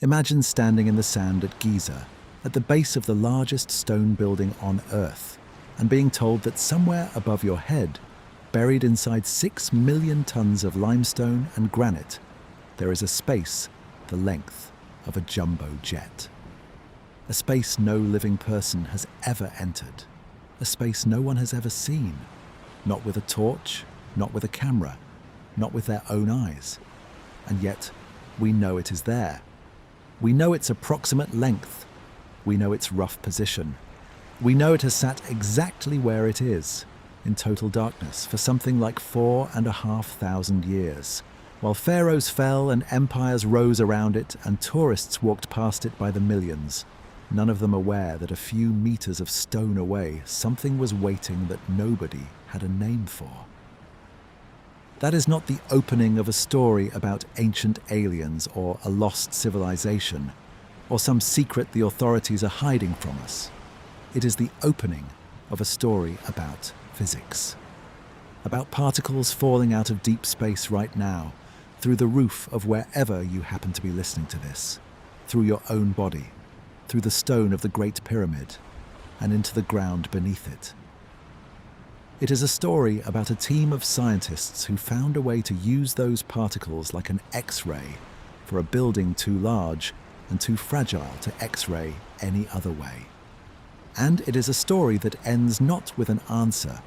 Imagine standing in the sand at Giza, at the base of the largest stone building on Earth, and being told that somewhere above your head, buried inside 6 million tons of limestone and granite, there is a space the length of a jumbo jet. A space no living person has ever entered. A space no one has ever seen. Not with a torch, not with a camera, not with their own eyes. And yet, we know it is there. We know its approximate length. We know its rough position. We know it has sat exactly where it is, in total darkness, for something like 4,500 years, while pharaohs fell and empires rose around it and tourists walked past it by the millions, none of them aware that a few meters of stone away something was waiting that nobody had a name for. That is not the opening of a story about ancient aliens or a lost civilization, or some secret the authorities are hiding from us. It is the opening of a story about physics. About particles falling out of deep space right now, through the roof of wherever you happen to be listening to this, through your own body, through the stone of the Great Pyramid, and into the ground beneath it. It is a story about a team of scientists who found a way to use those particles like an X-ray for a building too large and too fragile to X-ray any other way. And it is a story that ends not with an answer,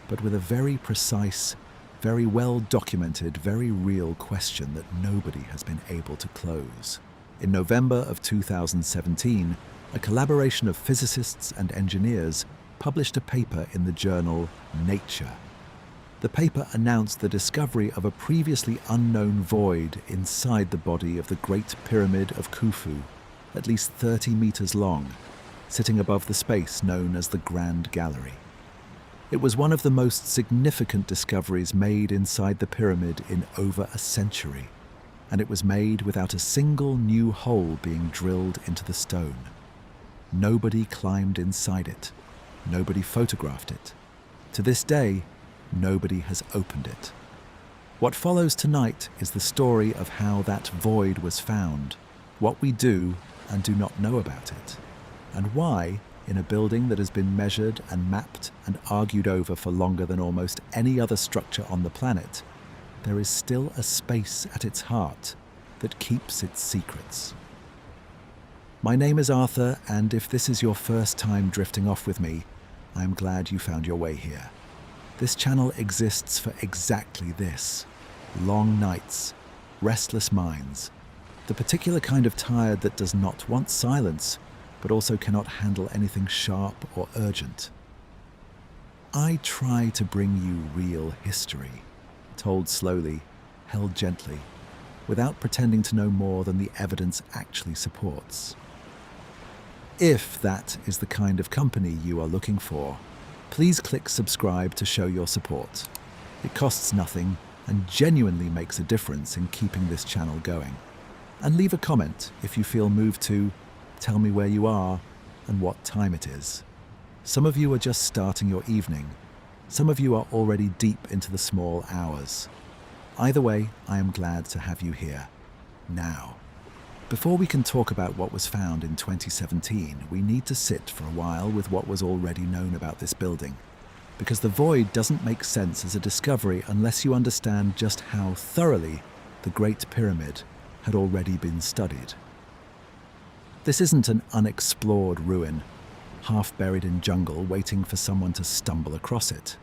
but with a very precise, very well-documented, very real question that nobody has been able to close. In November of 2017, a collaboration of physicists and engineers published a paper in the journal Nature. The paper announced the discovery of a previously unknown void inside the body of the Great Pyramid of Khufu, at least 30 meters long, sitting above the space known as the Grand Gallery. It was one of the most significant discoveries made inside the pyramid in over a century, and it was made without a single new hole being drilled into the stone. Nobody climbed inside it. Nobody photographed it. To this day, nobody has opened it. What follows tonight is the story of how that void was found, what we do and do not know about it, and why, in a building that has been measured and mapped and argued over for longer than almost any other structure on the planet, there is still a space at its heart that keeps its secrets. My name is Arthur, and if this is your first time drifting off with me, I am glad you found your way here. This channel exists for exactly this: long nights, restless minds, the particular kind of tired that does not want silence, but also cannot handle anything sharp or urgent. I try to bring you real history, told slowly, held gently, without pretending to know more than the evidence actually supports. If that is the kind of company you are looking for, please click subscribe to show your support. It costs nothing and genuinely makes a difference in keeping this channel going. And leave a comment if you feel moved to tell me where you are and what time it is. Some of you are just starting your evening. Some of you are already deep into the small hours. Either way, I am glad to have you here. Now, before we can talk about what was found in 2017, we need to sit for a while with what was already known about this building, because the void doesn't make sense as a discovery unless you understand just how thoroughly the Great Pyramid had already been studied. This isn't an unexplored ruin, half buried in jungle waiting for someone to stumble across it.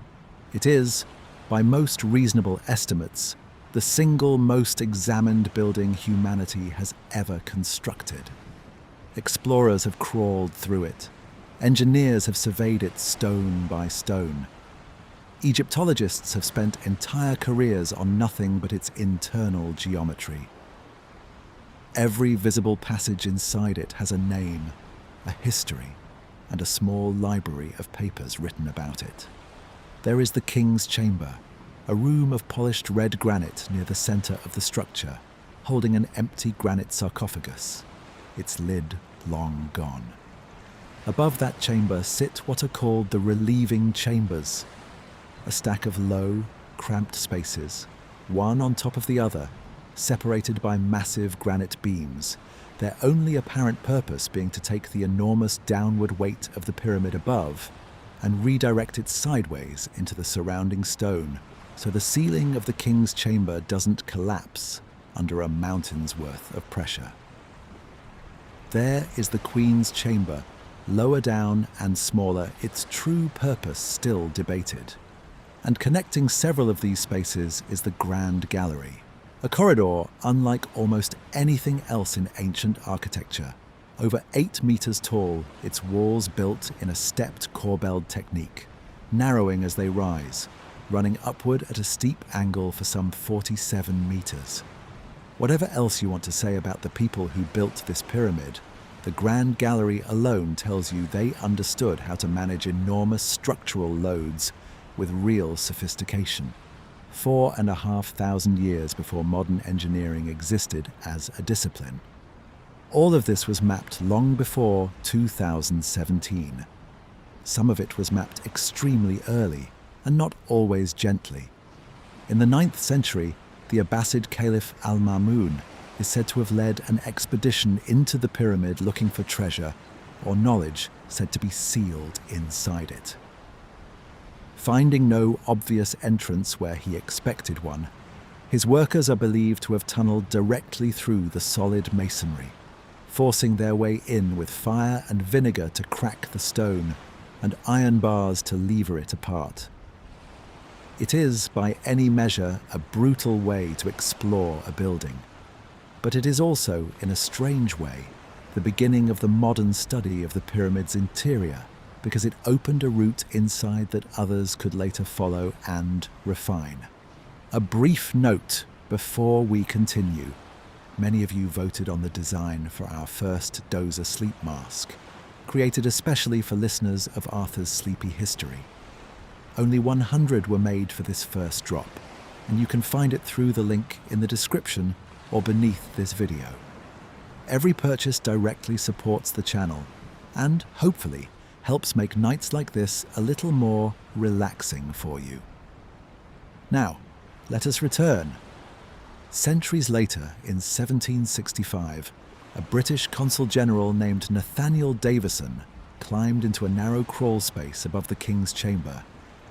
It is, by most reasonable estimates, the single most examined building humanity has ever constructed. Explorers have crawled through it. Engineers have surveyed it stone by stone. Egyptologists have spent entire careers on nothing but its internal geometry. Every visible passage inside it has a name, a history, and a small library of papers written about it. There is the King's Chamber, a room of polished red granite near the center of the structure, holding an empty granite sarcophagus, its lid long gone. Above that chamber sit what are called the relieving chambers, a stack of low, cramped spaces, one on top of the other, separated by massive granite beams, their only apparent purpose being to take the enormous downward weight of the pyramid above and redirect it sideways into the surrounding stone so the ceiling of the king's chamber doesn't collapse under a mountain's worth of pressure. There is the queen's chamber, lower down and smaller, its true purpose still debated. And connecting several of these spaces is the Grand Gallery, a corridor unlike almost anything else in ancient architecture. Over 8 meters tall, its walls built in a stepped corbelled technique, narrowing as they rise, running upward at a steep angle for some 47 meters. Whatever else you want to say about the people who built this pyramid, the Grand Gallery alone tells you they understood how to manage enormous structural loads with real sophistication, 4,500 years before modern engineering existed as a discipline. All of this was mapped long before 2017. Some of it was mapped extremely early, and not always gently. In the 9th century, the Abbasid Caliph al-Ma'mun is said to have led an expedition into the pyramid looking for treasure or knowledge said to be sealed inside it. Finding no obvious entrance where he expected one, his workers are believed to have tunneled directly through the solid masonry, forcing their way in with fire and vinegar to crack the stone and iron bars to lever it apart. It is, by any measure, a brutal way to explore a building. But it is also, in a strange way, the beginning of the modern study of the pyramid's interior, because it opened a route inside that others could later follow and refine. A brief note before we continue. Many of you voted on the design for our first Dozer sleep mask, created especially for listeners of Arthur's sleepy history. Only 100 were made for this first drop, and you can find it through the link in the description or beneath this video. Every purchase directly supports the channel and, hopefully, helps make nights like this a little more relaxing for you. Now, let us return. Centuries later, in 1765, a British consul general named Nathaniel Davison climbed into a narrow crawl space above the king's chamber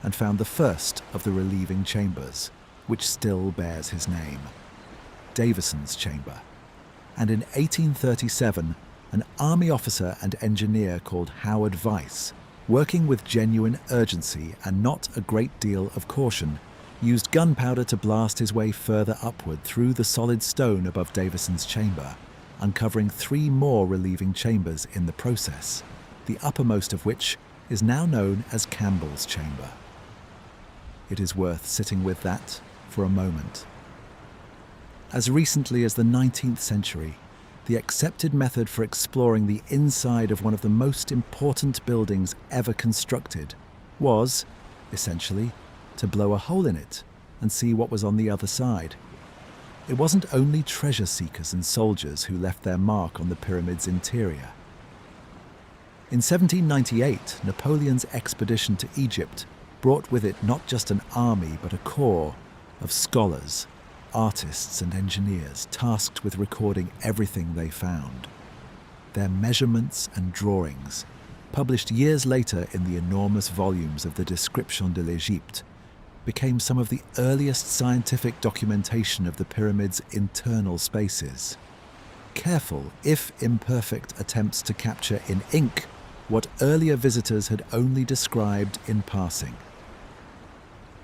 and found the first of the relieving chambers, which still bears his name, Davison's Chamber. And in 1837, an army officer and engineer called Howard Weiss, working with genuine urgency and not a great deal of caution, used gunpowder to blast his way further upward through the solid stone above Davison's chamber, uncovering 3 more relieving chambers in the process, the uppermost of which is now known as Campbell's Chamber. It is worth sitting with that for a moment. As recently as the 19th century, the accepted method for exploring the inside of one of the most important buildings ever constructed was, essentially, to blow a hole in it and see what was on the other side. It wasn't only treasure seekers and soldiers who left their mark on the pyramid's interior. In 1798, Napoleon's expedition to Egypt brought with it not just an army but a corps of scholars, artists and engineers tasked with recording everything they found. Their measurements and drawings, published years later in the enormous volumes of the Description de l'Égypte, became some of the earliest scientific documentation of the pyramid's internal spaces. Careful, if imperfect, attempts to capture in ink what earlier visitors had only described in passing.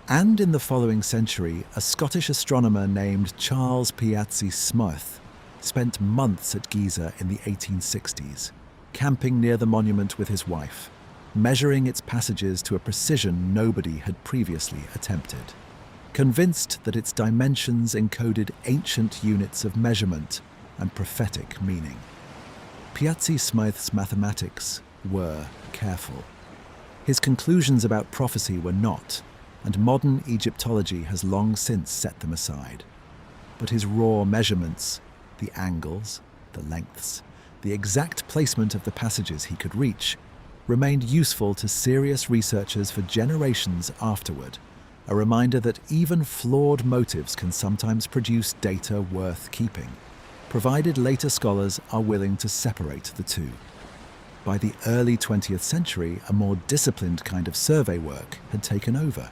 And in the following century, a Scottish astronomer named Charles Piazzi Smyth spent months at Giza in the 1860s, camping near the monument with his wife, measuring its passages to a precision nobody had previously attempted, convinced that its dimensions encoded ancient units of measurement and prophetic meaning. Piazzi Smyth's mathematics were careful. His conclusions about prophecy were not, and modern Egyptology has long since set them aside. But his raw measurements, the angles, the lengths, the exact placement of the passages he could reach, remained useful to serious researchers for generations afterward, a reminder that even flawed motives can sometimes produce data worth keeping. provided later scholars are willing to separate the two. By the early 20th century, a more disciplined kind of survey work had taken over.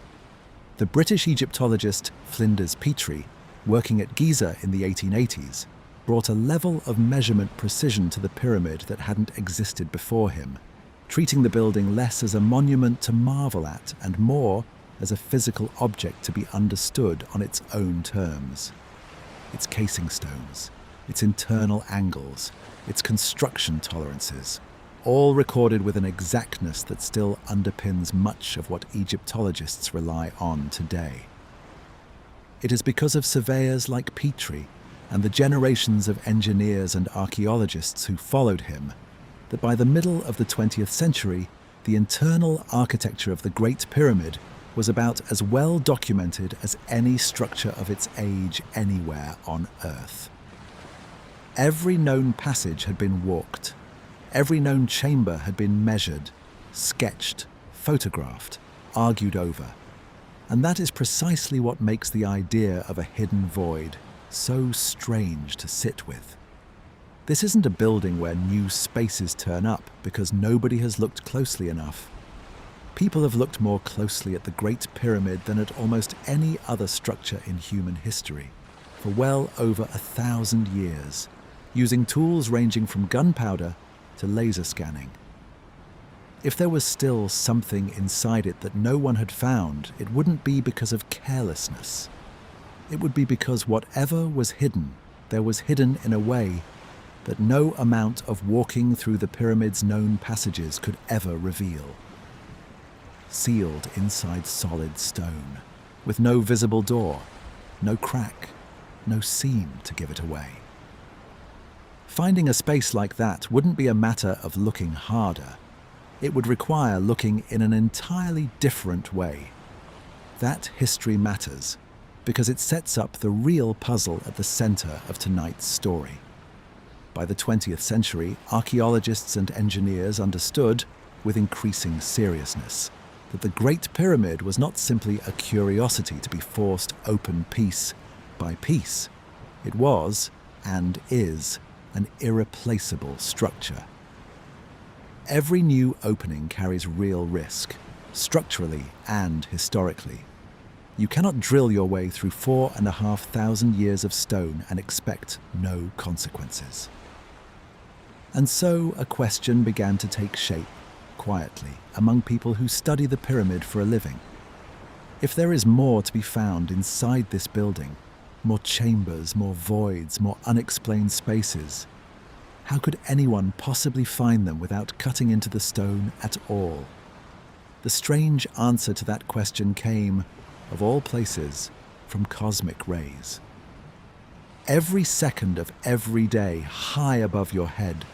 The British Egyptologist Flinders Petrie, working at Giza in the 1880s, brought a level of measurement precision to the pyramid that hadn't existed before him, treating the building less as a monument to marvel at and more as a physical object to be understood on its own terms. Its casing stones, its internal angles, its construction tolerances, all recorded with an exactness that still underpins much of what Egyptologists rely on today. It is because of surveyors like Petrie and the generations of engineers and archaeologists who followed him that by the middle of the 20th century, the internal architecture of the Great Pyramid was about as well documented as any structure of its age anywhere on Earth. Every known passage had been walked. Every known chamber had been measured, sketched, photographed, argued over. And that is precisely what makes the idea of a hidden void so strange to sit with. This isn't a building where new spaces turn up because nobody has looked closely enough. People have looked more closely at the Great Pyramid than at almost any other structure in human history for well over 1,000 years, using tools ranging from gunpowder to laser scanning. If there was still something inside it that no one had found, it wouldn't be because of carelessness. It would be because whatever was hidden, there was hidden in a way that no amount of walking through the pyramid's known passages could ever reveal. Sealed inside solid stone, with no visible door, no crack, no seam to give it away. Finding a space like that wouldn't be a matter of looking harder. It would require looking in an entirely different way. That history matters because it sets up the real puzzle at the center of tonight's story. By the 20th century, archaeologists and engineers understood, with increasing seriousness, that the Great Pyramid was not simply a curiosity to be forced open piece by piece. It was, and is, an irreplaceable structure. Every new opening carries real risk, structurally and historically. You cannot drill your way through 4,500 years of stone and expect no consequences. And so a question began to take shape, quietly, among people who study the pyramid for a living. If there is more to be found inside this building, more chambers, more voids, more unexplained spaces, how could anyone possibly find them without cutting into the stone at all? The strange answer to that question came, of all places, from cosmic rays. Every second of every day, high above your head,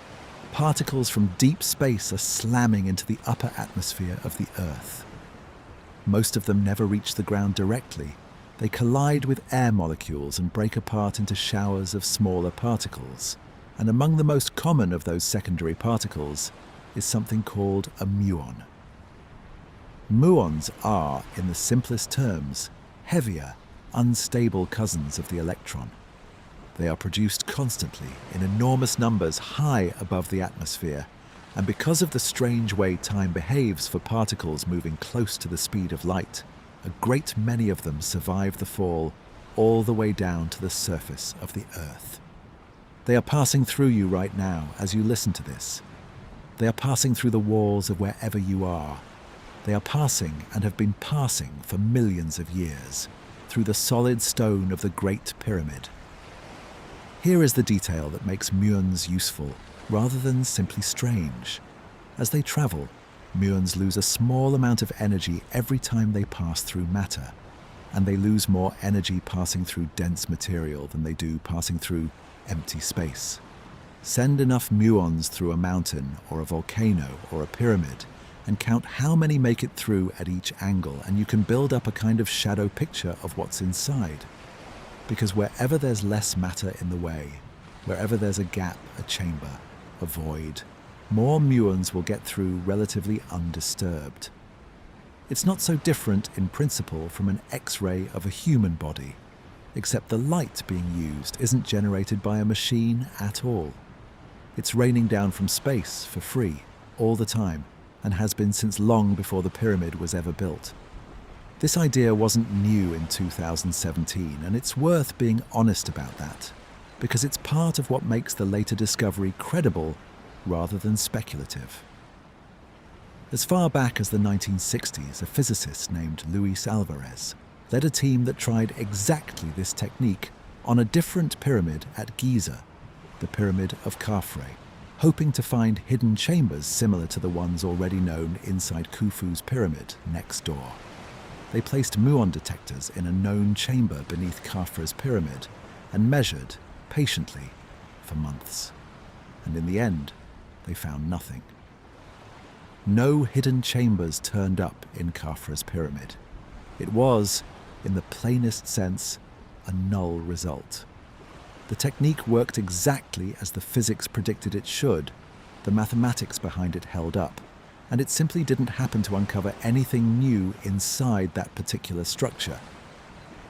particles from deep space are slamming into the upper atmosphere of the Earth. Most of them never reach the ground directly. They collide with air molecules and break apart into showers of smaller particles. And among the most common of those secondary particles is something called a muon. Muons are, in the simplest terms, heavier, unstable cousins of the electron. They are produced constantly in enormous numbers high above the atmosphere, and because of the strange way time behaves for particles moving close to the speed of light, a great many of them survive the fall all the way down to the surface of the Earth. They are passing through you right now as you listen to this. They are passing through the walls of wherever you are. They are passing and have been passing for millions of years through the solid stone of the Great Pyramid. Here is the detail that makes muons useful rather than simply strange. As they travel, muons lose a small amount of energy every time they pass through matter, and they lose more energy passing through dense material than they do passing through empty space. Send enough muons through a mountain or a volcano or a pyramid and count how many make it through at each angle, and you can build up a kind of shadow picture of what's inside. Because wherever there's less matter in the way, wherever there's a gap, a chamber, a void, more muons will get through relatively undisturbed. It's not so different in principle from an X-ray of a human body. except the light being used isn't generated by a machine at all. It's raining down from space for free, all the time, and has been since long before the pyramid was ever built. This idea wasn't new in 2017, and it's worth being honest about that, because it's part of what makes the later discovery credible rather than speculative. As far back as the 1960s, a physicist named Luis Alvarez led a team that tried exactly this technique on a different pyramid at Giza, the Pyramid of Khafre, hoping to find hidden chambers similar to the ones already known inside Khufu's pyramid next door. They placed muon detectors in a known chamber beneath Khafre's pyramid and measured, patiently, for months. And in the end, they found nothing. No hidden chambers turned up in Khafre's pyramid. It was, in the plainest sense, a null result. The technique worked exactly as the physics predicted it should. The mathematics behind it held up, and it simply didn't happen to uncover anything new inside that particular structure.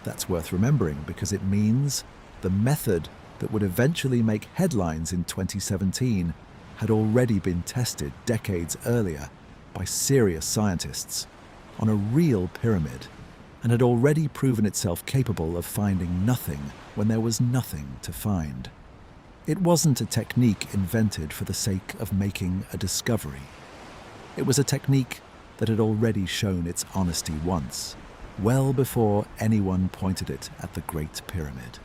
That's worth remembering because it means the method that would eventually make headlines in 2017 had already been tested decades earlier by serious scientists on a real pyramid and had already proven itself capable of finding nothing when there was nothing to find. It wasn't a technique invented for the sake of making a discovery. It was a technique that had already shown its honesty once, well before anyone pointed it at the Great Pyramid.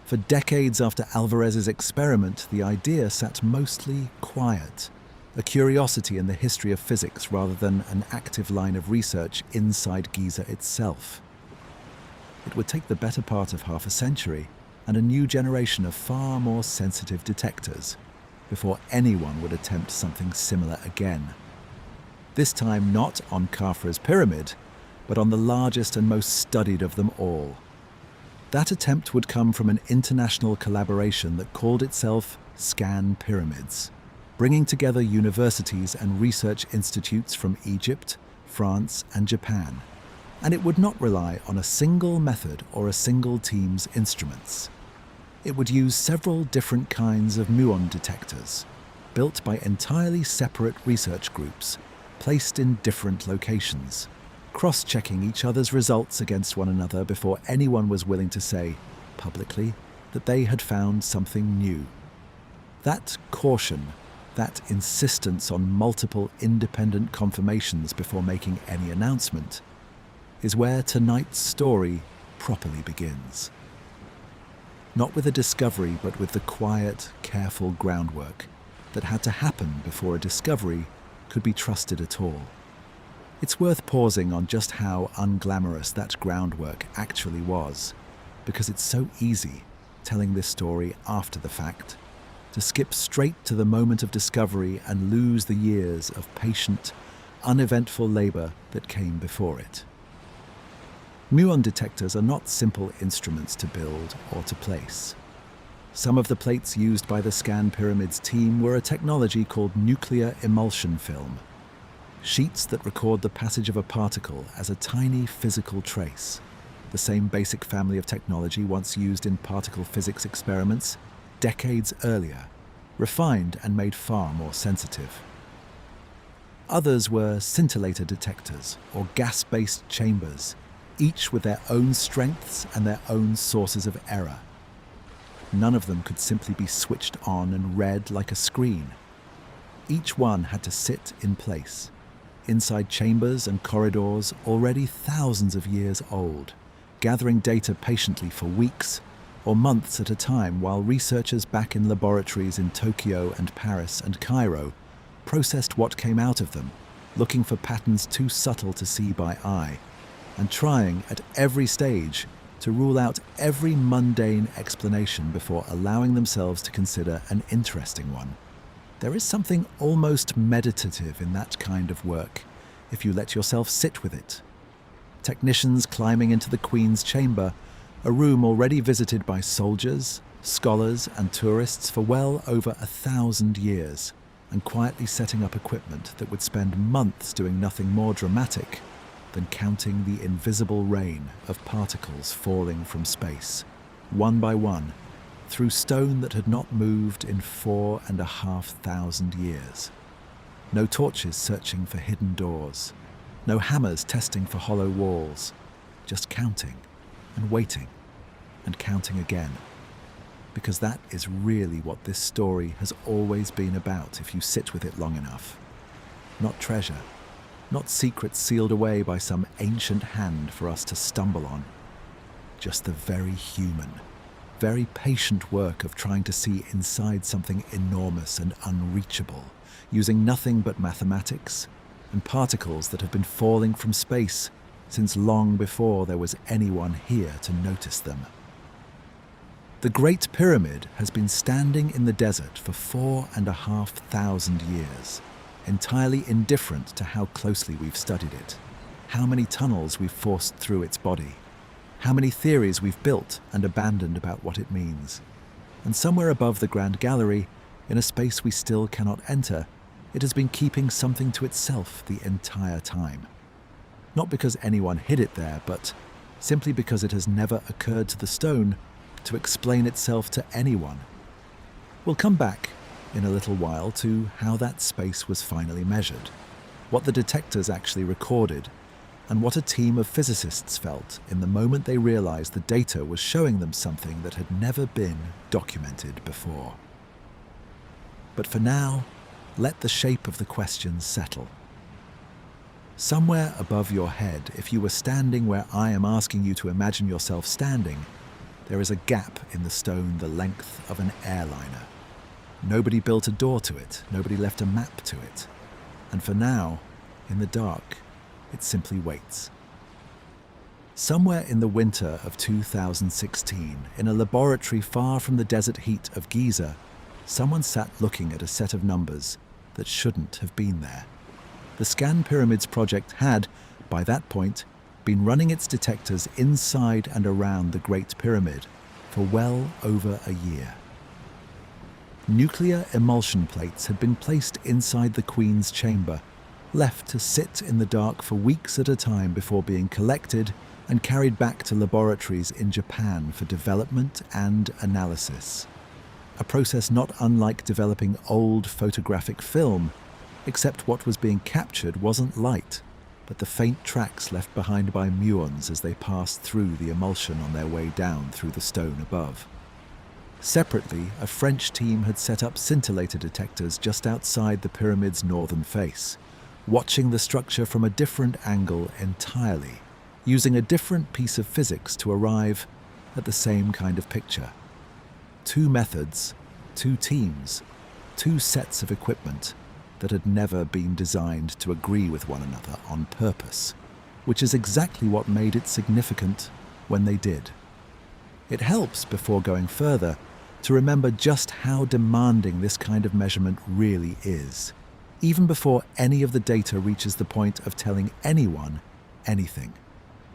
For decades after Alvarez's experiment, the idea sat mostly quiet, a curiosity in the history of physics rather than an active line of research inside Giza itself. It would take the better part of half a century and a new generation of far more sensitive detectors before anyone would attempt something similar again. This time not on Khafre's pyramid, but on the largest and most studied of them all. That attempt would come from an international collaboration that called itself Scan Pyramids, bringing together universities and research institutes from Egypt, France, and Japan. And it would not rely on a single method or a single team's instruments. It would use several different kinds of muon detectors, built by entirely separate research groups, placed in different locations, cross-checking each other's results against one another before anyone was willing to say, publicly, that they had found something new. That caution, that insistence on multiple independent confirmations before making any announcement, is where tonight's story properly begins. Not with a discovery, but with the quiet, careful groundwork that had to happen before a discovery could be trusted at all. It's worth pausing on just how unglamorous that groundwork actually was, because it's so easy, telling this story after the fact, to skip straight to the moment of discovery and lose the years of patient, uneventful labor that came before it. Muon detectors are not simple instruments to build or to place. Some of the plates used by the Scan Pyramids team were a technology called nuclear emulsion film, sheets that record the passage of a particle as a tiny physical trace, the same basic family of technology once used in particle physics experiments decades earlier, refined and made far more sensitive. Others were scintillator detectors or gas-based chambers, each with their own strengths and their own sources of error. None of them could simply be switched on and read like a screen. Each one had to sit in place, inside chambers and corridors already thousands of years old, gathering data patiently for weeks or months at a time while researchers back in laboratories in Tokyo and Paris and Cairo processed what came out of them, looking for patterns too subtle to see by eye, and trying at every stage to rule out every mundane explanation before allowing themselves to consider an interesting one. There is something almost meditative in that kind of work, if you let yourself sit with it. Technicians climbing into the Queen's chamber, a room already visited by soldiers, scholars, and tourists for well over 1,000 years, and quietly setting up equipment that would spend months doing nothing more dramatic than counting the invisible rain of particles falling from space, one by one, through stone that had not moved in 4,500 years. No torches searching for hidden doors, no hammers testing for hollow walls, just counting and waiting and counting again. Because that is really what this story has always been about if you sit with it long enough. Not treasure, not secrets sealed away by some ancient hand for us to stumble on. Just the very human, very patient work of trying to see inside something enormous and unreachable, using nothing but mathematics and particles that have been falling from space since long before there was anyone here to notice them. The Great Pyramid has been standing in the desert for 4,500 years, entirely indifferent to how closely we've studied it, how many tunnels we've forced through its body, how many theories we've built and abandoned about what it means. And somewhere above the Grand Gallery, in a space we still cannot enter, it has been keeping something to itself the entire time. Not because anyone hid it there, but simply because it has never occurred to the stone to explain itself to anyone. We'll come back in a little while to how that space was finally measured, what the detectors actually recorded, and what a team of physicists felt in the moment they realized the data was showing them something that had never been documented before. But for now, let the shape of the questions settle. Somewhere above your head, if you were standing where I am asking you to imagine yourself standing, there is a gap in the stone the length of an airliner. Nobody built a door to it, nobody left a map to it. And for now, in the dark, it simply waits. Somewhere in the winter of 2016, in a laboratory far from the desert heat of Giza, someone sat looking at a set of numbers that shouldn't have been there. The Scan Pyramids project had, by that point, been running its detectors inside and around the Great Pyramid for well over a year. Nuclear emulsion plates had been placed inside the Queen's chamber, left to sit in the dark for weeks at a time before being collected and carried back to laboratories in Japan for development and analysis. A process not unlike developing old photographic film, except what was being captured wasn't light, but the faint tracks left behind by muons as they passed through the emulsion on their way down through the stone above. Separately, a French team had set up scintillator detectors just outside the pyramid's northern face, watching the structure from a different angle entirely, using a different piece of physics to arrive at the same kind of picture. Two methods, two teams, two sets of equipment that had never been designed to agree with one another on purpose, which is exactly what made it significant when they did. It helps, before going further, to remember just how demanding this kind of measurement really is, even before any of the data reaches the point of telling anyone anything.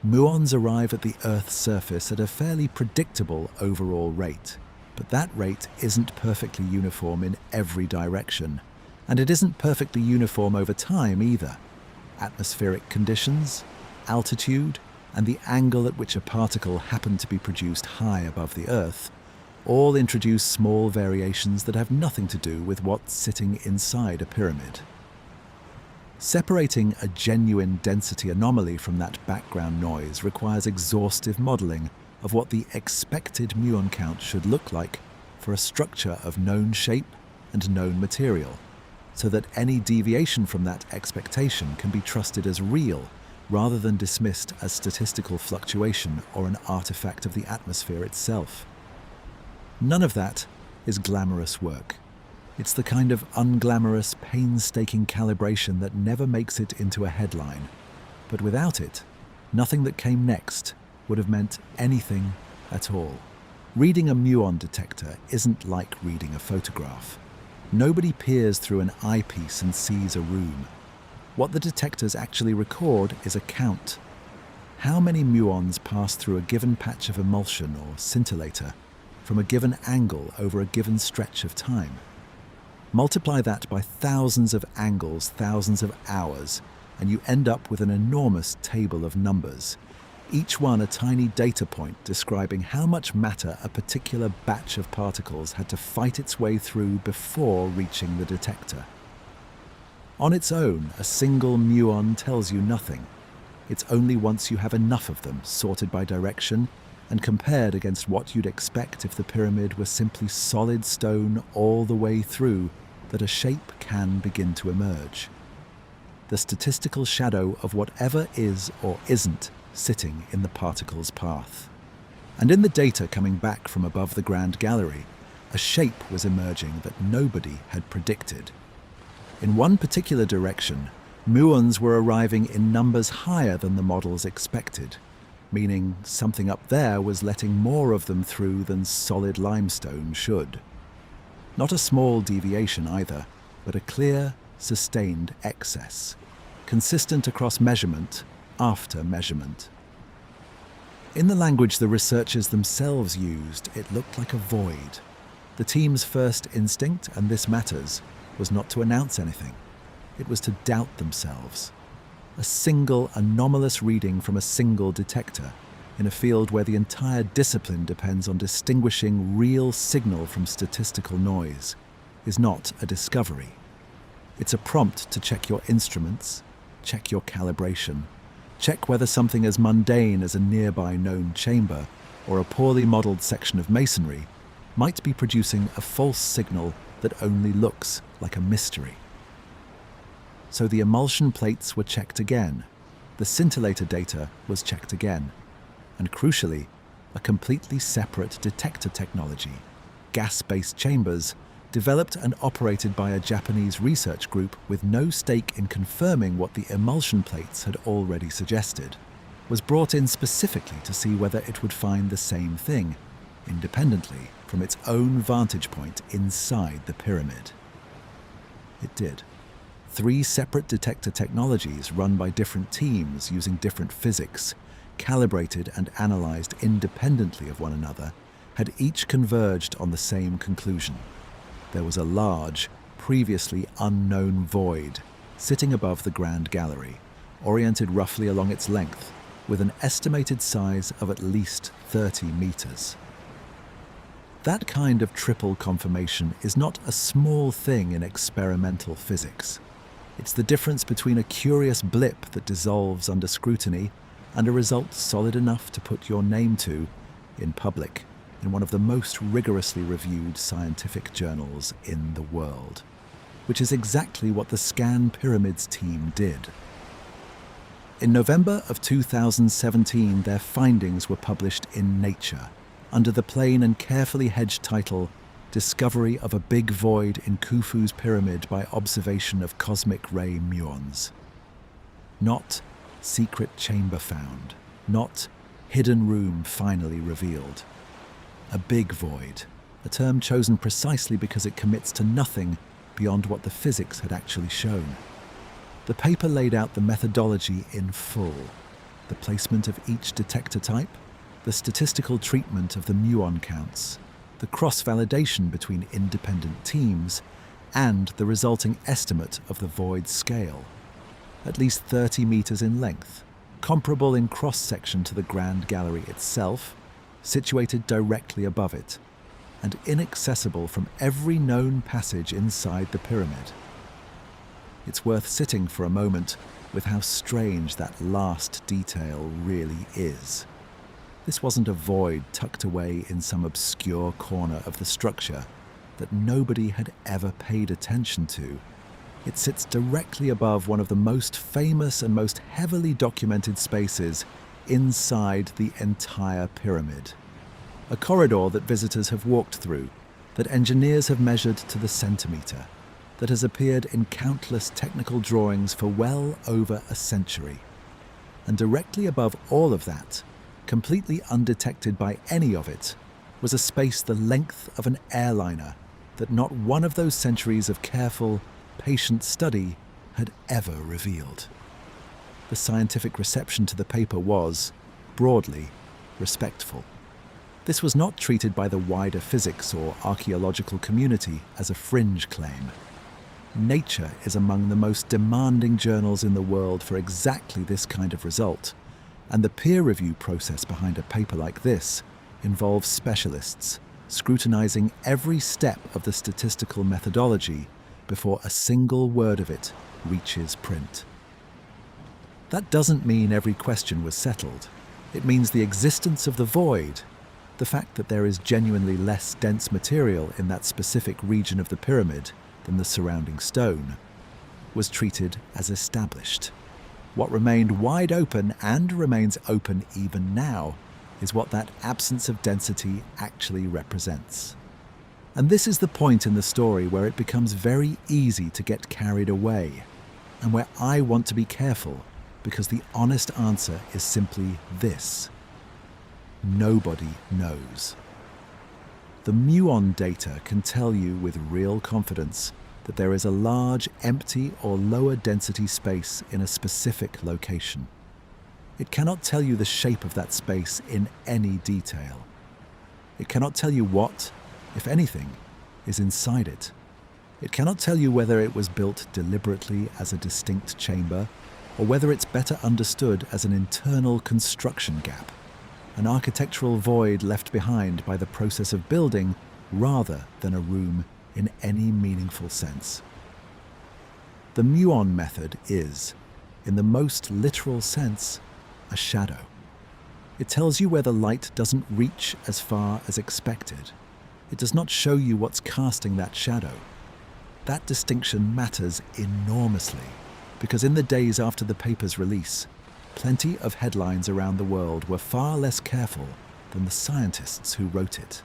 Muons arrive at the Earth's surface at a fairly predictable overall rate, but that rate isn't perfectly uniform in every direction, and it isn't perfectly uniform over time either. Atmospheric conditions, altitude, and the angle at which a particle happened to be produced high above the Earth all introduce small variations that have nothing to do with what's sitting inside a pyramid. Separating a genuine density anomaly from that background noise requires exhaustive modeling of what the expected muon count should look like for a structure of known shape and known material, so that any deviation from that expectation can be trusted as real rather than dismissed as statistical fluctuation or an artifact of the atmosphere itself. None of that is glamorous work. It's the kind of unglamorous, painstaking calibration that never makes it into a headline. But without it, nothing that came next would have meant anything at all. Reading a muon detector isn't like reading a photograph. Nobody peers through an eyepiece and sees a room. What the detectors actually record is a count. How many muons pass through a given patch of emulsion or scintillator from a given angle over a given stretch of time? Multiply that by thousands of angles, thousands of hours, and you end up with an enormous table of numbers, each one a tiny data point describing how much matter a particular batch of particles had to fight its way through before reaching the detector. On its own, a single muon tells you nothing. It's only once you have enough of them, sorted by direction, and compared against what you'd expect if the pyramid were simply solid stone all the way through, that a shape can begin to emerge. The statistical shadow of whatever is or isn't sitting in the particle's path. And in the data coming back from above the Grand Gallery, a shape was emerging that nobody had predicted. In one particular direction, muons were arriving in numbers higher than the models expected, meaning something up there was letting more of them through than solid limestone should. Not a small deviation either, but a clear, sustained excess, consistent across measurement after measurement. In the language the researchers themselves used, it looked like a void. The team's first instinct, and this matters, was not to announce anything. It was to doubt themselves. A single anomalous reading from a single detector, in a field where the entire discipline depends on distinguishing real signal from statistical noise, is not a discovery. It's a prompt to check your instruments, check your calibration, check whether something as mundane as a nearby known chamber or a poorly modelled section of masonry might be producing a false signal that only looks like a mystery. So the emulsion plates were checked again, the scintillator data was checked again, and crucially, a completely separate detector technology, gas-based chambers, developed and operated by a Japanese research group with no stake in confirming what the emulsion plates had already suggested, was brought in specifically to see whether it would find the same thing, independently from its own vantage point inside the pyramid. It did. 3 separate detector technologies run by different teams using different physics, calibrated and analysed independently of one another, had each converged on the same conclusion. There was a large, previously unknown void sitting above the Grand Gallery, oriented roughly along its length, with an estimated size of at least 30 meters. That kind of triple confirmation is not a small thing in experimental physics. It's the difference between a curious blip that dissolves under scrutiny and a result solid enough to put your name to in public in one of the most rigorously reviewed scientific journals in the world, which is exactly what the Scan Pyramids team did. In November of 2017, their findings were published in Nature under the plain and carefully hedged title Discovery of a Big Void in Khufu's Pyramid by Observation of Cosmic Ray Muons. Not secret chamber found, not hidden room finally revealed. A big void, a term chosen precisely because it commits to nothing beyond what the physics had actually shown. The paper laid out the methodology in full, the placement of each detector type, the statistical treatment of the muon counts, the cross-validation between independent teams, and the resulting estimate of the void scale. At least 30 meters in length, comparable in cross-section to the Grand Gallery itself, situated directly above it, and inaccessible from every known passage inside the pyramid. It's worth sitting for a moment with how strange that last detail really is. This wasn't a void tucked away in some obscure corner of the structure that nobody had ever paid attention to. It sits directly above one of the most famous and most heavily documented spaces inside the entire pyramid. A corridor that visitors have walked through, that engineers have measured to the centimetre, that has appeared in countless technical drawings for well over a century. And directly above all of that, completely undetected by any of it, was a space the length of an airliner that not one of those centuries of careful, patient study had ever revealed. The scientific reception to the paper was, broadly, respectful. This was not treated by the wider physics or archaeological community as a fringe claim. Nature is among the most demanding journals in the world for exactly this kind of result, and the peer review process behind a paper like this involves specialists scrutinizing every step of the statistical methodology before a single word of it reaches print. That doesn't mean every question was settled. It means the existence of the void, the fact that there is genuinely less dense material in that specific region of the pyramid than the surrounding stone, was treated as established. What remained wide open and remains open even now is what that absence of density actually represents. And this is the point in the story where it becomes very easy to get carried away, and where I want to be careful, because the honest answer is simply this: nobody knows. The Muon data can tell you with real confidence that there is a large empty or lower density space in a specific location. It cannot tell you the shape of that space in any detail. It cannot tell you what, if anything, is inside it. It cannot tell you whether it was built deliberately as a distinct chamber, or whether it's better understood as an internal construction gap, an architectural void left behind by the process of building rather than a room in any meaningful sense. The Muon method is, in the most literal sense, a shadow. It tells you where the light doesn't reach as far as expected. It does not show you what's casting that shadow. That distinction matters enormously, because in the days after the paper's release, plenty of headlines around the world were far less careful than the scientists who wrote it.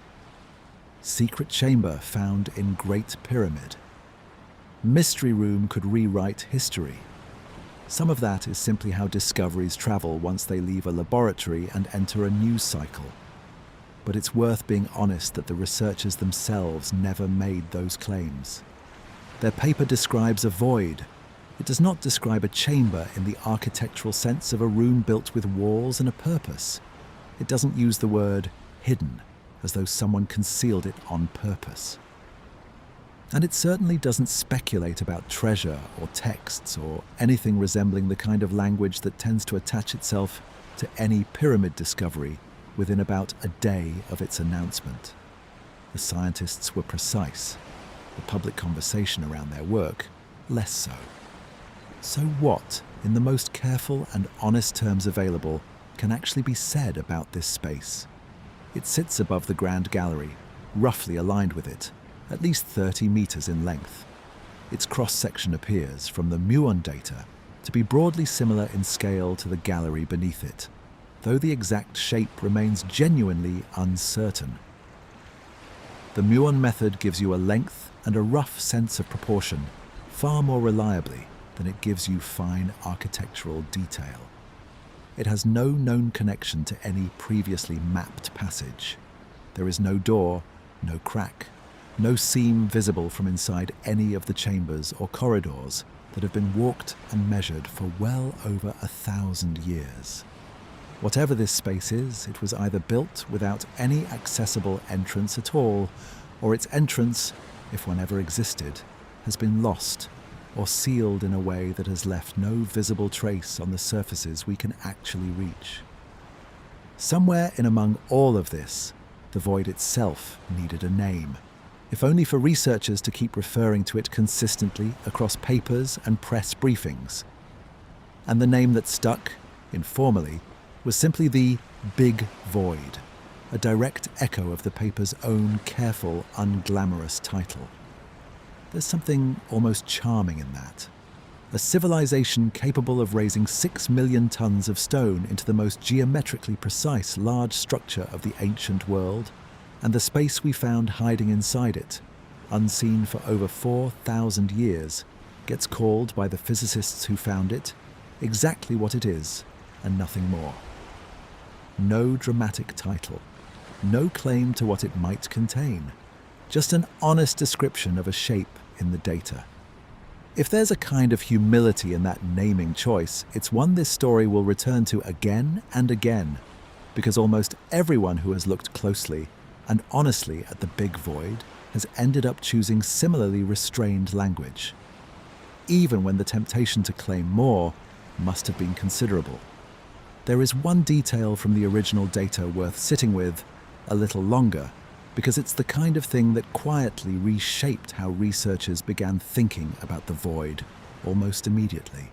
Secret chamber found in Great Pyramid. Mystery room could rewrite history. Some of that is simply how discoveries travel once they leave a laboratory and enter a news cycle. But it's worth being honest that the researchers themselves never made those claims. Their paper describes a void. It does not describe a chamber in the architectural sense of a room built with walls and a purpose. It doesn't use the word hidden, as though someone concealed it on purpose. And it certainly doesn't speculate about treasure or texts or anything resembling the kind of language that tends to attach itself to any pyramid discovery within about a day of its announcement. The scientists were precise. The public conversation around their work, less so. So what, in the most careful and honest terms available, can actually be said about this space? It sits above the Grand Gallery, roughly aligned with it, at least 30 meters in length. Its cross-section appears, from the Muon data, to be broadly similar in scale to the gallery beneath it, though the exact shape remains genuinely uncertain. The Muon method gives you a length and a rough sense of proportion far more reliably than it gives you fine architectural detail. It has no known connection to any previously mapped passage. There is no door, no crack, no seam visible from inside any of the chambers or corridors that have been walked and measured for well over 1,000 years. Whatever this space is, it was either built without any accessible entrance at all, or its entrance, if one ever existed, has been lost or sealed in a way that has left no visible trace on the surfaces we can actually reach. Somewhere in among all of this, the void itself needed a name, if only for researchers to keep referring to it consistently across papers and press briefings. And the name that stuck, informally, was simply the Big Void, a direct echo of the paper's own careful, unglamorous title. There's something almost charming in that. A civilization capable of raising 6 million tons of stone into the most geometrically precise large structure of the ancient world, and the space we found hiding inside it, unseen for over 4,000 years, gets called by the physicists who found it exactly what it is and nothing more. No dramatic title, no claim to what it might contain, just an honest description of a shape in the data. If there's a kind of humility in that naming choice, it's one this story will return to again and again, because almost everyone who has looked closely and honestly at the Big Void has ended up choosing similarly restrained language. even when the temptation to claim more must have been considerable. There is one detail from the original data worth sitting with a little longer, because it's the kind of thing that quietly reshaped how researchers began thinking about the void almost immediately.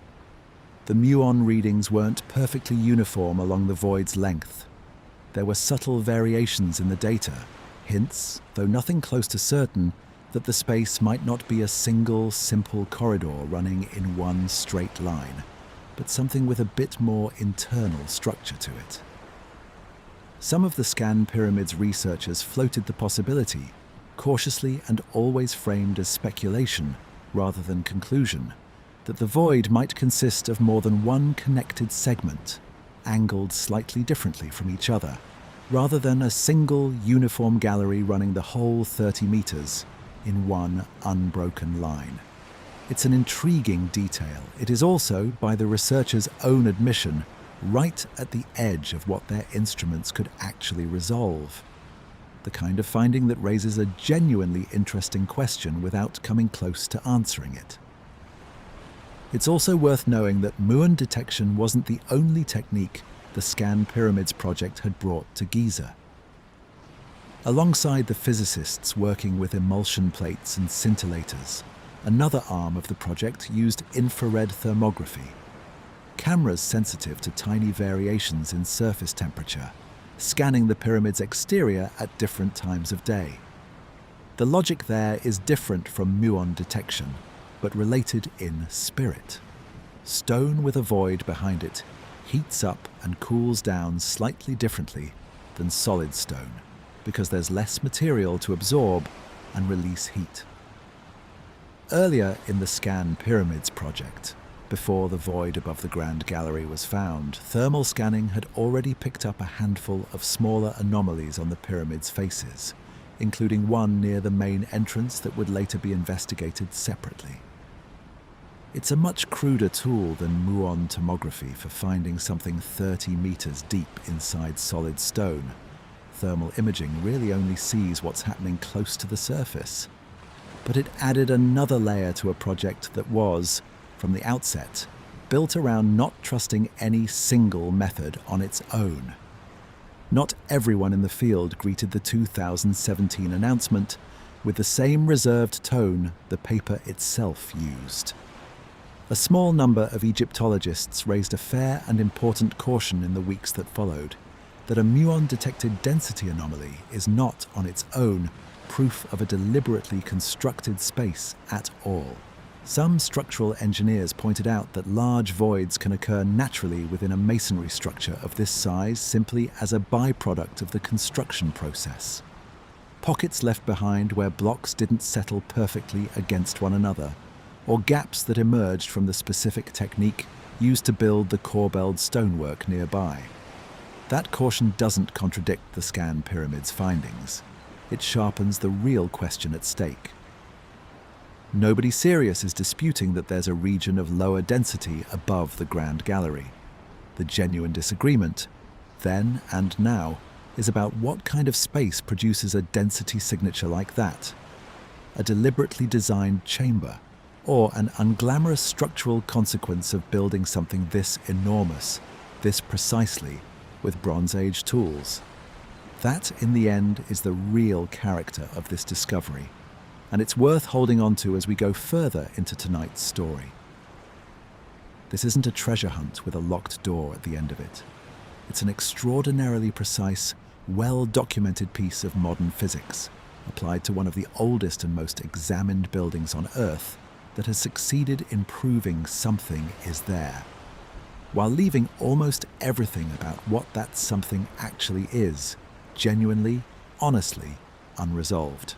The muon readings weren't perfectly uniform along the void's length. There were subtle variations in the data, hints, though nothing close to certain, that the space might not be a single, simple corridor running in one straight line, but something with a bit more internal structure to it. Some of the scan pyramids researchers floated the possibility, cautiously and always framed as speculation rather than conclusion, that the void might consist of more than one connected segment, angled slightly differently from each other, rather than a single uniform gallery running the whole 30 meters in one unbroken line. It's an intriguing detail. It is also, by the researchers' own admission, right at the edge of what their instruments could actually resolve. The kind of finding that raises a genuinely interesting question without coming close to answering it. It's also worth knowing that muon detection wasn't the only technique the Scan Pyramids project had brought to Giza. Alongside the physicists working with emulsion plates and scintillators, another arm of the project used infrared thermography, cameras sensitive to tiny variations in surface temperature, scanning the pyramid's exterior at different times of day. The logic there is different from muon detection, but related in spirit. Stone with a void behind it heats up and cools down slightly differently than solid stone, because there's less material to absorb and release heat. Earlier in the Scan Pyramids project, before the void above the Grand Gallery was found, thermal scanning had already picked up a handful of smaller anomalies on the pyramid's faces, including one near the main entrance that would later be investigated separately. It's a much cruder tool than muon tomography for finding something 30 meters deep inside solid stone. Thermal imaging really only sees what's happening close to the surface. But it added another layer to a project that was, from the outset, built around not trusting any single method on its own. Not everyone in the field greeted the 2017 announcement with the same reserved tone the paper itself used. A small number of Egyptologists raised a fair and important caution in the weeks that followed, that a muon-detected density anomaly is not, on its own, proof of a deliberately constructed space at all. Some structural engineers pointed out that large voids can occur naturally within a masonry structure of this size simply as a byproduct of the construction process. Pockets left behind where blocks didn't settle perfectly against one another, or gaps that emerged from the specific technique used to build the corbelled stonework nearby. That caution doesn't contradict the Scan Pyramids findings. It sharpens the real question at stake. Nobody serious is disputing that there's a region of lower density above the Grand Gallery. The genuine disagreement, then and now, is about what kind of space produces a density signature like that. A deliberately designed chamber, or an unglamorous structural consequence of building something this enormous, this precisely, with Bronze Age tools. That, in the end, is the real character of this discovery, and it's worth holding on to as we go further into tonight's story. This isn't a treasure hunt with a locked door at the end of it. It's an extraordinarily precise, well-documented piece of modern physics, applied to one of the oldest and most examined buildings on Earth, that has succeeded in proving something is there, while leaving almost everything about what that something actually is, genuinely, honestly, unresolved.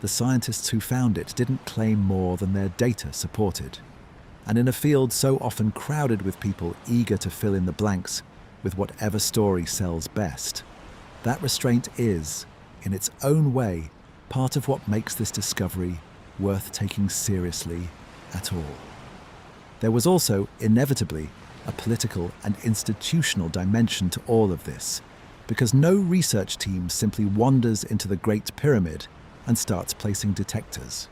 The scientists who found it didn't claim more than their data supported. And in a field so often crowded with people eager to fill in the blanks with whatever story sells best, that restraint is, in its own way, part of what makes this discovery worth taking seriously at all. There was also, inevitably, a political and institutional dimension to all of this, because no research team simply wanders into the Great Pyramid and starts placing detectors.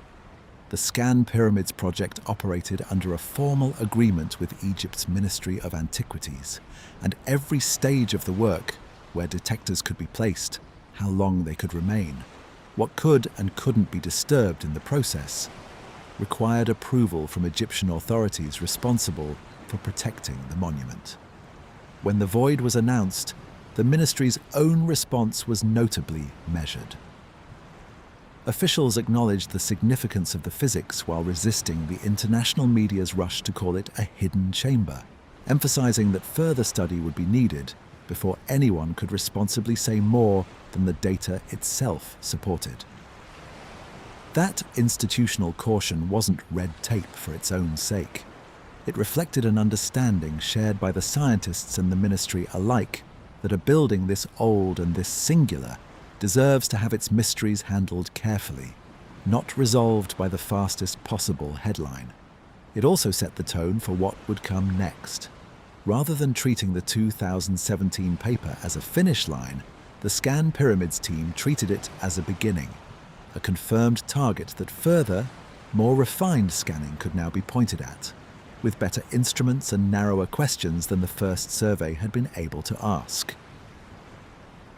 The Scan Pyramids project operated under a formal agreement with Egypt's Ministry of Antiquities, and every stage of the work, where detectors could be placed, how long they could remain, what could and couldn't be disturbed in the process, required approval from Egyptian authorities responsible for protecting the monument. When the void was announced, the ministry's own response was notably measured. Officials acknowledged the significance of the physics while resisting the international media's rush to call it a hidden chamber, emphasizing that further study would be needed before anyone could responsibly say more than the data itself supported. That institutional caution wasn't red tape for its own sake. It reflected an understanding shared by the scientists and the ministry alike that a building this old and this singular deserves to have its mysteries handled carefully, not resolved by the fastest possible headline. It also set the tone for what would come next. Rather than treating the 2017 paper as a finish line, the Scan Pyramids team treated it as a beginning, a confirmed target that further, more refined scanning could now be pointed at, with better instruments and narrower questions than the first survey had been able to ask.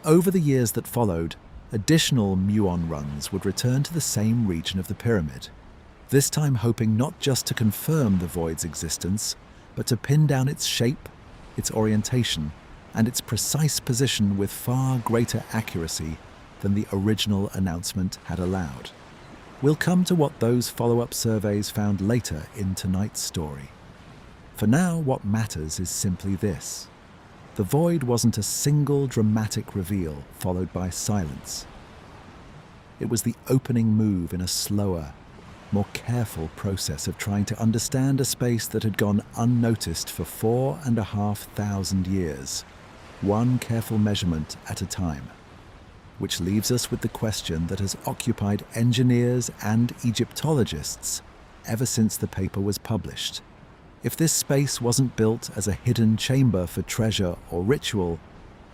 Over the years that followed, additional Muon runs would return to the same region of the pyramid, this time hoping not just to confirm the void's existence, but to pin down its shape, its orientation, and its precise position with far greater accuracy than the original announcement had allowed. We'll come to what those follow-up surveys found later in tonight's story. For now, what matters is simply this. The void wasn't a single dramatic reveal followed by silence. It was the opening move in a slower, more careful process of trying to understand a space that had gone unnoticed for 4,500 years, one careful measurement at a time. Which leaves us with the question that has occupied engineers and Egyptologists ever since the paper was published. If this space wasn't built as a hidden chamber for treasure or ritual,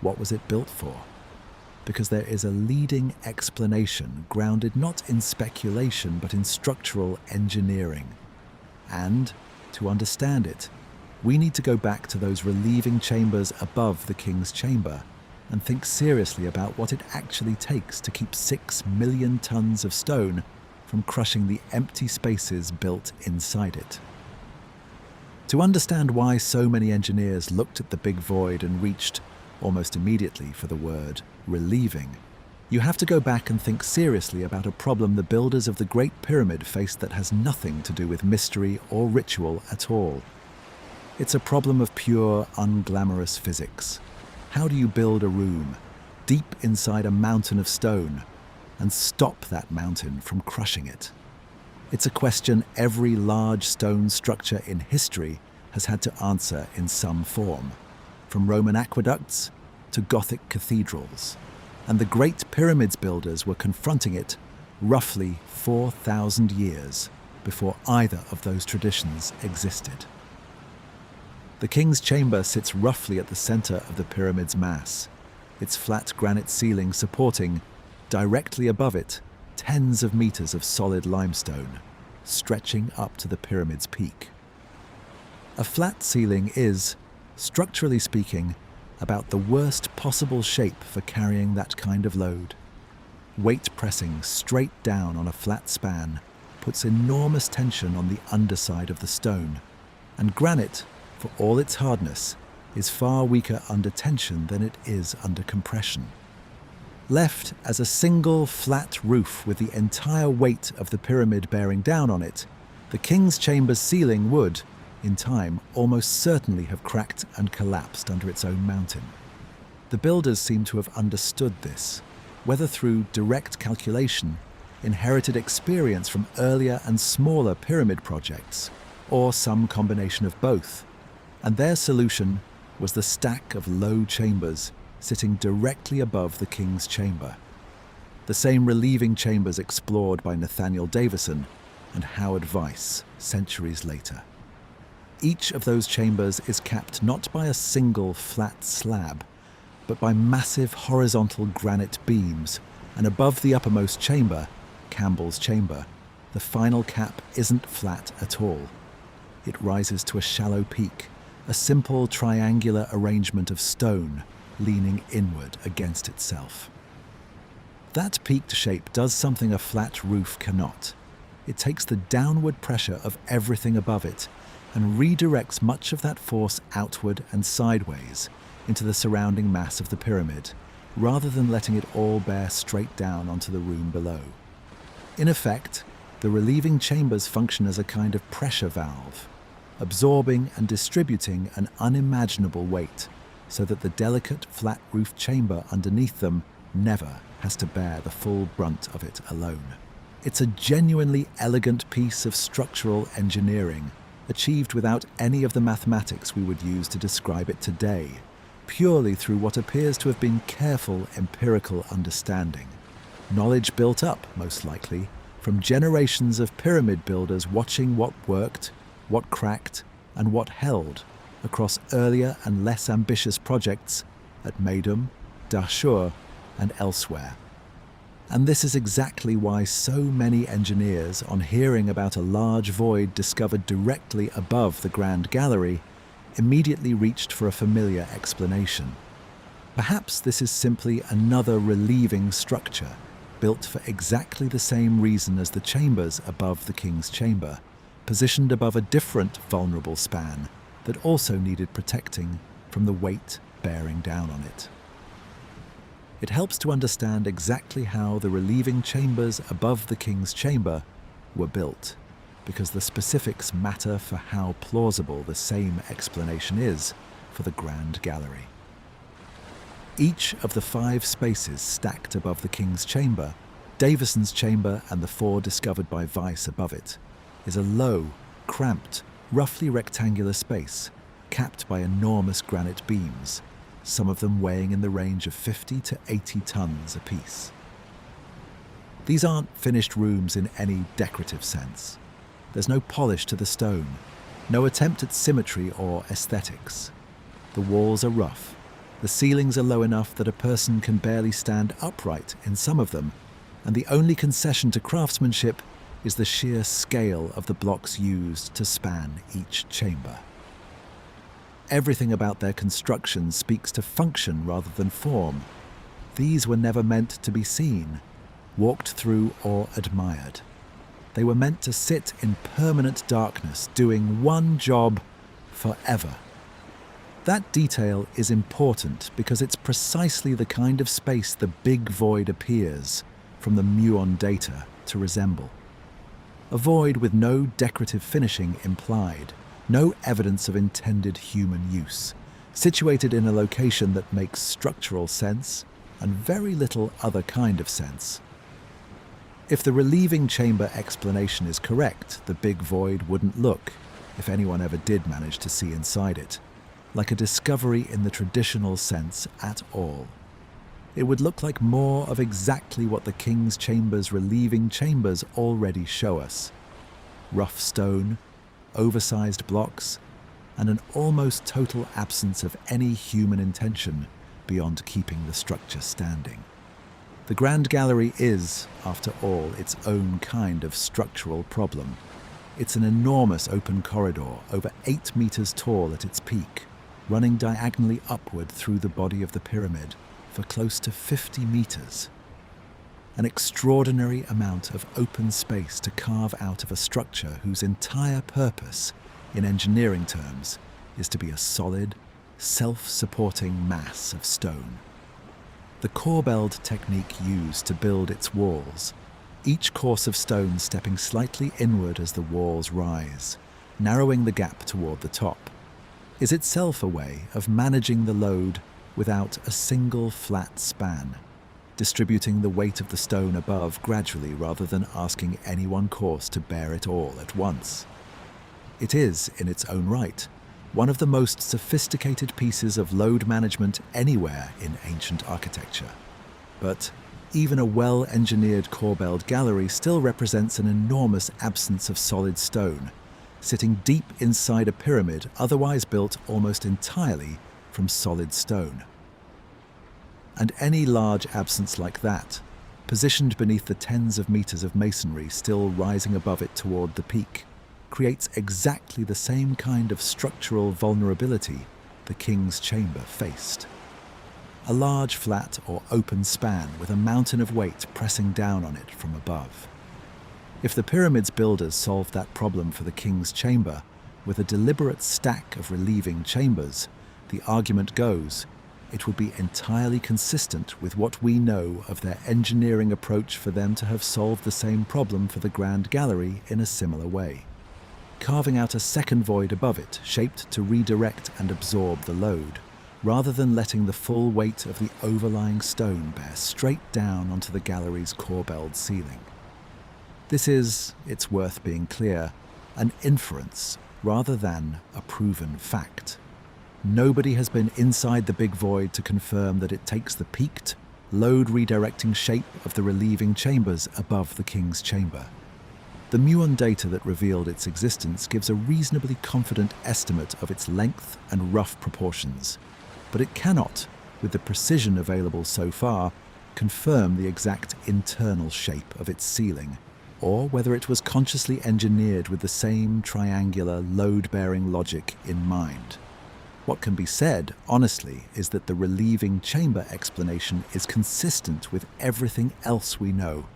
what was it built for? Because there is a leading explanation grounded not in speculation but in structural engineering. And, to understand it, we need to go back to those relieving chambers above the king's chamber and think seriously about what it actually takes to keep 6 million tons of stone from crushing the empty spaces built inside it. To understand why so many engineers looked at the big void and reached, almost immediately, for the word relieving, you have to go back and think seriously about a problem the builders of the Great Pyramid faced that has nothing to do with mystery or ritual at all. It's a problem of pure, unglamorous physics. How do you build a room deep inside a mountain of stone and stop that mountain from crushing it? It's a question every large stone structure in history has had to answer in some form, from Roman aqueducts to Gothic cathedrals, and the Great Pyramids builders were confronting it roughly 4,000 years before either of those traditions existed. The king's chamber sits roughly at the center of the pyramid's mass, its flat granite ceiling supporting, directly above it, tens of meters of solid limestone, stretching up to the pyramid's peak. A flat ceiling is, structurally speaking, about the worst possible shape for carrying that kind of load. Weight pressing straight down on a flat span puts enormous tension on the underside of the stone, and granite, for all its hardness, is far weaker under tension than it is under compression. Left as a single flat roof with the entire weight of the pyramid bearing down on it, the king's chamber's ceiling would, in time, almost certainly have cracked and collapsed under its own mountain. The builders seem to have understood this, whether through direct calculation, inherited experience from earlier and smaller pyramid projects, or some combination of both, and their solution was the stack of low chambers sitting directly above the king's chamber, the same relieving chambers explored by Nathaniel Davison and Howard Weiss centuries later. Each of those chambers is capped not by a single flat slab, but by massive horizontal granite beams, and above the uppermost chamber, Campbell's chamber, the final cap isn't flat at all. It rises to a shallow peak, a simple triangular arrangement of stone leaning inward against itself. That peaked shape does something a flat roof cannot. It takes the downward pressure of everything above it and redirects much of that force outward and sideways into the surrounding mass of the pyramid, rather than letting it all bear straight down onto the room below. In effect, the relieving chambers function as a kind of pressure valve, absorbing and distributing an unimaginable weight so that the delicate flat roof chamber underneath them never has to bear the full brunt of it alone. It's a genuinely elegant piece of structural engineering, achieved without any of the mathematics we would use to describe it today, purely through what appears to have been careful empirical understanding. Knowledge built up, most likely, from generations of pyramid builders watching what worked, what cracked, and what held across earlier and less ambitious projects at Meidum, Dashur, and elsewhere. And this is exactly why so many engineers, on hearing about a large void discovered directly above the Grand Gallery, immediately reached for a familiar explanation. Perhaps this is simply another relieving structure, built for exactly the same reason as the chambers above the King's Chamber, positioned above a different vulnerable span that also needed protecting from the weight bearing down on it. It helps to understand exactly how the relieving chambers above the King's Chamber were built, because the specifics matter for how plausible the same explanation is for the Grand Gallery. Each of the 5 spaces stacked above the King's Chamber, Davison's chamber and the 4 discovered by Weiss above it, is a low, cramped, roughly rectangular space, capped by enormous granite beams, some of them weighing in the range of 50 to 80 tons apiece. These aren't finished rooms in any decorative sense. There's no polish to the stone, no attempt at symmetry or aesthetics. The walls are rough, the ceilings are low enough that a person can barely stand upright in some of them, and the only concession to craftsmanship is the sheer scale of the blocks used to span each chamber. Everything about their construction speaks to function rather than form. These were never meant to be seen, walked through, or admired. They were meant to sit in permanent darkness, doing one job forever. That detail is important because it's precisely the kind of space the big void appears, from the Muon data, to resemble. A void with no decorative finishing implied, no evidence of intended human use, situated in a location that makes structural sense and very little other kind of sense. If the relieving chamber explanation is correct, the big void wouldn't look, if anyone ever did manage to see inside it, like a discovery in the traditional sense at all. It would look like more of exactly what the King's Chamber's relieving chambers already show us: rough stone, oversized blocks, and an almost total absence of any human intention beyond keeping the structure standing. The Grand Gallery is, after all, its own kind of structural problem. It's an enormous open corridor, over 8 meters tall at its peak, running diagonally upward through the body of the pyramid for close to 50 meters. An extraordinary amount of open space to carve out of a structure whose entire purpose, in engineering terms, is to be a solid, self-supporting mass of stone. The corbelled technique used to build its walls, each course of stone stepping slightly inward as the walls rise, narrowing the gap toward the top, is itself a way of managing the load without a single flat span, distributing the weight of the stone above gradually rather than asking any one course to bear it all at once. It is, in its own right, one of the most sophisticated pieces of load management anywhere in ancient architecture. But even a well-engineered corbelled gallery still represents an enormous absence of solid stone, sitting deep inside a pyramid otherwise built almost entirely from solid stone. And any large absence like that, positioned beneath the tens of meters of masonry still rising above it toward the peak, creates exactly the same kind of structural vulnerability the king's chamber faced. A large flat or open span with a mountain of weight pressing down on it from above. If the pyramid's builders solved that problem for the king's chamber with a deliberate stack of relieving chambers, the argument goes, it would be entirely consistent with what we know of their engineering approach for them to have solved the same problem for the Grand Gallery in a similar way, carving out a second void above it shaped to redirect and absorb the load, rather than letting the full weight of the overlying stone bear straight down onto the gallery's corbelled ceiling. This is, it's worth being clear, an inference rather than a proven fact. Nobody has been inside the big void to confirm that it takes the peaked, load-redirecting shape of the relieving chambers above the king's chamber. The Muon data that revealed its existence gives a reasonably confident estimate of its length and rough proportions, but it cannot, with the precision available so far, confirm the exact internal shape of its ceiling, or whether it was consciously engineered with the same triangular load-bearing logic in mind. What can be said, honestly, is that the relieving chamber explanation is consistent with everything else we know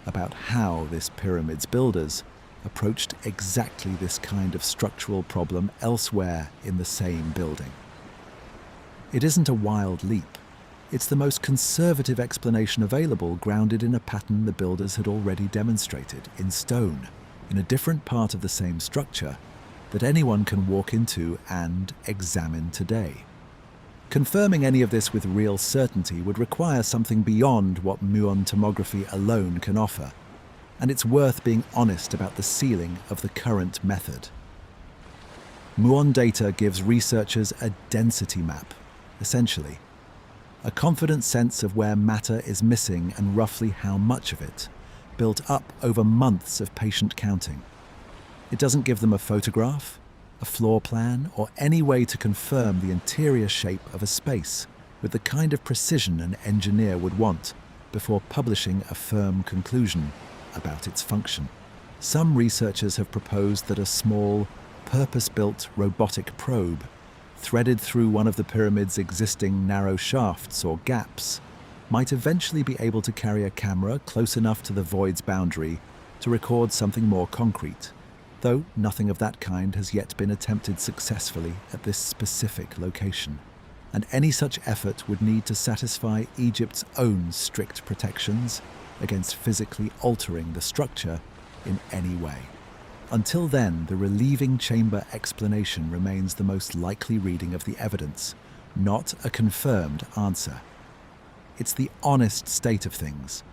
about how this pyramid's builders approached exactly this kind of structural problem elsewhere in the same building. It isn't a wild leap. It's the most conservative explanation available, grounded in a pattern the builders had already demonstrated in stone, in a different part of the same structure, that anyone can walk into and examine today. Confirming any of this with real certainty would require something beyond what Muon tomography alone can offer, and it's worth being honest about the ceiling of the current method. Muon data gives researchers a density map, essentially, a confident sense of where matter is missing and roughly how much of it, built up over months of patient counting. It doesn't give them a photograph, a floor plan, or any way to confirm the interior shape of a space with the kind of precision an engineer would want before publishing a firm conclusion about its function. Some researchers have proposed that a small, purpose-built robotic probe, threaded through one of the pyramid's existing narrow shafts or gaps, might eventually be able to carry a camera close enough to the void's boundary to record something more concrete, though nothing of that kind has yet been attempted successfully at this specific location, and any such effort would need to satisfy Egypt's own strict protections against physically altering the structure in any way. Until then, the relieving chamber explanation remains the most likely reading of the evidence, not a confirmed answer. It's the honest state of things,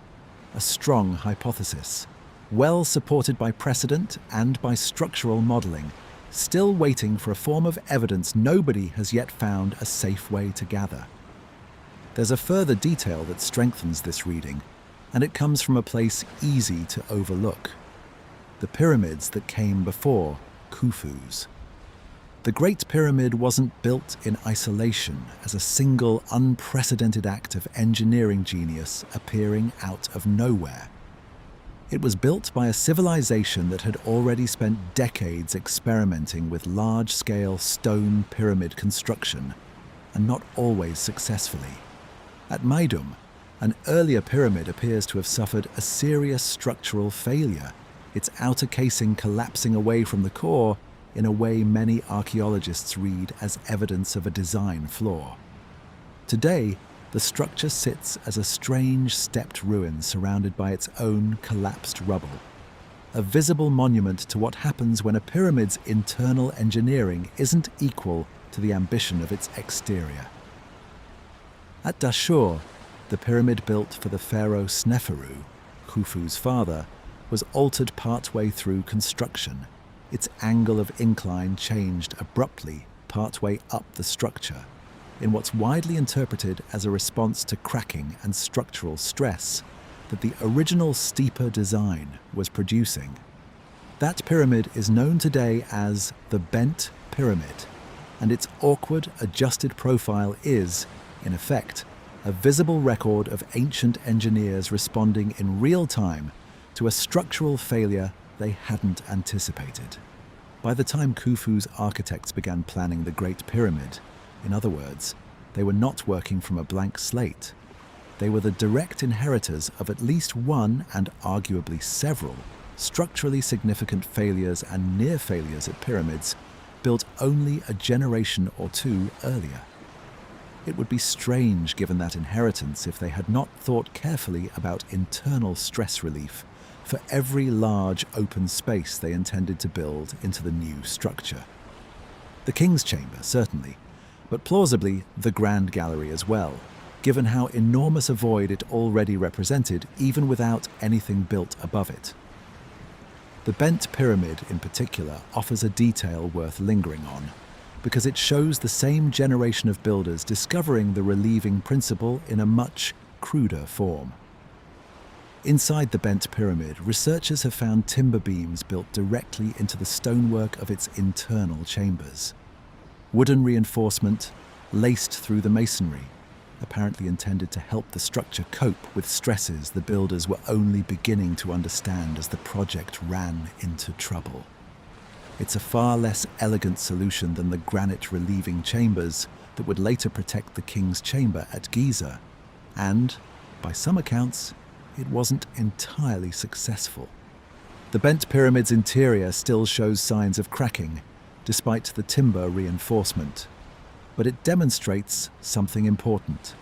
a strong hypothesis, well supported by precedent and by structural modeling, still waiting for a form of evidence nobody has yet found a safe way to gather. There's a further detail that strengthens this reading, and it comes from a place easy to overlook: the pyramids that came before Khufu's. The Great Pyramid wasn't built in isolation as a single unprecedented act of engineering genius appearing out of nowhere. It was built by a civilization that had already spent decades experimenting with large-scale stone pyramid construction, and not always successfully. At Meidum, an earlier pyramid appears to have suffered a serious structural failure, its outer casing collapsing away from the core in a way many archaeologists read as evidence of a design flaw. Today, the structure sits as a strange stepped ruin surrounded by its own collapsed rubble, a visible monument to what happens when a pyramid's internal engineering isn't equal to the ambition of its exterior. At Dashur, the pyramid built for the pharaoh Sneferu, Khufu's father, was altered partway through construction. Its angle of incline changed abruptly partway up the structure, in what's widely interpreted as a response to cracking and structural stress that the original steeper design was producing. That pyramid is known today as the Bent Pyramid, and its awkward, adjusted profile is, in effect, a visible record of ancient engineers responding in real time to a structural failure they hadn't anticipated. By the time Khufu's architects began planning the Great Pyramid, in other words, they were not working from a blank slate. They were the direct inheritors of at least one, and arguably several, structurally significant failures and near failures at pyramids built only a generation or two earlier. It would be strange, given that inheritance, if they had not thought carefully about internal stress relief for every large open space they intended to build into the new structure. The King's Chamber, certainly, but plausibly the Grand Gallery as well, given how enormous a void it already represented, even without anything built above it. The bent pyramid, in particular, offers a detail worth lingering on, because it shows the same generation of builders discovering the relieving principle in a much cruder form. Inside the bent pyramid, researchers have found timber beams built directly into the stonework of its internal chambers. Wooden reinforcement laced through the masonry, apparently intended to help the structure cope with stresses the builders were only beginning to understand as the project ran into trouble. It's a far less elegant solution than the granite relieving chambers that would later protect the King's Chamber at Giza, and, by some accounts, it wasn't entirely successful. The bent pyramid's interior still shows signs of cracking, despite the timber reinforcement, but it demonstrates something important: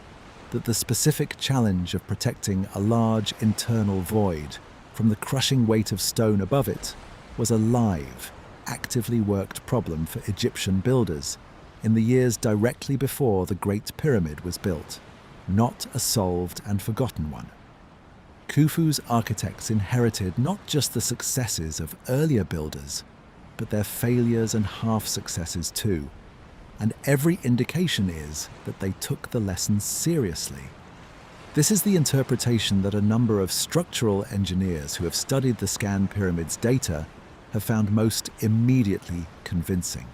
that the specific challenge of protecting a large internal void from the crushing weight of stone above it was a live, actively worked problem for Egyptian builders in the years directly before the Great Pyramid was built, not a solved and forgotten one. Khufu's architects inherited not just the successes of earlier builders, but their failures and half-successes too, and every indication is that they took the lessons seriously. This is the interpretation that a number of structural engineers who have studied the Scan Pyramid's data have found most immediately convincing.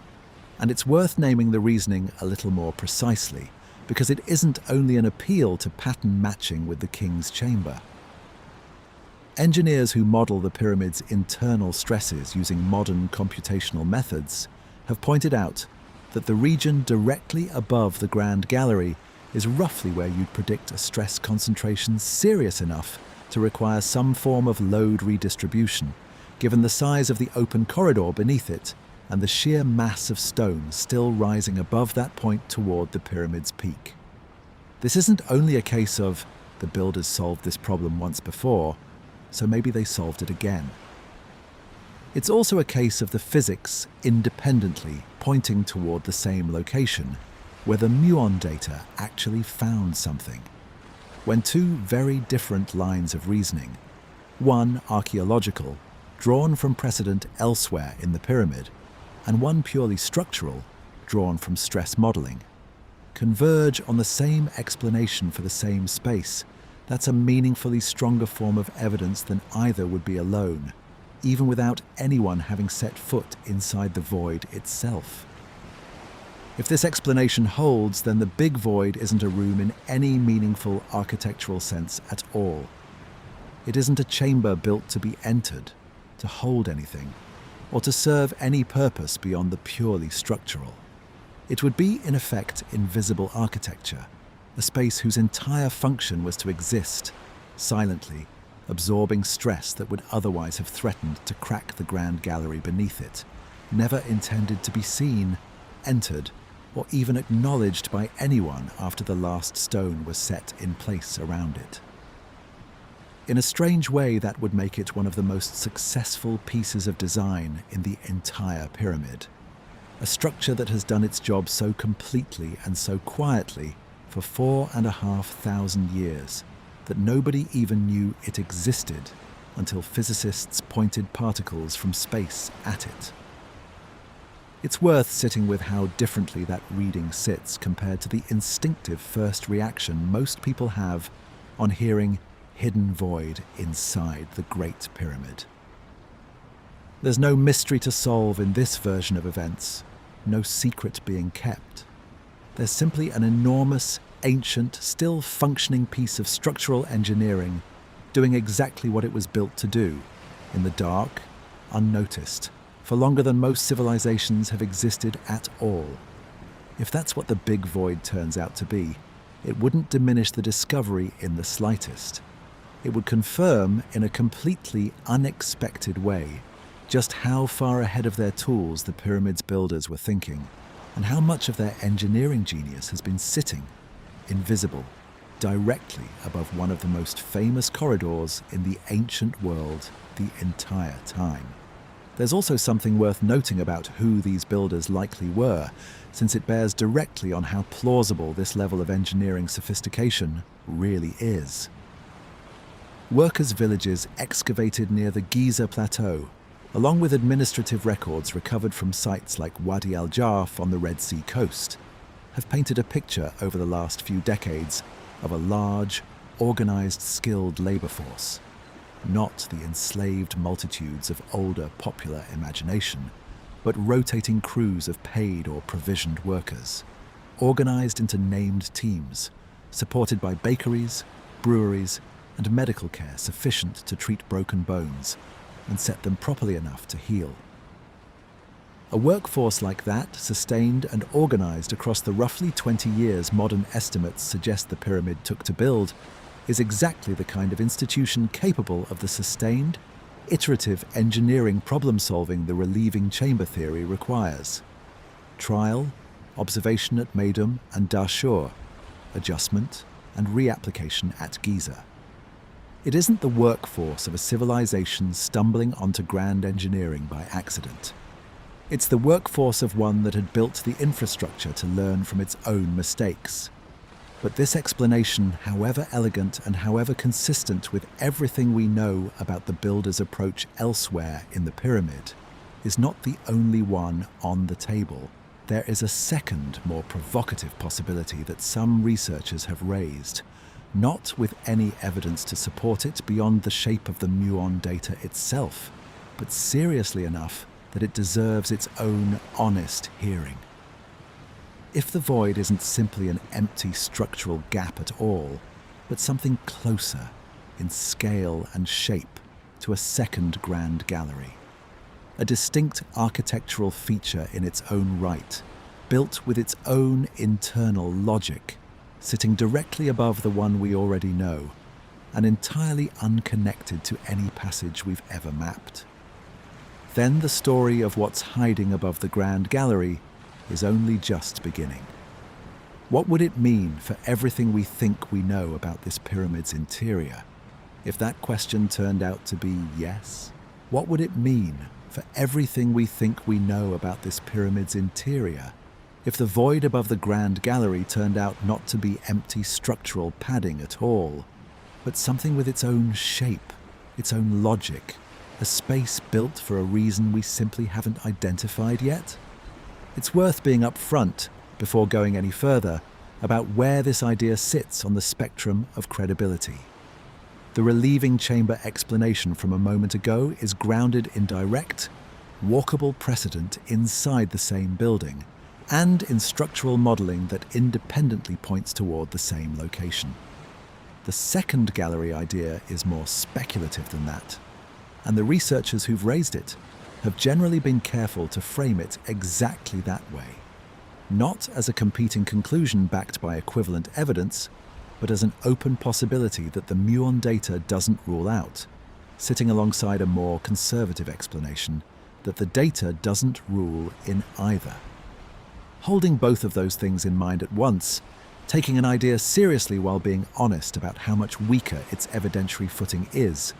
And it's worth naming the reasoning a little more precisely, because it isn't only an appeal to pattern matching with the King's Chamber. Engineers who model the pyramid's internal stresses using modern computational methods have pointed out that the region directly above the Grand Gallery is roughly where you'd predict a stress concentration serious enough to require some form of load redistribution, given the size of the open corridor beneath it and the sheer mass of stone still rising above that point toward the pyramid's peak. This isn't only a case of the builders solved this problem once before, so maybe they solved it again. It's also a case of the physics independently pointing toward the same location, where the Muon data actually found something. When two very different lines of reasoning, one archaeological, drawn from precedent elsewhere in the pyramid, and one purely structural, drawn from stress modeling, converge on the same explanation for the same space, that's a meaningfully stronger form of evidence than either would be alone, even without anyone having set foot inside the void itself. If this explanation holds, then the big void isn't a room in any meaningful architectural sense at all. It isn't a chamber built to be entered, to hold anything, or to serve any purpose beyond the purely structural. It would be, in effect, invisible architecture, a space whose entire function was to exist, silently, absorbing stress that would otherwise have threatened to crack the Grand Gallery beneath it, never intended to be seen, entered, or even acknowledged by anyone after the last stone was set in place around it. In a strange way, that would make it one of the most successful pieces of design in the entire pyramid, a structure that has done its job so completely and so quietly for 4,500 years that nobody even knew it existed until physicists pointed particles from space at it. It's worth sitting with how differently that reading sits compared to the instinctive first reaction most people have on hearing hidden void inside the Great Pyramid. There's no mystery to solve in this version of events, no secret being kept. There's simply an enormous, ancient, still functioning piece of structural engineering, doing exactly what it was built to do, in the dark, unnoticed, for longer than most civilizations have existed at all. If that's what the big void turns out to be, it wouldn't diminish the discovery in the slightest. It would confirm, in a completely unexpected way, just how far ahead of their tools the pyramid's builders were thinking, and how much of their engineering genius has been sitting, invisible, directly above one of the most famous corridors in the ancient world the entire time. There's also something worth noting about who these builders likely were, since it bears directly on how plausible this level of engineering sophistication really is. Workers' villages excavated near the Giza Plateau, along with administrative records recovered from sites like Wadi al-Jarf on the Red Sea coast, have painted a picture over the last few decades of a large, organized, skilled labor force, not the enslaved multitudes of older popular imagination, but rotating crews of paid or provisioned workers, organized into named teams, supported by bakeries, breweries, and medical care sufficient to treat broken bones and set them properly enough to heal. A workforce like that, sustained and organized across the roughly 20 years modern estimates suggest the pyramid took to build, is exactly the kind of institution capable of the sustained, iterative engineering problem-solving the relieving chamber theory requires. Trial, observation at Meidum and Dashur, adjustment and reapplication at Giza. It isn't the workforce of a civilization stumbling onto grand engineering by accident. It's the workforce of one that had built the infrastructure to learn from its own mistakes. But this explanation, however elegant and however consistent with everything we know about the builder's approach elsewhere in the pyramid, is not the only one on the table. There is a second, more provocative possibility that some researchers have raised, not with any evidence to support it beyond the shape of the Muon data itself, but seriously enough that it deserves its own honest hearing. If the void isn't simply an empty structural gap at all, but something closer in scale and shape to a second grand gallery, a distinct architectural feature in its own right, built with its own internal logic, sitting directly above the one we already know, and entirely unconnected to any passage we've ever mapped. Then the story of what's hiding above the grand gallery is only just beginning. What would it mean for everything we think we know about this pyramid's interior? If that question turned out to be yes, what would it mean for everything we think we know about this pyramid's interior? If the void above the grand gallery turned out not to be empty structural padding at all, but something with its own shape, its own logic, a space built for a reason we simply haven't identified yet? It's worth being upfront, before going any further, about where this idea sits on the spectrum of credibility. The relieving chamber explanation from a moment ago is grounded in direct, walkable precedent inside the same building, and in structural modelling that independently points toward the same location. The second gallery idea is more speculative than that, and the researchers who've raised it have generally been careful to frame it exactly that way, not as a competing conclusion backed by equivalent evidence, but as an open possibility that the Muon data doesn't rule out, sitting alongside a more conservative explanation that the data doesn't rule in either. Holding both of those things in mind at once, taking an idea seriously while being honest about how much weaker its evidentiary footing is,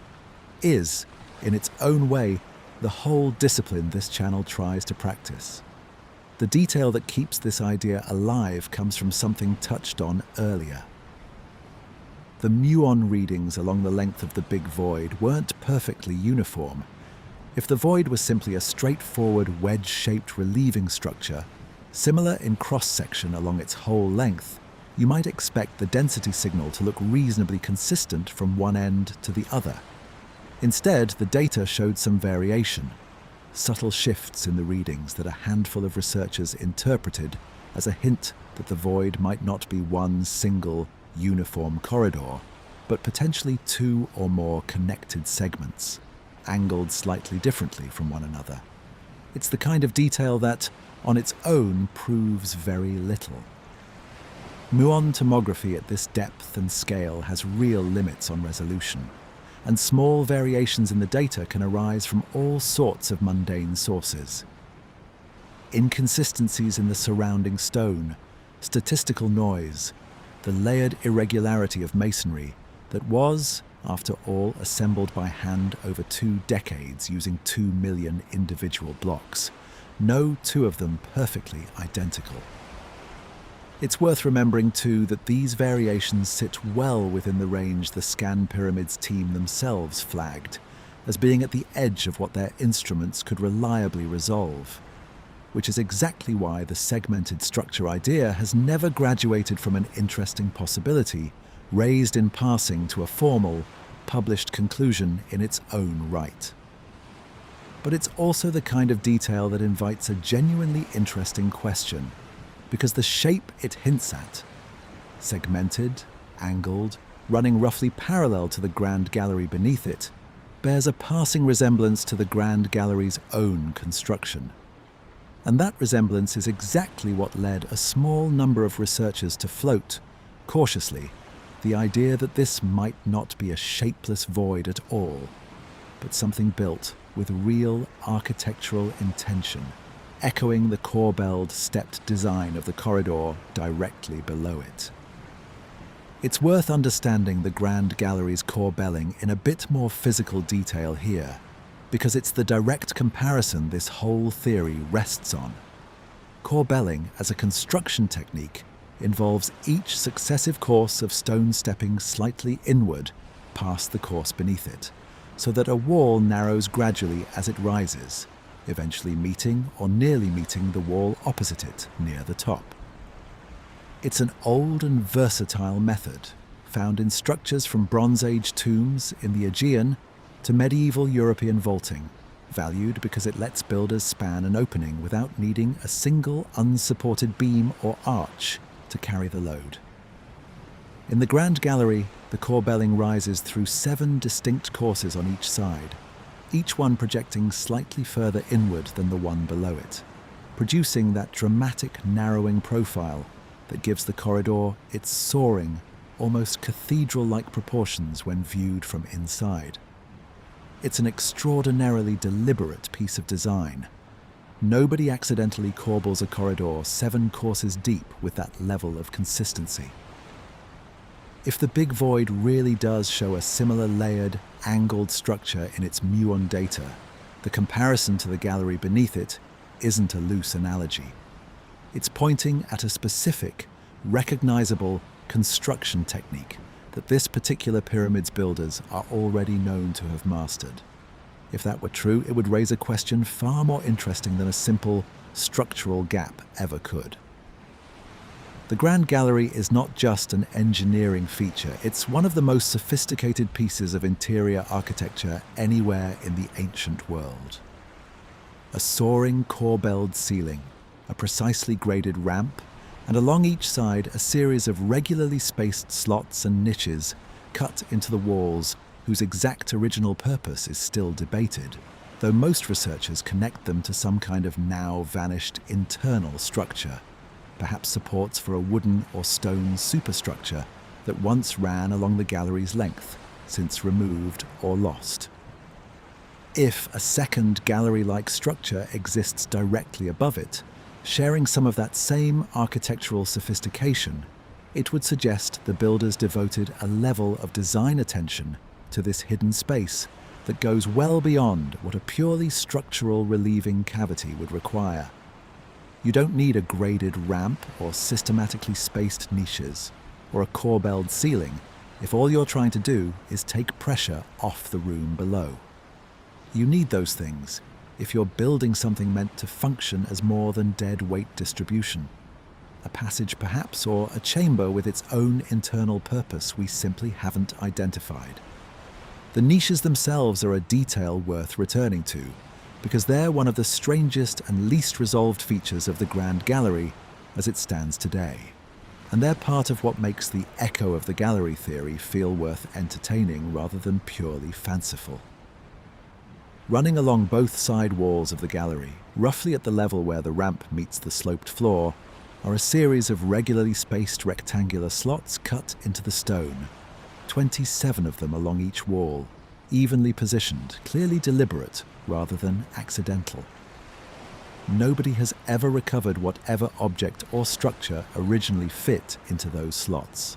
in its own way, the whole discipline this channel tries to practice. The detail that keeps this idea alive comes from something touched on earlier. The Muon readings along the length of the big void weren't perfectly uniform. If the void was simply a straightforward wedge-shaped relieving structure, similar in cross-section along its whole length, you might expect the density signal to look reasonably consistent from one end to the other. Instead, the data showed some variation, subtle shifts in the readings that a handful of researchers interpreted as a hint that the void might not be one single, uniform corridor, but potentially two or more connected segments, angled slightly differently from one another. It's the kind of detail that, on its own, proves very little. Muon tomography at this depth and scale has real limits on resolution, and small variations in the data can arise from all sorts of mundane sources. Inconsistencies in the surrounding stone, statistical noise, the layered irregularity of masonry that was, after all, assembled by hand over 2 decades using 2 million individual blocks, no two of them perfectly identical. It's worth remembering too that these variations sit well within the range the Scan Pyramids team themselves flagged as being at the edge of what their instruments could reliably resolve, which is exactly why the segmented structure idea has never graduated from an interesting possibility raised in passing to a formal, published conclusion in its own right. But it's also the kind of detail that invites a genuinely interesting question, because the shape it hints at, segmented, angled, running roughly parallel to the Grand Gallery beneath it, bears a passing resemblance to the Grand Gallery's own construction. And that resemblance is exactly what led a small number of researchers to float, cautiously, the idea that this might not be a shapeless void at all, but something built with real architectural intention, echoing the corbelled stepped design of the corridor directly below it. It's worth understanding the Grand Gallery's corbelling in a bit more physical detail here, because it's the direct comparison this whole theory rests on. Corbelling as a construction technique involves each successive course of stone stepping slightly inward past the course beneath it, so that a wall narrows gradually as it rises, eventually meeting or nearly meeting the wall opposite it near the top. It's an old and versatile method, found in structures from Bronze Age tombs in the Aegean to medieval European vaulting, valued because it lets builders span an opening without needing a single unsupported beam or arch to carry the load. In the Grand Gallery, the corbelling rises through 7 distinct courses on each side, each one projecting slightly further inward than the one below it, producing that dramatic narrowing profile that gives the corridor its soaring, almost cathedral-like proportions when viewed from inside. It's an extraordinarily deliberate piece of design. Nobody accidentally corbels a corridor 7 courses deep with that level of consistency. If the big void really does show a similar layered, angled structure in its muon data, the comparison to the gallery beneath it isn't a loose analogy. It's pointing at a specific, recognizable construction technique that this particular pyramid's builders are already known to have mastered. If that were true, it would raise a question far more interesting than a simple structural gap ever could. The Grand Gallery is not just an engineering feature, it's one of the most sophisticated pieces of interior architecture anywhere in the ancient world. A soaring corbelled ceiling, a precisely graded ramp, and along each side a series of regularly spaced slots and niches cut into the walls whose exact original purpose is still debated, though most researchers connect them to some kind of now vanished internal structure, perhaps supports for a wooden or stone superstructure that once ran along the gallery's length, since removed or lost. If a second gallery-like structure exists directly above it, sharing some of that same architectural sophistication, it would suggest the builders devoted a level of design attention to this hidden space that goes well beyond what a purely structural relieving cavity would require. You don't need a graded ramp or systematically spaced niches or a corbelled ceiling if all you're trying to do is take pressure off the room below. You need those things if you're building something meant to function as more than dead weight distribution. A passage perhaps, or a chamber with its own internal purpose we simply haven't identified. The niches themselves are a detail worth returning to, because they're one of the strangest and least resolved features of the Grand Gallery, as it stands today. And they're part of what makes the echo of the gallery theory feel worth entertaining rather than purely fanciful. Running along both side walls of the gallery, roughly at the level where the ramp meets the sloped floor, are a series of regularly spaced rectangular slots cut into the stone, 27 of them along each wall, evenly positioned, clearly deliberate rather than accidental. Nobody has ever recovered whatever object or structure originally fit into those slots.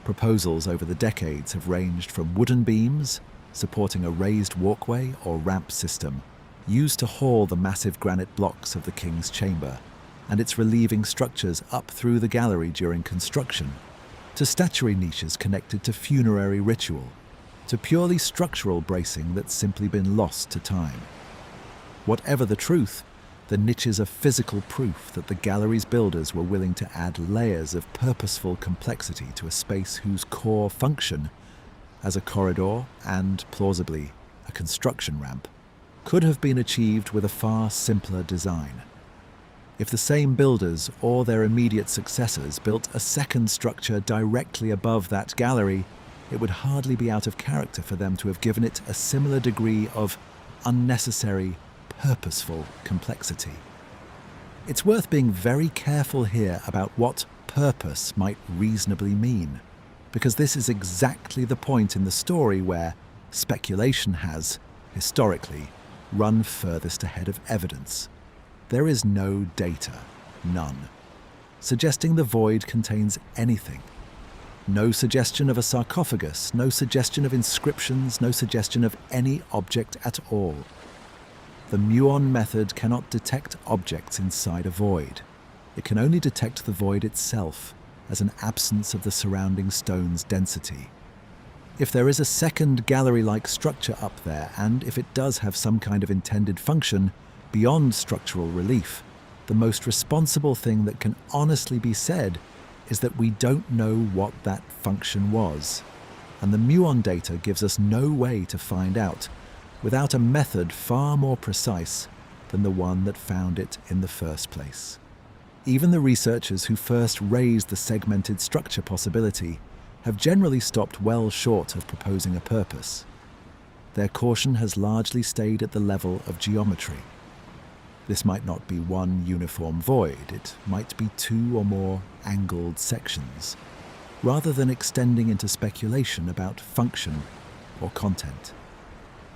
Proposals over the decades have ranged from wooden beams, supporting a raised walkway or ramp system, used to haul the massive granite blocks of the king's chamber, and its relieving structures up through the gallery during construction, to statuary niches connected to funerary ritual, to purely structural bracing that's simply been lost to time. Whatever the truth, the niches are physical proof that the gallery's builders were willing to add layers of purposeful complexity to a space whose core function, as a corridor and, plausibly, a construction ramp, could have been achieved with a far simpler design. If the same builders or their immediate successors built a second structure directly above that gallery, it would hardly be out of character for them to have given it a similar degree of unnecessary, purposeful complexity. It's worth being very careful here about what purpose might reasonably mean, because this is exactly the point in the story where speculation has, historically, run furthest ahead of evidence. There is no data, none, suggesting the void contains anything. No suggestion of a sarcophagus, no suggestion of inscriptions, no suggestion of any object at all. The Muon method cannot detect objects inside a void. It can only detect the void itself as an absence of the surrounding stone's density. If there is a second gallery-like structure up there, and if it does have some kind of intended function beyond structural relief, the most responsible thing that can honestly be said is that we don't know what that function was, and the Muon data gives us no way to find out without a method far more precise than the one that found it in the first place. Even the researchers who first raised the segmented structure possibility have generally stopped well short of proposing a purpose. Their caution has largely stayed at the level of geometry. This might not be one uniform void, it might be two or more angled sections, rather than extending into speculation about function or content.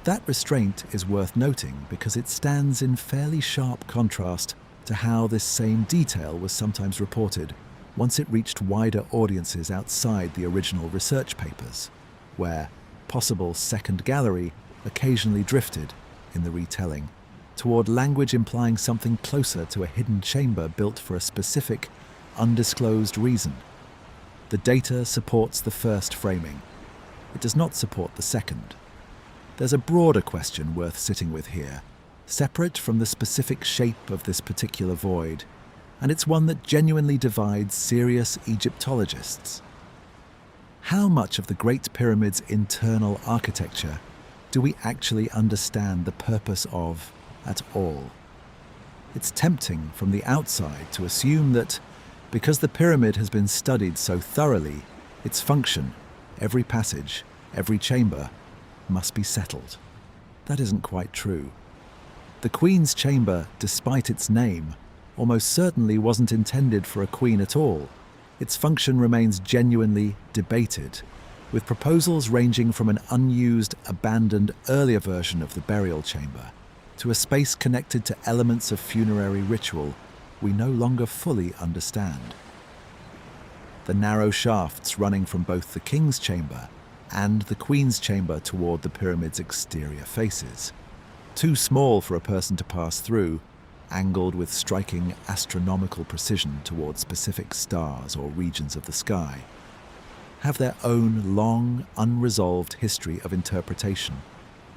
That restraint is worth noting because it stands in fairly sharp contrast to how this same detail was sometimes reported once it reached wider audiences outside the original research papers, where possible second gallery occasionally drifted, in the retelling, toward language implying something closer to a hidden chamber built for a specific, undisclosed reason. The data supports the first framing. It does not support the second. There's a broader question worth sitting with here, separate from the specific shape of this particular void, and it's one that genuinely divides serious Egyptologists. How much of the Great Pyramid's internal architecture do we actually understand the purpose of at all? It's tempting from the outside to assume that, because the pyramid has been studied so thoroughly, its function, every passage, every chamber, must be settled. That isn't quite true. The Queen's Chamber, despite its name, almost certainly wasn't intended for a queen at all. Its function remains genuinely debated, with proposals ranging from an unused, abandoned earlier version of the burial chamber to a space connected to elements of funerary ritual we no longer fully understand. The narrow shafts running from both the King's Chamber and the Queen's Chamber toward the pyramid's exterior faces, too small for a person to pass through, angled with striking astronomical precision toward specific stars or regions of the sky, have their own long, unresolved history of interpretation,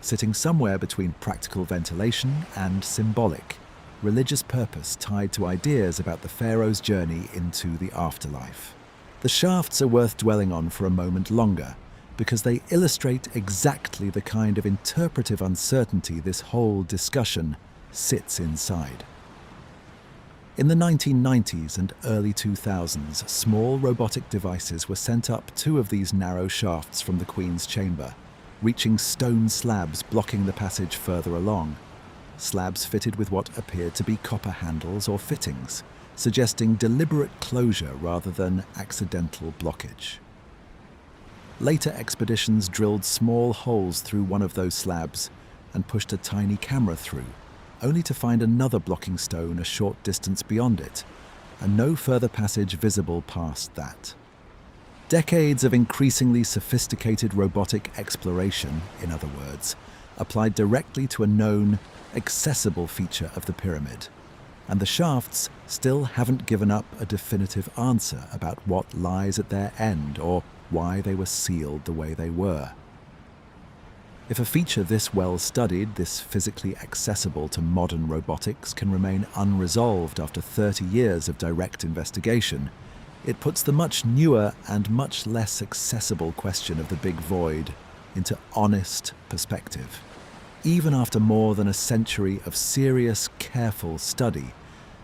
sitting somewhere between practical ventilation and symbolic, religious purpose tied to ideas about the pharaoh's journey into the afterlife. The shafts are worth dwelling on for a moment longer, because they illustrate exactly the kind of interpretive uncertainty this whole discussion sits inside. In the 1990s and early 2000s, small robotic devices were sent up two of these narrow shafts from the Queen's chamber, reaching stone slabs blocking the passage further along. Slabs fitted with what appeared to be copper handles or fittings, suggesting deliberate closure rather than accidental blockage. Later expeditions drilled small holes through one of those slabs and pushed a tiny camera through, only to find another blocking stone a short distance beyond it, and no further passage visible past that. Decades of increasingly sophisticated robotic exploration, in other words, applied directly to a known, accessible feature of the pyramid, and the shafts still haven't given up a definitive answer about what lies at their end or why they were sealed the way they were. If a feature this well studied, this physically accessible to modern robotics, can remain unresolved after 30 years of direct investigation, it puts the much newer and much less accessible question of the big void into honest perspective. Even after more than a century of serious, careful study,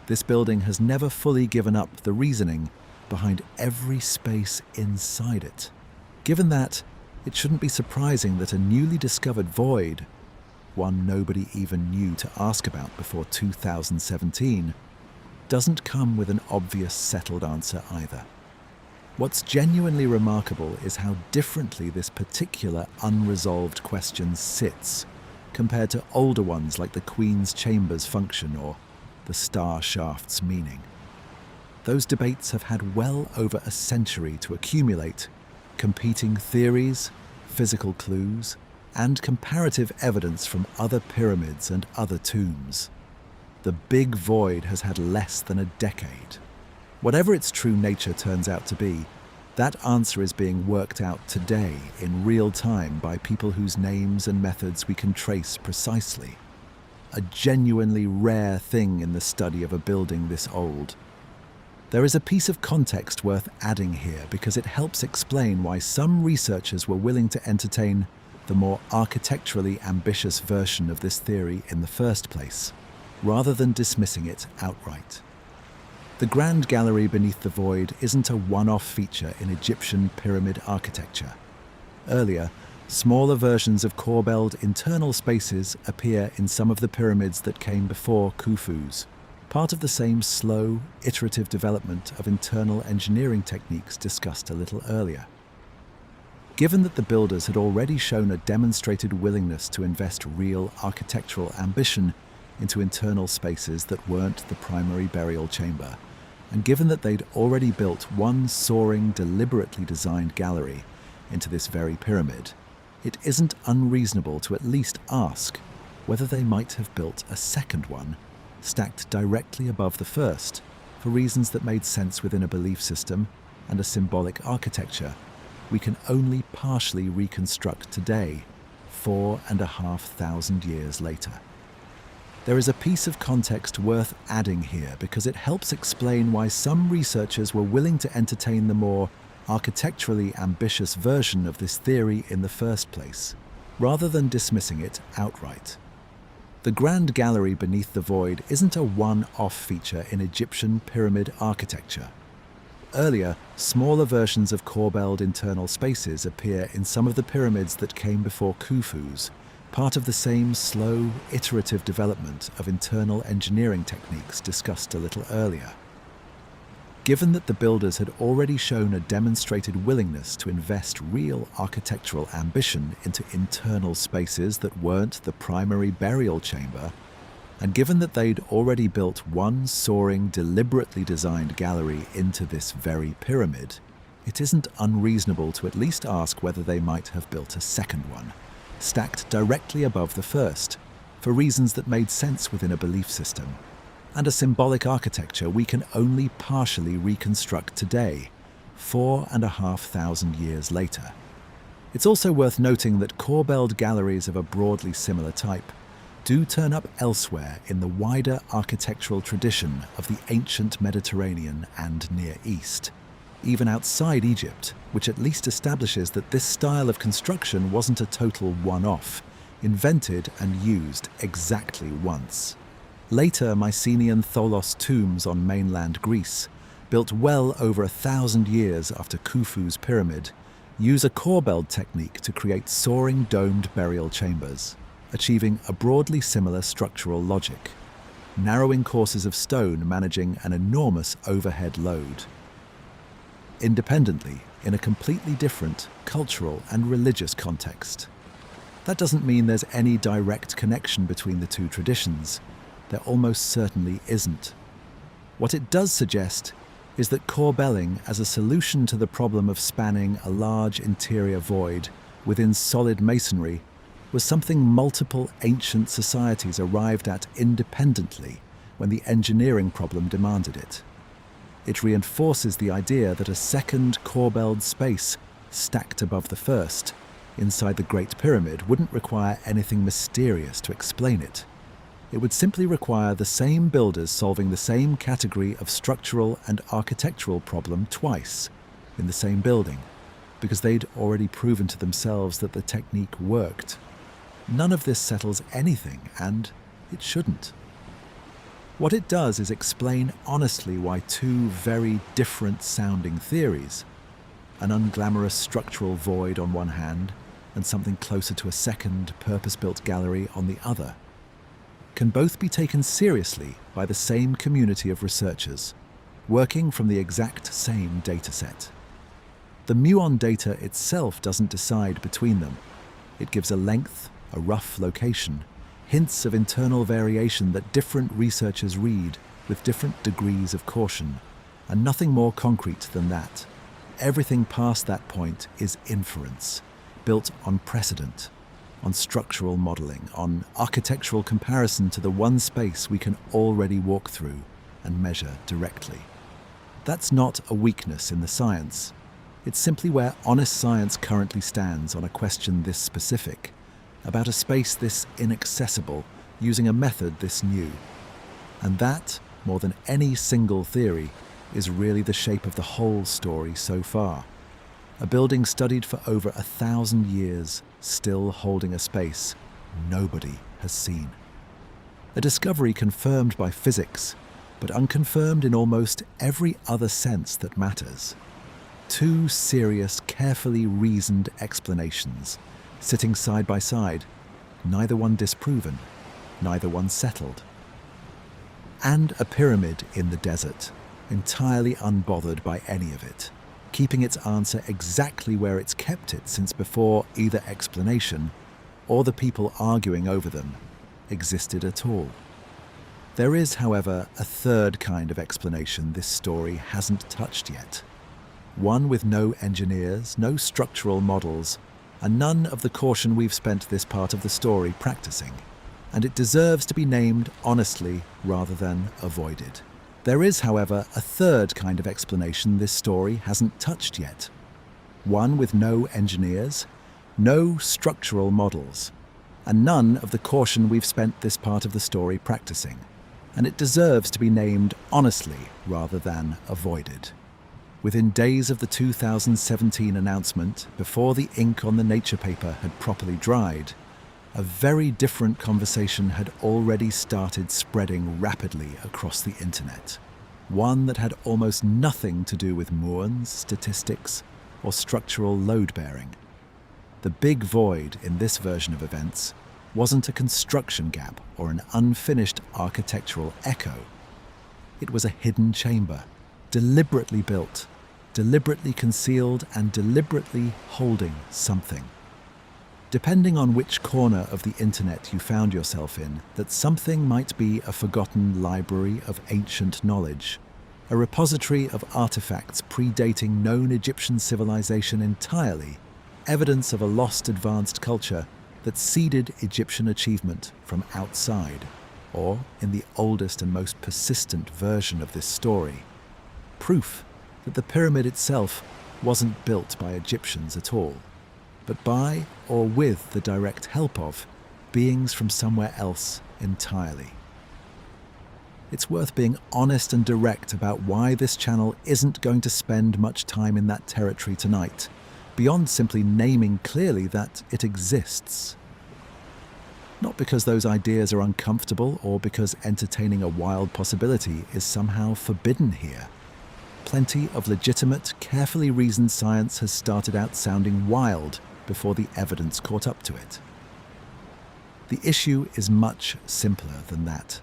this building has never fully given up the reasoning behind every space inside it. Given that, it shouldn't be surprising that a newly discovered void, one nobody even knew to ask about before 2017, doesn't come with an obvious settled answer either. What's genuinely remarkable is how differently this particular unresolved question sits compared to older ones like the Queen's Chamber's function or the star shaft's meaning. Those debates have had well over a century to accumulate competing theories, physical clues, and comparative evidence from other pyramids and other tombs. The big void has had less than a decade. Whatever its true nature turns out to be, that answer is being worked out today in real time by people whose names and methods we can trace precisely. A genuinely rare thing in the study of a building this old. There is a piece of context worth adding here because it helps explain why some researchers were willing to entertain the more architecturally ambitious version of this theory in the first place, rather than dismissing it outright. The Grand Gallery beneath the void isn't a one-off feature in Egyptian pyramid architecture. Earlier, smaller versions of corbelled internal spaces appear in some of the pyramids that came before Khufu's, part of the same slow, iterative development of internal engineering techniques discussed a little earlier. Given that the builders had already shown a demonstrated willingness to invest real architectural ambition into internal spaces that weren't the primary burial chamber, and given that they'd already built one soaring, deliberately designed gallery into this very pyramid, it isn't unreasonable to at least ask whether they might have built a second one stacked directly above the first, for reasons that made sense within a belief system and a symbolic architecture we can only partially reconstruct today, 4,500 years later. There is a piece of context worth adding here because it helps explain why some researchers were willing to entertain the more architecturally ambitious version of this theory in the first place, rather than dismissing it outright. The Grand Gallery beneath the void isn't a one-off feature in Egyptian pyramid architecture. Earlier, smaller versions of corbelled internal spaces appear in some of the pyramids that came before Khufu's, part of the same slow, iterative development of internal engineering techniques discussed a little earlier. Given that the builders had already shown a demonstrated willingness to invest real architectural ambition into internal spaces that weren't the primary burial chamber, and given that they'd already built one soaring, deliberately designed gallery into this very pyramid, it isn't unreasonable to at least ask whether they might have built a second one, stacked directly above the first, for reasons that made sense within a belief system, and a symbolic architecture we can only partially reconstruct today, 4,500 years later. It's also worth noting that corbelled galleries of a broadly similar type do turn up elsewhere in the wider architectural tradition of the ancient Mediterranean and Near East, even outside Egypt, which at least establishes that this style of construction wasn't a total one-off, invented and used exactly once. Later Mycenaean Tholos tombs on mainland Greece, built well over 1,000 years after Khufu's pyramid, use a corbelled technique to create soaring domed burial chambers, achieving a broadly similar structural logic. Narrowing courses of stone managing an enormous overhead load. Independently, in a completely different cultural and religious context. That doesn't mean there's any direct connection between the two traditions. There almost certainly isn't. What it does suggest is that corbelling as a solution to the problem of spanning a large interior void within solid masonry was something multiple ancient societies arrived at independently when the engineering problem demanded it. It reinforces the idea that a second corbelled space stacked above the first inside the Great Pyramid wouldn't require anything mysterious to explain it. It would simply require the same builders solving the same category of structural and architectural problem twice in the same building, because they'd already proven to themselves that the technique worked. None of this settles anything, and it shouldn't. What it does is explain honestly why two very different sounding theories, an unglamorous structural void on one hand and something closer to a second purpose-built gallery on the other, can both be taken seriously by the same community of researchers, working from the exact same dataset. The Muon data itself doesn't decide between them. It gives a length, a rough location, hints of internal variation that different researchers read with different degrees of caution, and nothing more concrete than that. Everything past that point is inference, built on precedent, on structural modeling, on architectural comparison to the one space we can already walk through and measure directly. That's not a weakness in the science. It's simply where honest science currently stands on a question this specific, about a space this inaccessible, using a method this new. And that, more than any single theory, is really the shape of the whole story so far. A building studied for over 1,000 years, still holding a space nobody has seen. A discovery confirmed by physics, but unconfirmed in almost every other sense that matters. Two serious, carefully reasoned explanations, sitting side by side, neither one disproven, neither one settled. And a pyramid in the desert, entirely unbothered by any of it, keeping its answer exactly where it's kept it since before either explanation or the people arguing over them existed at all. There is, however, a third kind of explanation this story hasn't touched yet. One with no engineers, no structural models, and none of the caution we've spent this part of the story practicing. And it deserves to be named honestly rather than avoided. There is, however, a third kind of explanation this story hasn't touched yet. One with no engineers, no structural models, and none of the caution we've spent this part of the story practicing. And it deserves to be named honestly rather than avoided. Within days of the 2017 announcement, before the ink on the Nature paper had properly dried, a very different conversation had already started spreading rapidly across the internet. One that had almost nothing to do with muons, statistics, or structural load-bearing. The big void in this version of events wasn't a construction gap or an unfinished architectural echo. It was a hidden chamber, deliberately built, deliberately concealed, and deliberately holding something. Depending on which corner of the internet you found yourself in, that something might be a forgotten library of ancient knowledge, a repository of artifacts predating known Egyptian civilization entirely, evidence of a lost advanced culture that seeded Egyptian achievement from outside, or, in the oldest and most persistent version of this story, proof that the pyramid itself wasn't built by Egyptians at all, but by or with the direct help of beings from somewhere else entirely. It's worth being honest and direct about why this channel isn't going to spend much time in that territory tonight, beyond simply naming clearly that it exists. Not because those ideas are uncomfortable or because entertaining a wild possibility is somehow forbidden here. Plenty of legitimate, carefully reasoned science has started out sounding wild before the evidence caught up to it. The issue is much simpler than that.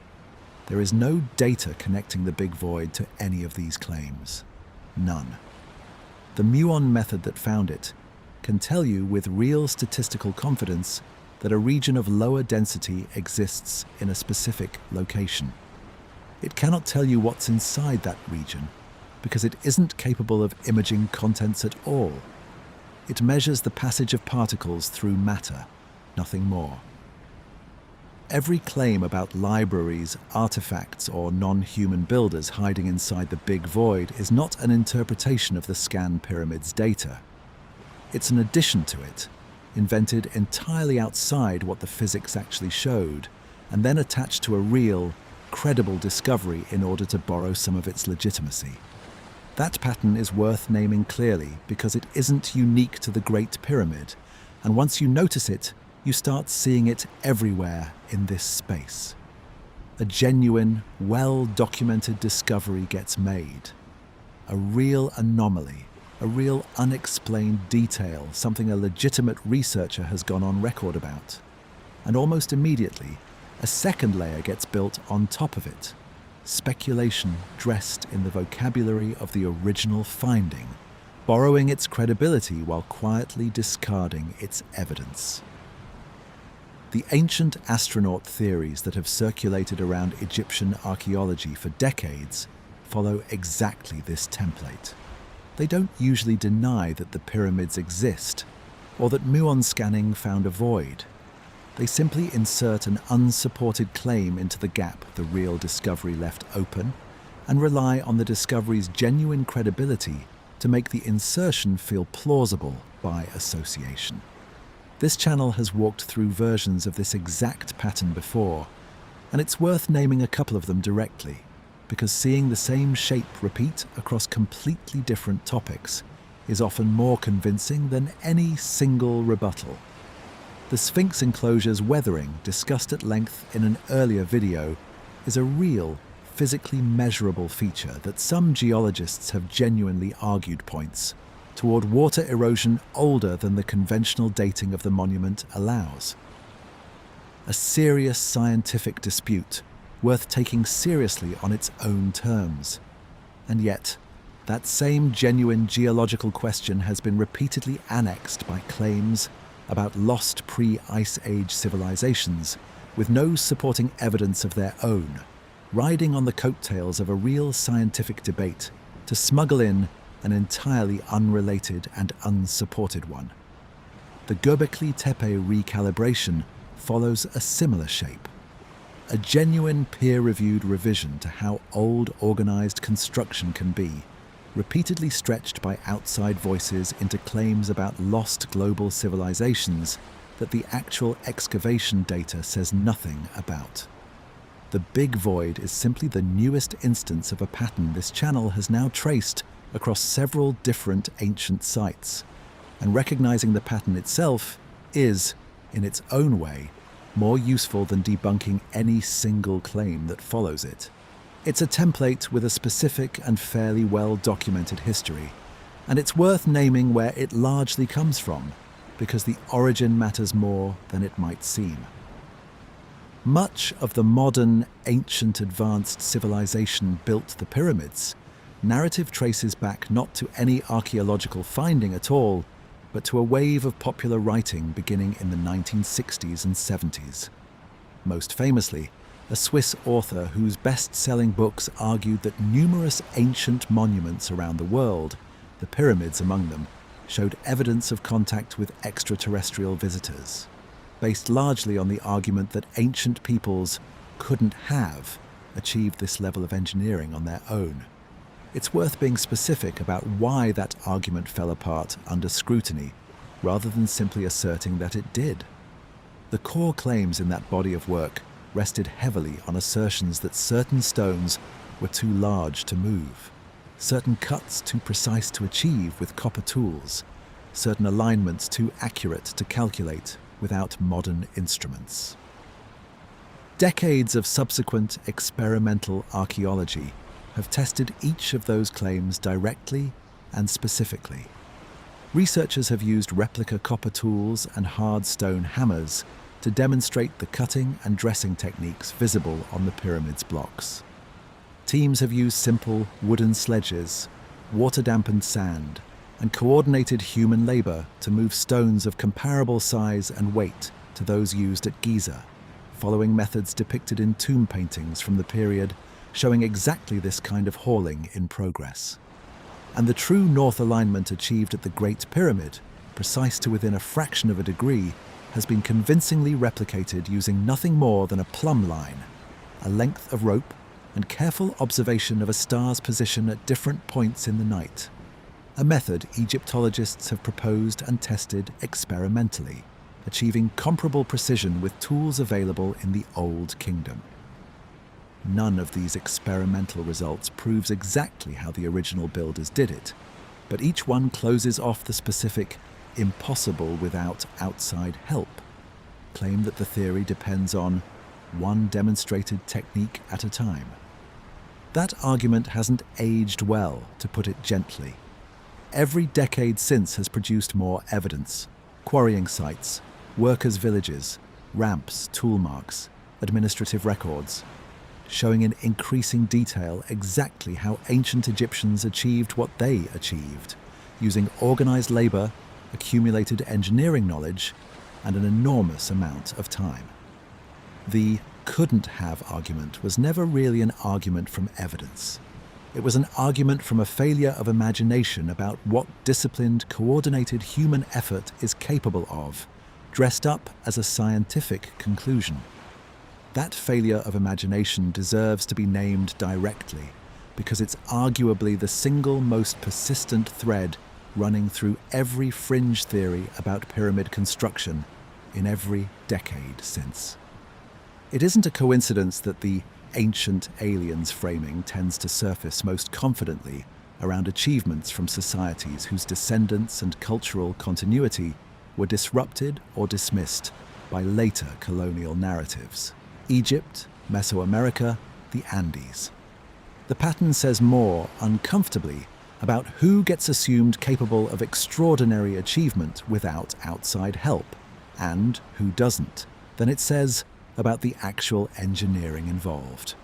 There is no data connecting the big void to any of these claims. None. The Muon method that found it can tell you with real statistical confidence that a region of lower density exists in a specific location. It cannot tell you what's inside that region because it isn't capable of imaging contents at all. It measures the passage of particles through matter, nothing more. Every claim about libraries, artifacts, or non-human builders hiding inside the big void is not an interpretation of the scan pyramid's data. It's an addition to it, invented entirely outside what the physics actually showed, and then attached to a real, credible discovery in order to borrow some of its legitimacy. That pattern is worth naming clearly because it isn't unique to the Great Pyramid, and once you notice it, you start seeing it everywhere in this space. A genuine, well-documented discovery gets made. A real anomaly, a real unexplained detail, something a legitimate researcher has gone on record about. And almost immediately, a second layer gets built on top of it. Speculation dressed in the vocabulary of the original finding, borrowing its credibility while quietly discarding its evidence. The ancient astronaut theories that have circulated around Egyptian archaeology for decades follow exactly this template. They don't usually deny that the pyramids exist, or that muon scanning found a void. They simply insert an unsupported claim into the gap the real discovery left open, and rely on the discovery's genuine credibility to make the insertion feel plausible by association. This channel has walked through versions of this exact pattern before, and it's worth naming a couple of them directly, because seeing the same shape repeat across completely different topics is often more convincing than any single rebuttal. The Sphinx enclosure's weathering, discussed at length in an earlier video, is a real, physically measurable feature that some geologists have genuinely argued points toward water erosion older than the conventional dating of the monument allows. A serious scientific dispute, worth taking seriously on its own terms. And yet, that same genuine geological question has been repeatedly annexed by claims about lost pre-Ice Age civilizations with no supporting evidence of their own, riding on the coattails of a real scientific debate to smuggle in an entirely unrelated and unsupported one. The Göbekli Tepe recalibration follows a similar shape. A genuine peer-reviewed revision to how old organized construction can be, repeatedly stretched by outside voices into claims about lost global civilizations that the actual excavation data says nothing about. The big void is simply the newest instance of a pattern this channel has now traced across several different ancient sites, and recognizing the pattern itself is, in its own way, more useful than debunking any single claim that follows it. It's a template with a specific and fairly well-documented history, and it's worth naming where it largely comes from, because the origin matters more than it might seem. Much of the modern, ancient advanced civilization built the pyramids, narrative traces back not to any archaeological finding at all, but to a wave of popular writing beginning in the 1960s and 70s. Most famously, a Swiss author whose best-selling books argued that numerous ancient monuments around the world, the pyramids among them, showed evidence of contact with extraterrestrial visitors, based largely on the argument that ancient peoples couldn't have achieved this level of engineering on their own. It's worth being specific about why that argument fell apart under scrutiny, rather than simply asserting that it did. The core claims in that body of work rested heavily on assertions that certain stones were too large to move, certain cuts too precise to achieve with copper tools, certain alignments too accurate to calculate without modern instruments. Decades of subsequent experimental archaeology have tested each of those claims directly and specifically. Researchers have used replica copper tools and hard stone hammers to demonstrate the cutting and dressing techniques visible on the pyramid's blocks. Teams have used simple wooden sledges, water-dampened sand, and coordinated human labor to move stones of comparable size and weight to those used at Giza, following methods depicted in tomb paintings from the period showing exactly this kind of hauling in progress. And the true north alignment achieved at the Great Pyramid, precise to within a fraction of a degree, has been convincingly replicated using nothing more than a plumb line, a length of rope, and careful observation of a star's position at different points in the night, a method Egyptologists have proposed and tested experimentally, achieving comparable precision with tools available in the Old Kingdom. None of these experimental results proves exactly how the original builders did it, but each one closes off the specific impossible without outside help claim that the theory depends on one demonstrated technique at a time. That argument hasn't aged well, to put it gently. Every decade since has produced more evidence: quarrying sites, workers' villages, ramps, tool marks, administrative records, showing in increasing detail exactly how ancient Egyptians achieved what they achieved, using organized labor, accumulated engineering knowledge, and an enormous amount of time. The couldn't have argument was never really an argument from evidence. It was an argument from a failure of imagination about what disciplined, coordinated human effort is capable of, dressed up as a scientific conclusion. That failure of imagination deserves to be named directly, because it's arguably the single most persistent thread running through every fringe theory about pyramid construction in every decade since. It isn't a coincidence that the ancient aliens framing tends to surface most confidently around achievements from societies whose descendants and cultural continuity were disrupted or dismissed by later colonial narratives. Egypt, Mesoamerica, the Andes. The pattern says more uncomfortably about who gets assumed capable of extraordinary achievement without outside help, and who doesn't, than it says about the actual engineering involved.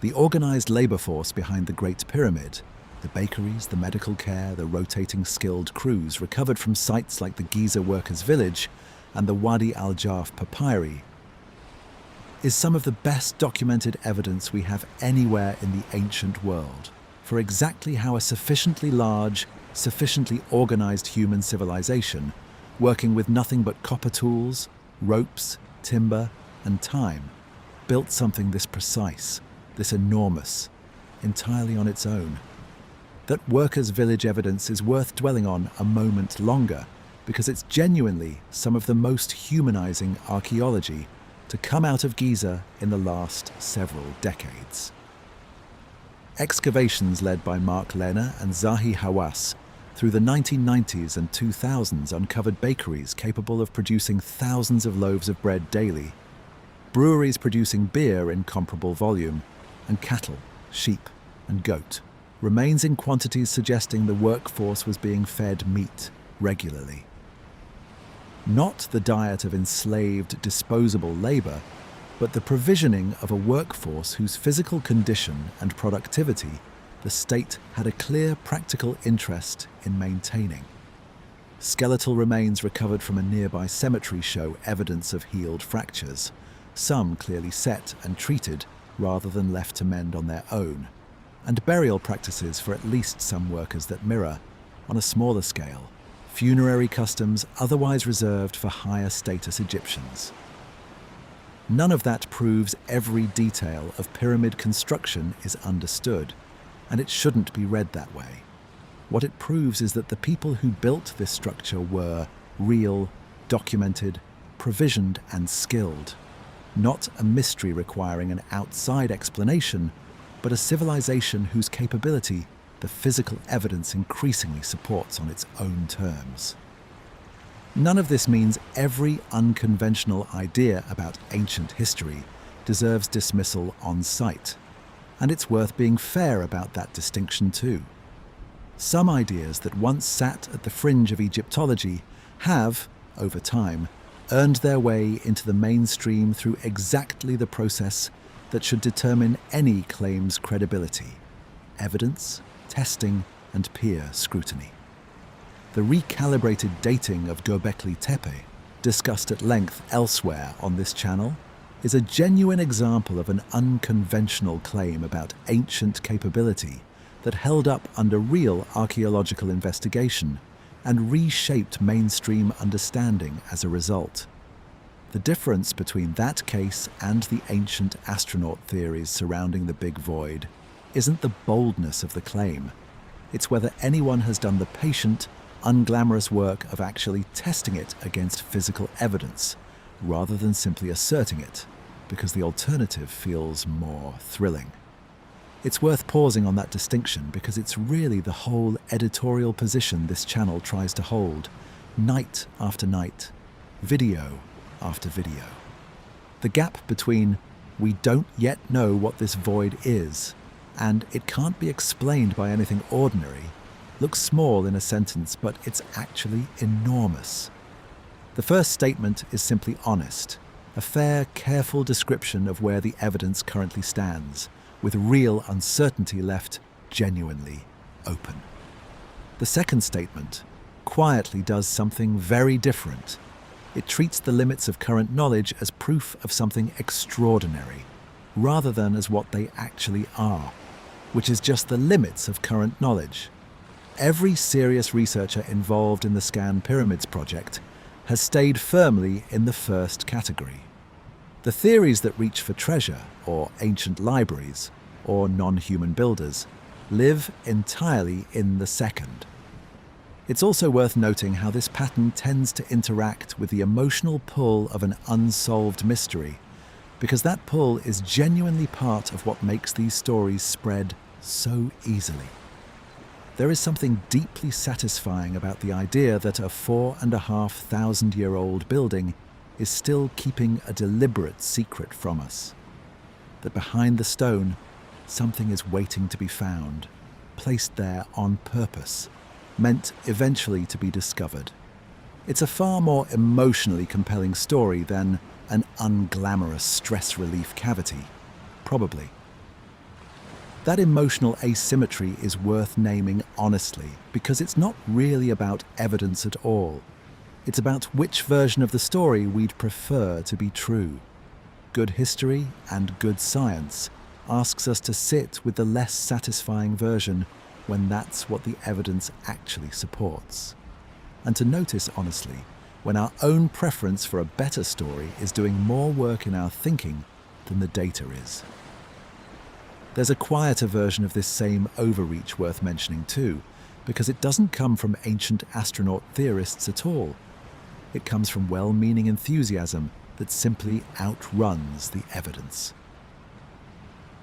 The organized labor force behind the Great Pyramid, the bakeries, the medical care, the rotating skilled crews recovered from sites like the Giza Workers' Village and the Wadi al-Jarf papyri, is some of the best documented evidence we have anywhere in the ancient world for exactly how a sufficiently large, sufficiently organized human civilization, working with nothing but copper tools, ropes, timber, and time, built something this precise, this enormous, entirely on its own. That workers' village evidence is worth dwelling on a moment longer, because it's genuinely some of the most humanizing archaeology to come out of Giza in the last several decades. Excavations led by Mark Lehner and Zahi Hawass through the 1990s and 2000s uncovered bakeries capable of producing thousands of loaves of bread daily, breweries producing beer in comparable volume, and cattle, sheep, and goat, remains in quantities suggesting the workforce was being fed meat regularly. Not the diet of enslaved, disposable labor, but the provisioning of a workforce whose physical condition and productivity the state had a clear practical interest in maintaining. Skeletal remains recovered from a nearby cemetery show evidence of healed fractures, some clearly set and treated rather than left to mend on their own, and burial practices for at least some workers that mirror, on a smaller scale, funerary customs otherwise reserved for higher status Egyptians. None of that proves every detail of pyramid construction is understood, and it shouldn't be read that way. What it proves is that the people who built this structure were real, documented, provisioned, and skilled. Not a mystery requiring an outside explanation, but a civilization whose capability the physical evidence increasingly supports on its own terms. None of this means every unconventional idea about ancient history deserves dismissal on sight. And it's worth being fair about that distinction too. Some ideas that once sat at the fringe of Egyptology have, over time, earned their way into the mainstream through exactly the process that should determine any claim's credibility: evidence, testing, and peer scrutiny. The recalibrated dating of Göbekli Tepe, discussed at length elsewhere on this channel, is a genuine example of an unconventional claim about ancient capability that held up under real archaeological investigation and reshaped mainstream understanding as a result. The difference between that case and the ancient astronaut theories surrounding the Big Void isn't the boldness of the claim. It's whether anyone has done the patient, unglamorous work of actually testing it against physical evidence, rather than simply asserting it, because the alternative feels more thrilling. It's worth pausing on that distinction because it's really the whole editorial position this channel tries to hold, night after night, video after video. The gap between "we don't yet know what this void is" and "it can't be explained by anything ordinary" looks small in a sentence, but it's actually enormous. The first statement is simply honest, a fair, careful description of where the evidence currently stands, with real uncertainty left genuinely open. The second statement quietly does something very different. It treats the limits of current knowledge as proof of something extraordinary, rather than as what they actually are, which is just the limits of current knowledge. Every serious researcher involved in the Scan Pyramids project has stayed firmly in the first category. The theories that reach for treasure, or ancient libraries, or non-human builders, live entirely in the second. It's also worth noting how this pattern tends to interact with the emotional pull of an unsolved mystery, because that pull is genuinely part of what makes these stories spread so easily. There is something deeply satisfying about the idea that a 4,500-year-old building is still keeping a deliberate secret from us. That behind the stone, something is waiting to be found, placed there on purpose, meant eventually to be discovered. It's a far more emotionally compelling story than an unglamorous stress relief cavity, probably. That emotional asymmetry is worth naming honestly, because it's not really about evidence at all. It's about which version of the story we'd prefer to be true. Good history and good science asks us to sit with the less satisfying version when that's what the evidence actually supports. And to notice honestly when our own preference for a better story is doing more work in our thinking than the data is. There's a quieter version of this same overreach worth mentioning too, because it doesn't come from ancient astronaut theorists at all. It comes from well-meaning enthusiasm that simply outruns the evidence.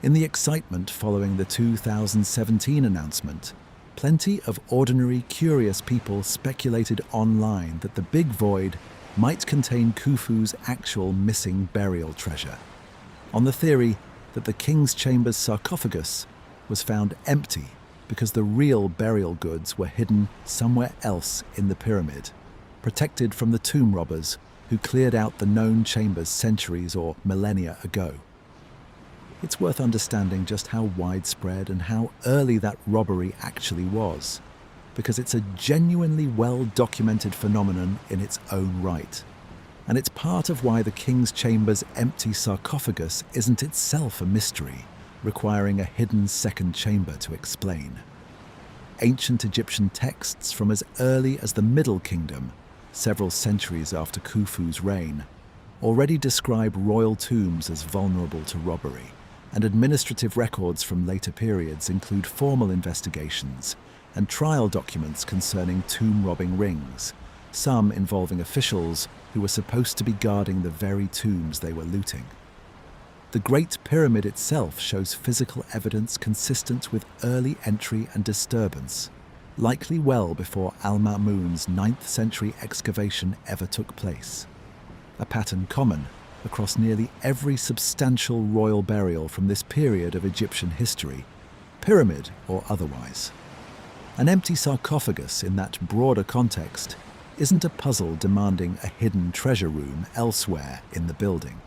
In the excitement following the 2017 announcement, plenty of ordinary, curious people speculated online that the Big Void might contain Khufu's actual missing burial treasure, on the theory that the King's Chamber's sarcophagus was found empty because the real burial goods were hidden somewhere else in the pyramid, protected from the tomb robbers who cleared out the known chambers centuries or millennia ago. It's worth understanding just how widespread and how early that robbery actually was, because it's a genuinely well-documented phenomenon in its own right. And it's part of why the King's Chamber's empty sarcophagus isn't itself a mystery, requiring a hidden second chamber to explain. Ancient Egyptian texts from as early as the Middle Kingdom, several centuries after Khufu's reign, already describe royal tombs as vulnerable to robbery, and administrative records from later periods include formal investigations and trial documents concerning tomb-robbing rings, some involving officials who were supposed to be guarding the very tombs they were looting. The Great Pyramid itself shows physical evidence consistent with early entry and disturbance, likely well before Al-Ma'mun's 9th century excavation ever took place, a pattern common across nearly every substantial royal burial from this period of Egyptian history, pyramid or otherwise. An empty sarcophagus in that broader context isn't a puzzle demanding a hidden treasure room elsewhere in the building.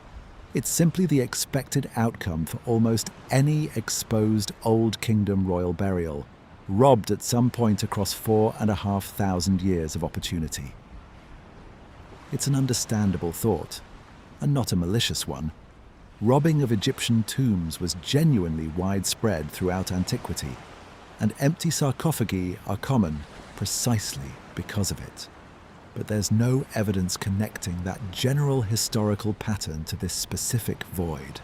It's simply the expected outcome for almost any exposed Old Kingdom royal burial, robbed at some point across 4,500 years of opportunity. It's an understandable thought, and not a malicious one. Robbing of Egyptian tombs was genuinely widespread throughout antiquity, and empty sarcophagi are common precisely because of it. But there's no evidence connecting that general historical pattern to this specific void.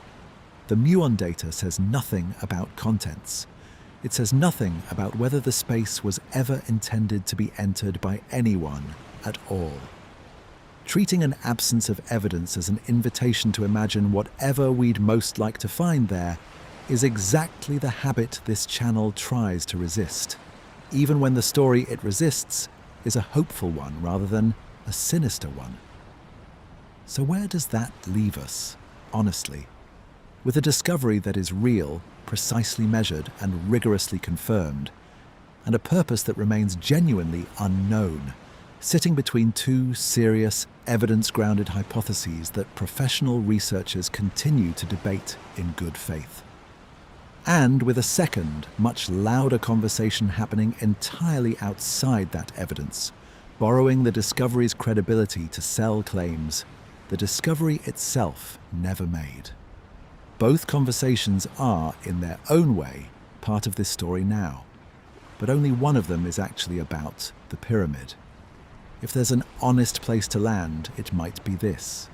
The Muon data says nothing about contents. It says nothing about whether the space was ever intended to be entered by anyone at all. Treating an absence of evidence as an invitation to imagine whatever we'd most like to find there is exactly the habit this channel tries to resist, even when the story it resists is a hopeful one rather than a sinister one. So where does that leave us, honestly? With a discovery that is real, precisely measured and rigorously confirmed, and a purpose that remains genuinely unknown, sitting between two serious, evidence-grounded hypotheses that professional researchers continue to debate in good faith. And with a second, much louder conversation happening entirely outside that evidence, borrowing the discovery's credibility to sell claims the discovery itself never made. Both conversations are, in their own way, part of this story now, but only one of them is actually about the pyramid. If there's an honest place to land, it might be this.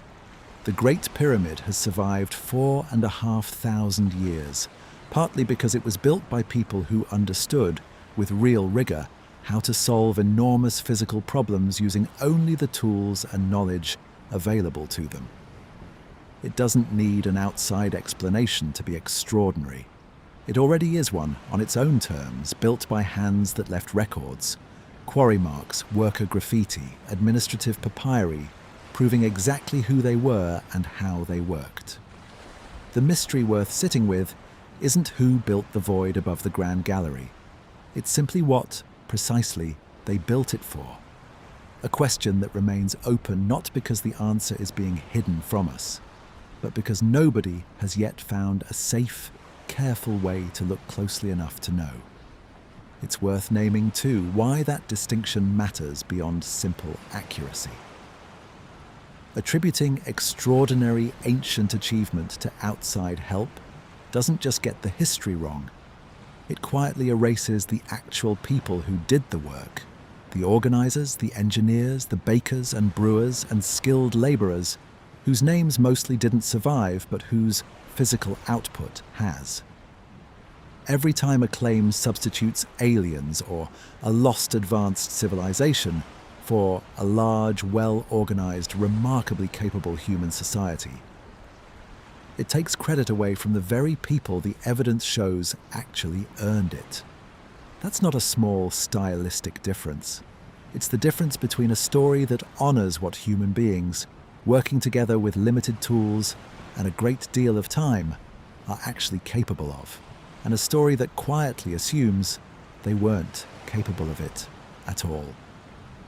The Great Pyramid has survived 4,500 years, partly because it was built by people who understood, with real rigor, how to solve enormous physical problems using only the tools and knowledge available to them. It doesn't need an outside explanation to be extraordinary. It already is one on its own terms, built by hands that left records, quarry marks, worker graffiti, administrative papyri, proving exactly who they were and how they worked. The mystery worth sitting with isn't who built the void above the Grand Gallery. It's simply what, precisely, they built it for. A question that remains open not because the answer is being hidden from us, but because nobody has yet found a safe, careful way to look closely enough to know. It's worth naming, too, why that distinction matters beyond simple accuracy. Attributing extraordinary ancient achievement to outside help doesn't just get the history wrong, it quietly erases the actual people who did the work, the organizers, the engineers, the bakers and brewers and skilled laborers, whose names mostly didn't survive but whose physical output has. Every time a claim substitutes aliens or a lost advanced civilization for a large, well-organized, remarkably capable human society, it takes credit away from the very people the evidence shows actually earned it. That's not a small stylistic difference. It's the difference between a story that honors what human beings, working together with limited tools and a great deal of time, are actually capable of, and a story that quietly assumes they weren't capable of it at all.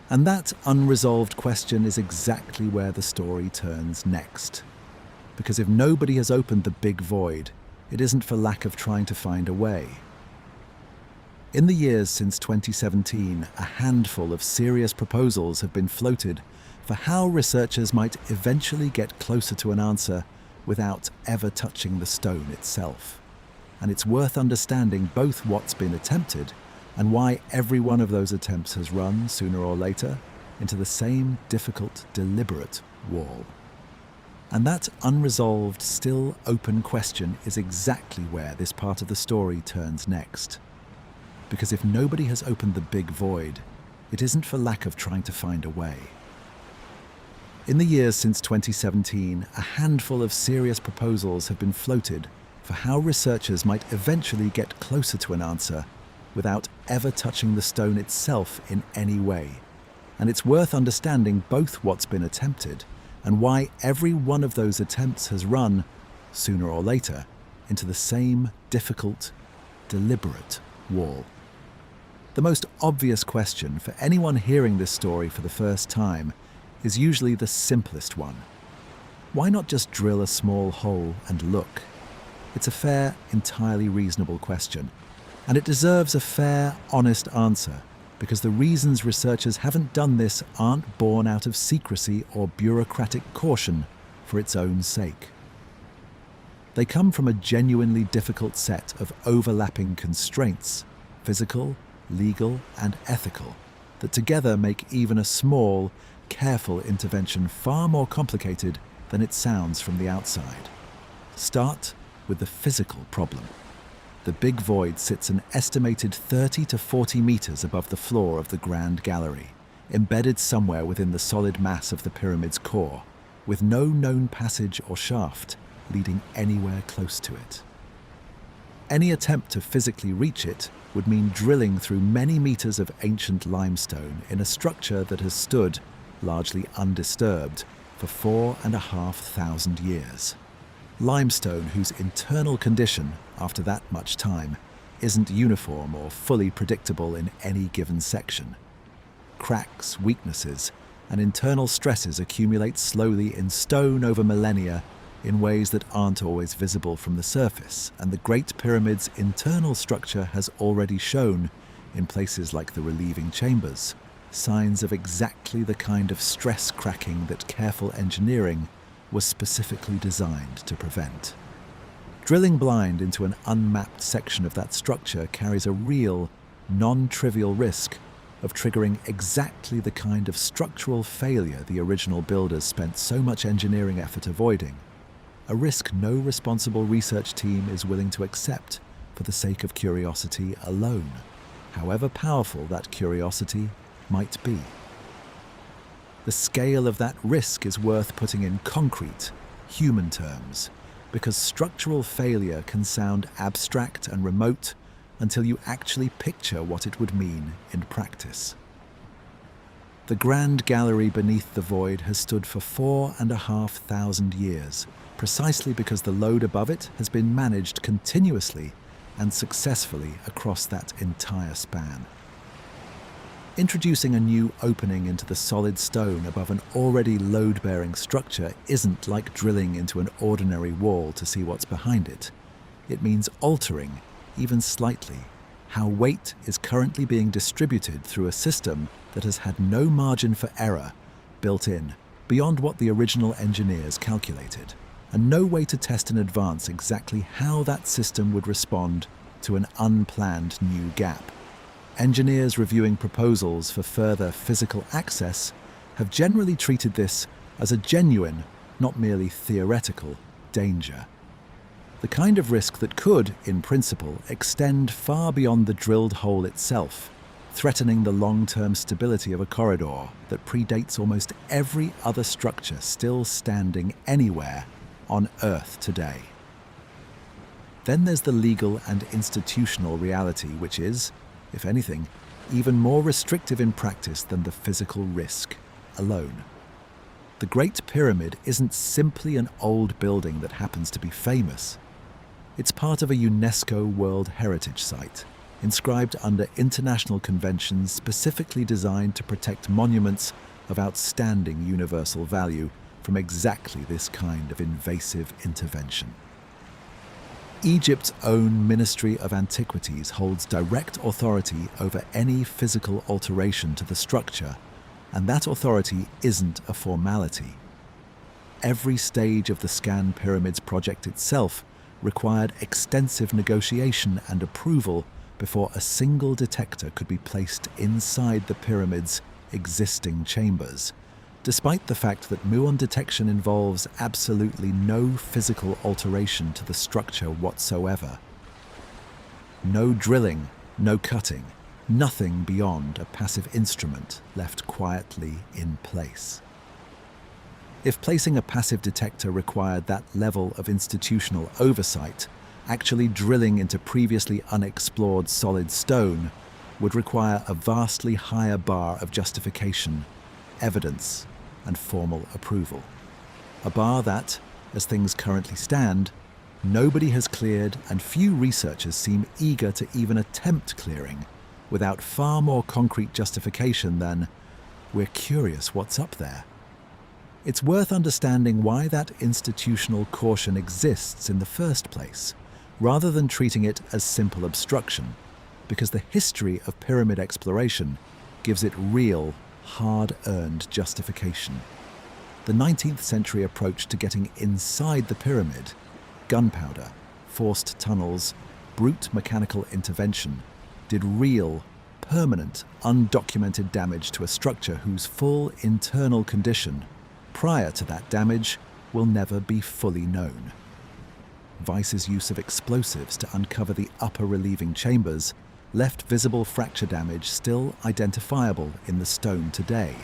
And that unresolved question is exactly where the story turns next. Because if nobody has opened the big void, it isn't for lack of trying to find a way. In the years since 2017, a handful of serious proposals have been floated for how researchers might eventually get closer to an answer without ever touching the stone itself. And it's worth understanding both what's been attempted and why every one of those attempts has run, sooner or later, into the same difficult, deliberate wall. And that unresolved, still open question is exactly where this part of the story turns next. Because if nobody has opened the big void, it isn't for lack of trying to find a way. In the years since 2017, a handful of serious proposals have been floated for how researchers might eventually get closer to an answer without ever touching the stone itself in any way. And it's worth understanding both what's been attempted and why every one of those attempts has run, sooner or later, into the same difficult, deliberate wall. The most obvious question for anyone hearing this story for the first time is usually the simplest one. Why not just drill a small hole and look? It's a fair, entirely reasonable question, and it deserves a fair, honest answer, because the reasons researchers haven't done this aren't born out of secrecy or bureaucratic caution for its own sake. They come from a genuinely difficult set of overlapping constraints, physical, legal, and ethical, that together make even a small, careful intervention far more complicated than it sounds from the outside. Start with the physical problem. The big void sits an estimated 30 to 40 meters above the floor of the Grand Gallery, embedded somewhere within the solid mass of the pyramid's core, with no known passage or shaft leading anywhere close to it. Any attempt to physically reach it would mean drilling through many meters of ancient limestone in a structure that has stood, largely undisturbed, for 4,500 years. Limestone whose internal condition, after that much time, isn't uniform or fully predictable in any given section. Cracks, weaknesses, and internal stresses accumulate slowly in stone over millennia in ways that aren't always visible from the surface, and the Great Pyramid's internal structure has already shown, in places like the relieving chambers, signs of exactly the kind of stress cracking that careful engineering was specifically designed to prevent. Drilling blind into an unmapped section of that structure carries a real, non-trivial risk of triggering exactly the kind of structural failure the original builders spent so much engineering effort avoiding, a risk no responsible research team is willing to accept for the sake of curiosity alone, however powerful that curiosity might be. The scale of that risk is worth putting in concrete, human terms, because structural failure can sound abstract and remote until you actually picture what it would mean in practice. The Grand Gallery beneath the void has stood for 4,500 years, precisely because the load above it has been managed continuously and successfully across that entire span. Introducing a new opening into the solid stone above an already load-bearing structure isn't like drilling into an ordinary wall to see what's behind it. It means altering, even slightly, how weight is currently being distributed through a system that has had no margin for error built in, beyond what the original engineers calculated, and no way to test in advance exactly how that system would respond to an unplanned new gap. Engineers reviewing proposals for further physical access have generally treated this as a genuine, not merely theoretical, danger. The kind of risk that could, in principle, extend far beyond the drilled hole itself, threatening the long-term stability of a corridor that predates almost every other structure still standing anywhere on Earth today. Then there's the legal and institutional reality, which is, if anything, even more restrictive in practice than the physical risk alone. The Great Pyramid isn't simply an old building that happens to be famous. It's part of a UNESCO World Heritage Site, inscribed under international conventions specifically designed to protect monuments of outstanding universal value from exactly this kind of invasive intervention. Egypt's own Ministry of Antiquities holds direct authority over any physical alteration to the structure, and that authority isn't a formality. Every stage of the Scan Pyramids project itself required extensive negotiation and approval before a single detector could be placed inside the pyramid's existing chambers, despite the fact that muon detection involves absolutely no physical alteration to the structure whatsoever. No drilling, no cutting, nothing beyond a passive instrument left quietly in place. If placing a passive detector required that level of institutional oversight, actually drilling into previously unexplored solid stone would require a vastly higher bar of justification, evidence, and formal approval. a bar that, as things currently stand, nobody has cleared and few researchers seem eager to even attempt clearing, without far more concrete justification than, "We're curious what's up there." It's worth understanding why that institutional caution exists in the first place, rather than treating it as simple obstruction, because the history of pyramid exploration gives it real, hard-earned justification. The 19th century approach to getting inside the pyramid, gunpowder, forced tunnels, brute mechanical intervention, did real, permanent, undocumented damage to a structure whose full internal condition, prior to that damage, will never be fully known. Weiss's use of explosives to uncover the upper relieving chambers left visible fracture damage still identifiable in the stone today,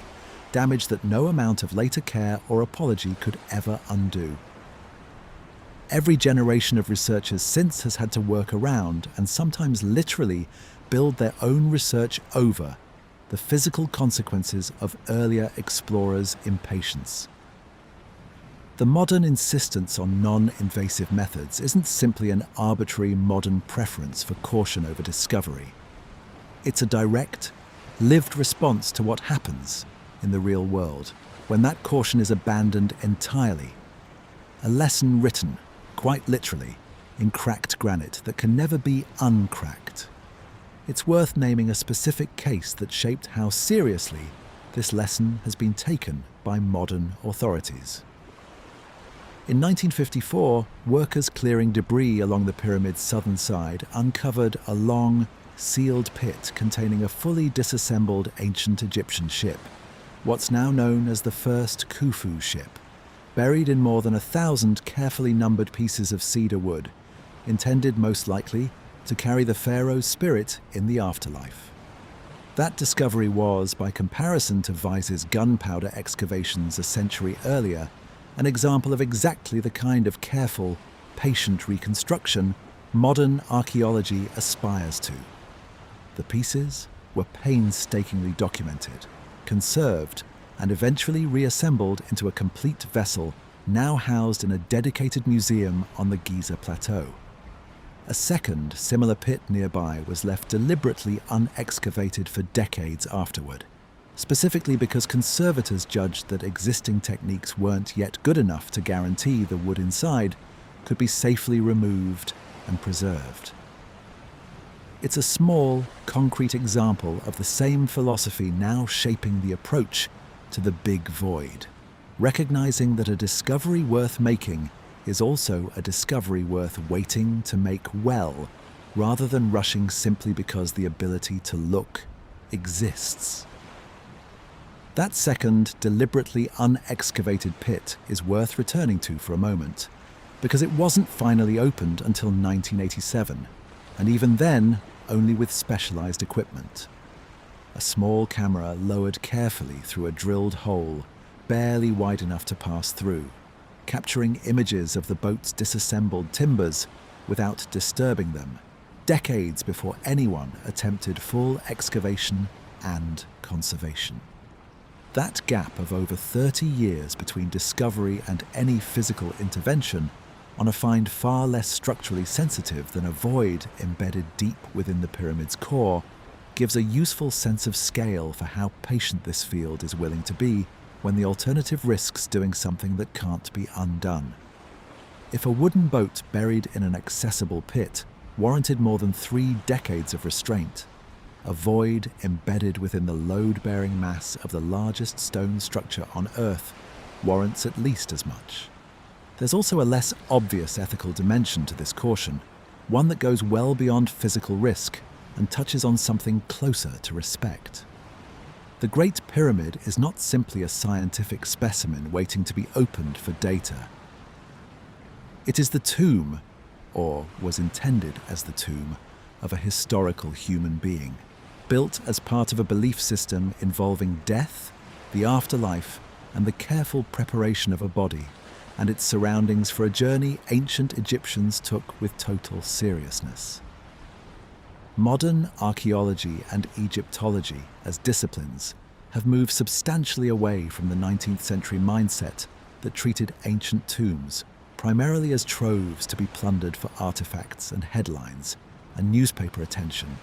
damage that no amount of later care or apology could ever undo. Every generation of researchers since has had to work around and sometimes literally build their own research over the physical consequences of earlier explorers' impatience. The modern insistence on non-invasive methods isn't simply an arbitrary modern preference for caution over discovery. It's a direct, lived response to what happens in the real world when that caution is abandoned entirely. A lesson written, quite literally, in cracked granite that can never be uncracked. It's worth naming a specific case that shaped how seriously this lesson has been taken by modern authorities. In 1954, workers clearing debris along the pyramid's southern side uncovered a long, sealed pit containing a fully disassembled ancient Egyptian ship, what's now known as the first Khufu ship, buried in more than 1,000 carefully numbered pieces of cedar wood, intended most likely to carry the pharaoh's spirit in the afterlife. That discovery was, by comparison to Weiss's gunpowder excavations a century earlier, an example of exactly the kind of careful, patient reconstruction modern archaeology aspires to. The pieces were painstakingly documented, conserved, and eventually reassembled into a complete vessel now housed in a dedicated museum on the Giza Plateau. A second, similar pit nearby was left deliberately unexcavated for decades afterward, specifically because conservators judged that existing techniques weren't yet good enough to guarantee the wood inside could be safely removed and preserved. It's a small, concrete example of the same philosophy now shaping the approach to the big void, recognizing that a discovery worth making is also a discovery worth waiting to make well, rather than rushing simply because the ability to look exists. That second, deliberately unexcavated pit is worth returning to for a moment, because it wasn't finally opened until 1987, and even then, only with specialized equipment. A small camera lowered carefully through a drilled hole, barely wide enough to pass through, capturing images of the boat's disassembled timbers without disturbing them, decades before anyone attempted full excavation and conservation. That gap of over 30 years between discovery and any physical intervention on a find far less structurally sensitive than a void embedded deep within the pyramid's core gives a useful sense of scale for how patient this field is willing to be when the alternative risks doing something that can't be undone. If a wooden boat buried in an accessible pit warranted more than 3 decades of restraint, a void embedded within the load-bearing mass of the largest stone structure on Earth warrants at least as much. There's also a less obvious ethical dimension to this caution, one that goes well beyond physical risk and touches on something closer to respect. The Great Pyramid is not simply a scientific specimen waiting to be opened for data. It is the tomb, or was intended as the tomb, of a historical human being, built as part of a belief system involving death, the afterlife, and the careful preparation of a body, and its surroundings for a journey ancient Egyptians took with total seriousness. Modern archaeology and Egyptology as disciplines have moved substantially away from the 19th century mindset that treated ancient tombs primarily as troves to be plundered for artifacts and headlines and newspaper attention,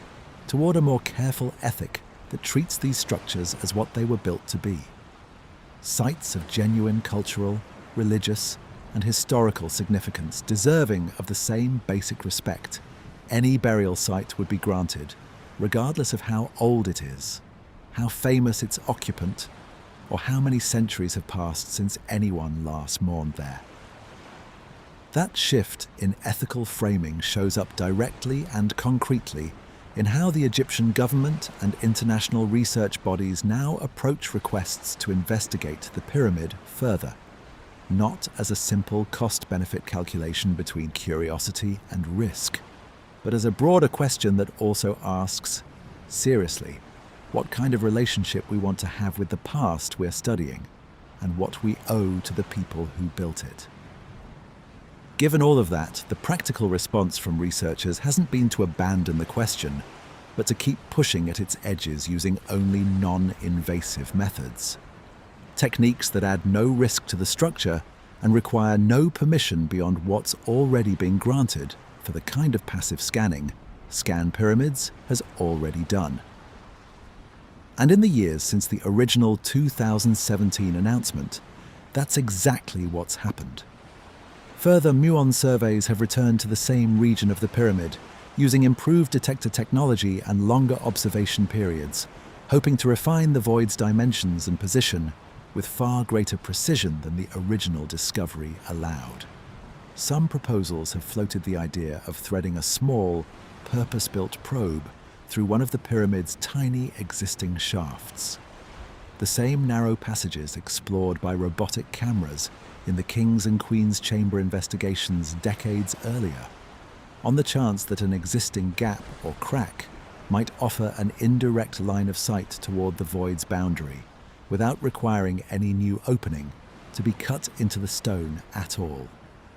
toward a more careful ethic that treats these structures as what they were built to be. Sites of genuine cultural, religious, and historical significance deserving of the same basic respect any burial site would be granted, regardless of how old it is, how famous its occupant, or how many centuries have passed since anyone last mourned there. That shift in ethical framing shows up directly and concretely in how the Egyptian government and international research bodies now approach requests to investigate the pyramid further, not as a simple cost-benefit calculation between curiosity and risk, but as a broader question that also asks, seriously, what kind of relationship we want to have with the past we're studying, and what we owe to the people who built it. Given all of that, the practical response from researchers hasn't been to abandon the question, but to keep pushing at its edges using only non-invasive methods. Techniques that add no risk to the structure and require no permission beyond what's already been granted for the kind of passive scanning Scan Pyramids has already done. And in the years since the original 2017 announcement, that's exactly what's happened. Further Muon surveys have returned to the same region of the pyramid, using improved detector technology and longer observation periods, hoping to refine the void's dimensions and position with far greater precision than the original discovery allowed. Some proposals have floated the idea of threading a small, purpose-built probe through one of the pyramid's tiny existing shafts. The same narrow passages explored by robotic cameras in the King's and Queen's Chamber investigations decades earlier, on the chance that an existing gap or crack might offer an indirect line of sight toward the void's boundary, without requiring any new opening to be cut into the stone at all.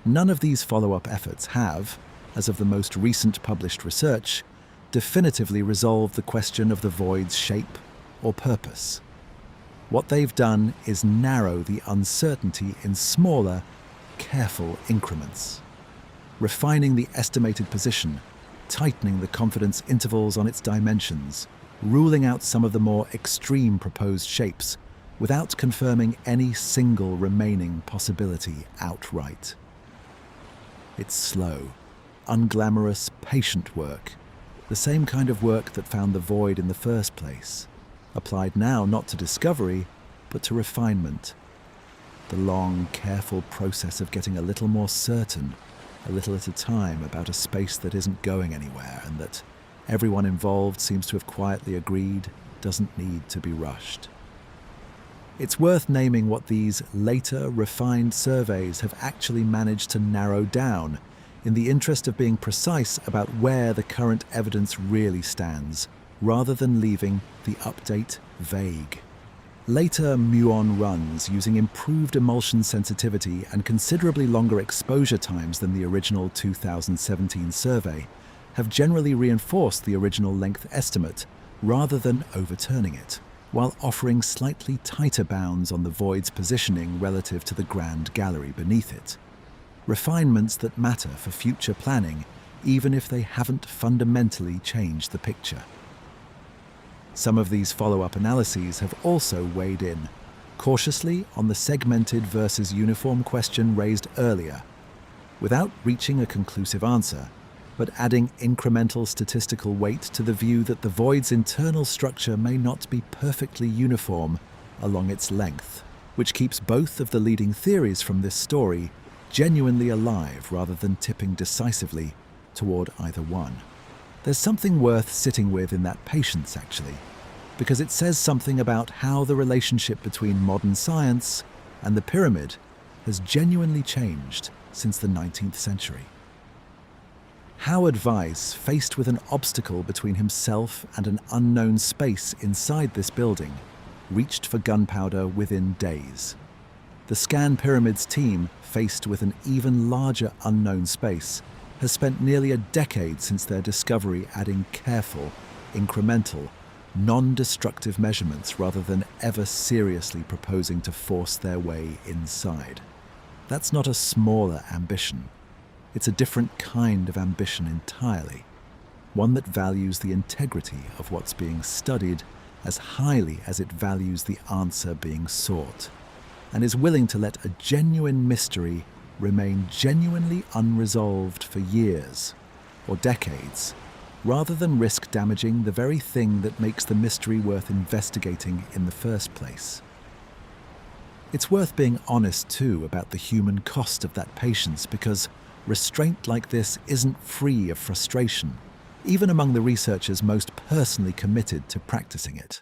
None of these follow-up efforts have, as of the most recent published research, definitively resolved the question of the void's shape or purpose. What they've done is narrow the uncertainty in smaller, careful increments, refining the estimated position, tightening the confidence intervals on its dimensions, ruling out some of the more extreme proposed shapes without confirming any single remaining possibility outright. It's slow, unglamorous, patient work, the same kind of work that found the void in the first place, applied now not to discovery, but to refinement. The long, careful process of getting a little more certain, a little at a time, about a space that isn't going anywhere and that everyone involved seems to have quietly agreed doesn't need to be rushed. It's worth naming what these later, refined surveys have actually managed to narrow down, in the interest of being precise about where the current evidence really stands, rather than leaving the update vague. Later Muon runs, using improved emulsion sensitivity and considerably longer exposure times than the original 2017 survey, have generally reinforced the original length estimate rather than overturning it, while offering slightly tighter bounds on the void's positioning relative to the grand gallery beneath it. Refinements that matter for future planning, even if they haven't fundamentally changed the picture. Some of these follow-up analyses have also weighed in, cautiously on the segmented versus uniform question raised earlier, without reaching a conclusive answer, but adding incremental statistical weight to the view that the void's internal structure may not be perfectly uniform along its length, which keeps both of the leading theories from this story genuinely alive rather than tipping decisively toward either one. There's something worth sitting with in that patience, actually, because it says something about how the relationship between modern science and the pyramid has genuinely changed since the 19th century. Howard Weiss, faced with an obstacle between himself and an unknown space inside this building, reached for gunpowder within days. The Scan Pyramids team, faced with an even larger unknown space, has spent nearly a decade since their discovery adding careful, incremental, non-destructive measurements rather than ever seriously proposing to force their way inside. That's not a smaller ambition. It's a different kind of ambition entirely, one that values the integrity of what's being studied as highly as it values the answer being sought, and is willing to let a genuine mystery remain genuinely unresolved for years or decades, rather than risk damaging the very thing that makes the mystery worth investigating in the first place. It's worth being honest, too, about the human cost of that patience, because restraint like this isn't free of frustration, even among the researchers most personally committed to practicing it.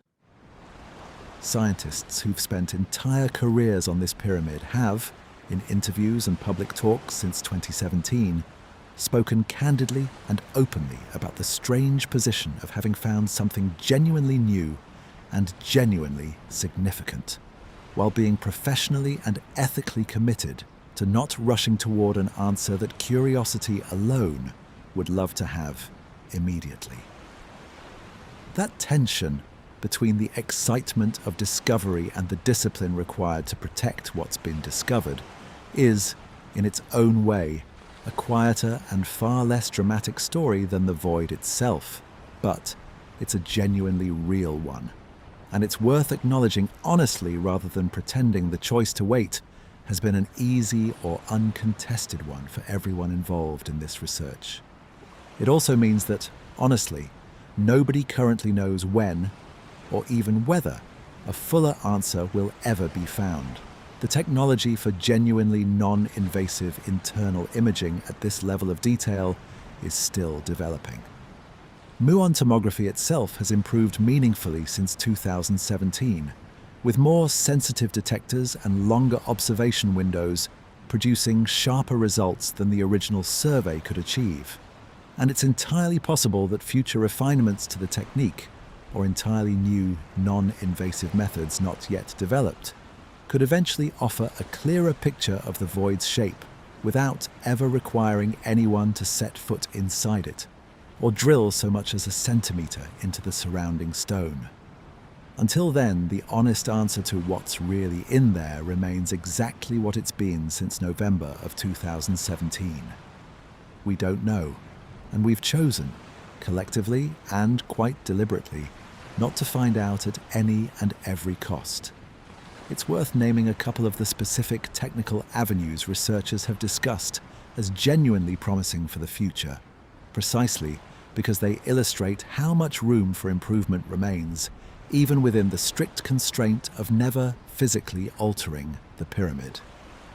Scientists who've spent entire careers on this pyramid have, in interviews and public talks since 2017, spoken candidly and openly about the strange position of having found something genuinely new and genuinely significant, while being professionally and ethically committed to not rushing toward an answer that curiosity alone would love to have immediately. That tension between the excitement of discovery and the discipline required to protect what's been discovered is, in its own way, a quieter and far less dramatic story than the void itself, but it's a genuinely real one. And it's worth acknowledging honestly rather than pretending the choice to wait has been an easy or uncontested one for everyone involved in this research. It also means that, honestly, nobody currently knows when, or even whether, a fuller answer will ever be found. The technology for genuinely non-invasive internal imaging at this level of detail is still developing. Muon tomography itself has improved meaningfully since 2017, with more sensitive detectors and longer observation windows producing sharper results than the original survey could achieve. And it's entirely possible that future refinements to the technique, or entirely new non-invasive methods not yet developed, could eventually offer a clearer picture of the void's shape without ever requiring anyone to set foot inside it, or drill so much as a centimetre into the surrounding stone. Until then, the honest answer to what's really in there remains exactly what it's been since November of 2017. We don't know, and we've chosen, collectively and quite deliberately, not to find out at any and every cost. It's worth naming a couple of the specific technical avenues researchers have discussed as genuinely promising for the future, precisely because they illustrate how much room for improvement remains, even within the strict constraint of never physically altering the pyramid.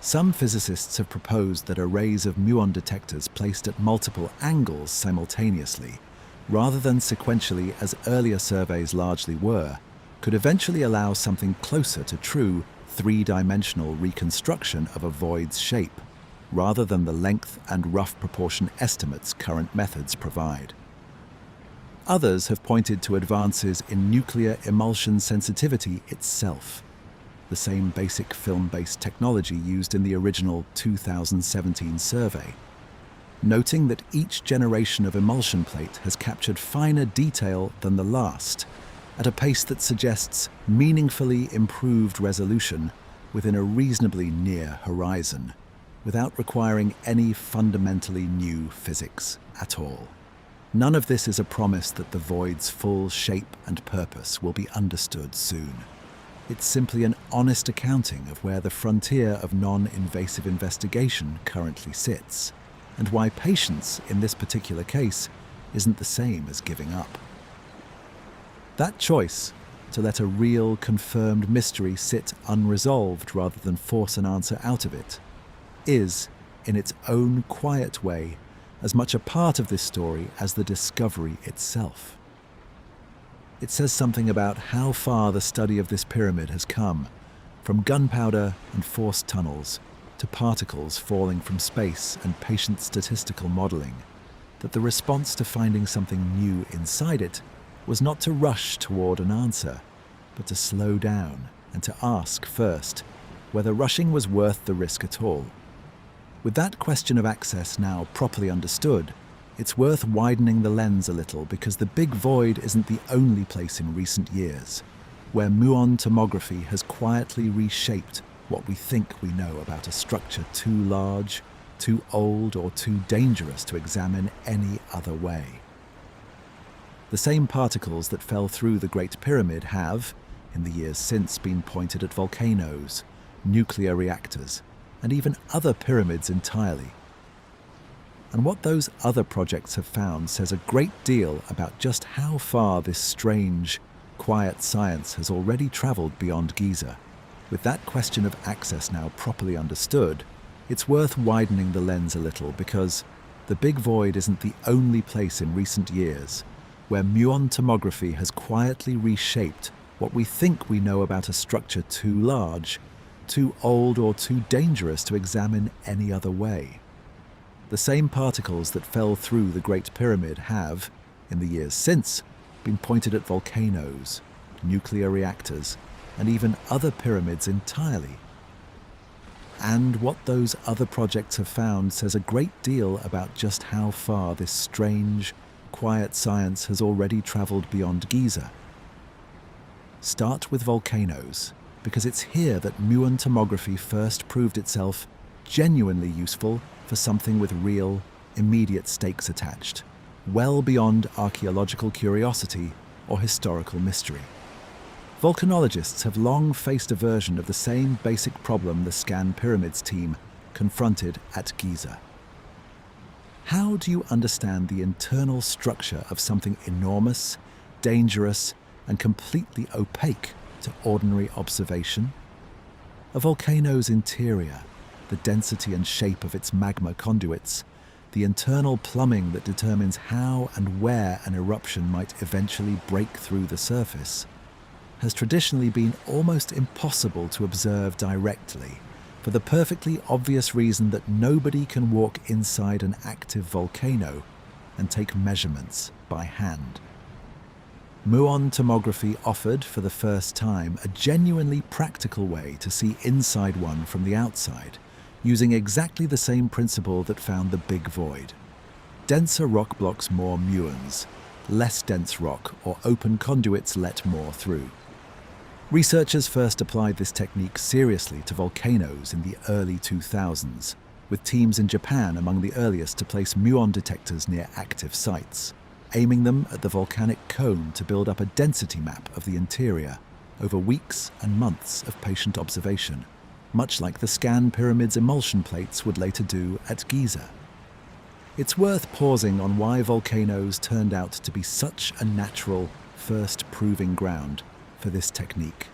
Some physicists have proposed that arrays of muon detectors placed at multiple angles simultaneously, rather than sequentially as earlier surveys largely were, could eventually allow something closer to true three-dimensional reconstruction of a void's shape, rather than the length and rough proportion estimates current methods provide. Others have pointed to advances in nuclear emulsion sensitivity itself, the same basic film-based technology used in the original 2017 survey, noting that each generation of emulsion plate has captured finer detail than the last, at a pace that suggests meaningfully improved resolution within a reasonably near horizon, without requiring any fundamentally new physics at all. None of this is a promise that the void's full shape and purpose will be understood soon. It's simply an honest accounting of where the frontier of non-invasive investigation currently sits, and why patience in this particular case isn't the same as giving up. That choice, to let a real, confirmed mystery sit unresolved rather than force an answer out of it, is, in its own quiet way, as much a part of this story as the discovery itself. It says something about how far the study of this pyramid has come, from gunpowder and forced tunnels to particles falling from space and patient statistical modeling, that the response to finding something new inside it was not to rush toward an answer, but to slow down and to ask first whether rushing was worth the risk at all. With that question of access now properly understood, It's worth widening the lens a little because the big void isn't the only place in recent years where Muon tomography has quietly reshaped what we think we know about a structure too large, too old, or too dangerous to examine any other way. The same particles that fell through the Great Pyramid have, in the years since, been pointed at volcanoes, nuclear reactors, and even other pyramids entirely. And what those other projects have found says a great deal about just how far this strange, quiet science has already traveled beyond Giza. With that question of access now properly understood, it's worth widening the lens a little because the big void isn't the only place in recent years where Muon tomography has quietly reshaped what we think we know about a structure too large, too old, or too dangerous to examine any other way. The same particles that fell through the Great Pyramid have, in the years since, been pointed at volcanoes, nuclear reactors, and even other pyramids entirely. And what those other projects have found says a great deal about just how far this strange, quiet science has already traveled beyond Giza. Start with volcanoes, because it's here that Muon tomography first proved itself genuinely useful for something with real, immediate stakes attached, well beyond archaeological curiosity or historical mystery. Volcanologists have long faced a version of the same basic problem the Scan Pyramids team confronted at Giza. How do you understand the internal structure of something enormous, dangerous, and completely opaque to ordinary observation? A volcano's interior, the density and shape of its magma conduits, the internal plumbing that determines how and where an eruption might eventually break through the surface, has traditionally been almost impossible to observe directly, for the perfectly obvious reason that nobody can walk inside an active volcano and take measurements by hand. Muon tomography offered, for the first time, a genuinely practical way to see inside one from the outside, using exactly the same principle that found the big void. Denser rock blocks more muons, less dense rock or open conduits let more through. Researchers first applied this technique seriously to volcanoes in the early 2000s, with teams in Japan among the earliest to place muon detectors near active sites, aiming them at the volcanic cone to build up a density map of the interior over weeks and months of patient observation, much like the Scan Pyramids emulsion plates would later do at Giza. It's worth pausing on why volcanoes turned out to be such a natural first proving ground for this technique,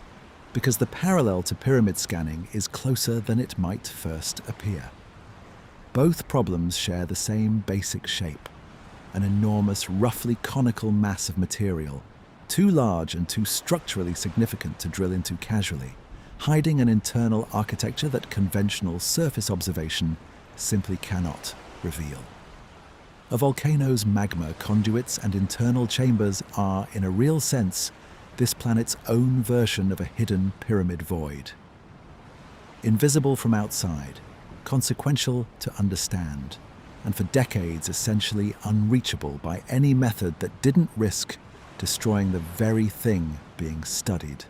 because the parallel to pyramid scanning is closer than it might first appear. Both problems share the same basic shape, an enormous, roughly conical mass of material, too large and too structurally significant to drill into casually, hiding an internal architecture that conventional surface observation simply cannot reveal. A volcano's magma conduits and internal chambers are, in a real sense, this planet's own version of a hidden pyramid void. Invisible from outside, consequential to understand, and for decades essentially unreachable by any method that didn't risk destroying the very thing being studied.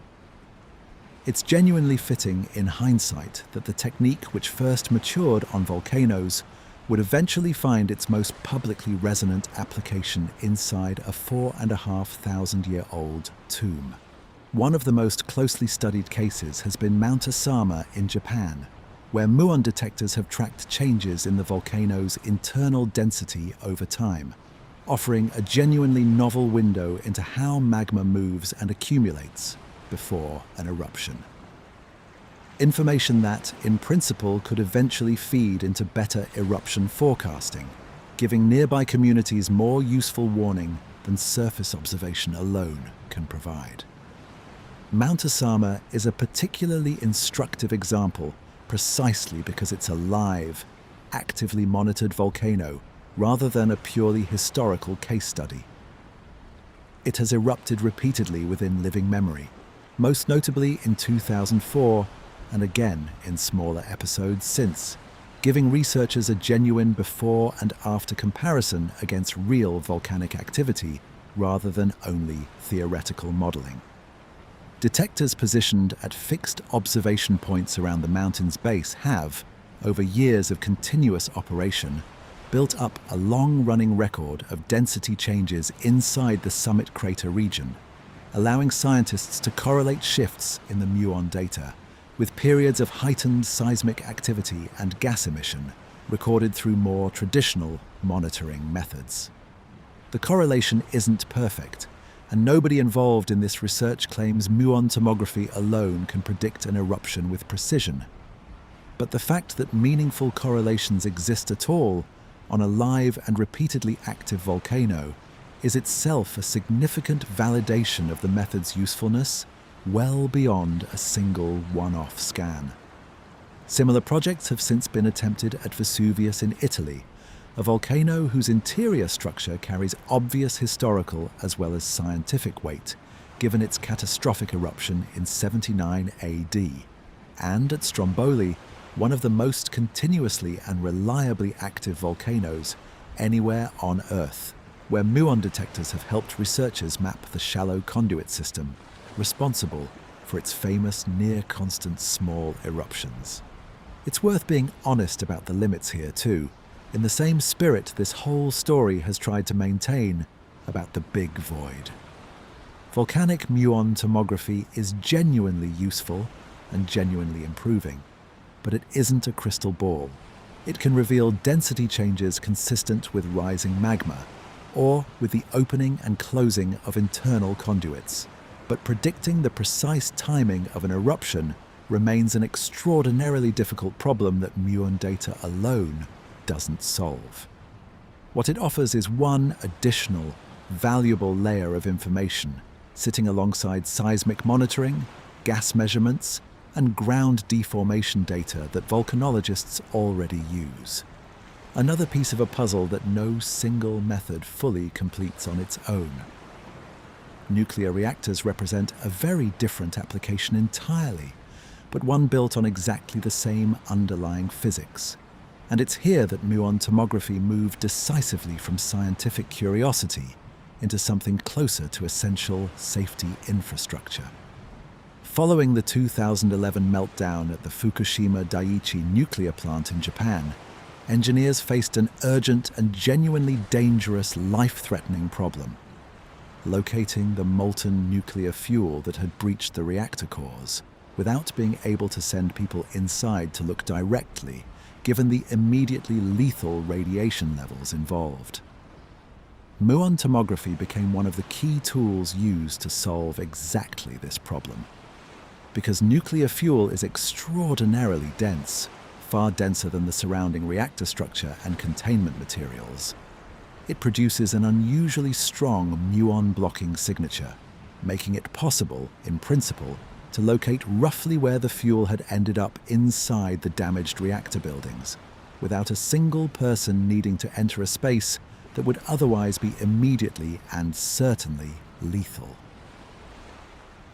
It's genuinely fitting in hindsight that the technique which first matured on volcanoes would eventually find its most publicly resonant application inside a 4,500-year-old tomb. One of the most closely studied cases has been Mount Asama in Japan, where muon detectors have tracked changes in the volcano's internal density over time, offering a genuinely novel window into how magma moves and accumulates before an eruption. Information that, in principle, could eventually feed into better eruption forecasting, giving nearby communities more useful warning than surface observation alone can provide. Mount Asama is a particularly instructive example precisely because it's a live, actively monitored volcano rather than a purely historical case study. It has erupted repeatedly within living memory, most notably in 2004 and again in smaller episodes since, giving researchers a genuine before and after comparison against real volcanic activity rather than only theoretical modeling. Detectors positioned at fixed observation points around the mountain's base have, over years of continuous operation, built up a long-running record of density changes inside the summit crater region, allowing scientists to correlate shifts in the Muon data with periods of heightened seismic activity and gas emission recorded through more traditional monitoring methods. The correlation isn't perfect, and nobody involved in this research claims muon tomography alone can predict an eruption with precision. But the fact that meaningful correlations exist at all on a live and repeatedly active volcano is itself a significant validation of the method's usefulness well beyond a single one-off scan. Similar projects have since been attempted at Vesuvius in Italy, a volcano whose interior structure carries obvious historical as well as scientific weight, given its catastrophic eruption in 79 AD, and at Stromboli, one of the most continuously and reliably active volcanoes anywhere on Earth, where muon detectors have helped researchers map the shallow conduit system responsible for its famous near-constant small eruptions. It's worth being honest about the limits here too, in the same spirit this whole story has tried to maintain about the big void. Volcanic muon tomography is genuinely useful and genuinely improving, but it isn't a crystal ball. It can reveal density changes consistent with rising magma, or with the opening and closing of internal conduits. But predicting the precise timing of an eruption remains an extraordinarily difficult problem that muon data alone doesn't solve. What it offers is one additional, valuable layer of information, sitting alongside seismic monitoring, gas measurements, and ground deformation data that volcanologists already use. Another piece of a puzzle that no single method fully completes on its own. Nuclear reactors represent a very different application entirely, but one built on exactly the same underlying physics. And it's here that muon tomography moved decisively from scientific curiosity into something closer to essential safety infrastructure. Following the 2011 meltdown at the Fukushima Daiichi nuclear plant in Japan, engineers faced an urgent and genuinely dangerous, life-threatening problem: locating the molten nuclear fuel that had breached the reactor cores without being able to send people inside to look directly, given the immediately lethal radiation levels involved. Muon tomography became one of the key tools used to solve exactly this problem. Because nuclear fuel is extraordinarily dense, far denser than the surrounding reactor structure and containment materials, it produces an unusually strong muon-blocking signature, making it possible, in principle, to locate roughly where the fuel had ended up inside the damaged reactor buildings, without a single person needing to enter a space that would otherwise be immediately and certainly lethal.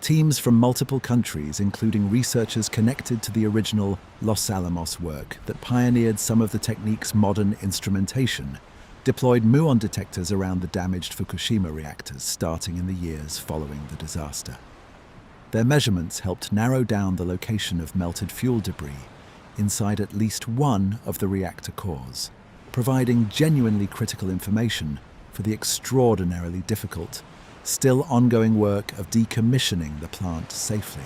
Teams from multiple countries, including researchers connected to the original Los Alamos work that pioneered some of the technique's modern instrumentation, deployed muon detectors around the damaged Fukushima reactors starting in the years following the disaster. Their measurements helped narrow down the location of melted fuel debris inside at least one of the reactor cores, providing genuinely critical information for the extraordinarily difficult, still ongoing work of decommissioning the plant safely.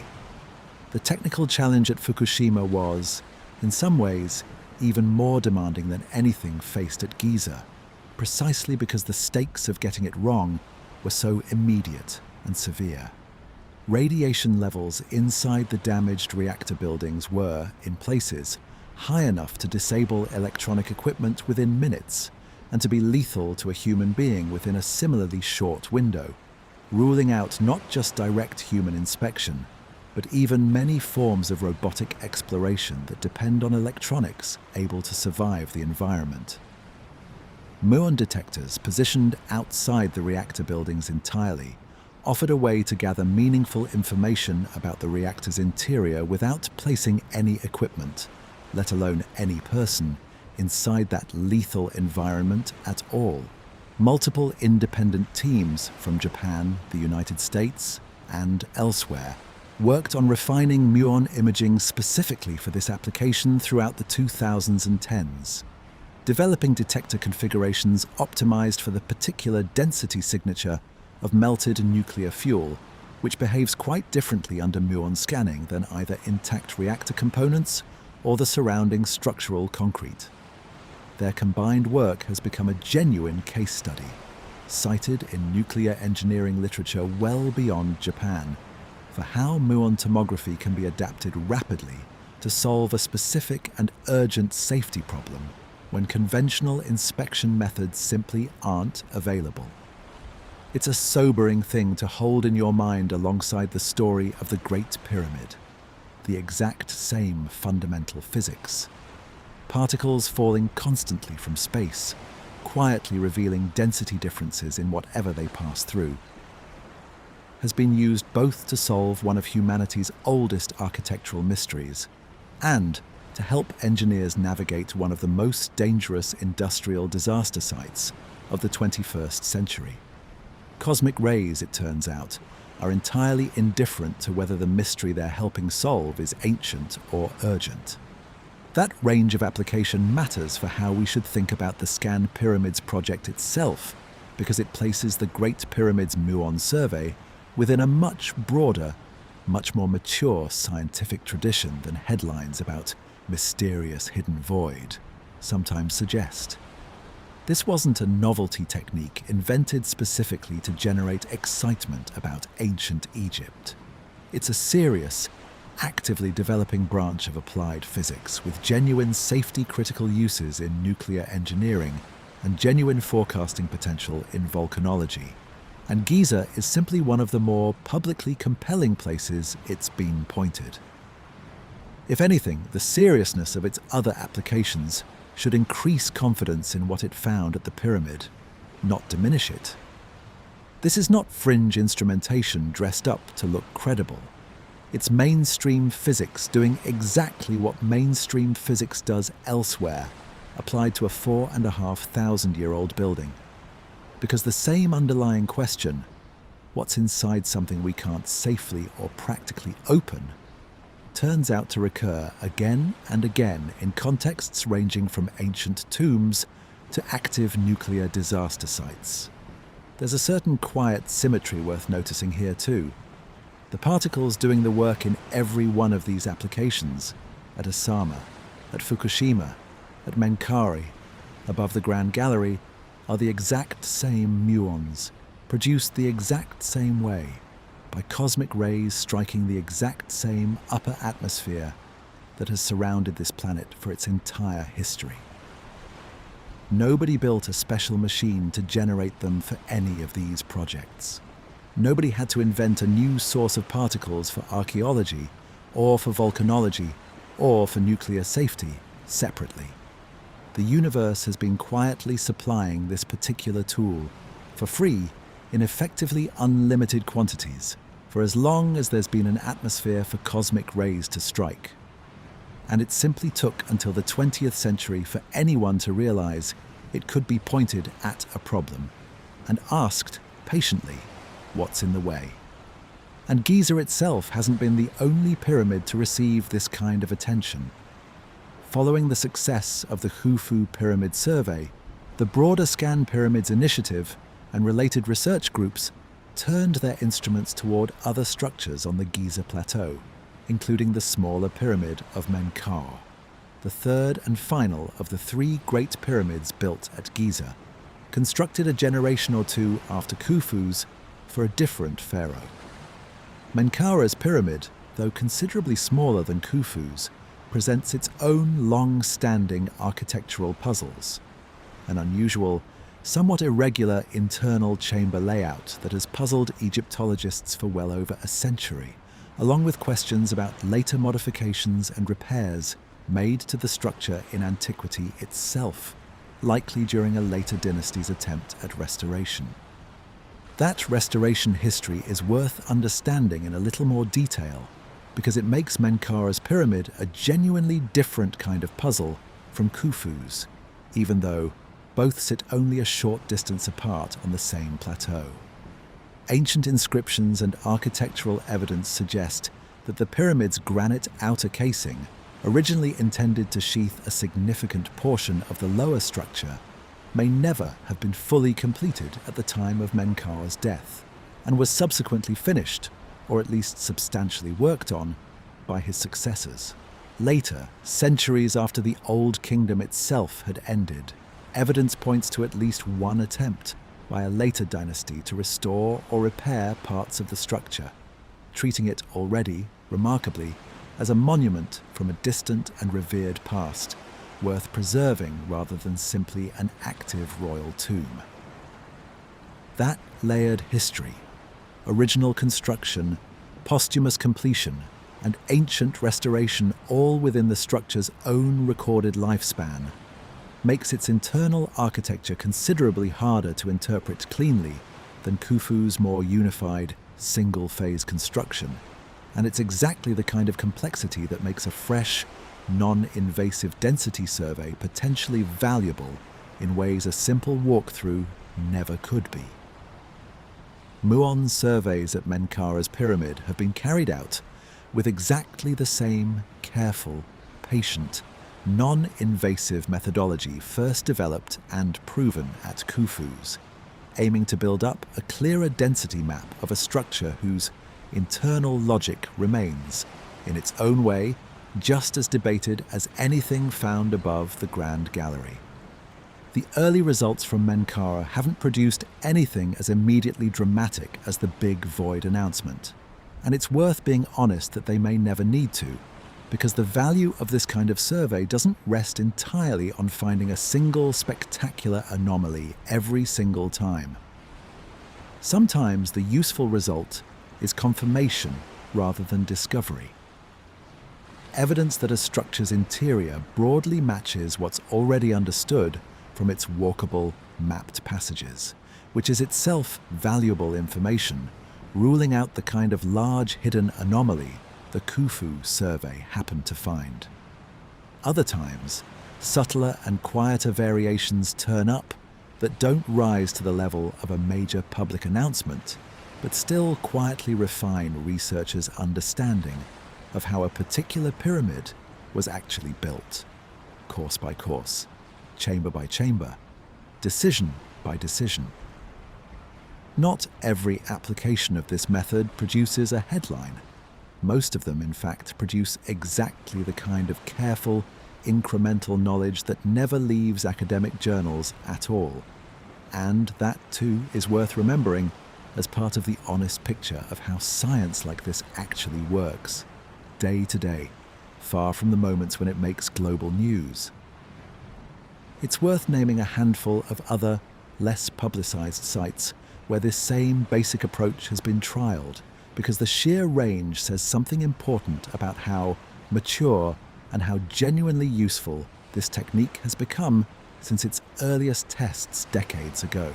The technical challenge at Fukushima was, in some ways, even more demanding than anything faced at Giza, precisely because the stakes of getting it wrong were so immediate and severe. Radiation levels inside the damaged reactor buildings were, in places, high enough to disable electronic equipment within minutes and to be lethal to a human being within a similarly short window, ruling out not just direct human inspection, but even many forms of robotic exploration that depend on electronics able to survive the environment. Muon detectors, positioned outside the reactor buildings entirely, offered a way to gather meaningful information about the reactor's interior without placing any equipment, let alone any person, inside that lethal environment at all. Multiple independent teams from Japan, the United States, and elsewhere worked on refining Muon imaging specifically for this application throughout the 2010s, developing detector configurations optimized for the particular density signature of melted nuclear fuel, which behaves quite differently under Muon scanning than either intact reactor components or the surrounding structural concrete. Their combined work has become a genuine case study, cited in nuclear engineering literature well beyond Japan, for how Muon tomography can be adapted rapidly to solve a specific and urgent safety problem when conventional inspection methods simply aren't available. It's a sobering thing to hold in your mind alongside the story of the Great Pyramid, the exact same fundamental physics. Particles falling constantly from space, quietly revealing density differences in whatever they pass through, has been used both to solve one of humanity's oldest architectural mysteries and to help engineers navigate one of the most dangerous industrial disaster sites of the 21st century. Cosmic rays, it turns out, are entirely indifferent to whether the mystery they're helping solve is ancient or urgent. That range of application matters for how we should think about the Scan Pyramids project itself, because it places the Great Pyramid's Muon survey within a much broader, much more mature scientific tradition than headlines about mysterious hidden void sometimes suggest. This wasn't a novelty technique invented specifically to generate excitement about ancient Egypt. It's a serious, actively developing branch of applied physics with genuine safety-critical uses in nuclear engineering and genuine forecasting potential in volcanology. And Giza is simply one of the more publicly compelling places it's been pointed. If anything, the seriousness of its other applications should increase confidence in what it found at the pyramid, not diminish it. This is not fringe instrumentation dressed up to look credible. It's mainstream physics doing exactly what mainstream physics does elsewhere, applied to a 4,500-year-old building. Because the same underlying question, what's inside something we can't safely or practically open, turns out to recur again and again in contexts ranging from ancient tombs to active nuclear disaster sites. There's a certain quiet symmetry worth noticing here too. The particles doing the work in every one of these applications, at Osama, at Fukushima, at Menkari, above the Grand Gallery, are the exact same muons, produced the exact same way, by cosmic rays striking the exact same upper atmosphere that has surrounded this planet for its entire history. Nobody built a special machine to generate them for any of these projects. Nobody had to invent a new source of particles for archaeology, or for volcanology, or for nuclear safety separately. The universe has been quietly supplying this particular tool for free in effectively unlimited quantities for as long as there's been an atmosphere for cosmic rays to strike. And it simply took until the 20th century for anyone to realize it could be pointed at a problem and asked patiently, what's in the way? And Giza itself hasn't been the only pyramid to receive this kind of attention. Following the success of the Khufu Pyramid Survey, the broader Scan Pyramids initiative and related research groups turned their instruments toward other structures on the Giza Plateau, including the smaller pyramid of Menkar, the third and final of the 3 great pyramids built at Giza, constructed a generation or two after Khufu's for a different pharaoh. Menkara's pyramid, though considerably smaller than Khufu's, presents its own long-standing architectural puzzles, an unusual, somewhat irregular internal chamber layout that has puzzled Egyptologists for well over a century, along with questions about later modifications and repairs made to the structure in antiquity itself, likely during a later dynasty's attempt at restoration. That restoration history is worth understanding in a little more detail, because it makes Menkaura's pyramid a genuinely different kind of puzzle from Khufu's, even though both sit only a short distance apart on the same plateau. Ancient inscriptions and architectural evidence suggest that the pyramid's granite outer casing, originally intended to sheath a significant portion of the lower structure, may never have been fully completed at the time of Menkaura's death, and was subsequently finished, or at least substantially worked on, by his successors. Later, centuries after the Old Kingdom itself had ended, evidence points to at least one attempt by a later dynasty to restore or repair parts of the structure, treating it already, remarkably, as a monument from a distant and revered past, worth preserving rather than simply an active royal tomb. That layered history, original construction, posthumous completion, and ancient restoration all within the structure's own recorded lifespan, makes its internal architecture considerably harder to interpret cleanly than Khufu's more unified, single-phase construction, and it's exactly the kind of complexity that makes a fresh, non-invasive density survey potentially valuable in ways a simple walkthrough never could be. Muon surveys at Menkaura's pyramid have been carried out with exactly the same careful, patient, non-invasive methodology first developed and proven at Khufu's, aiming to build up a clearer density map of a structure whose internal logic remains, in its own way, just as debated as anything found above the Grand Gallery. The early results from Menkaura haven't produced anything as immediately dramatic as the Big Void announcement, and it's worth being honest that they may never need to, because the value of this kind of survey doesn't rest entirely on finding a single spectacular anomaly every single time. Sometimes the useful result is confirmation rather than discovery. Evidence that a structure's interior broadly matches what's already understood from its walkable, mapped passages, which is itself valuable information, ruling out the kind of large hidden anomaly the Khufu survey happened to find. Other times, subtler and quieter variations turn up that don't rise to the level of a major public announcement, but still quietly refine researchers' understanding of how a particular pyramid was actually built, course by course, chamber by chamber, decision by decision. Not every application of this method produces a headline. Most of them, in fact, produce exactly the kind of careful, incremental knowledge that never leaves academic journals at all. And that, too, is worth remembering as part of the honest picture of how science like this actually works, day to day, far from the moments when it makes global news. It's worth naming a handful of other, less publicized sites where this same basic approach has been trialed, because the sheer range says something important about how mature and how genuinely useful this technique has become since its earliest tests decades ago.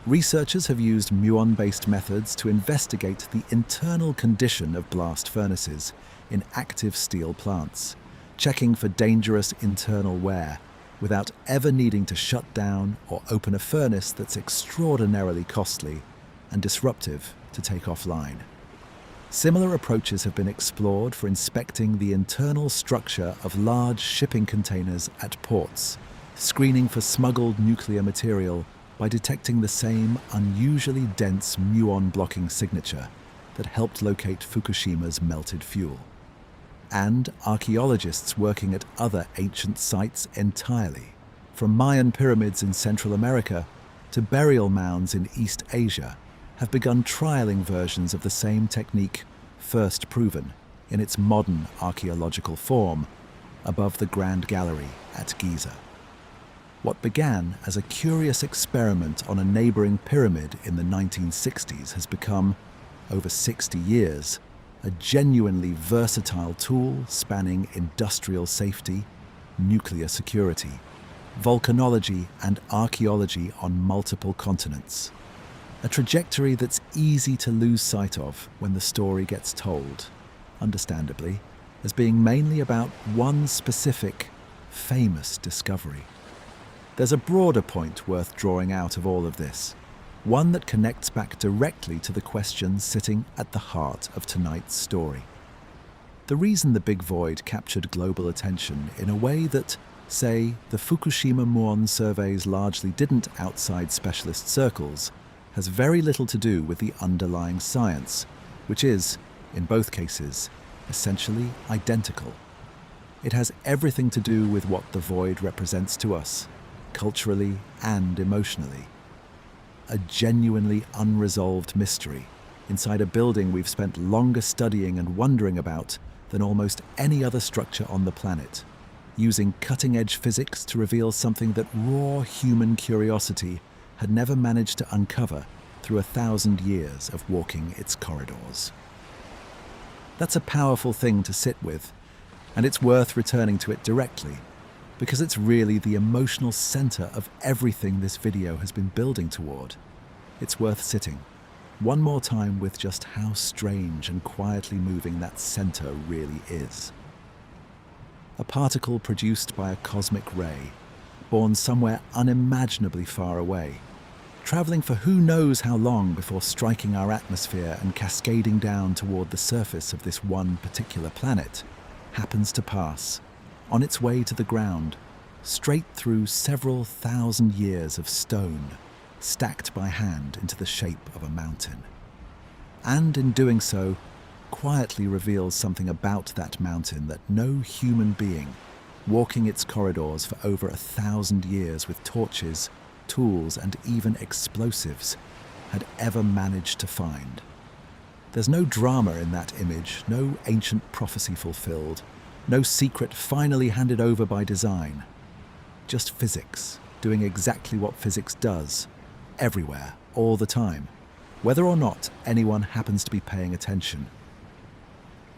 Researchers have used muon-based methods to investigate the internal condition of blast furnaces in active steel plants, checking for dangerous internal wear without ever needing to shut down or open a furnace that's extraordinarily costly and disruptive to take offline. Similar approaches have been explored for inspecting the internal structure of large shipping containers at ports, screening for smuggled nuclear material by detecting the same unusually dense muon-blocking signature that helped locate Fukushima's melted fuel. And archaeologists working at other ancient sites entirely, from Mayan pyramids in Central America to burial mounds in East Asia, have begun trialing versions of the same technique first proven in its modern archaeological form above the Grand Gallery at Giza. What began as a curious experiment on a neighboring pyramid in the 1960s has become, over 60 years, a genuinely versatile tool spanning industrial safety, nuclear security, volcanology, and archaeology on multiple continents. A trajectory that's easy to lose sight of when the story gets told, understandably, as being mainly about one specific, famous discovery. There's a broader point worth drawing out of all of this, one that connects back directly to the question sitting at the heart of tonight's story. The reason the Big Void captured global attention in a way that, say, the Fukushima Muon surveys largely didn't outside specialist circles, has very little to do with the underlying science, which is, in both cases, essentially identical. It has everything to do with what the void represents to us, culturally and emotionally. A genuinely unresolved mystery inside a building we've spent longer studying and wondering about than almost any other structure on the planet, using cutting-edge physics to reveal something that raw human curiosity had never managed to uncover through 1,000 years of walking its corridors. That's a powerful thing to sit with, and it's worth returning to it directly, because it's really the emotional center of everything this video has been building toward. It's worth sitting one more time with just how strange and quietly moving that center really is. A particle produced by a cosmic ray, born somewhere unimaginably far away, traveling for who knows how long before striking our atmosphere and cascading down toward the surface of this one particular planet, happens to pass, on its way to the ground, straight through several thousand years of stone, stacked by hand into the shape of a mountain. And in doing so, quietly reveals something about that mountain that no human being, walking its corridors for over 1,000 years with torches, tools, and even explosives, had ever managed to find. There's no drama in that image, no ancient prophecy fulfilled, no secret finally handed over by design. Just physics, doing exactly what physics does, everywhere, all the time, whether or not anyone happens to be paying attention.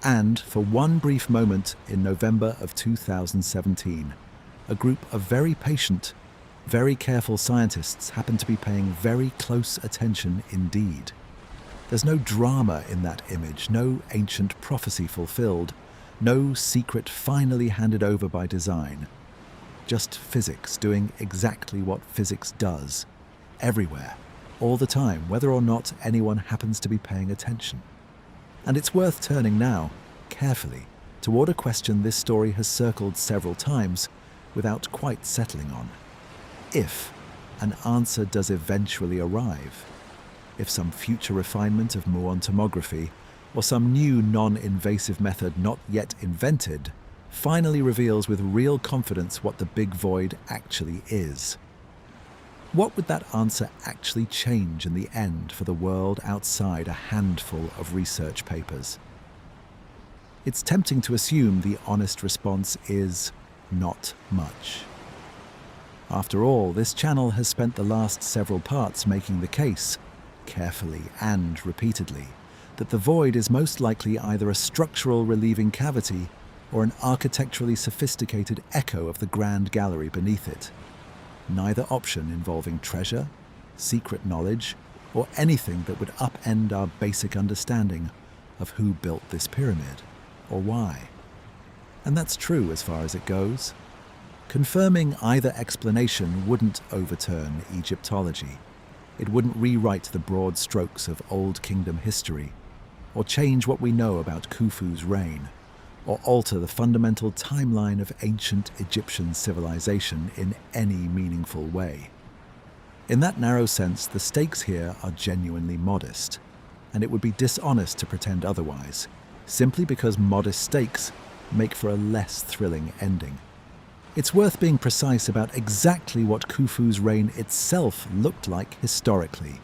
And for one brief moment in November of 2017, a group of very patient, very careful scientists happened to be paying very close attention indeed. There's no drama in that image, no ancient prophecy fulfilled, no secret finally handed over by design. Just physics doing exactly what physics does, everywhere, all the time, whether or not anyone happens to be paying attention. And it's worth turning now, carefully, toward a question this story has circled several times without quite settling on. If an answer does eventually arrive, if some future refinement of muon tomography or some new non-invasive method not yet invented finally reveals with real confidence what the Big Void actually is, what would that answer actually change in the end for the world outside a handful of research papers? It's tempting to assume the honest response is not much. After all, this channel has spent the last several parts making the case, carefully and repeatedly, that the void is most likely either a structural relieving cavity or an architecturally sophisticated echo of the grand gallery beneath it. Neither option involving treasure, secret knowledge, or anything that would upend our basic understanding of who built this pyramid, or why. And that's true as far as it goes. Confirming either explanation wouldn't overturn Egyptology. It wouldn't rewrite the broad strokes of Old Kingdom history, or change what we know about Khufu's reign, or alter the fundamental timeline of ancient Egyptian civilization in any meaningful way. In that narrow sense, the stakes here are genuinely modest, and it would be dishonest to pretend otherwise, simply because modest stakes make for a less thrilling ending. It's worth being precise about exactly what Khufu's reign itself looked like historically,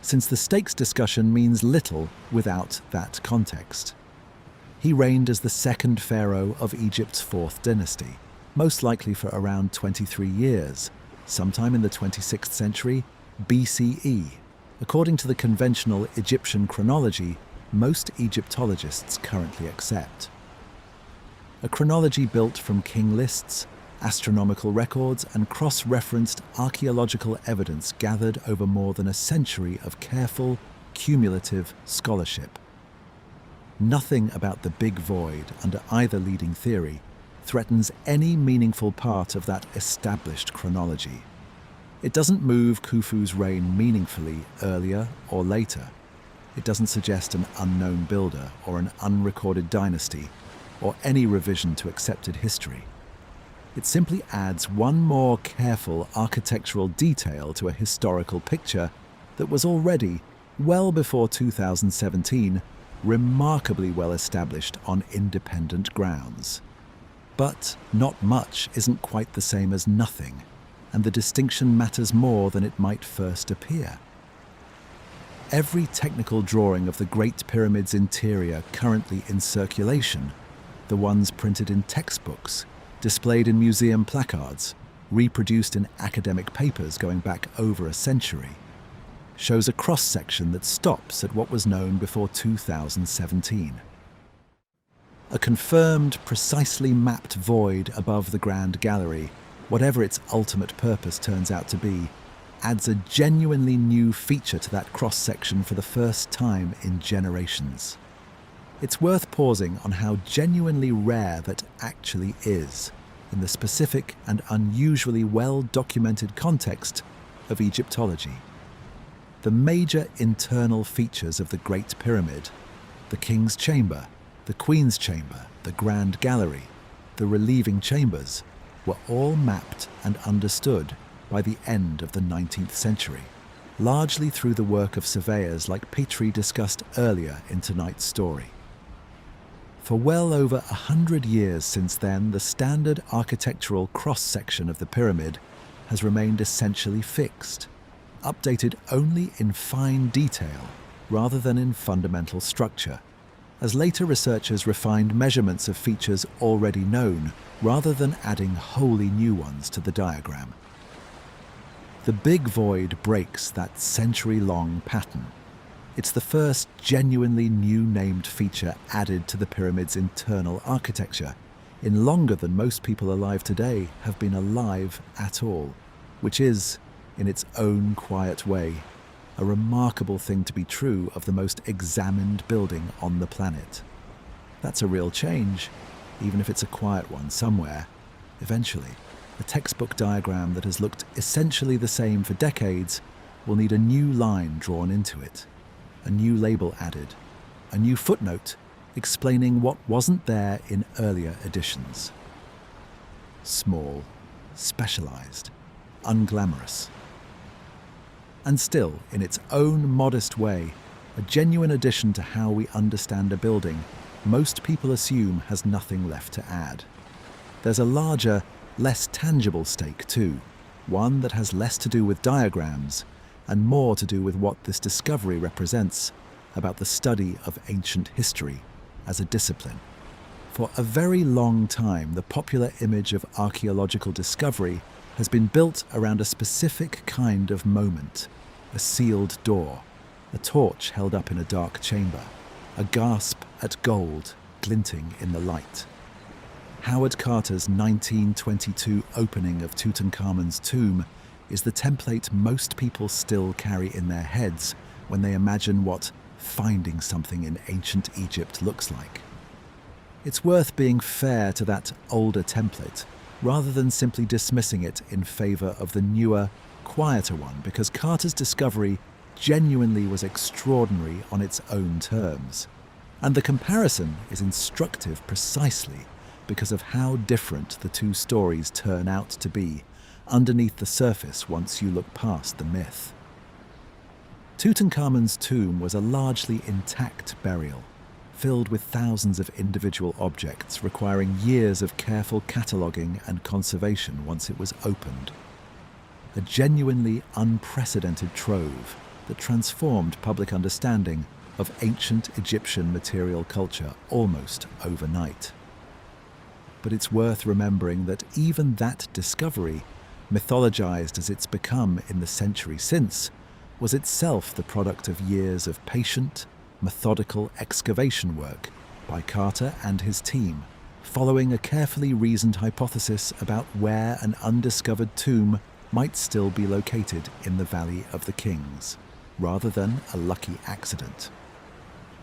since the stakes discussion means little without that context. He reigned as the second pharaoh of Egypt's 4th dynasty, most likely for around 23 years, sometime in the 26th century BCE, according to the conventional Egyptian chronology most Egyptologists currently accept. A chronology built from king lists, astronomical records, and cross-referenced archaeological evidence gathered over more than a century of careful, cumulative scholarship. Nothing about the big void under either leading theory threatens any meaningful part of that established chronology. It doesn't move Khufu's reign meaningfully earlier or later. It doesn't suggest an unknown builder or an unrecorded dynasty or any revision to accepted history. It simply adds one more careful architectural detail to a historical picture that was already, well before 2017, remarkably well established on independent grounds. But not much isn't quite the same as nothing, and the distinction matters more than it might first appear. Every technical drawing of the Great Pyramid's interior currently in circulation, the ones printed in textbooks, displayed in museum placards, reproduced in academic papers going back over a century, shows a cross-section that stops at what was known before 2017. A confirmed, precisely mapped void above the Grand Gallery, whatever its ultimate purpose turns out to be, adds a genuinely new feature to that cross-section for the first time in generations. It's worth pausing on how genuinely rare that actually is, in the specific and unusually well-documented context of Egyptology. The major internal features of the Great Pyramid, the King's Chamber, the Queen's Chamber, the Grand Gallery, the relieving chambers, were all mapped and understood by the end of the 19th century, largely through the work of surveyors like Petrie discussed earlier in tonight's story. For well over 100 years since then, the standard architectural cross-section of the pyramid has remained essentially fixed, updated only in fine detail rather than in fundamental structure, as later researchers refined measurements of features already known rather than adding wholly new ones to the diagram. The big void breaks that century-long pattern. It's the first genuinely new named feature added to the pyramid's internal architecture in longer than most people alive today have been alive at all, which is, in its own quiet way, a remarkable thing to be true of the most examined building on the planet. That's a real change, even if it's a quiet one somewhere. Eventually, a textbook diagram that has looked essentially the same for decades will need a new line drawn into it, a new label added, a new footnote explaining what wasn't there in earlier editions. Small, specialized, unglamorous. And still, in its own modest way, a genuine addition to how we understand a building most people assume has nothing left to add. There's a larger, less tangible stake too, one that has less to do with diagrams and more to do with what this discovery represents about the study of ancient history as a discipline. For a very long time, the popular image of archaeological discovery has been built around a specific kind of moment: a sealed door, a torch held up in a dark chamber, a gasp at gold glinting in the light. Howard Carter's 1922 opening of Tutankhamun's tomb is the template most people still carry in their heads when they imagine what finding something in ancient Egypt looks like. It's worth being fair to that older template rather than simply dismissing it in favor of the newer, quieter one, because Carter's discovery genuinely was extraordinary on its own terms. And the comparison is instructive precisely because of how different the two stories turn out to be underneath the surface once you look past the myth. Tutankhamun's tomb was a largely intact burial, filled with thousands of individual objects requiring years of careful cataloguing and conservation once it was opened. A genuinely unprecedented trove that transformed public understanding of ancient Egyptian material culture almost overnight. But it's worth remembering that even that discovery, mythologized as it's become in the century since, was itself the product of years of patient, methodical excavation work by Carter and his team, following a carefully reasoned hypothesis about where an undiscovered tomb might still be located in the Valley of the Kings, rather than a lucky accident.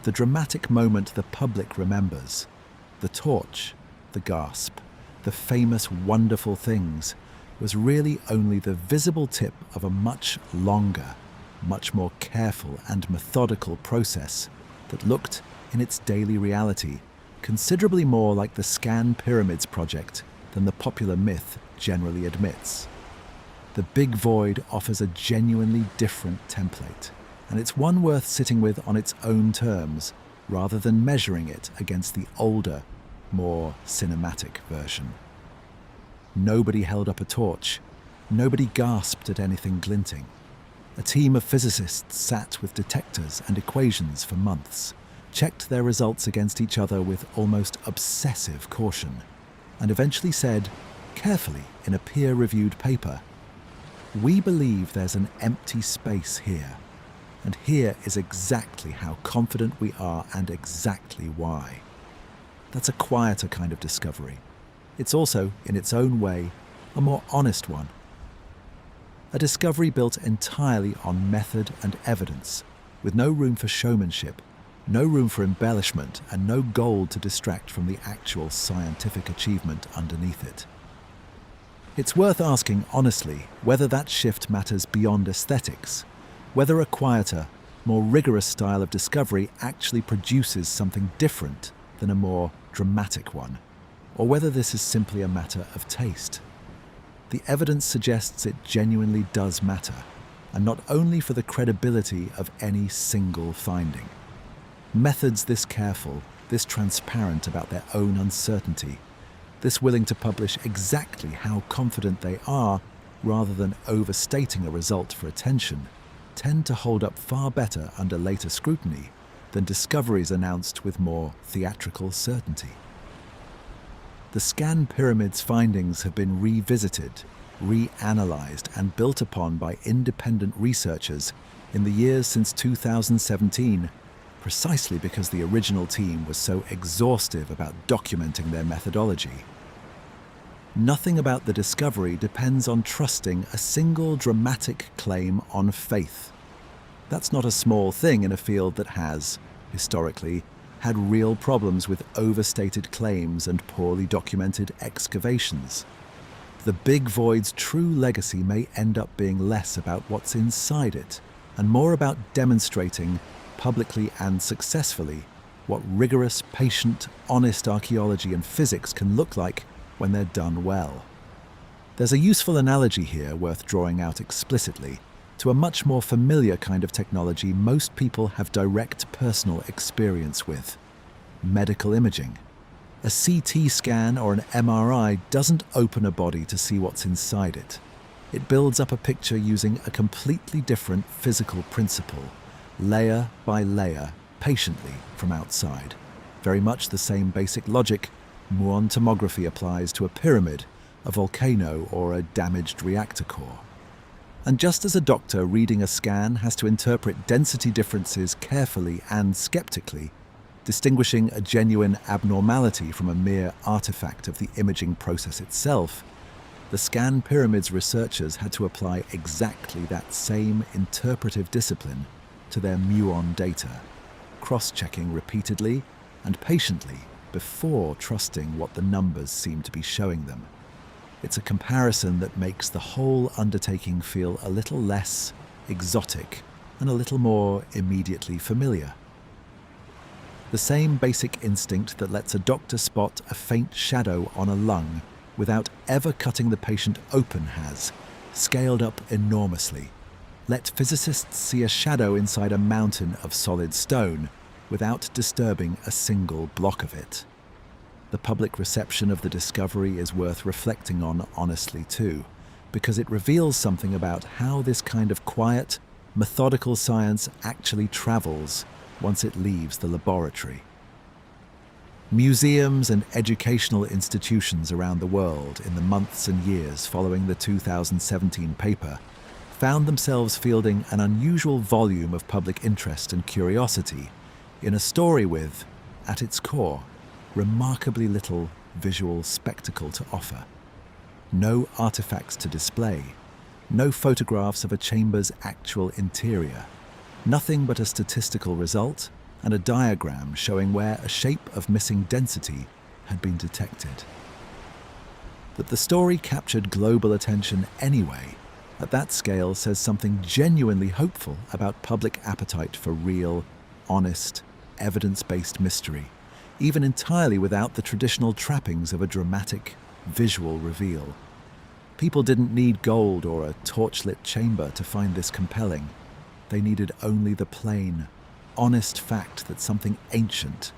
the dramatic moment the public remembers. The torch, the gasp, the famous wonderful things was really only the visible tip of a much longer, much more careful and methodical process that looked, in its daily reality, considerably more like the Scan Pyramids project than the popular myth generally admits. The Big Void offers a genuinely different template, and it's one worth sitting with on its own terms, rather than measuring it against the older, more cinematic version. Nobody held up a torch. Nobody gasped at anything glinting. A team of physicists sat with detectors and equations for months, checked their results against each other with almost obsessive caution, and eventually said, carefully in a peer-reviewed paper, "We believe there's an empty space here, and here is exactly how confident we are and exactly why." That's a quieter kind of discovery. It's also, in its own way, a more honest one. A discovery built entirely on method and evidence, with no room for showmanship, no room for embellishment, and no gold to distract from the actual scientific achievement underneath it. It's worth asking honestly whether that shift matters beyond aesthetics, whether a quieter, more rigorous style of discovery actually produces something different than a more dramatic one, or whether this is simply a matter of taste. The evidence suggests it genuinely does matter, and not only for the credibility of any single finding. Methods this careful, this transparent about their own uncertainty, this willing to publish exactly how confident they are rather than overstating a result for attention, tend to hold up far better under later scrutiny than discoveries announced with more theatrical certainty. The Scan Pyramids findings have been revisited, reanalyzed, and built upon by independent researchers in the years since 2017, precisely because the original team was so exhaustive about documenting their methodology. Nothing about the discovery depends on trusting a single dramatic claim on faith. That's not a small thing in a field that has, historically, had real problems with overstated claims and poorly documented excavations. The Big Void's true legacy may end up being less about what's inside it, and more about demonstrating, publicly and successfully, what rigorous, patient, honest archaeology and physics can look like when they're done well. There's a useful analogy here worth drawing out explicitly to a much more familiar kind of technology most people have direct personal experience with: medical imaging. A CT scan or an MRI doesn't open a body to see what's inside it. It builds up a picture using a completely different physical principle, layer by layer, patiently from outside. Very much the same basic logic Muon tomography applies to a pyramid, a volcano, or a damaged reactor core. And just as a doctor reading a scan has to interpret density differences carefully and skeptically, distinguishing a genuine abnormality from a mere artifact of the imaging process itself, the Scan Pyramids researchers had to apply exactly that same interpretive discipline to their Muon data, cross-checking repeatedly and patiently before trusting what the numbers seem to be showing them. It's a comparison that makes the whole undertaking feel a little less exotic and a little more immediately familiar. The same basic instinct that lets a doctor spot a faint shadow on a lung without ever cutting the patient open has, scaled up enormously, let physicists see a shadow inside a mountain of solid stone without disturbing a single block of it. The public reception of the discovery is worth reflecting on honestly too, because it reveals something about how this kind of quiet, methodical science actually travels once it leaves the laboratory. Museums and educational institutions around the world in the months and years following the 2017 paper found themselves fielding an unusual volume of public interest and curiosity in a story with, at its core, remarkably little visual spectacle to offer. No artifacts to display, no photographs of a chamber's actual interior, nothing but a statistical result and a diagram showing where a shape of missing density had been detected. That the story captured global attention anyway, at that scale, says something genuinely hopeful about public appetite for real, honest, evidence-based mystery, even entirely without the traditional trappings of a dramatic, visual reveal. People didn't need gold or a torchlit chamber to find this compelling. They needed only the plain, honest fact that something ancient,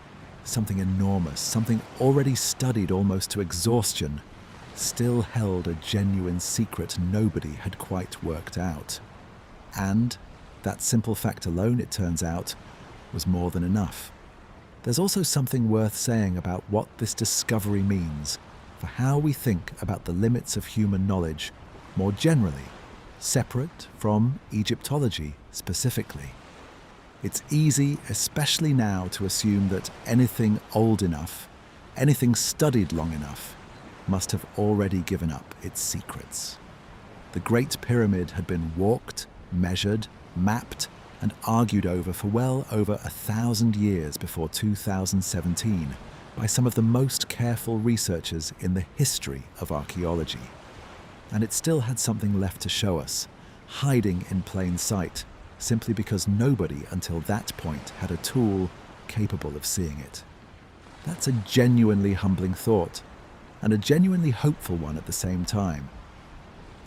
something enormous, something already studied almost to exhaustion, still held a genuine secret nobody had quite worked out. And that simple fact alone, it turns out, was more than enough. There's also something worth saying about what this discovery means for how we think about the limits of human knowledge more generally, separate from Egyptology specifically. It's easy, especially now, to assume that anything old enough, anything studied long enough, must have already given up its secrets. The Great Pyramid had been walked, measured, mapped, and argued over for well over 1,000 years before 2017 by some of the most careful researchers in the history of archaeology. And it still had something left to show us, hiding in plain sight, simply because nobody until that point had a tool capable of seeing it. That's a genuinely humbling thought, and a genuinely hopeful one at the same time.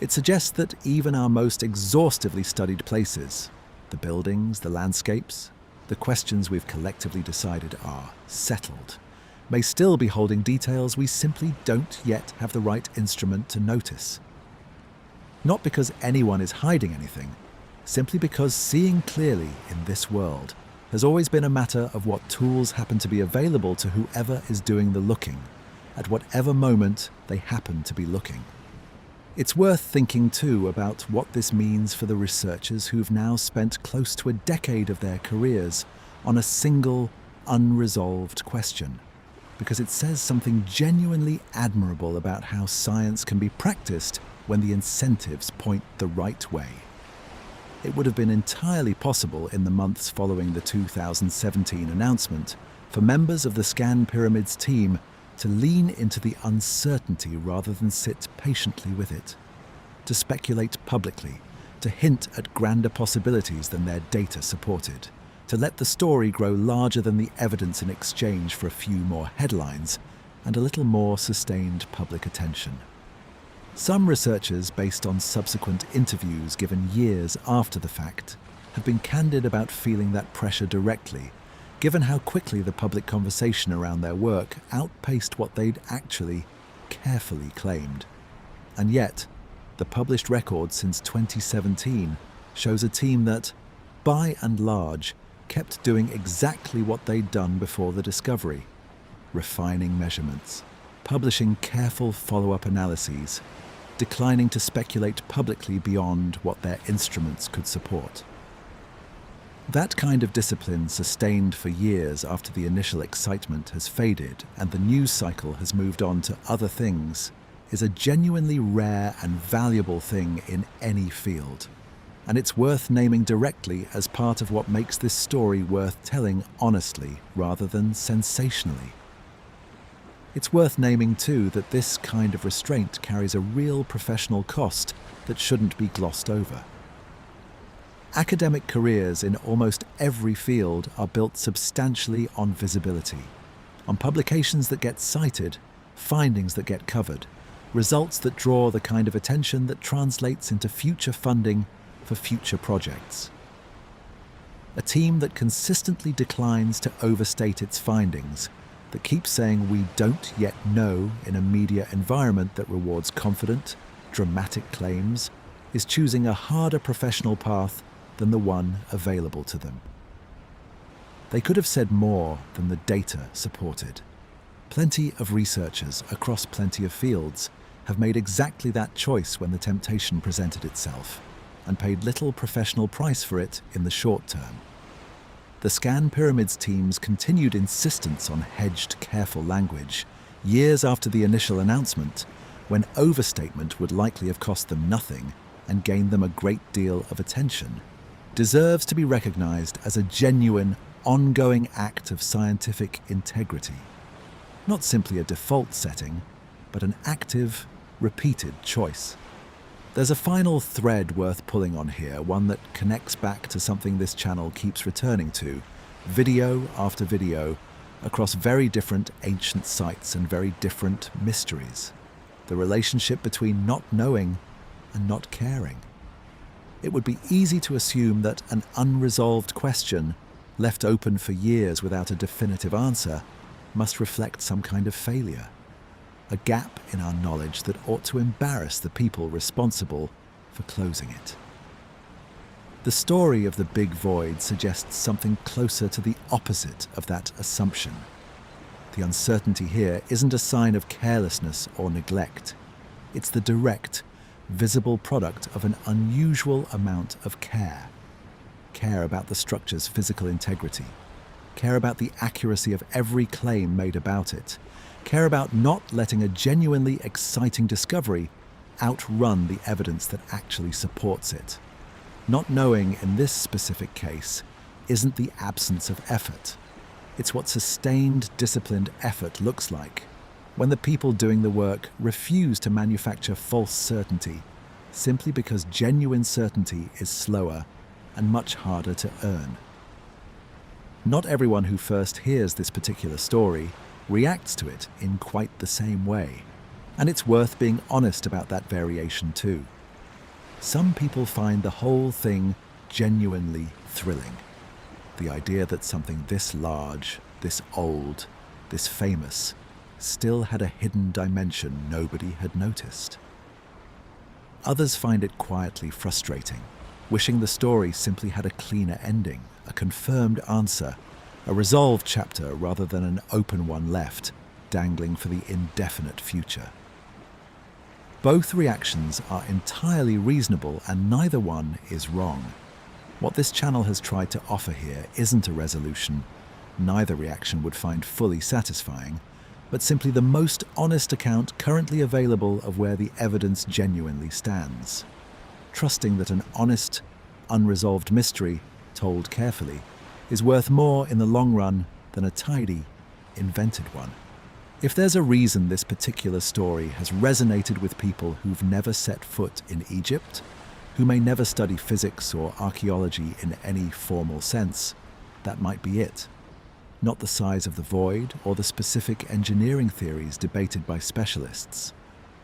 It suggests that even our most exhaustively studied places, the buildings, the landscapes, the questions we've collectively decided are settled, may still be holding details we simply don't yet have the right instrument to notice. Not because anyone is hiding anything, simply because seeing clearly in this world has always been a matter of what tools happen to be available to whoever is doing the looking, at whatever moment they happen to be looking. It's worth thinking too about what this means for the researchers who've now spent close to a decade of their careers on a single, unresolved question, because it says something genuinely admirable about how science can be practiced when the incentives point the right way. It would have been entirely possible in the months following the 2017 announcement for members of the Scan Pyramids team to lean into the uncertainty rather than sit patiently with it, to speculate publicly, to hint at grander possibilities than their data supported, to let the story grow larger than the evidence in exchange for a few more headlines and a little more sustained public attention. Some researchers, based on subsequent interviews given years after the fact, have been candid about feeling that pressure directly, given how quickly the public conversation around their work outpaced what they'd actually carefully claimed. And yet, the published record since 2017 shows a team that, by and large, kept doing exactly what they'd done before the discovery: refining measurements, publishing careful follow-up analyses, declining to speculate publicly beyond what their instruments could support. That kind of discipline, sustained for years after the initial excitement has faded and the news cycle has moved on to other things, is a genuinely rare and valuable thing in any field. And it's worth naming directly as part of what makes this story worth telling honestly rather than sensationally. It's worth naming too that this kind of restraint carries a real professional cost that shouldn't be glossed over. Academic careers in almost every field are built substantially on visibility, on publications that get cited, findings that get covered, results that draw the kind of attention that translates into future funding for future projects. A team that consistently declines to overstate its findings, that keeps saying we don't yet know in a media environment that rewards confident, dramatic claims, is choosing a harder professional path than the one available to them. They could have said more than the data supported. Plenty of researchers across plenty of fields have made exactly that choice when the temptation presented itself, and paid little professional price for it in the short term. The Scan Pyramids team's continued insistence on hedged, careful language, years after the initial announcement, when overstatement would likely have cost them nothing and gained them a great deal of attention, deserves to be recognized as a genuine, ongoing act of scientific integrity. Not simply a default setting, but an active, repeated choice. There's a final thread worth pulling on here, one that connects back to something this channel keeps returning to, video after video, across very different ancient sites and very different mysteries. The relationship between not knowing and not caring. It would be easy to assume that an unresolved question, left open for years without a definitive answer, must reflect some kind of failure. A gap in our knowledge that ought to embarrass the people responsible for closing it. The story of the big void suggests something closer to the opposite of that assumption. The uncertainty here isn't a sign of carelessness or neglect. It's the direct, visible product of an unusual amount of care. Care about the structure's physical integrity. Care about the accuracy of every claim made about it. Care about not letting a genuinely exciting discovery outrun the evidence that actually supports it. Not knowing, in this specific case, isn't the absence of effort. It's what sustained, disciplined effort looks like, when the people doing the work refuse to manufacture false certainty, simply because genuine certainty is slower and much harder to earn. Not everyone who first hears this particular story reacts to it in quite the same way, and it's worth being honest about that variation too. Some people find the whole thing genuinely thrilling. The idea that something this large, this old, this famous, still had a hidden dimension nobody had noticed. Others find it quietly frustrating, wishing the story simply had a cleaner ending, a confirmed answer, a resolved chapter rather than an open one left, dangling for the indefinite future. Both reactions are entirely reasonable and neither one is wrong. What this channel has tried to offer here isn't a resolution neither reaction would find fully satisfying, but simply the most honest account currently available of where the evidence genuinely stands. Trusting that an honest, unresolved mystery, told carefully, is worth more in the long run than a tidy, invented one. If there's a reason this particular story has resonated with people who've never set foot in Egypt, who may never study physics or archaeology in any formal sense, that might be it. Not the size of the void or the specific engineering theories debated by specialists,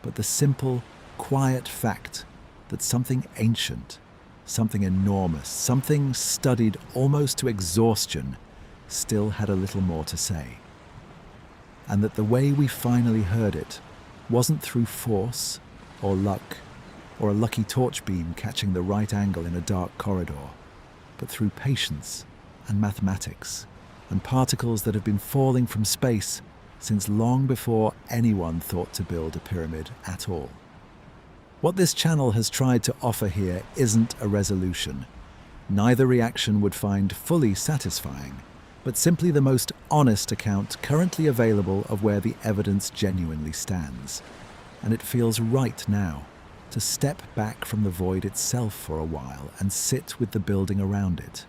but the simple, quiet fact that something ancient, something enormous, something studied almost to exhaustion, still had a little more to say. And that the way we finally heard it wasn't through force or luck or a lucky torch beam catching the right angle in a dark corridor, but through patience and mathematics and particles that have been falling from space since long before anyone thought to build a pyramid at all. What this channel has tried to offer here isn't a resolution. Neither reaction would find fully satisfying, but simply the most honest account currently available of where the evidence genuinely stands. And it feels right now to step back from the void itself for a while and sit with the building around it.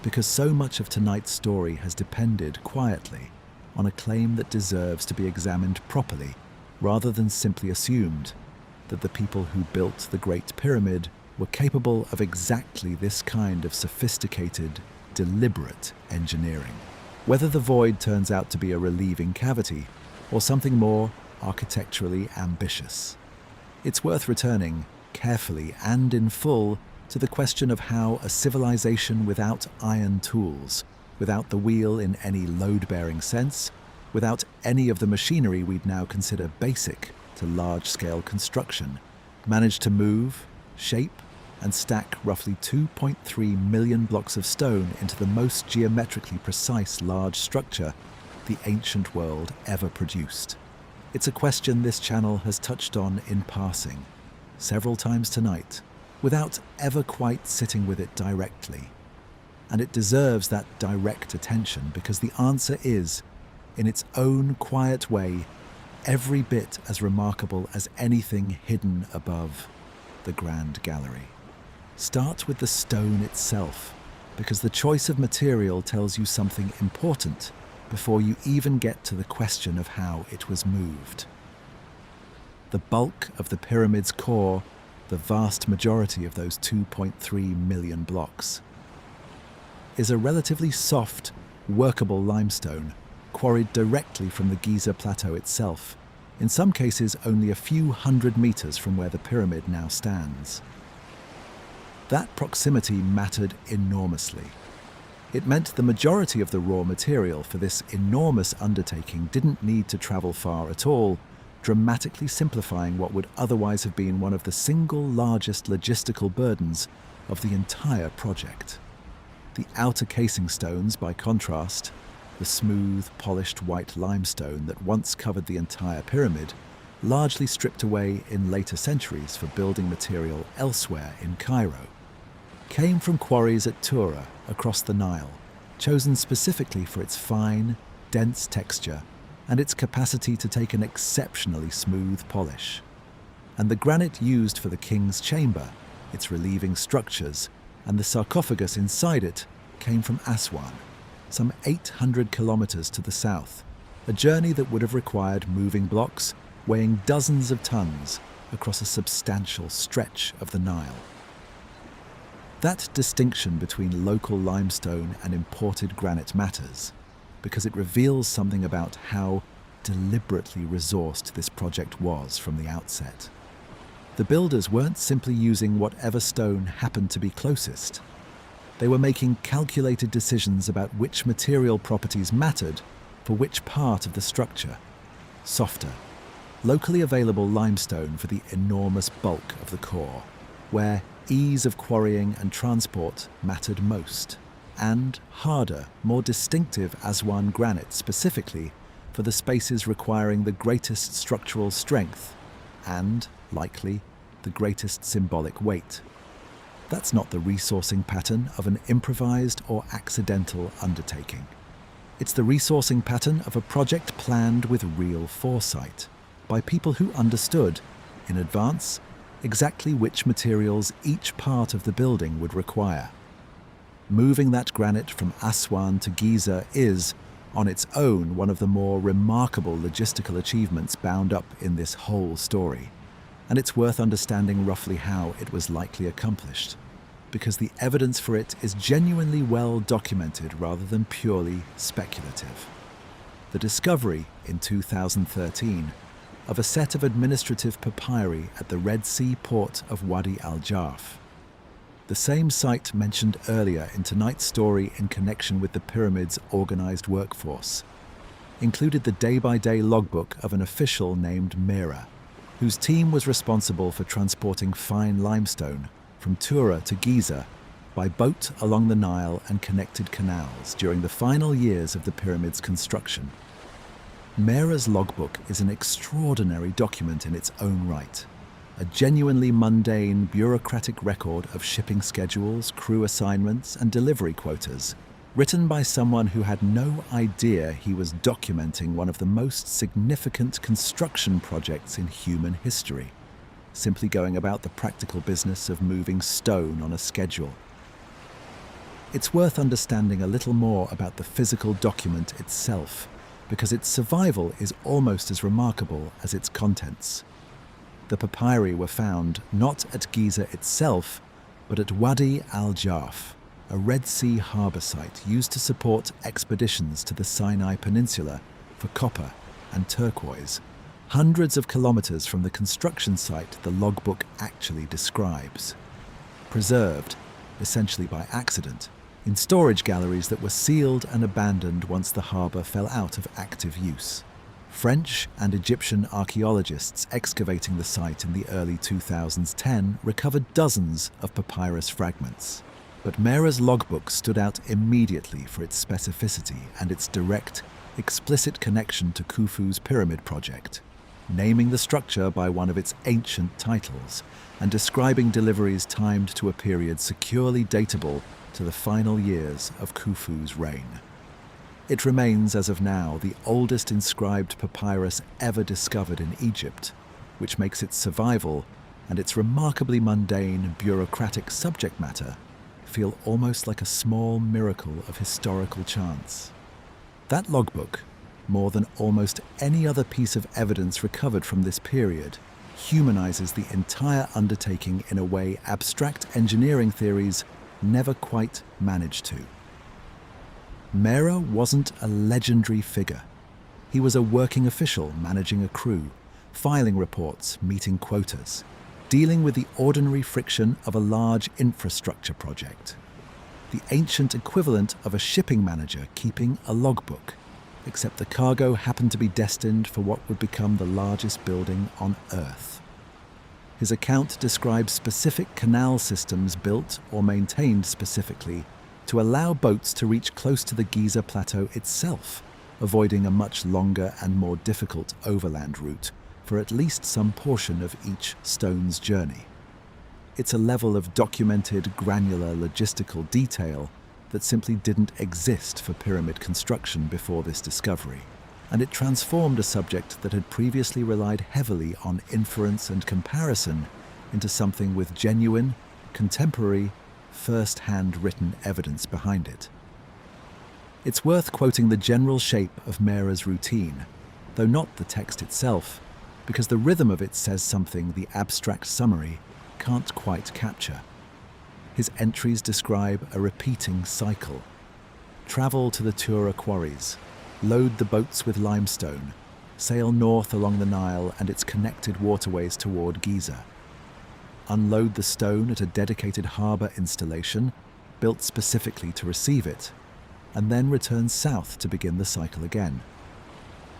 Because so much of tonight's story has depended quietly on a claim that deserves to be examined properly, rather than simply assumed that the people who built the Great Pyramid were capable of exactly this kind of sophisticated, deliberate engineering. Whether the void turns out to be a relieving cavity or something more architecturally ambitious. It's worth returning, carefully and in full, to the question of how a civilization without iron tools, without the wheel in any load-bearing sense, without any of the machinery we'd now consider basic to large-scale construction, managed to move, shape, and stack roughly 2.3 million blocks of stone into the most geometrically precise large structure the ancient world ever produced. It's a question this channel has touched on in passing, several times tonight, without ever quite sitting with it directly. And it deserves that direct attention because the answer is, in its own quiet way, every bit as remarkable as anything hidden above the Grand Gallery. Start with the stone itself, because the choice of material tells you something important before you even get to the question of how it was moved. The bulk of the pyramid's core, the vast majority of those 2.3 million blocks, is a relatively soft, workable limestone quarried directly from the Giza plateau itself, in some cases only a few hundred meters from where the pyramid now stands. That proximity mattered enormously. It meant the majority of the raw material for this enormous undertaking didn't need to travel far at all, dramatically simplifying what would otherwise have been one of the single largest logistical burdens of the entire project. The outer casing stones, by contrast, the smooth, polished white limestone that once covered the entire pyramid, largely stripped away in later centuries for building material elsewhere in Cairo, came from quarries at Tura across the Nile, chosen specifically for its fine, dense texture and its capacity to take an exceptionally smooth polish. And the granite used for the king's chamber, its relieving structures, and the sarcophagus inside it came from Aswan, some 800 kilometers to the south, a journey that would have required moving blocks weighing dozens of tons across a substantial stretch of the Nile. That distinction between local limestone and imported granite matters, because it reveals something about how deliberately resourced this project was from the outset. The builders weren't simply using whatever stone happened to be closest. They were making calculated decisions about which material properties mattered for which part of the structure. Softer, locally available limestone for the enormous bulk of the core, where ease of quarrying and transport mattered most, and harder, more distinctive Aswan granite specifically for the spaces requiring the greatest structural strength and, likely, the greatest symbolic weight. That's not the resourcing pattern of an improvised or accidental undertaking. It's the resourcing pattern of a project planned with real foresight, by people who understood, in advance, exactly which materials each part of the building would require. Moving that granite from Aswan to Giza is, on its own, one of the more remarkable logistical achievements bound up in this whole story. And it's worth understanding roughly how it was likely accomplished, because the evidence for it is genuinely well documented rather than purely speculative. The discovery, in 2013, of a set of administrative papyri at the Red Sea port of Wadi al-Jarf, the same site mentioned earlier in tonight's story in connection with the pyramid's organized workforce, included the day-by-day logbook of an official named Mera, whose team was responsible for transporting fine limestone from Tura to Giza by boat along the Nile and connected canals during the final years of the pyramid's construction. Mera's logbook is an extraordinary document in its own right, a genuinely mundane bureaucratic record of shipping schedules, crew assignments, and delivery quotas, written by someone who had no idea he was documenting one of the most significant construction projects in human history, simply going about the practical business of moving stone on a schedule. It's worth understanding a little more about the physical document itself, because its survival is almost as remarkable as its contents. The papyri were found not at Giza itself, but at Wadi al-Jarf, a Red Sea harbour site used to support expeditions to the Sinai Peninsula for copper and turquoise, hundreds of kilometres from the construction site the logbook actually describes. Preserved, essentially by accident, in storage galleries that were sealed and abandoned once the harbour fell out of active use. French and Egyptian archaeologists excavating the site in the early 2010s recovered dozens of papyrus fragments. But Mera's logbook stood out immediately for its specificity and its direct, explicit connection to Khufu's pyramid project, naming the structure by one of its ancient titles and describing deliveries timed to a period securely datable to the final years of Khufu's reign. It remains, as of now, the oldest inscribed papyrus ever discovered in Egypt, which makes its survival and its remarkably mundane bureaucratic subject matter feel almost like a small miracle of historical chance. That logbook, more than almost any other piece of evidence recovered from this period, humanizes the entire undertaking in a way abstract engineering theories never quite managed to. Mera wasn't a legendary figure. He was a working official managing a crew, filing reports, meeting quotas, dealing with the ordinary friction of a large infrastructure project. The ancient equivalent of a shipping manager keeping a logbook, except the cargo happened to be destined for what would become the largest building on Earth. His account describes specific canal systems built or maintained specifically to allow boats to reach close to the Giza Plateau itself, avoiding a much longer and more difficult overland route for at least some portion of each stone's journey. It's a level of documented, granular logistical detail that simply didn't exist for pyramid construction before this discovery, and it transformed a subject that had previously relied heavily on inference and comparison into something with genuine, contemporary, first-hand written evidence behind it. It's worth quoting the general shape of Mera's routine, though not the text itself, because the rhythm of it says something the abstract summary can't quite capture. His entries describe a repeating cycle. Travel to the Tura quarries, load the boats with limestone, sail north along the Nile and its connected waterways toward Giza. Unload the stone at a dedicated harbour installation, built specifically to receive it, and then return south to begin the cycle again.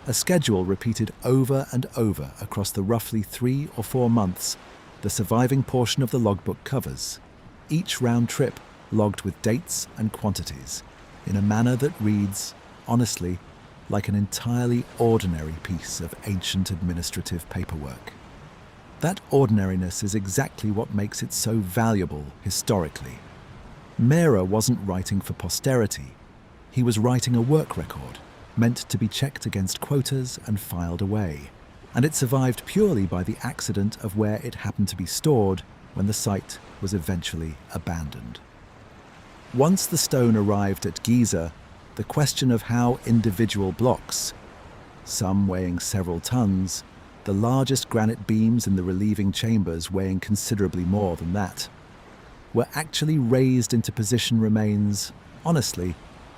A schedule repeated over and over across the roughly 3 or 4 months the surviving portion of the logbook covers, each round trip logged with dates and quantities, in a manner that reads, honestly, like an entirely ordinary piece of ancient administrative paperwork. That ordinariness is exactly what makes it so valuable historically. Mera wasn't writing for posterity. He was writing a work record, meant to be checked against quotas and filed away, and it survived purely by the accident of where it happened to be stored when the site was eventually abandoned. Once the stone arrived at Giza, the question of how individual blocks, some weighing several tons, the largest granite beams in the relieving chambers weighing considerably more than that, were actually raised into position remains, honestly,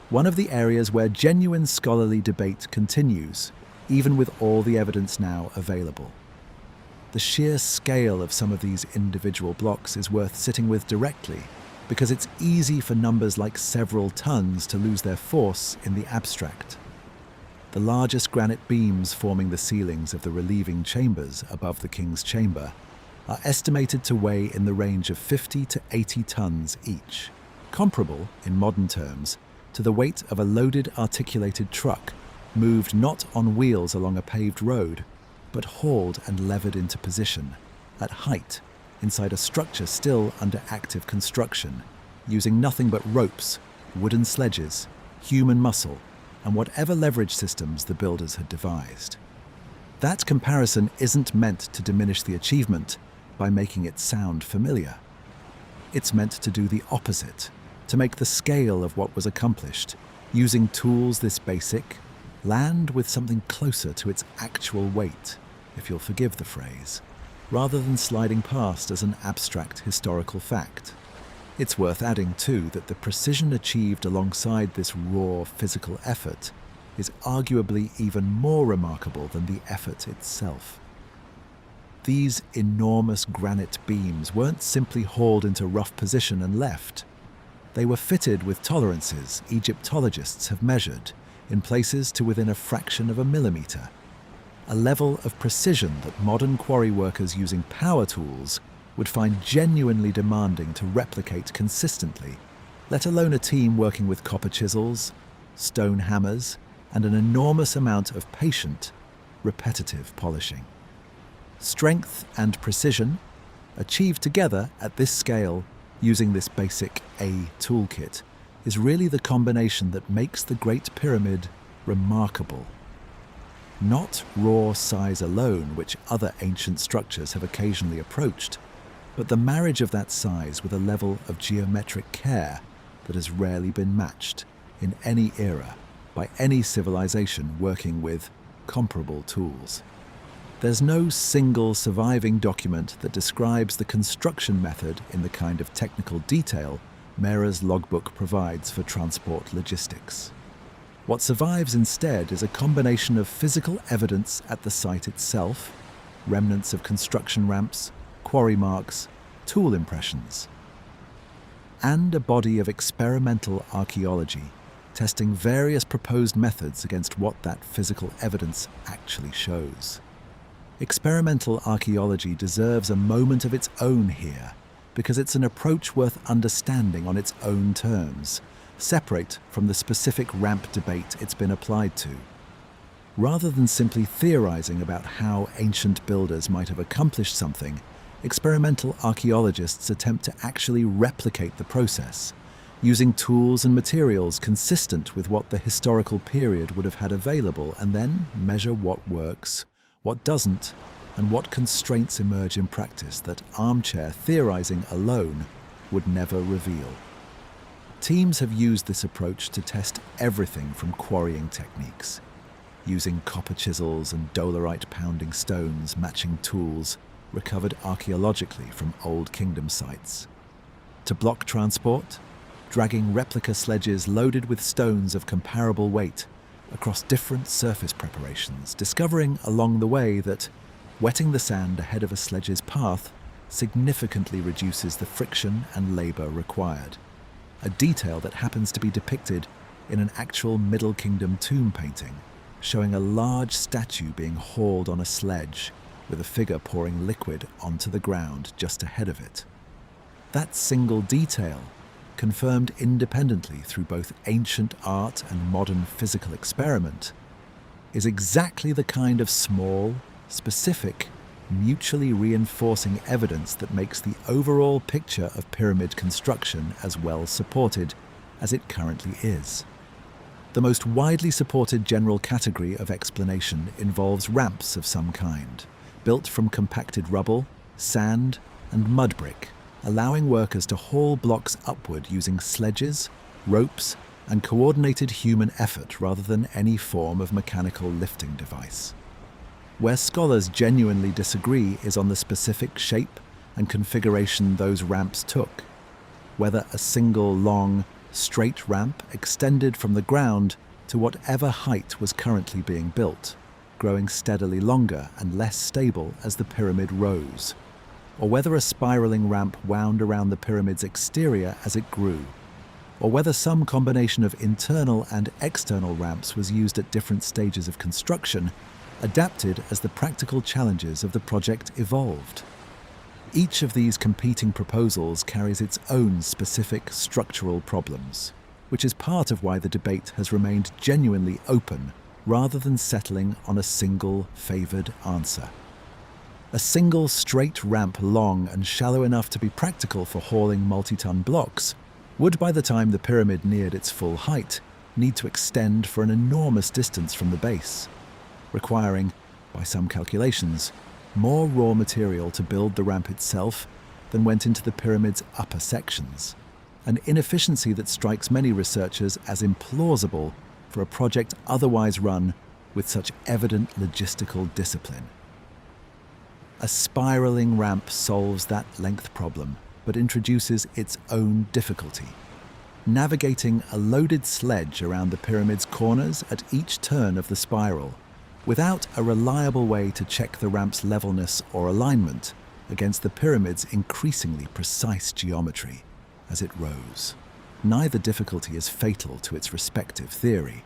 one of the areas where genuine scholarly debate continues, even with all the evidence now available. The sheer scale of some of these individual blocks is worth sitting with directly, because it's easy for numbers like several tons to lose their force in the abstract. The largest granite beams forming the ceilings of the relieving chambers above the king's chamber are estimated to weigh in the range of 50 to 80 tons each, comparable, in modern terms, to the weight of a loaded articulated truck moved not on wheels along a paved road, but hauled and levered into position, at height, inside a structure still under active construction, using nothing but ropes, wooden sledges, human muscle, and whatever leverage systems the builders had devised. That comparison isn't meant to diminish the achievement by making it sound familiar. It's meant to do the opposite, to make the scale of what was accomplished, using tools this basic, land with something closer to its actual weight, if you'll forgive the phrase, rather than sliding past as an abstract historical fact. It's worth adding, too, that the precision achieved alongside this raw physical effort is arguably even more remarkable than the effort itself. These enormous granite beams weren't simply hauled into rough position and left. They were fitted with tolerances Egyptologists have measured, in places to within a fraction of a millimetre, a level of precision that modern quarry workers using power tools would find genuinely demanding to replicate consistently, let alone a team working with copper chisels, stone hammers, and an enormous amount of patient, repetitive polishing. Strength and precision, achieved together at this scale using this basic A toolkit, is really the combination that makes the Great Pyramid remarkable. Not raw size alone, which other ancient structures have occasionally approached, but the marriage of that size with a level of geometric care that has rarely been matched in any era by any civilization working with comparable tools. There's no single surviving document that describes the construction method in the kind of technical detail Mera's logbook provides for transport logistics. What survives instead is a combination of physical evidence at the site itself, remnants of construction ramps, quarry marks, tool impressions, and a body of experimental archaeology testing various proposed methods against what that physical evidence actually shows. Experimental archaeology deserves a moment of its own here because it's an approach worth understanding on its own terms, separate from the specific ramp debate it's been applied to. Rather than simply theorizing about how ancient builders might have accomplished something, experimental archaeologists attempt to actually replicate the process, using tools and materials consistent with what the historical period would have had available, and then measure what works, what doesn't, and what constraints emerge in practice that armchair theorizing alone would never reveal. Teams have used this approach to test everything from quarrying techniques, using copper chisels and dolerite pounding stones matching tools recovered archaeologically from Old Kingdom sites, to block transport, dragging replica sledges loaded with stones of comparable weight across different surface preparations, discovering along the way that wetting the sand ahead of a sledge's path significantly reduces the friction and labor required, a detail that happens to be depicted in an actual Middle Kingdom tomb painting, showing a large statue being hauled on a sledge with a figure pouring liquid onto the ground just ahead of it. That single detail, confirmed independently through both ancient art and modern physical experiment, is exactly the kind of small, specific, mutually reinforcing evidence that makes the overall picture of pyramid construction as well supported as it currently is. The most widely supported general category of explanation involves ramps of some kind, built from compacted rubble, sand, and mud brick, allowing workers to haul blocks upward using sledges, ropes, and coordinated human effort rather than any form of mechanical lifting device. Where scholars genuinely disagree is on the specific shape and configuration those ramps took, whether a single long, straight ramp extended from the ground to whatever height was currently being built, growing steadily longer and less stable as the pyramid rose, or whether a spiraling ramp wound around the pyramid's exterior as it grew, or whether some combination of internal and external ramps was used at different stages of construction, adapted as the practical challenges of the project evolved. Each of these competing proposals carries its own specific structural problems, which is part of why the debate has remained genuinely open rather than settling on a single favoured answer. A single straight ramp long and shallow enough to be practical for hauling multi-ton blocks would, by the time the pyramid neared its full height, need to extend for an enormous distance from the base, requiring, by some calculations, more raw material to build the ramp itself than went into the pyramid's upper sections, an inefficiency that strikes many researchers as implausible for a project otherwise run with such evident logistical discipline. A spiraling ramp solves that length problem, but introduces its own difficulty. Navigating a loaded sledge around the pyramid's corners at each turn of the spiral, without a reliable way to check the ramp's levelness or alignment against the pyramid's increasingly precise geometry as it rose. Neither difficulty is fatal to its respective theory,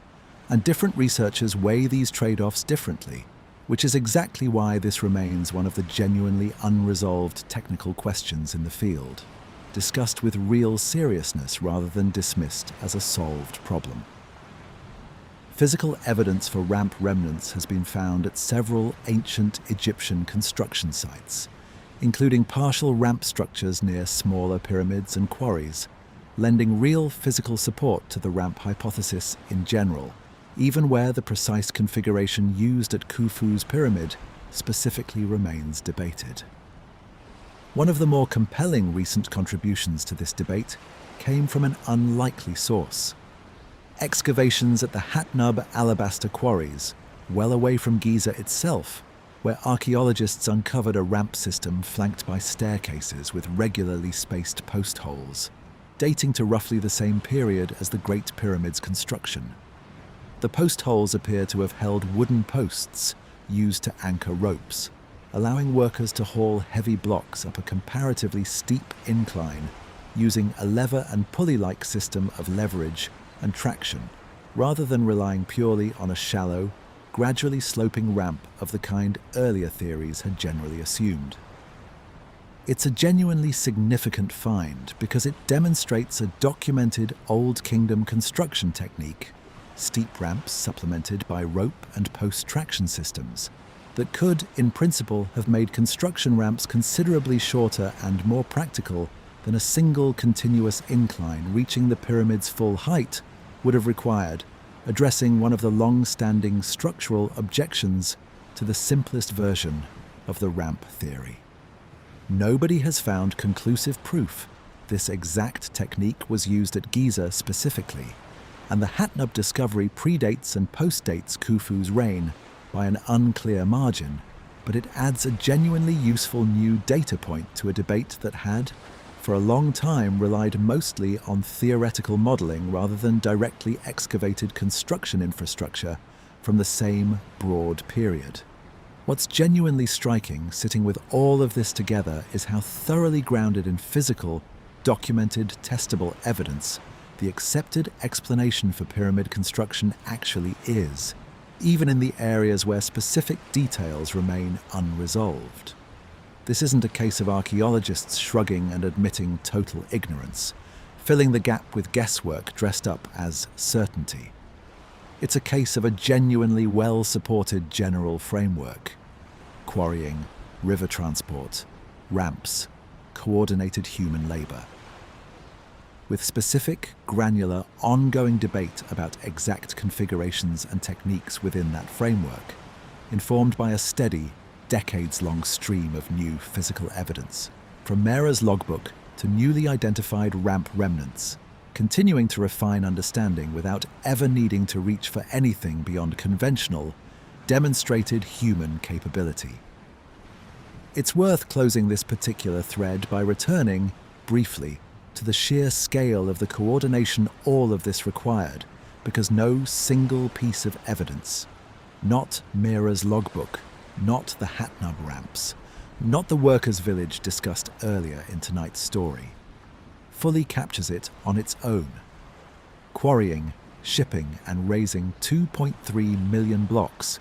and different researchers weigh these trade-offs differently, which is exactly why this remains one of the genuinely unresolved technical questions in the field, discussed with real seriousness rather than dismissed as a solved problem. Physical evidence for ramp remnants has been found at several ancient Egyptian construction sites, including partial ramp structures near smaller pyramids and quarries, lending real physical support to the ramp hypothesis in general, even where the precise configuration used at Khufu's pyramid specifically remains debated. One of the more compelling recent contributions to this debate came from an unlikely source. Excavations at the Hatnub alabaster quarries, well away from Giza itself, where archaeologists uncovered a ramp system flanked by staircases with regularly spaced post holes, dating to roughly the same period as the Great Pyramid's construction. The post holes appear to have held wooden posts used to anchor ropes, allowing workers to haul heavy blocks up a comparatively steep incline using a lever and pulley-like system of leverage and traction, rather than relying purely on a shallow, gradually sloping ramp of the kind earlier theories had generally assumed. It's a genuinely significant find because it demonstrates a documented Old Kingdom construction technique, steep ramps supplemented by rope and post-traction systems, that could, in principle, have made construction ramps considerably shorter and more practical than a single continuous incline reaching the pyramid's full height would have required, addressing one of the long-standing structural objections to the simplest version of the ramp theory. Nobody has found conclusive proof this exact technique was used at Giza specifically, and the Hatnub discovery predates and postdates Khufu's reign by an unclear margin, but it adds a genuinely useful new data point to a debate that had, for a long time, relied mostly on theoretical modeling rather than directly excavated construction infrastructure from the same broad period. What's genuinely striking, sitting with all of this together, is how thoroughly grounded in physical, documented, testable evidence the accepted explanation for pyramid construction actually is, even in the areas where specific details remain unresolved. This isn't a case of archaeologists shrugging and admitting total ignorance, filling the gap with guesswork dressed up as certainty. It's a case of a genuinely well-supported general framework: quarrying, river transport, ramps, coordinated human labor. With specific, granular, ongoing debate about exact configurations and techniques within that framework, informed by a steady, decades-long stream of new physical evidence, from Mera's logbook to newly identified ramp remnants, continuing to refine understanding without ever needing to reach for anything beyond conventional, demonstrated human capability. It's worth closing this particular thread by returning, briefly, to the sheer scale of the coordination all of this required, because no single piece of evidence, not Mera's logbook, not the Hatnub ramps, not the workers' village discussed earlier in tonight's story, fully captures it on its own. Quarrying, shipping, and raising 2.3 million blocks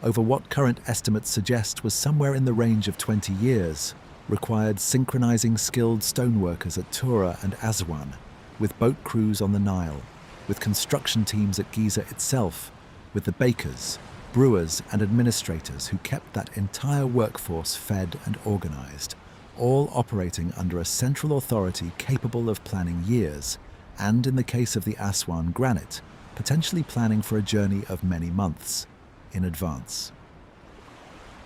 over what current estimates suggest was somewhere in the range of 20 years, required synchronizing skilled stoneworkers at Tura and Aswan, with boat crews on the Nile, with construction teams at Giza itself, with the bakers, brewers and administrators who kept that entire workforce fed and organized, all operating under a central authority capable of planning years, and in the case of the Aswan granite, potentially planning for a journey of many months in advance.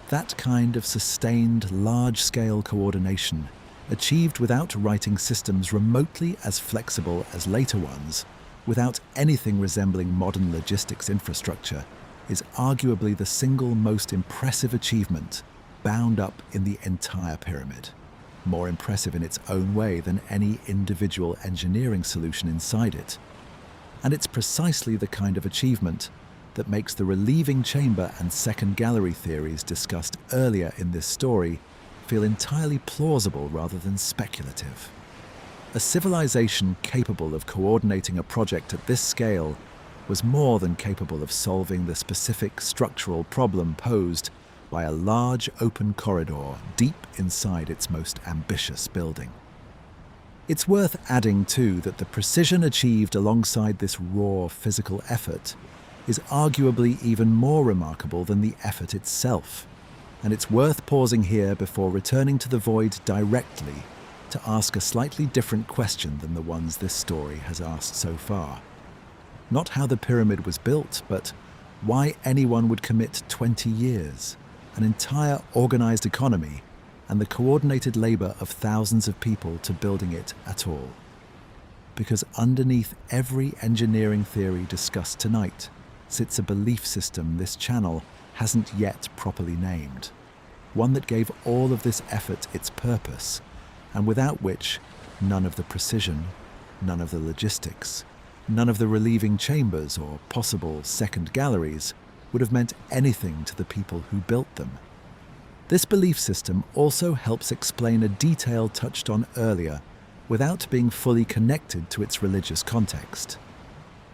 That kind of sustained, large-scale coordination, achieved without writing systems remotely as flexible as later ones, without anything resembling modern logistics infrastructure, is arguably the single most impressive achievement bound up in the entire pyramid, more impressive in its own way than any individual engineering solution inside it. And it's precisely the kind of achievement that makes the relieving chamber and second gallery theories discussed earlier in this story feel entirely plausible rather than speculative. A civilization capable of coordinating a project at this scale was more than capable of solving the specific structural problem posed by a large open corridor deep inside its most ambitious building. It's worth adding, too, that the precision achieved alongside this raw physical effort is arguably even more remarkable than the effort itself, and it's worth pausing here before returning to the void directly to ask a slightly different question than the ones this story has asked so far. Not how the pyramid was built, but why anyone would commit 20 years, an entire organized economy, and the coordinated labor of thousands of people to building it at all. Because underneath every engineering theory discussed tonight sits a belief system this channel hasn't yet properly named, one that gave all of this effort its purpose, and without which none of the precision, none of the logistics, none of the relieving chambers or possible second galleries would have meant anything to the people who built them. This belief system also helps explain a detail touched on earlier without being fully connected to its religious context.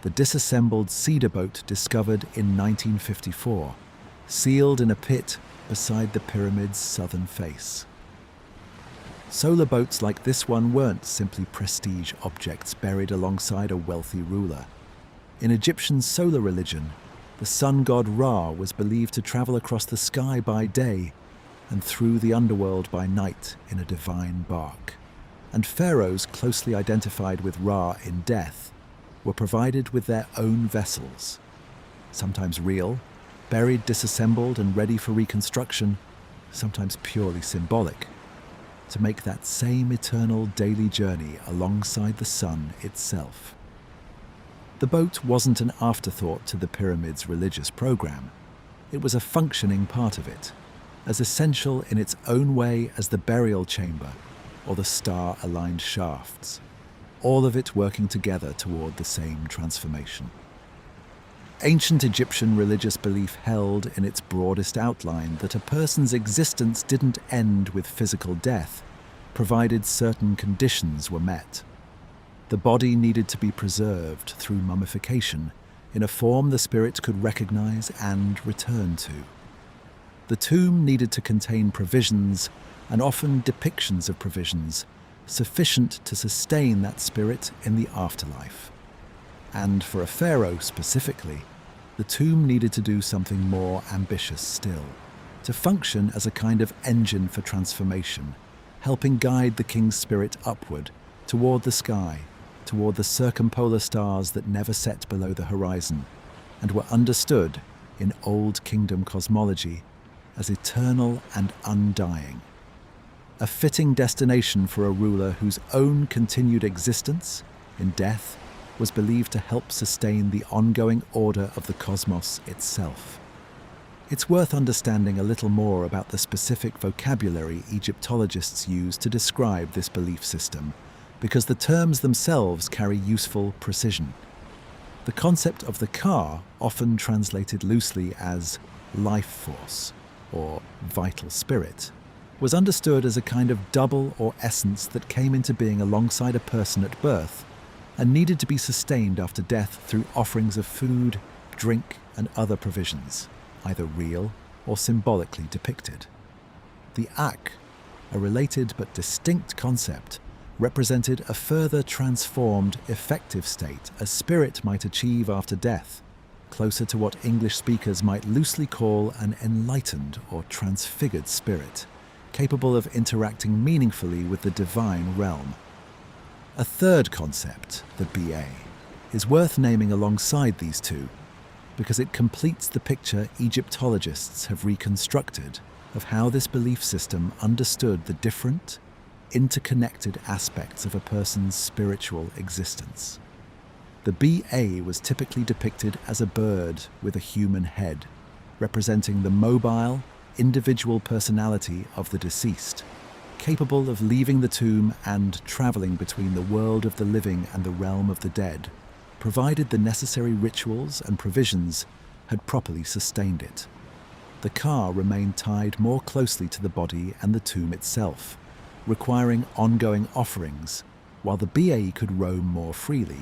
The disassembled cedar boat discovered in 1954, sealed in a pit beside the pyramid's southern face. Solar boats like this one weren't simply prestige objects buried alongside a wealthy ruler. In Egyptian solar religion, the sun god Ra was believed to travel across the sky by day and through the underworld by night in a divine bark. And pharaohs closely identified with Ra in death were provided with their own vessels, sometimes real, buried, disassembled and ready for reconstruction, sometimes purely symbolic, to make that same eternal daily journey alongside the sun itself. The boat wasn't an afterthought to the pyramid's religious program. It was a functioning part of it, as essential in its own way as the burial chamber or the star-aligned shafts, all of it working together toward the same transformation. Ancient Egyptian religious belief held in its broadest outline that a person's existence didn't end with physical death, provided certain conditions were met. The body needed to be preserved through mummification in a form the spirit could recognize and return to. The tomb needed to contain provisions, and often depictions of provisions, sufficient to sustain that spirit in the afterlife. And for a pharaoh specifically, the tomb needed to do something more ambitious still, to function as a kind of engine for transformation, helping guide the king's spirit upward, toward the sky, toward the circumpolar stars that never set below the horizon, and were understood, in Old Kingdom cosmology, as eternal and undying. A fitting destination for a ruler whose own continued existence, in death, was believed to help sustain the ongoing order of the cosmos itself. It's worth understanding a little more about the specific vocabulary Egyptologists use to describe this belief system, because the terms themselves carry useful precision. The concept of the Ka, often translated loosely as life force or vital spirit, was understood as a kind of double or essence that came into being alongside a person at birth and needed to be sustained after death through offerings of food, drink, and other provisions, either real or symbolically depicted. The Ak, a related but distinct concept, represented a further transformed, effective state a spirit might achieve after death, closer to what English speakers might loosely call an enlightened or transfigured spirit, capable of interacting meaningfully with the divine realm. A third concept, the BA, is worth naming alongside these two, because it completes the picture Egyptologists have reconstructed of how this belief system understood the different, interconnected aspects of a person's spiritual existence. The BA was typically depicted as a bird with a human head, representing the mobile, individual personality of the deceased, capable of leaving the tomb and traveling between the world of the living and the realm of the dead, provided the necessary rituals and provisions had properly sustained it. The Ka remained tied more closely to the body and the tomb itself, requiring ongoing offerings, while the BA could roam more freely,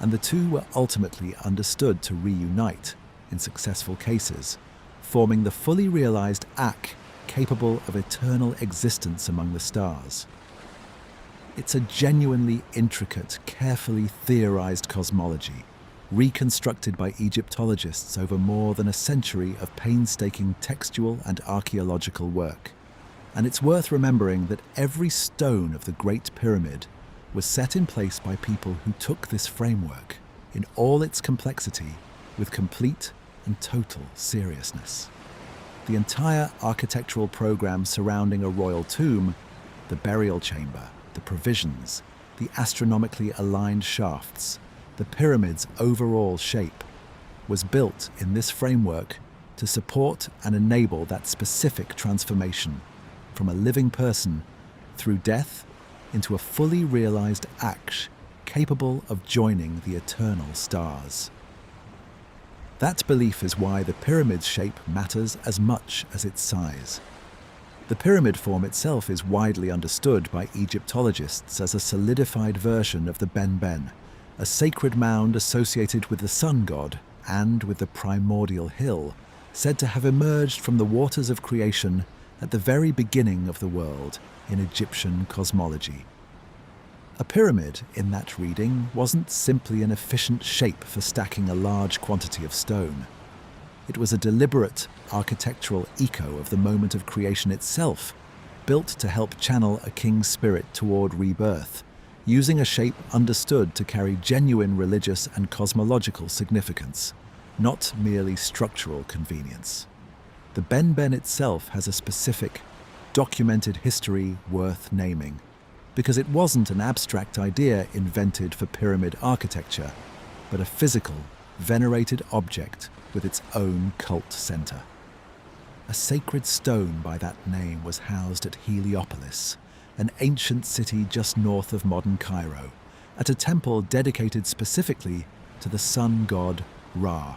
and the two were ultimately understood to reunite, in successful cases, forming the fully realized Ak capable of eternal existence among the stars. It's a genuinely intricate, carefully theorized cosmology, reconstructed by Egyptologists over more than a century of painstaking textual and archaeological work. And it's worth remembering that every stone of the Great Pyramid was set in place by people who took this framework, in all its complexity, with complete and total seriousness. The entire architectural program surrounding a royal tomb, the burial chamber, the provisions, the astronomically aligned shafts, the pyramid's overall shape, was built in this framework to support and enable that specific transformation from a living person through death into a fully realized Aksh capable of joining the eternal stars. That belief is why the pyramid's shape matters as much as its size. The pyramid form itself is widely understood by Egyptologists as a solidified version of the Ben, a sacred mound associated with the sun god and with the primordial hill, said to have emerged from the waters of creation at the very beginning of the world in Egyptian cosmology. A pyramid, in that reading, wasn't simply an efficient shape for stacking a large quantity of stone. It was a deliberate architectural echo of the moment of creation itself, built to help channel a king's spirit toward rebirth, using a shape understood to carry genuine religious and cosmological significance, not merely structural convenience. The Ben itself has a specific, documented history worth naming, because it wasn't an abstract idea invented for pyramid architecture, but a physical, venerated object with its own cult center. A sacred stone by that name was housed at Heliopolis, an ancient city just north of modern Cairo, at a temple dedicated specifically to the sun god Ra,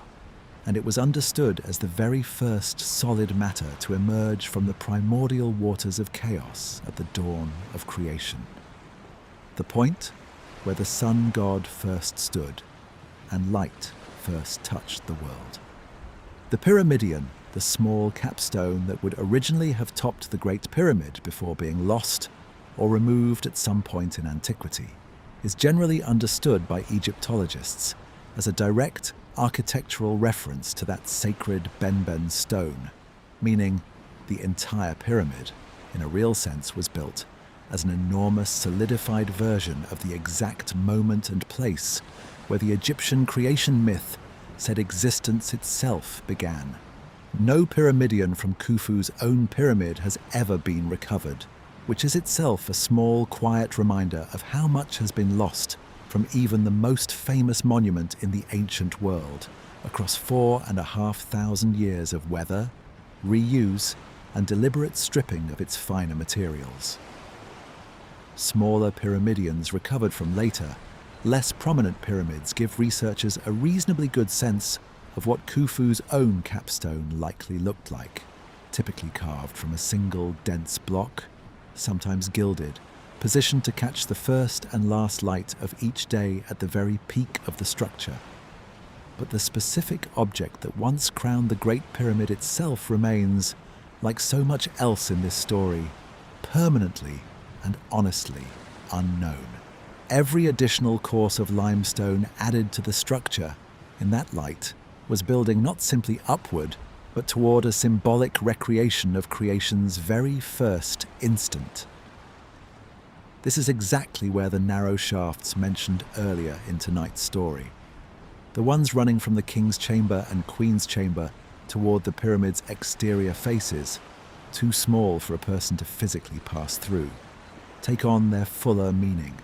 and it was understood as the very first solid matter to emerge from the primordial waters of chaos at the dawn of creation. The point where the sun god first stood and light first touched the world. The pyramidion, the small capstone that would originally have topped the Great Pyramid before being lost or removed at some point in antiquity, is generally understood by Egyptologists as a direct architectural reference to that sacred Ben stone, meaning the entire pyramid, in a real sense, was built as an enormous solidified version of the exact moment and place where the Egyptian creation myth said existence itself began. No pyramidion from Khufu's own pyramid has ever been recovered, which is itself a small, quiet reminder of how much has been lost from even the most famous monument in the ancient world, across 4,500 years of weather, reuse, and deliberate stripping of its finer materials. Smaller pyramidions recovered from later, less prominent pyramids give researchers a reasonably good sense of what Khufu's own capstone likely looked like, typically carved from a single dense block, sometimes gilded, positioned to catch the first and last light of each day at the very peak of the structure. But the specific object that once crowned the Great Pyramid itself remains, like so much else in this story, permanently and honestly unknown. Every additional course of limestone added to the structure, in that light, was building not simply upward, but toward a symbolic recreation of creation's very first instant. This is exactly where the narrow shafts mentioned earlier in tonight's story, the ones running from the King's Chamber and Queen's Chamber toward the pyramid's exterior faces, too small for a person to physically pass through, take on their fuller meaning.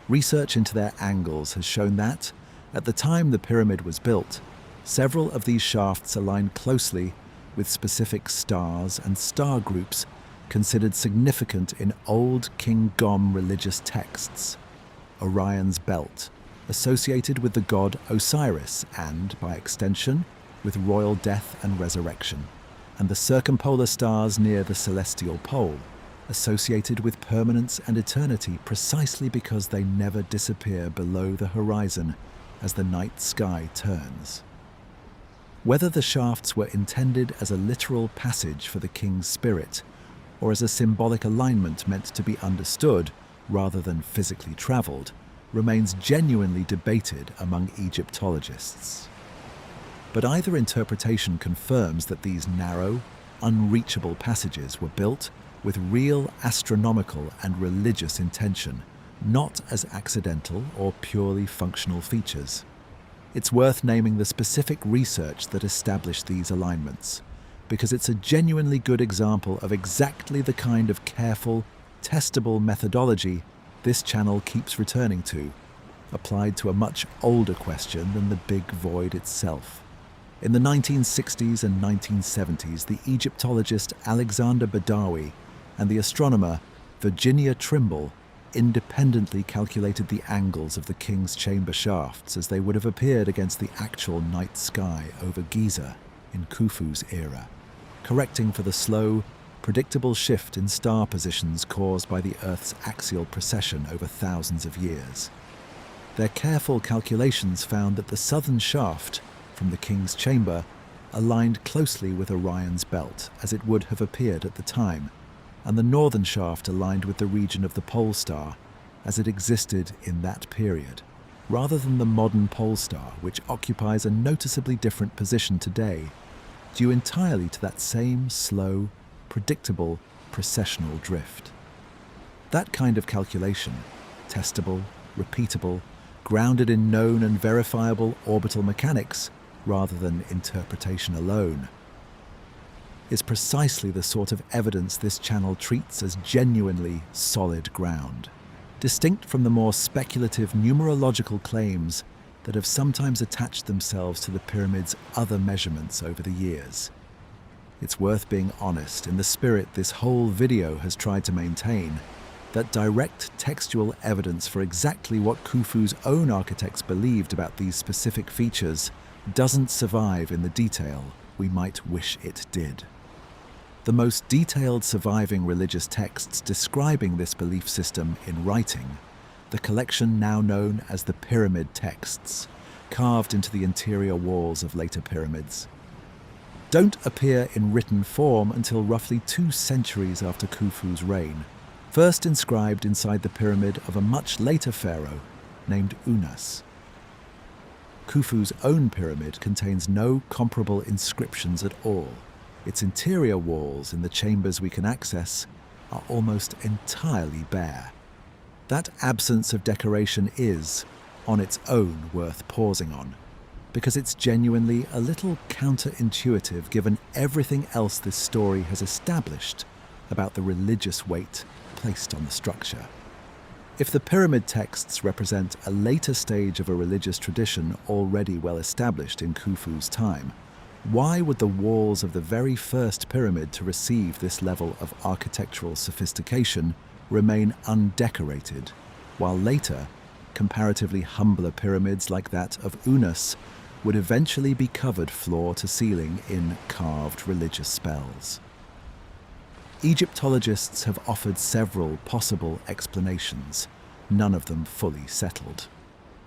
Research into their angles has shown that, at the time the pyramid was built, several of these shafts aligned closely with specific stars and star groups considered significant in old King Gom religious texts. Orion's belt, associated with the god Osiris and, by extension, with royal death and resurrection, and the circumpolar stars near the celestial pole, associated with permanence and eternity precisely because they never disappear below the horizon as the night sky turns. Whether the shafts were intended as a literal passage for the king's spirit, or as a symbolic alignment meant to be understood rather than physically travelled, remains genuinely debated among Egyptologists. But either interpretation confirms that these narrow, unreachable passages were built with real astronomical and religious intention, not as accidental or purely functional features. It's worth naming the specific research that established these alignments, because it's a genuinely good example of exactly the kind of careful, testable methodology this channel keeps returning to, applied to a much older question than the big void itself. In the 1960s and 1970s, the Egyptologist Alexander Badawi and the astronomer Virginia Trimble independently calculated the angles of the king's chamber shafts as they would have appeared against the actual night sky over Giza in Khufu's era, correcting for the slow, predictable shift in star positions caused by the Earth's axial precession over thousands of years. Their careful calculations found that the southern shaft from the king's chamber aligned closely with Orion's belt as it would have appeared at the time, and the northern shaft aligned with the region of the pole star as it existed in that period, rather than the modern pole star, which occupies a noticeably different position today, due entirely to that same slow, predictable, precessional drift. That kind of calculation, testable, repeatable, grounded in known and verifiable orbital mechanics rather than interpretation alone, is precisely the sort of evidence this channel treats as genuinely solid ground, distinct from the more speculative numerological claims that have sometimes attached themselves to the pyramid's other measurements over the years. It's worth being honest, in the spirit this whole video has tried to maintain, that direct textual evidence for exactly what Khufu's own architects believed about these specific features doesn't survive in the detail we might wish it did. The most detailed surviving religious texts describing this belief system in writing, the collection now known as the Pyramid Texts, carved into the interior walls of later pyramids, don't appear in written form until roughly 2 centuries after Khufu's reign, first inscribed inside the pyramid of a much later pharaoh named Unas. Khufu's own pyramid contains no comparable inscriptions at all. Its interior walls in the chambers we can access are almost entirely bare. That absence of decoration is, on its own, worth pausing on, because it's genuinely a little counterintuitive given everything else this story has established about the religious weight placed on the structure. If the pyramid texts represent a later stage of a religious tradition already well established in Khufu's time, why would the walls of the very first pyramid to receive this level of architectural sophistication remain undecorated, while later, comparatively humbler pyramids like that of Unas would eventually be covered floor to ceiling in carved religious spells? Egyptologists have offered several possible explanations, none of them fully settled.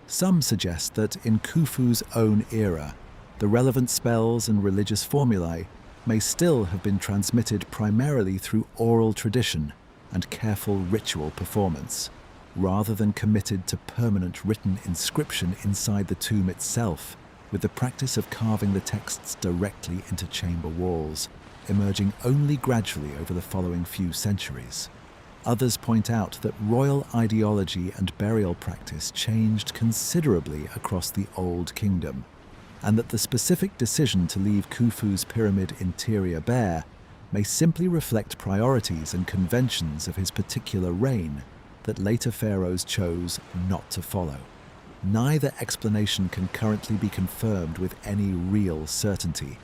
Some suggest that in Khufu's own era, the relevant spells and religious formulae may still have been transmitted primarily through oral tradition and careful ritual performance, rather than committed to permanent written inscription inside the tomb itself, with the practice of carving the texts directly into chamber walls, emerging only gradually over the following few centuries. Others point out that royal ideology and burial practice changed considerably across the Old Kingdom, and that the specific decision to leave Khufu's pyramid interior bare may simply reflect priorities and conventions of his particular reign that later pharaohs chose not to follow. Neither explanation can currently be confirmed with any real certainty,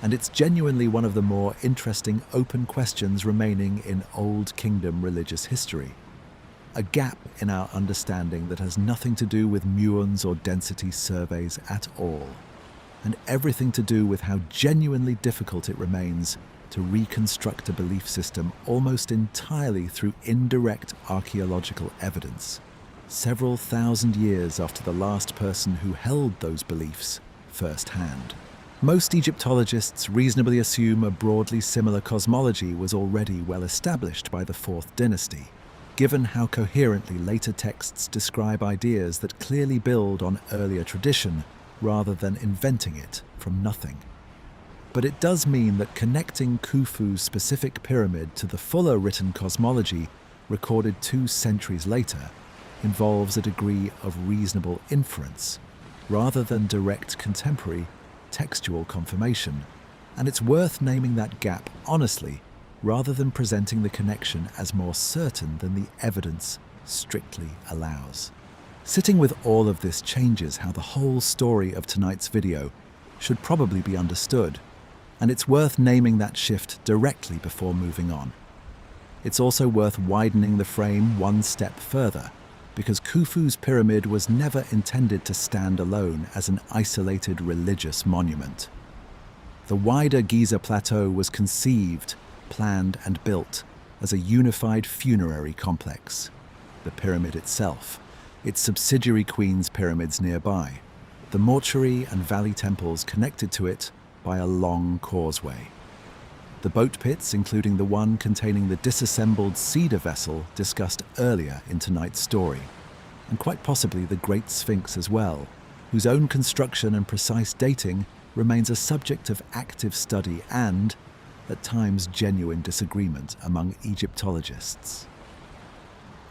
and it's genuinely one of the more interesting open questions remaining in Old Kingdom religious history. A gap in our understanding that has nothing to do with muons or density surveys at all, and everything to do with how genuinely difficult it remains to reconstruct a belief system almost entirely through indirect archaeological evidence, several thousand years after the last person who held those beliefs firsthand. Most Egyptologists reasonably assume a broadly similar cosmology was already well established by the 4th dynasty, given how coherently later texts describe ideas that clearly build on earlier tradition rather than inventing it from nothing. But it does mean that connecting Khufu's specific pyramid to the fuller written cosmology recorded 2 centuries later involves a degree of reasonable inference, rather than direct contemporary textual confirmation, And it's worth naming that gap honestly, rather than presenting the connection as more certain than the evidence strictly allows. Sitting with all of this changes how the whole story of tonight's video should probably be understood, and it's worth naming that shift directly before moving on. It's also worth widening the frame one step further, because Khufu's pyramid was never intended to stand alone as an isolated religious monument. The wider Giza plateau was conceived, planned and built as a unified funerary complex. The pyramid itself, its subsidiary queen's pyramids nearby, the mortuary and valley temples connected to it by a long causeway. The boat pits, including the one containing the disassembled cedar vessel discussed earlier in tonight's story, and quite possibly the Great Sphinx as well, whose own construction and precise dating remains a subject of active study and, at times, genuine disagreement among Egyptologists.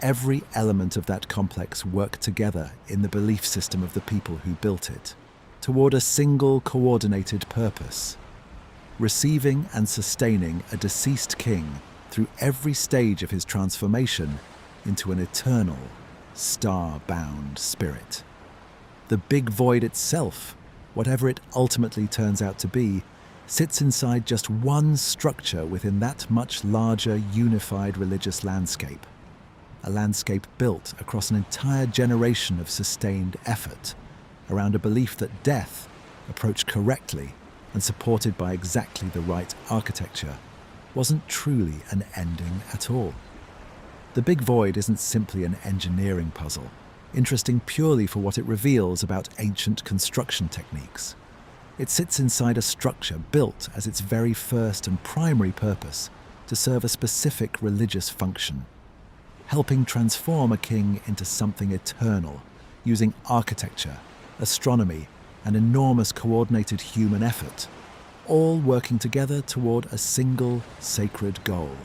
Every element of that complex worked together in the belief system of the people who built it, toward a single coordinated purpose: receiving and sustaining a deceased king through every stage of his transformation into an eternal, star-bound spirit. The big void itself, whatever it ultimately turns out to be, sits inside just one structure within that much larger, unified religious landscape. A landscape built across an entire generation of sustained effort, around a belief that death, approached correctly and supported by exactly the right architecture, wasn't truly an ending at all. The Big Void isn't simply an engineering puzzle, interesting purely for what it reveals about ancient construction techniques. It sits inside a structure built as its very first and primary purpose to serve a specific religious function, helping transform a king into something eternal, using architecture, astronomy, and enormous coordinated human effort, all working together toward a single sacred goal.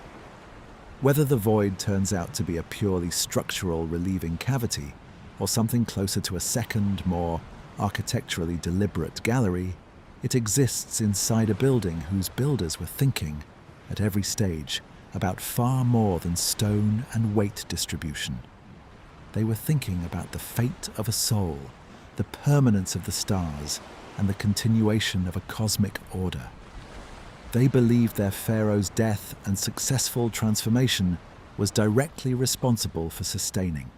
Whether the void turns out to be a purely structural relieving cavity, or something closer to a second, more architecturally deliberate gallery, it exists inside a building whose builders were thinking, at every stage, about far more than stone and weight distribution. They were thinking about the fate of a soul, the permanence of the stars, and the continuation of a cosmic order. They believed their pharaoh's death and successful transformation was directly responsible for sustaining.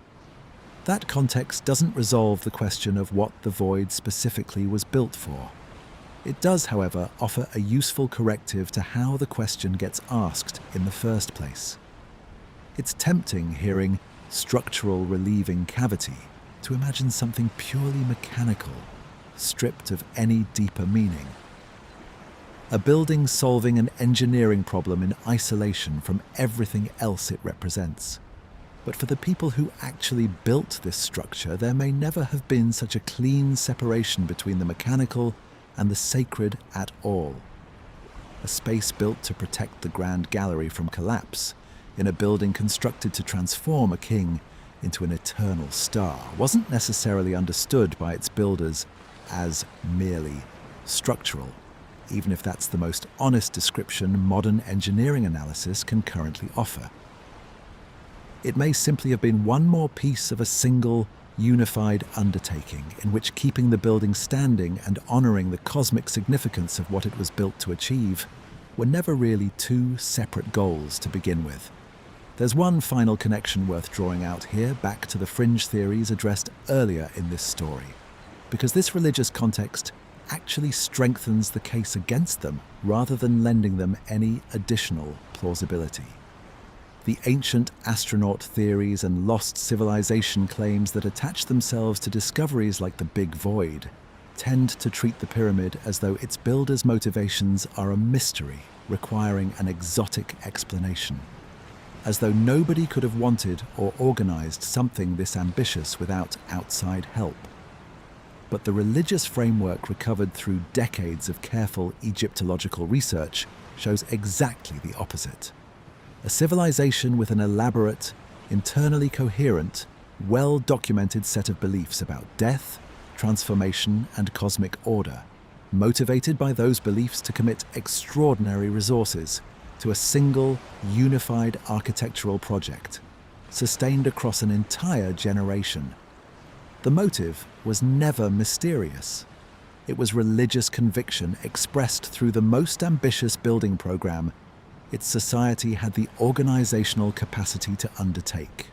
That context doesn't resolve the question of what the void specifically was built for. It does, however, offer a useful corrective to how the question gets asked in the first place. It's tempting, hearing structural relieving cavity, to imagine something purely mechanical, stripped of any deeper meaning. A building solving an engineering problem in isolation from everything else it represents. But for the people who actually built this structure, there may never have been such a clean separation between the mechanical and the sacred at all. A space built to protect the Grand Gallery from collapse, in a building constructed to transform a king into an eternal star, wasn't necessarily understood by its builders as merely structural, even if that's the most honest description modern engineering analysis can currently offer. It may simply have been one more piece of a single, unified undertaking in which keeping the building standing and honoring the cosmic significance of what it was built to achieve were never really two separate goals to begin with. There's one final connection worth drawing out here, back to the fringe theories addressed earlier in this story, because this religious context actually strengthens the case against them rather than lending them any additional plausibility. The ancient astronaut theories and lost civilization claims that attach themselves to discoveries like the Big Void tend to treat the pyramid as though its builders' motivations are a mystery requiring an exotic explanation, as though nobody could have wanted or organized something this ambitious without outside help. But the religious framework recovered through decades of careful Egyptological research shows exactly the opposite. A civilization with an elaborate, internally coherent, well-documented set of beliefs about death, transformation, and cosmic order, motivated by those beliefs to commit extraordinary resources to a single, unified architectural project, sustained across an entire generation. The motive was never mysterious. It was religious conviction expressed through the most ambitious building program its society had the organizational capacity to undertake.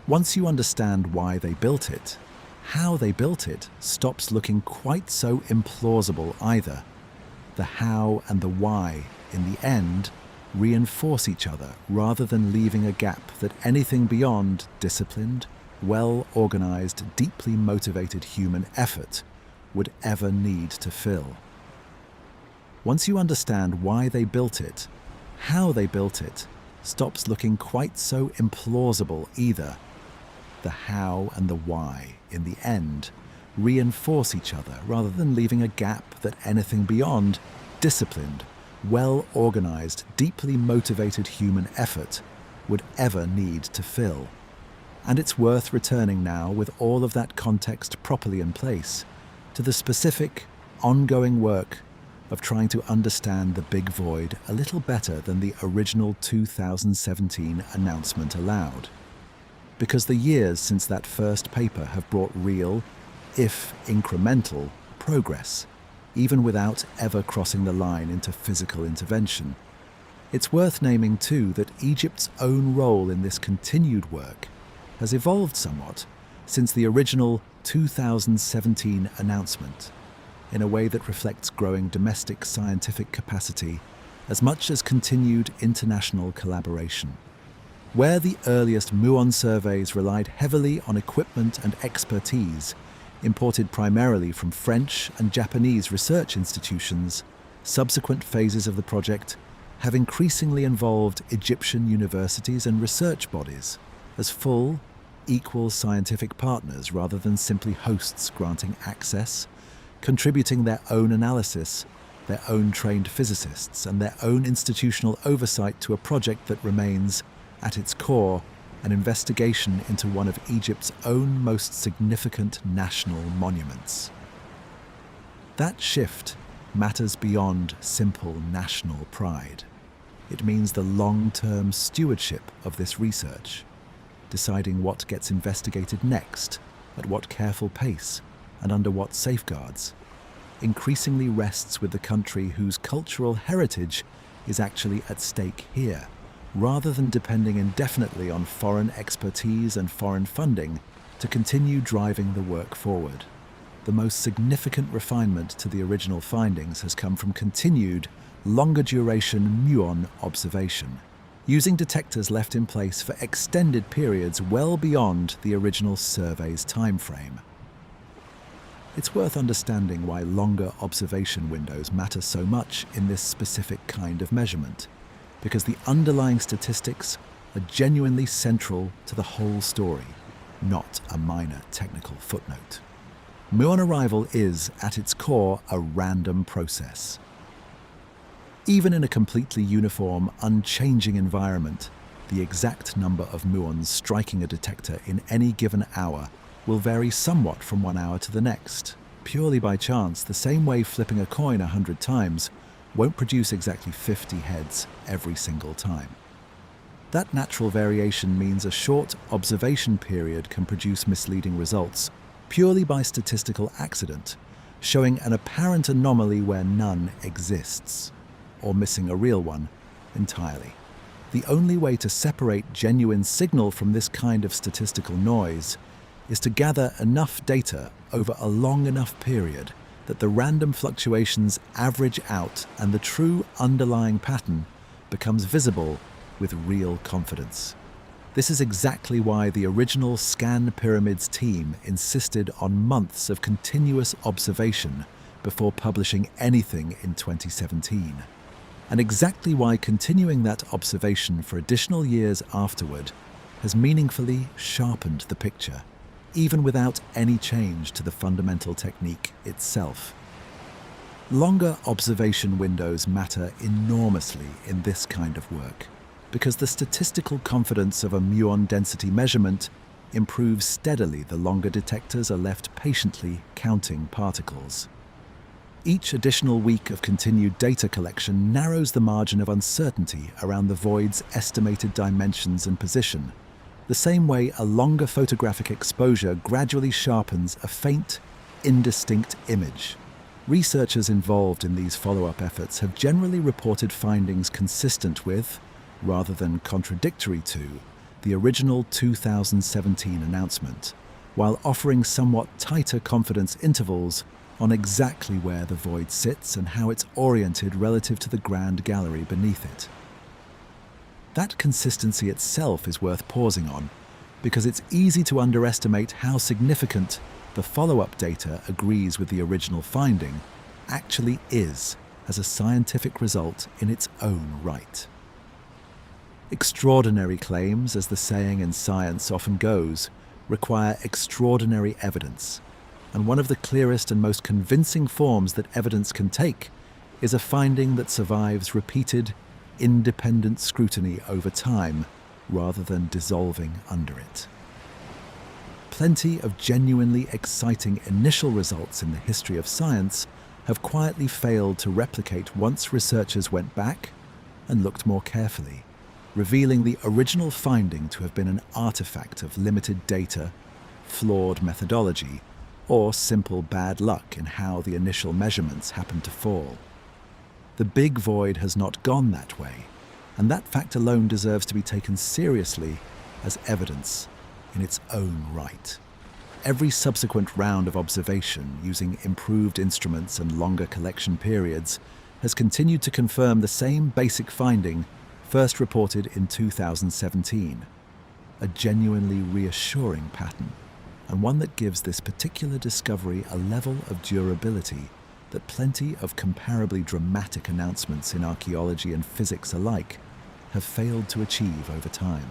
Once you understand why they built it, how they built it stops looking quite so implausible either. The how and the why, in the end, reinforce each other rather than leaving a gap that anything beyond disciplined, well-organized, deeply motivated human effort would ever need to fill. Once you understand why they built it, how they built it stops looking quite so implausible either. The how and the why, in the end, reinforce each other rather than leaving a gap that anything beyond disciplined, well-organized, deeply motivated human effort would ever need to fill. And it's worth returning now, with all of that context properly in place, to the specific, ongoing work of trying to understand the big void a little better than the original 2017 announcement allowed. Because the years since that first paper have brought real, if incremental, progress, even without ever crossing the line into physical intervention. It's worth naming too that Egypt's own role in this continued work has evolved somewhat since the original 2017 announcement, in a way that reflects growing domestic scientific capacity as much as continued international collaboration. Where the earliest Muon surveys relied heavily on equipment and expertise, imported primarily from French and Japanese research institutions, subsequent phases of the project have increasingly involved Egyptian universities and research bodies as full, equal scientific partners rather than simply hosts granting access, contributing their own analysis, their own trained physicists, and their own institutional oversight to a project that remains, at its core, an investigation into one of Egypt's own most significant national monuments. That shift matters beyond simple national pride. It means the long-term stewardship of this research, deciding what gets investigated next, at what careful pace, and under what safeguards, increasingly rests with the country whose cultural heritage is actually at stake here, rather than depending indefinitely on foreign expertise and foreign funding to continue driving the work forward. The most significant refinement to the original findings has come from continued, longer duration Muon observation, using detectors left in place for extended periods well beyond the original survey's timeframe. It's worth understanding why longer observation windows matter so much in this specific kind of measurement, because the underlying statistics are genuinely central to the whole story, not a minor technical footnote. Muon arrival is, at its core, a random process. Even in a completely uniform, unchanging environment, the exact number of muons striking a detector in any given hour will vary somewhat from one hour to the next. Purely by chance, the same way flipping a coin 100 times won't produce exactly 50 heads every single time. That natural variation means a short observation period can produce misleading results purely by statistical accident, showing an apparent anomaly where none exists, or missing a real one entirely. The only way to separate genuine signal from this kind of statistical noise is to gather enough data over a long enough period that the random fluctuations average out and the true underlying pattern becomes visible with real confidence. This is exactly why the original Scan Pyramids team insisted on months of continuous observation before publishing anything in 2017, and exactly why continuing that observation for additional years afterward has meaningfully sharpened the picture, even without any change to the fundamental technique itself. Longer observation windows matter enormously in this kind of work, because the statistical confidence of a muon density measurement improves steadily the longer detectors are left patiently counting particles. Each additional week of continued data collection narrows the margin of uncertainty around the void's estimated dimensions and position, the same way a longer photographic exposure gradually sharpens a faint, indistinct image. Researchers involved in these follow-up efforts have generally reported findings consistent with, rather than contradictory to, the original 2017 announcement, while offering somewhat tighter confidence intervals on exactly where the void sits and how it's oriented relative to the grand gallery beneath it. That consistency itself is worth pausing on, because it's easy to underestimate how significant the follow-up data agrees with the original finding actually is as a scientific result in its own right. Extraordinary claims, as the saying in science often goes, require extraordinary evidence, and one of the clearest and most convincing forms that evidence can take is a finding that survives repeated, independent scrutiny over time rather than dissolving under it. Plenty of genuinely exciting initial results in the history of science have quietly failed to replicate once researchers went back and looked more carefully, revealing the original finding to have been an artifact of limited data, flawed methodology, or simple bad luck in how the initial measurements happened to fall. The big void has not gone that way, and that fact alone deserves to be taken seriously as evidence in its own right. Every subsequent round of observation using improved instruments and longer collection periods has continued to confirm the same basic finding first reported in 2017, a genuinely reassuring pattern, and one that gives this particular discovery a level of durability that plenty of comparably dramatic announcements in archaeology and physics alike have failed to achieve over time.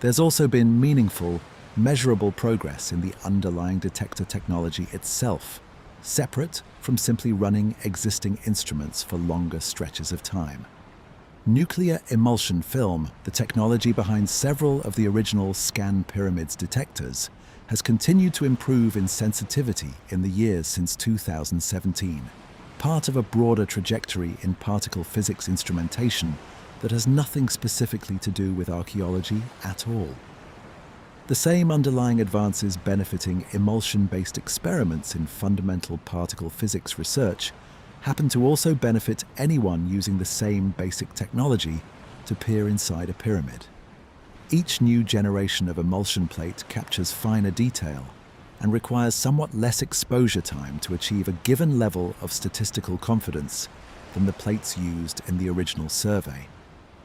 There's also been meaningful, measurable progress in the underlying detector technology itself, separate from simply running existing instruments for longer stretches of time. Nuclear emulsion film, the technology behind several of the original scan pyramids detectors, has continued to improve in sensitivity in the years since 2017, part of a broader trajectory in particle physics instrumentation that has nothing specifically to do with archaeology at all. The same underlying advances benefiting emulsion-based experiments in fundamental particle physics research happen to also benefit anyone using the same basic technology to peer inside a pyramid. Each new generation of emulsion plate captures finer detail and requires somewhat less exposure time to achieve a given level of statistical confidence than the plates used in the original survey,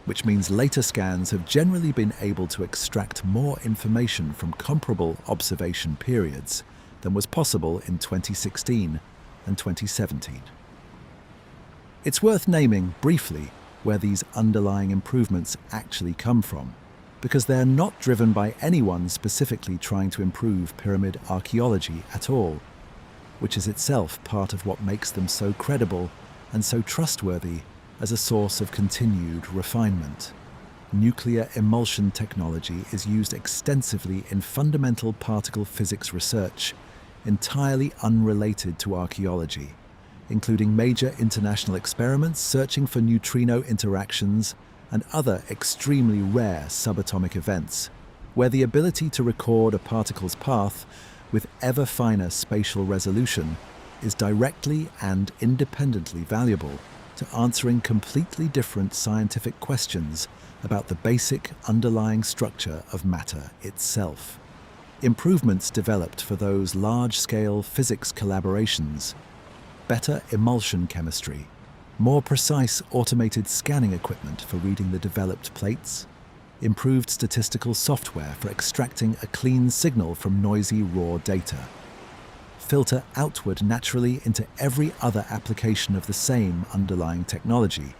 which means later scans have generally been able to extract more information from comparable observation periods than was possible in 2016 and 2017. It's worth naming briefly where these underlying improvements actually come from, because they're not driven by anyone specifically trying to improve pyramid archaeology at all, which is itself part of what makes them so credible and so trustworthy as a source of continued refinement. Nuclear emulsion technology is used extensively in fundamental particle physics research, entirely unrelated to archaeology, including major international experiments searching for neutrino interactions and other extremely rare subatomic events, where the ability to record a particle's path with ever finer spatial resolution is directly and independently valuable to answering completely different scientific questions about the basic underlying structure of matter itself. Improvements developed for those large-scale physics collaborations, better emulsion chemistry, more precise automated scanning equipment for reading the developed plates, improved statistical software for extracting a clean signal from noisy raw data, filter outward naturally into every other application of the same underlying technology,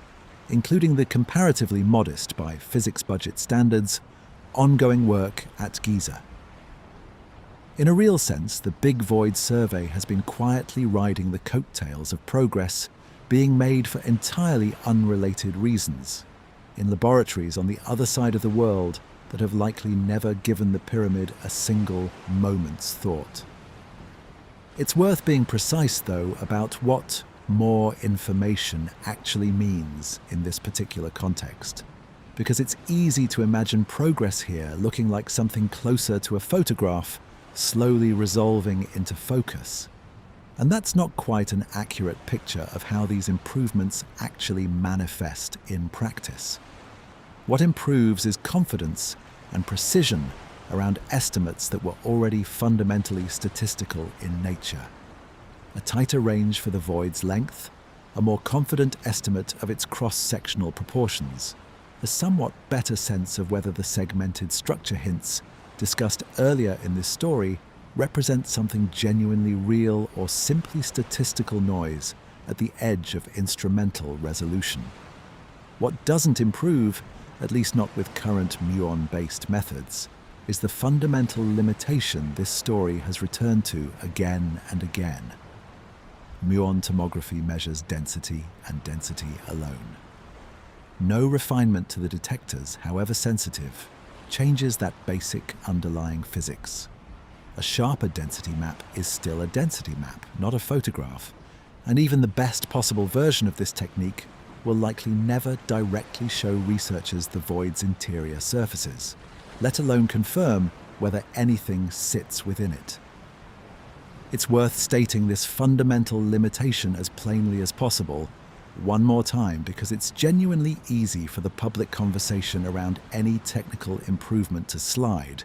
including the comparatively modest by physics budget standards, ongoing work at Giza. In a real sense, the Big Void survey has been quietly riding the coattails of progress being made for entirely unrelated reasons, in laboratories on the other side of the world that have likely never given the pyramid a single moment's thought. It's worth being precise, though, about what more information actually means in this particular context, because it's easy to imagine progress here looking like something closer to a photograph slowly resolving into focus. And that's not quite an accurate picture of how these improvements actually manifest in practice. What improves is confidence and precision around estimates that were already fundamentally statistical in nature. A tighter range for the void's length, a more confident estimate of its cross-sectional proportions, a somewhat better sense of whether the segmented structure hints discussed earlier in this story represent something genuinely real or simply statistical noise at the edge of instrumental resolution. What doesn't improve, at least not with current muon-based methods, is the fundamental limitation this story has returned to again and again. Muon tomography measures density and density alone. No refinement to the detectors, however sensitive, changes that basic underlying physics. A sharper density map is still a density map, not a photograph, and even the best possible version of this technique will likely never directly show researchers the void's interior surfaces, let alone confirm whether anything sits within it. It's worth stating this fundamental limitation as plainly as possible one more time, because it's genuinely easy for the public conversation around any technical improvement to slide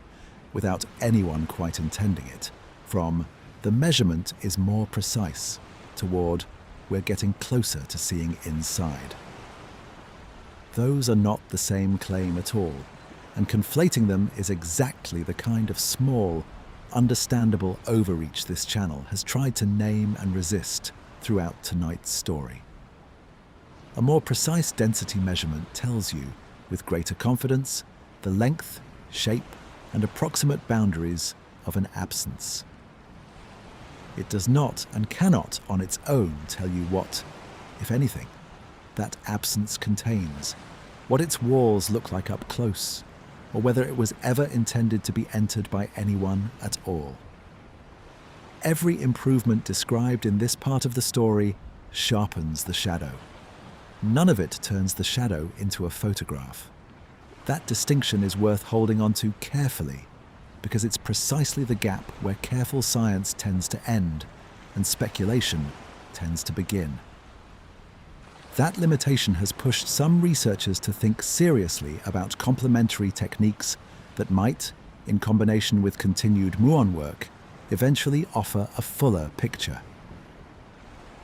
without anyone quite intending it, from the measurement is more precise toward we're getting closer to seeing inside. Those are not the same claim at all, and conflating them is exactly the kind of small, understandable overreach this channel has tried to name and resist throughout tonight's story. A more precise density measurement tells you, with greater confidence, the length, shape, and approximate boundaries of an absence. It does not and cannot on its own tell you what, if anything, that absence contains, what its walls look like up close, or whether it was ever intended to be entered by anyone at all. Every improvement described in this part of the story sharpens the shadow. None of it turns the shadow into a photograph. That distinction is worth holding on to carefully, because it's precisely the gap where careful science tends to end and speculation tends to begin. That limitation has pushed some researchers to think seriously about complementary techniques that might, in combination with continued muon work, eventually offer a fuller picture.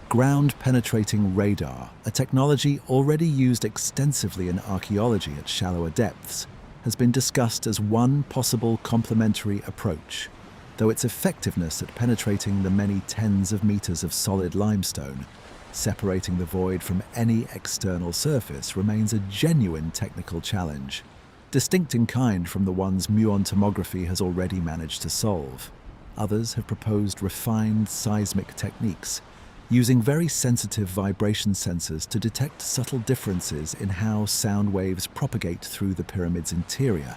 Ground-penetrating radar, a technology already used extensively in archaeology at shallower depths, has been discussed as one possible complementary approach, though its effectiveness at penetrating the many tens of meters of solid limestone, separating the void from any external surface, remains a genuine technical challenge, distinct in kind from the ones muon tomography has already managed to solve. Others have proposed refined seismic techniques, using very sensitive vibration sensors to detect subtle differences in how sound waves propagate through the pyramid's interior,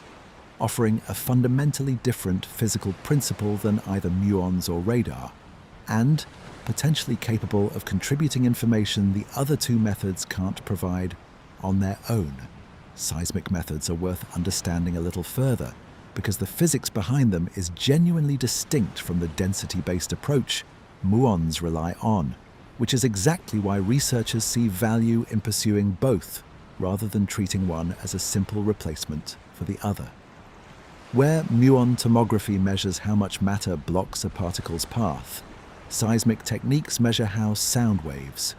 offering a fundamentally different physical principle than either muons or radar, and potentially capable of contributing information the other two methods can't provide on their own. Seismic methods are worth understanding a little further, because the physics behind them is genuinely distinct from the density-based approach muons rely on, which is exactly why researchers see value in pursuing both, rather than treating one as a simple replacement for the other. Where muon tomography measures how much matter blocks a particle's path, seismic techniques measure how sound waves,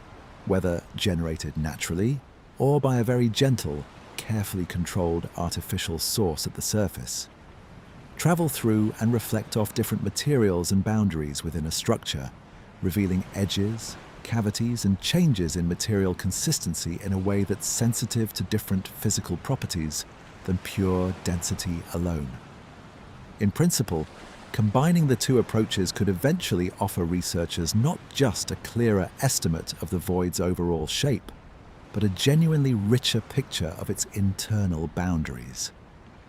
whether generated naturally or by a very gentle, carefully controlled artificial source at the surface, travel through and reflect off different materials and boundaries within a structure, revealing edges, cavities, and changes in material consistency in a way that's sensitive to different physical properties than pure density alone. In principle, combining the two approaches could eventually offer researchers not just a clearer estimate of the void's overall shape, but a genuinely richer picture of its internal boundaries,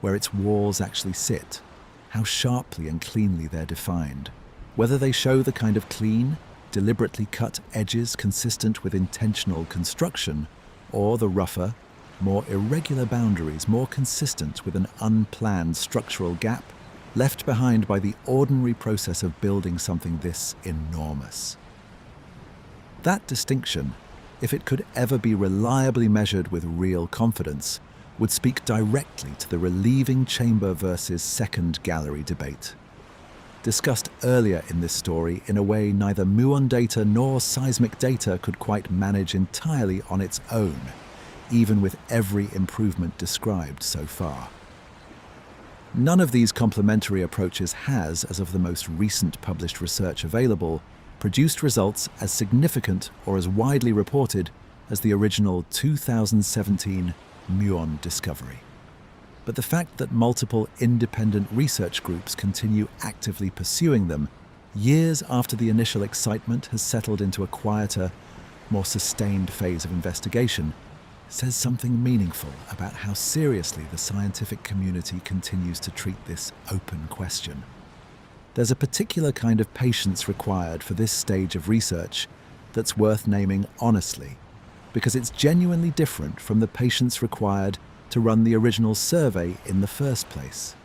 where its walls actually sit, how sharply and cleanly they're defined, Whether they show the kind of clean, deliberately cut edges consistent with intentional construction, or the rougher, more irregular boundaries more consistent with an unplanned structural gap left behind by the ordinary process of building something this enormous. That distinction, if it could ever be reliably measured with real confidence, would speak directly to the relieving chamber versus second gallery debate. Discussed earlier in this story in a way neither muon data nor seismic data could quite manage entirely on its own, even with every improvement described so far. None of these complementary approaches has, as of the most recent published research available, produced results as significant or as widely reported as the original 2017 Muon discovery. But the fact that multiple independent research groups continue actively pursuing them, years after the initial excitement has settled into a quieter, more sustained phase of investigation, says something meaningful about how seriously the scientific community continues to treat this open question. There's a particular kind of patience required for this stage of research that's worth naming honestly, because it's genuinely different from the patience required to run the original survey in the first place.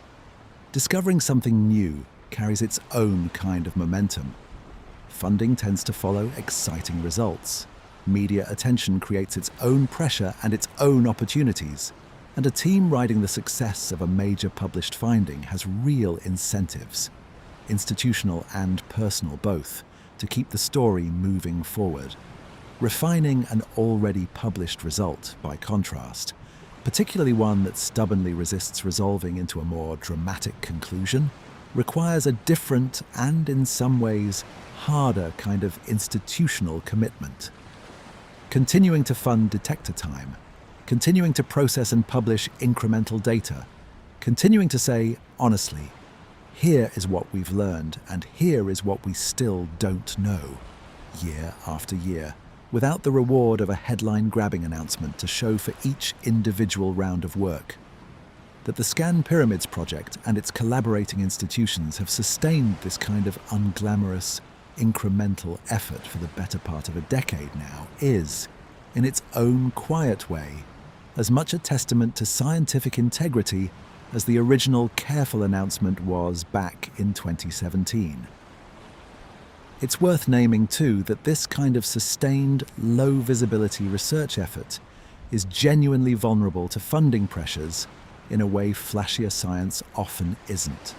Discovering something new carries its own kind of momentum. Funding tends to follow exciting results. Media attention creates its own pressure and its own opportunities, and a team riding the success of a major published finding has real incentives, institutional and personal both, to keep the story moving forward. Refining an already published result, by contrast, particularly one that stubbornly resists resolving into a more dramatic conclusion, requires a different and, in some ways, harder kind of institutional commitment. Continuing to fund detector time, continuing to process and publish incremental data, continuing to say, honestly, here is what we've learned and here is what we still don't know, year after year, without the reward of a headline-grabbing announcement to show for each individual round of work. That the Scan Pyramids project and its collaborating institutions have sustained this kind of unglamorous, incremental effort for the better part of a decade now is, in its own quiet way, as much a testament to scientific integrity as the original careful announcement was back in 2017. It's worth naming, too, that this kind of sustained, low-visibility research effort is genuinely vulnerable to funding pressures in a way flashier science often isn't.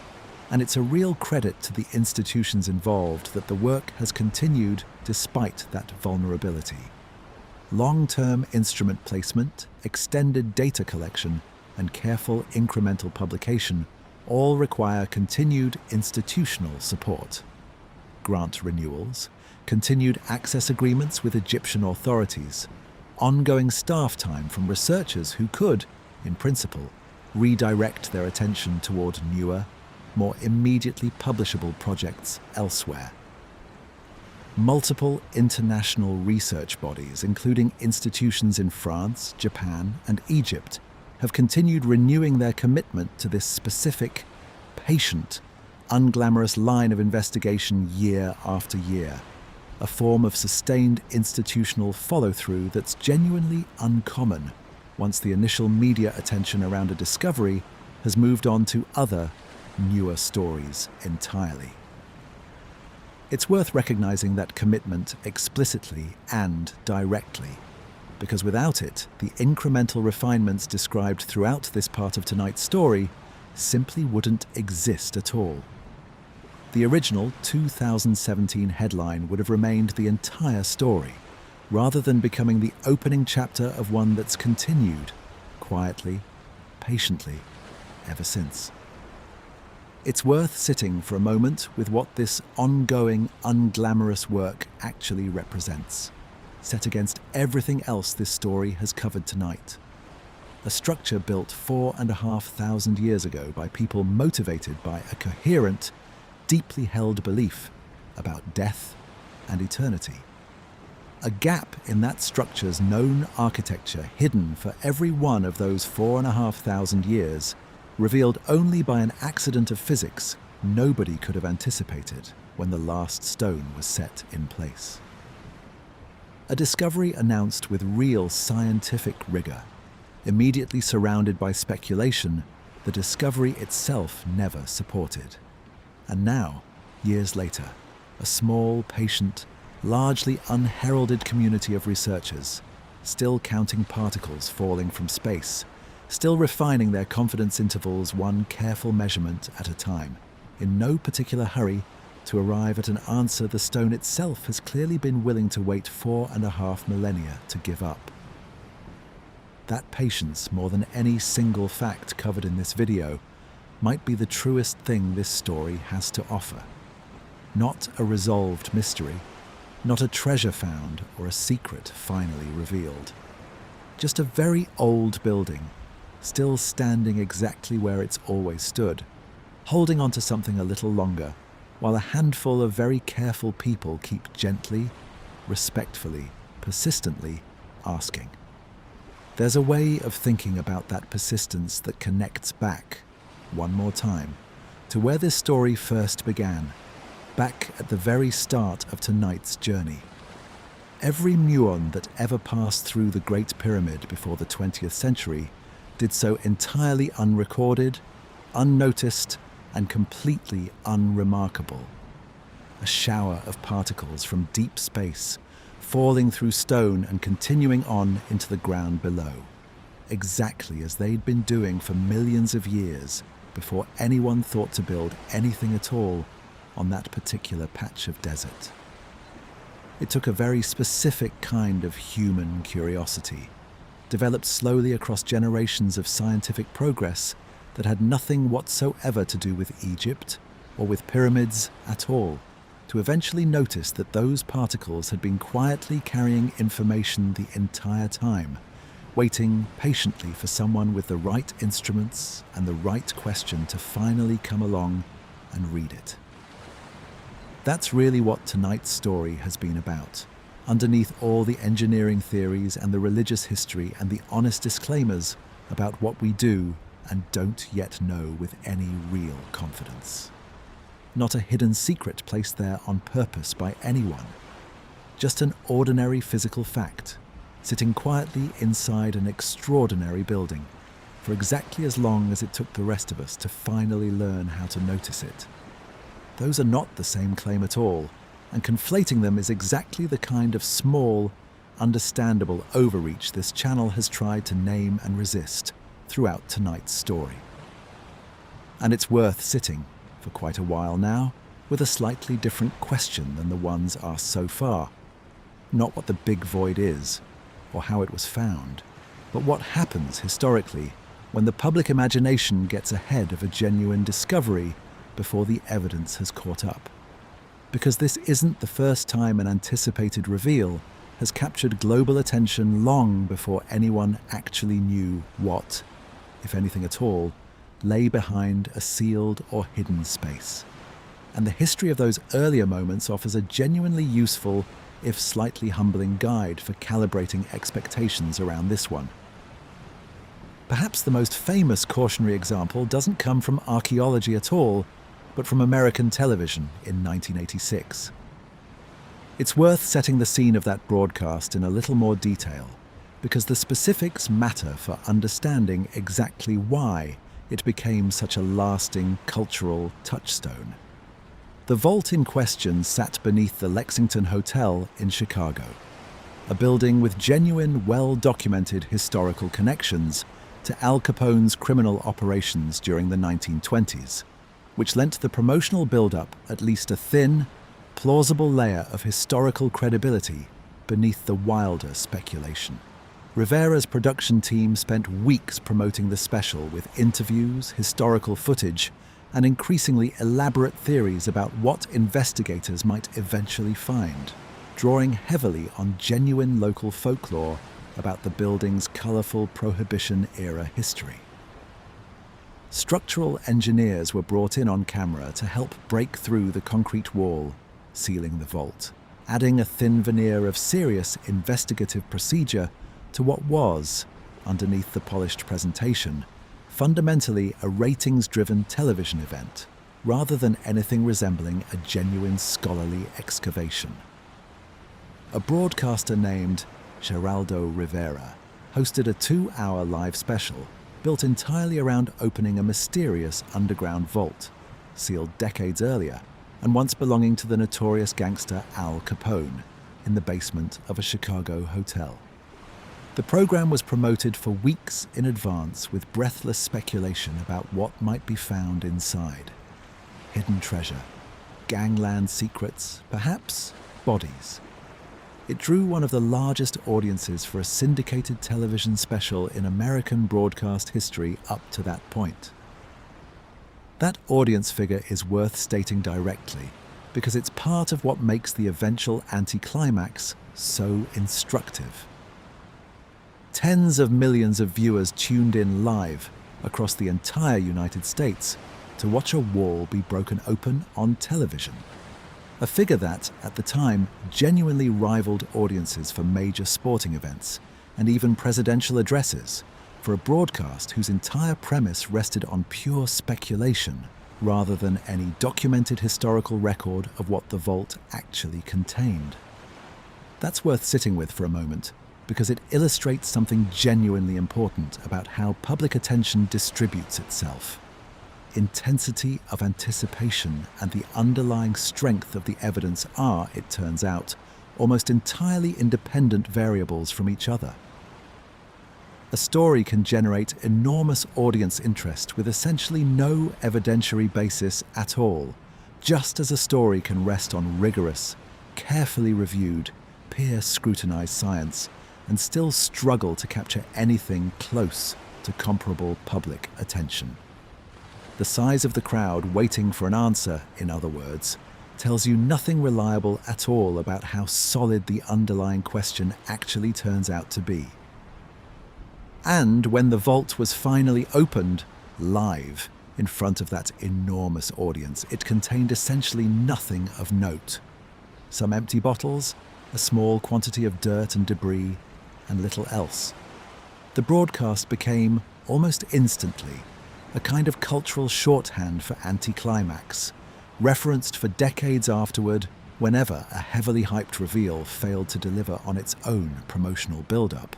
And it's a real credit to the institutions involved that the work has continued despite that vulnerability. Long-term instrument placement, extended data collection, and careful incremental publication all require continued institutional support. Grant renewals, continued access agreements with Egyptian authorities, ongoing staff time from researchers who could, in principle, redirect their attention toward newer, more immediately publishable projects elsewhere. Multiple international research bodies, including institutions in France, Japan, and Egypt, have continued renewing their commitment to this specific, patient, unglamorous line of investigation year after year, a form of sustained institutional follow-through that's genuinely uncommon once the initial media attention around a discovery has moved on to other, newer stories entirely. It's worth recognizing that commitment explicitly and directly, because without it, the incremental refinements described throughout this part of tonight's story simply wouldn't exist at all. The original 2017 headline would have remained the entire story, rather than becoming the opening chapter of one that's continued, quietly, patiently, ever since. It's worth sitting for a moment with what this ongoing, unglamorous work actually represents, set against everything else this story has covered tonight. A structure built 4,500 years ago by people motivated by a coherent, deeply held belief about death and eternity. A gap in that structure's known architecture hidden for every one of those 4,500 years, revealed only by an accident of physics, nobody could have anticipated when the last stone was set in place. A discovery announced with real scientific rigor, immediately surrounded by speculation the discovery itself never supported. And now, years later, a small, patient, largely unheralded community of researchers, still counting particles falling from space, still refining their confidence intervals one careful measurement at a time, in no particular hurry to arrive at an answer the stone itself has clearly been willing to wait 4.5 millennia to give up. That patience, more than any single fact covered in this video, might be the truest thing this story has to offer. Not a resolved mystery, not a treasure found or a secret finally revealed. Just a very old building, still standing exactly where it's always stood, holding on to something a little longer, while a handful of very careful people keep gently, respectfully, persistently asking. There's a way of thinking about that persistence that connects back, one more time, to where this story first began, back at the very start of tonight's journey. Every muon that ever passed through the Great Pyramid before the 20th century did so entirely unrecorded, unnoticed, and completely unremarkable. A shower of particles from deep space, falling through stone and continuing on into the ground below, exactly as they'd been doing for millions of years before anyone thought to build anything at all on that particular patch of desert. It took a very specific kind of human curiosity, developed slowly across generations of scientific progress that had nothing whatsoever to do with Egypt or with pyramids at all, to eventually notice that those particles had been quietly carrying information the entire time, waiting patiently for someone with the right instruments and the right question to finally come along and read it. That's really what tonight's story has been about, underneath all the engineering theories and the religious history and the honest disclaimers about what we do and don't yet know with any real confidence. Not a hidden secret placed there on purpose by anyone. Just an ordinary physical fact, sitting quietly inside an extraordinary building, for exactly as long as it took the rest of us to finally learn how to notice it. Those are not the same claim at all, and conflating them is exactly the kind of small, understandable overreach this channel has tried to name and resist throughout tonight's story. And it's worth sitting, for quite a while now, with a slightly different question than the ones asked so far. Not what the big void is, or how it was found, but what happens historically when the public imagination gets ahead of a genuine discovery before the evidence has caught up. Because this isn't the first time an anticipated reveal has captured global attention long before anyone actually knew what, if anything at all, lay behind a sealed or hidden space. And the history of those earlier moments offers a genuinely useful, if slightly humbling guide for calibrating expectations around this one. Perhaps the most famous cautionary example doesn't come from archaeology at all, but from American television in 1986. It's worth setting the scene of that broadcast in a little more detail, because the specifics matter for understanding exactly why it became such a lasting cultural touchstone. The vault in question sat beneath the Lexington Hotel in Chicago, a building with genuine, well-documented historical connections to Al Capone's criminal operations during the 1920s, which lent the promotional build-up at least a thin, plausible layer of historical credibility beneath the wilder speculation. Rivera's production team spent weeks promoting the special with interviews, historical footage, and increasingly elaborate theories about what investigators might eventually find, drawing heavily on genuine local folklore about the building's colourful Prohibition-era history. Structural engineers were brought in on camera to help break through the concrete wall, sealing the vault, adding a thin veneer of serious investigative procedure to what was, underneath the polished presentation, fundamentally a ratings-driven television event, rather than anything resembling a genuine scholarly excavation. A broadcaster named Geraldo Rivera hosted a 2-hour live special built entirely around opening a mysterious underground vault, sealed decades earlier and once belonging to the notorious gangster Al Capone, in the basement of a Chicago hotel. The program was promoted for weeks in advance with breathless speculation about what might be found inside. Hidden treasure, gangland secrets, perhaps bodies. It drew one of the largest audiences for a syndicated television special in American broadcast history up to that point. That audience figure is worth stating directly because it's part of what makes the eventual anticlimax so instructive. Tens of millions of viewers tuned in live across the entire United States to watch a wall be broken open on television. A figure that, at the time, genuinely rivaled audiences for major sporting events and even presidential addresses, for a broadcast whose entire premise rested on pure speculation rather than any documented historical record of what the vault actually contained. That's worth sitting with for a moment, because it illustrates something genuinely important about how public attention distributes itself. Intensity of anticipation and the underlying strength of the evidence are, it turns out, almost entirely independent variables from each other. A story can generate enormous audience interest with essentially no evidentiary basis at all, just as a story can rest on rigorous, carefully reviewed, peer-scrutinized science and still struggle to capture anything close to comparable public attention. The size of the crowd waiting for an answer, in other words, tells you nothing reliable at all about how solid the underlying question actually turns out to be. And when the vault was finally opened, live, in front of that enormous audience, it contained essentially nothing of note. Some empty bottles, a small quantity of dirt and debris, and little else. The broadcast became, almost instantly, a kind of cultural shorthand for anticlimax, referenced for decades afterward whenever a heavily hyped reveal failed to deliver on its own promotional build-up.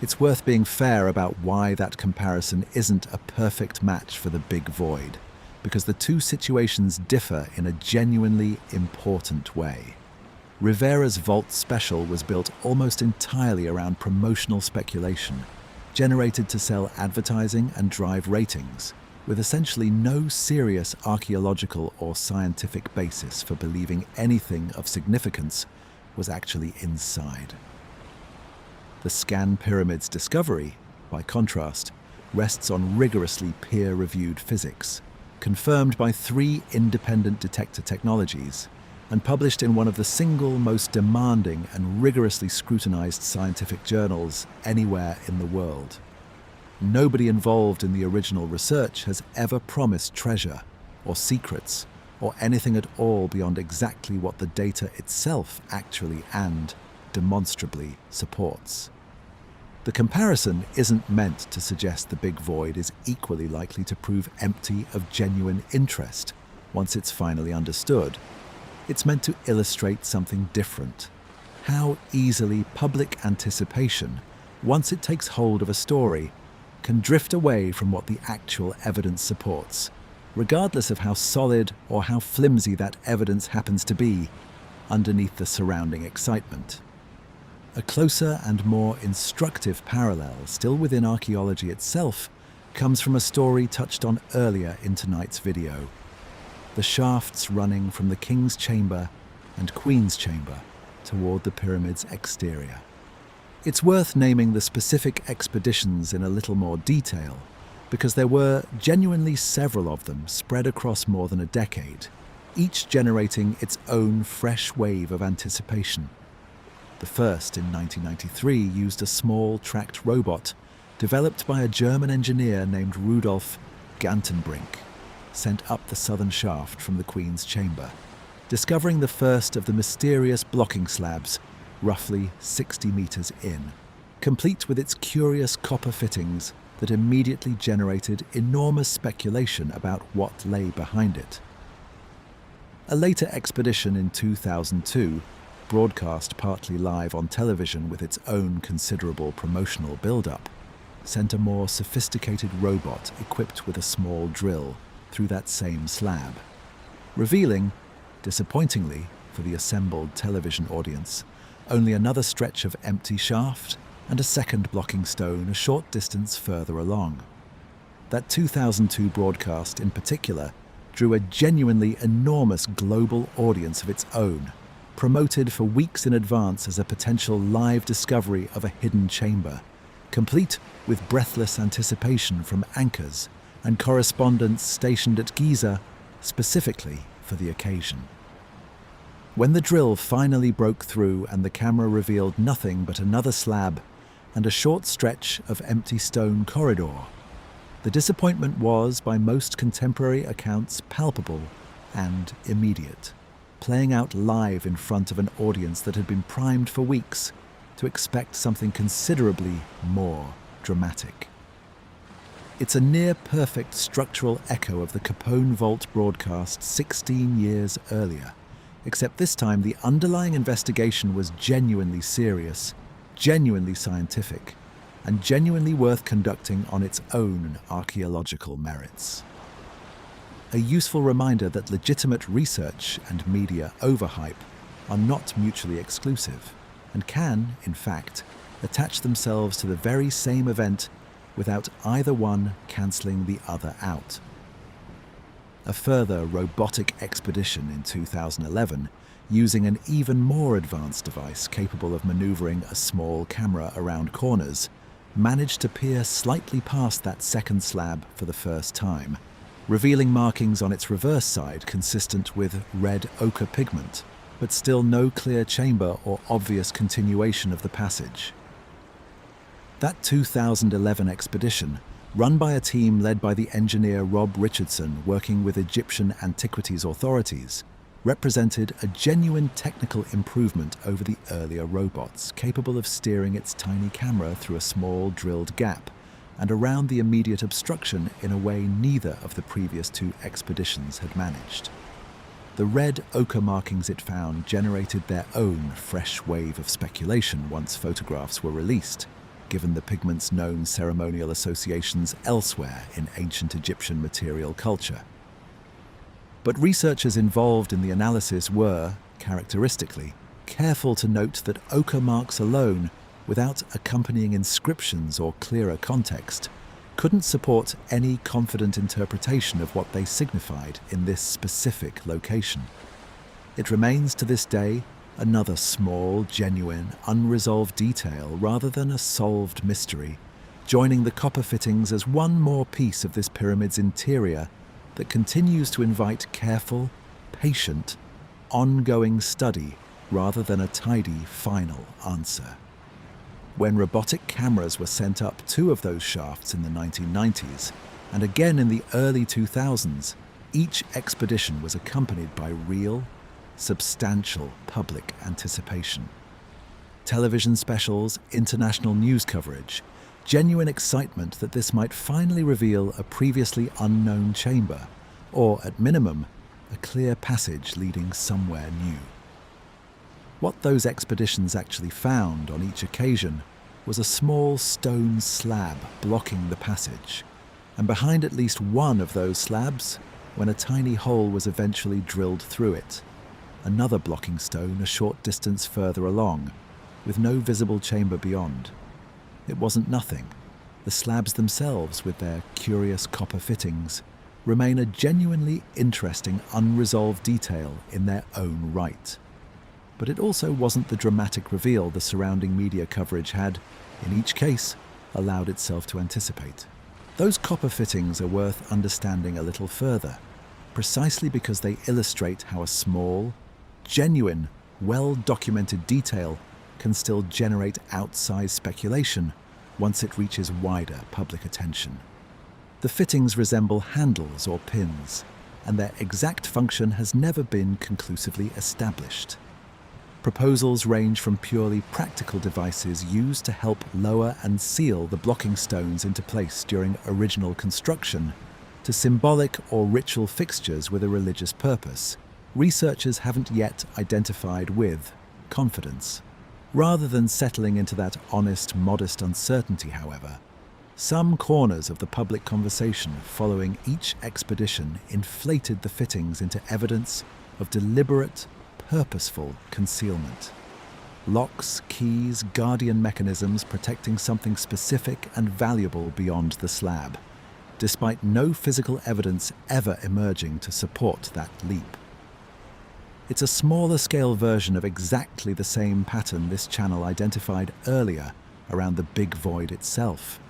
It's worth being fair about why that comparison isn't a perfect match for the big void, because the two situations differ in a genuinely important way. Rivera's Vault special was built almost entirely around promotional speculation, generated to sell advertising and drive ratings, with essentially no serious archaeological or scientific basis for believing anything of significance was actually inside. The Scan Pyramid's discovery, by contrast, rests on rigorously peer-reviewed physics, confirmed by 3 independent detector technologies, and published in one of the single most demanding and rigorously scrutinized scientific journals anywhere in the world. Nobody involved in the original research has ever promised treasure, or secrets, or anything at all beyond exactly what the data itself actually and demonstrably supports. The comparison isn't meant to suggest the big void is equally likely to prove empty of genuine interest once it's finally understood. It's meant to illustrate something different: how easily public anticipation, once it takes hold of a story, can drift away from what the actual evidence supports, regardless of how solid or how flimsy that evidence happens to be underneath the surrounding excitement. A closer and more instructive parallel, still within archaeology itself, comes from a story touched on earlier in tonight's video: the shafts running from the King's Chamber and Queen's Chamber toward the pyramid's exterior. It's worth naming the specific expeditions in a little more detail, because there were genuinely several of them spread across more than a decade, each generating its own fresh wave of anticipation. The first, in 1993, used a small tracked robot developed by a German engineer named Rudolf Gantenbrink, sent up the southern shaft from the Queen's Chamber, discovering the first of the mysterious blocking slabs, roughly 60 meters in, complete with its curious copper fittings that immediately generated enormous speculation about what lay behind it. A later expedition in 2002, broadcast partly live on television with its own considerable promotional build-up, sent a more sophisticated robot equipped with a small drill through that same slab, revealing, disappointingly for the assembled television audience, only another stretch of empty shaft and a second blocking stone a short distance further along. That 2002 broadcast in particular drew a genuinely enormous global audience of its own, promoted for weeks in advance as a potential live discovery of a hidden chamber, complete with breathless anticipation from anchors and correspondents stationed at Giza specifically for the occasion. When the drill finally broke through and the camera revealed nothing but another slab and a short stretch of empty stone corridor, the disappointment was, by most contemporary accounts, palpable and immediate, playing out live in front of an audience that had been primed for weeks to expect something considerably more dramatic. It's a near-perfect structural echo of the Capone Vault broadcast 16 years earlier, except this time the underlying investigation was genuinely serious, genuinely scientific, and genuinely worth conducting on its own archaeological merits. A useful reminder that legitimate research and media overhype are not mutually exclusive and can, in fact, attach themselves to the very same event without either one cancelling the other out. A further robotic expedition in 2011, using an even more advanced device capable of manoeuvring a small camera around corners, managed to peer slightly past that second slab for the first time, revealing markings on its reverse side consistent with red ochre pigment, but still no clear chamber or obvious continuation of the passage. That 2011 expedition, run by a team led by the engineer Rob Richardson working with Egyptian antiquities authorities, represented a genuine technical improvement over the earlier robots, capable of steering its tiny camera through a small drilled gap and around the immediate obstruction in a way neither of the previous two expeditions had managed. The red ochre markings it found generated their own fresh wave of speculation once photographs were released, given the pigment's known ceremonial associations elsewhere in ancient Egyptian material culture. But researchers involved in the analysis were, characteristically, careful to note that ochre marks alone, without accompanying inscriptions or clearer context, couldn't support any confident interpretation of what they signified in this specific location. It remains to this day another small, genuine, unresolved detail rather than a solved mystery, joining the copper fittings as one more piece of this pyramid's interior that continues to invite careful, patient, ongoing study rather than a tidy, final answer. When robotic cameras were sent up two of those shafts in the 1990s, and again in the early 2000s, each expedition was accompanied by real, substantial public anticipation. Television specials, international news coverage, genuine excitement that this might finally reveal a previously unknown chamber, or, at minimum, a clear passage leading somewhere new. What those expeditions actually found on each occasion was a small stone slab blocking the passage, and behind at least one of those slabs, when a tiny hole was eventually drilled through it, another blocking stone a short distance further along, with no visible chamber beyond. It wasn't nothing. The slabs themselves, with their curious copper fittings, remain a genuinely interesting, unresolved detail in their own right. But it also wasn't the dramatic reveal the surrounding media coverage had, in each case, allowed itself to anticipate. Those copper fittings are worth understanding a little further, precisely because they illustrate how a small, genuine, well-documented detail can still generate outsized speculation once it reaches wider public attention. The fittings resemble handles or pins, and their exact function has never been conclusively established. Proposals range from purely practical devices used to help lower and seal the blocking stones into place during original construction, to symbolic or ritual fixtures with a religious purpose. Researchers haven't yet identified with confidence. Rather than settling into that honest, modest uncertainty, however, some corners of the public conversation following each expedition inflated the fittings into evidence of deliberate, purposeful concealment. Locks, keys, guardian mechanisms protecting something specific and valuable beyond the slab, despite no physical evidence ever emerging to support that leap. It's a smaller scale version of exactly the same pattern this channel identified earlier around the Big Void itself.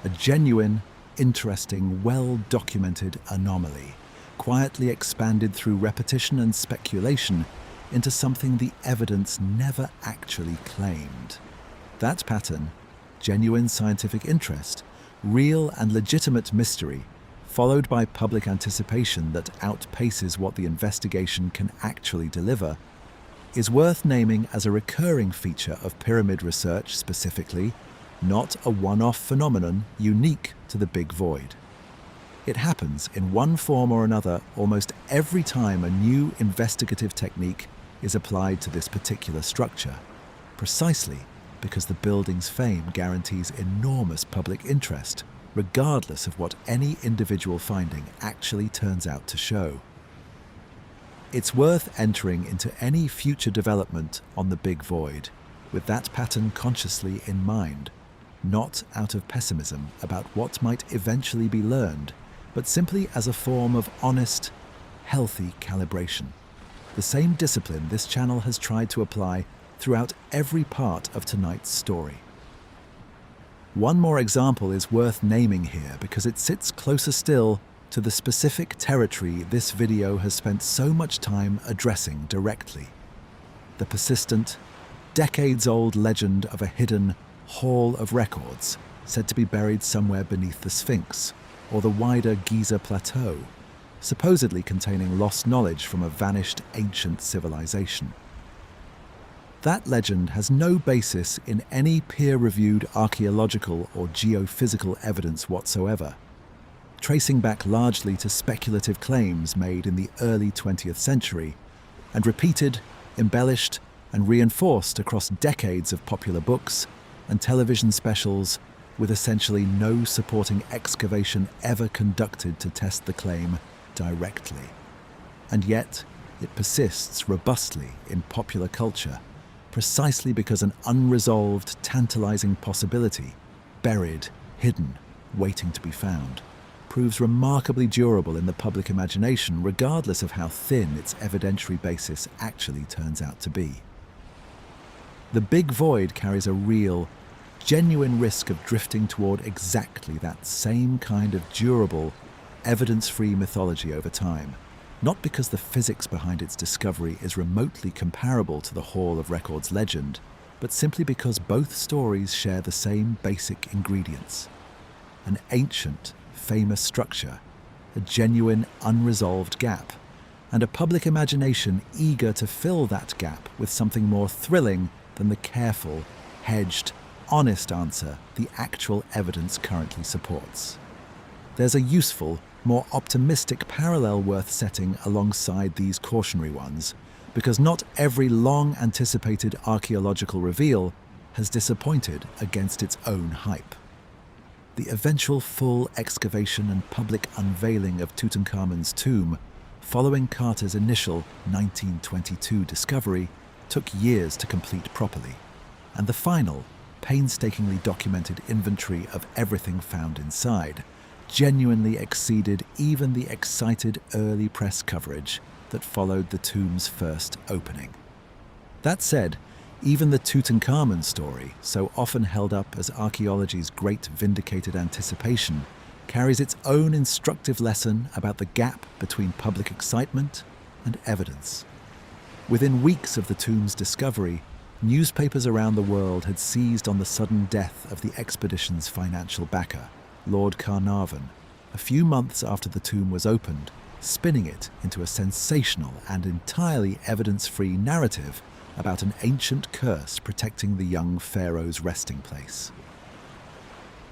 A genuine, interesting, well-documented anomaly, quietly expanded through repetition and speculation into something the evidence never actually claimed. That pattern, genuine scientific interest, real and legitimate mystery, followed by public anticipation that outpaces what the investigation can actually deliver, is worth naming as a recurring feature of pyramid research specifically, not a one-off phenomenon unique to the Big Void. It happens in one form or another almost every time a new investigative technique is applied to this particular structure, precisely because the building's fame guarantees enormous public interest, regardless of what any individual finding actually turns out to show. It's worth entering into any future development on the Big Void with that pattern consciously in mind, not out of pessimism about what might eventually be learned, but simply as a form of honest, healthy calibration. The same discipline this channel has tried to apply throughout every part of tonight's story. One more example is worth naming here because it sits closer still to the specific territory this video has spent so much time addressing directly. The persistent, decades-old legend of a hidden Hall of Records said to be buried somewhere beneath the Sphinx or the wider Giza Plateau, supposedly containing lost knowledge from a vanished ancient civilization. That legend has no basis in any peer-reviewed archaeological or geophysical evidence whatsoever, tracing back largely to speculative claims made in the early 20th century and repeated, embellished, and reinforced across decades of popular books and television specials, with essentially no supporting excavation ever conducted to test the claim directly. And yet, it persists robustly in popular culture, precisely because an unresolved, tantalizing possibility, buried, hidden, waiting to be found, proves remarkably durable in the public imagination, regardless of how thin its evidentiary basis actually turns out to be. The Big Void carries a real, genuine risk of drifting toward exactly that same kind of durable, evidence-free mythology over time, not because the physics behind its discovery is remotely comparable to the Hall of Records legend, but simply because both stories share the same basic ingredients: an ancient, famous structure, a genuine, unresolved gap, and a public imagination eager to fill that gap with something more thrilling than the careful, hedged, honest answer the actual evidence currently supports. There's a useful, more optimistic parallel worth setting alongside these cautionary ones, because not every long-anticipated archaeological reveal has disappointed against its own hype. The eventual full excavation and public unveiling of Tutankhamun's tomb, following Carter's initial 1922 discovery, took years to complete properly, and the final, painstakingly documented inventory of everything found inside genuinely exceeded even the excited early press coverage that followed the tomb's first opening. That said, even the Tutankhamun story, so often held up as archaeology's great vindicated anticipation, carries its own instructive lesson about the gap between public excitement and evidence. Within weeks of the tomb's discovery, newspapers around the world had seized on the sudden death of the expedition's financial backer, Lord Carnarvon, a few months after the tomb was opened, spinning it into a sensational and entirely evidence-free narrative about an ancient curse protecting the young pharaoh's resting place.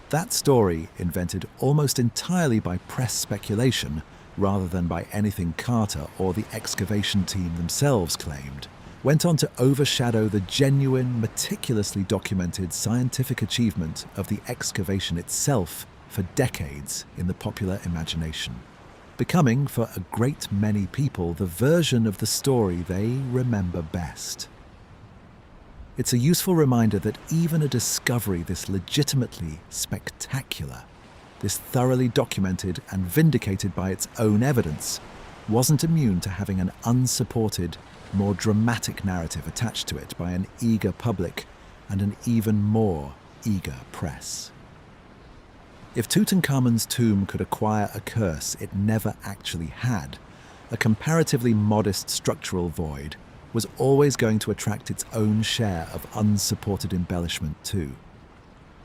That story, invented almost entirely by press speculation rather than by anything Carter or the excavation team themselves claimed, went on to overshadow the genuine, meticulously documented scientific achievement of the excavation itself for decades in the popular imagination, becoming, for a great many people, the version of the story they remember best. It's a useful reminder that even a discovery this legitimately spectacular, this thoroughly documented and vindicated by its own evidence, wasn't immune to having an unsupported, more dramatic narrative attached to it by an eager public and an even more eager press. If Tutankhamun's tomb could acquire a curse it never actually had, a comparatively modest structural void was always going to attract its own share of unsupported embellishment too.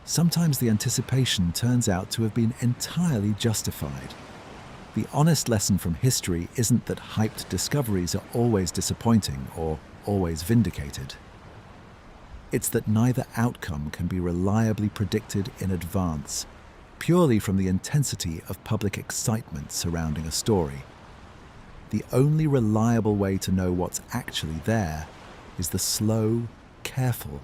Sometimes the anticipation turns out to have been entirely justified. The honest lesson from history isn't that hyped discoveries are always disappointing or always vindicated. It's that neither outcome can be reliably predicted in advance, purely from the intensity of public excitement surrounding a story. The only reliable way to know what's actually there is the slow, careful,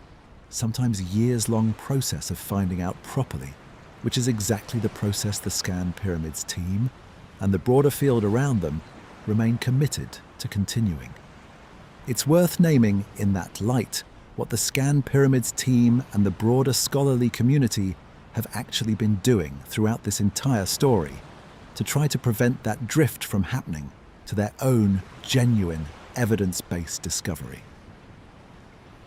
sometimes years-long process of finding out properly, which is exactly the process the Scan Pyramids team and the broader field around them remain committed to continuing. It's worth naming, in that light, what the Scan Pyramids team and the broader scholarly community have actually been doing throughout this entire story to try to prevent that drift from happening to their own genuine, evidence-based discovery.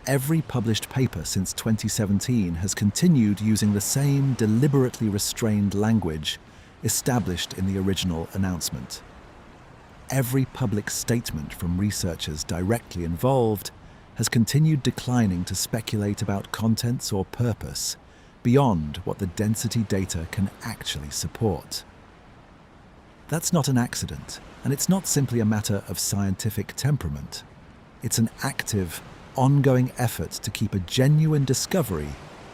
Every published paper since 2017 has continued using the same deliberately restrained language established in the original announcement. Every public statement from researchers directly involved has continued declining to speculate about contents or purpose beyond what the density data can actually support. That's not an accident, and it's not simply a matter of scientific temperament. It's an active, ongoing effort to keep a genuine discovery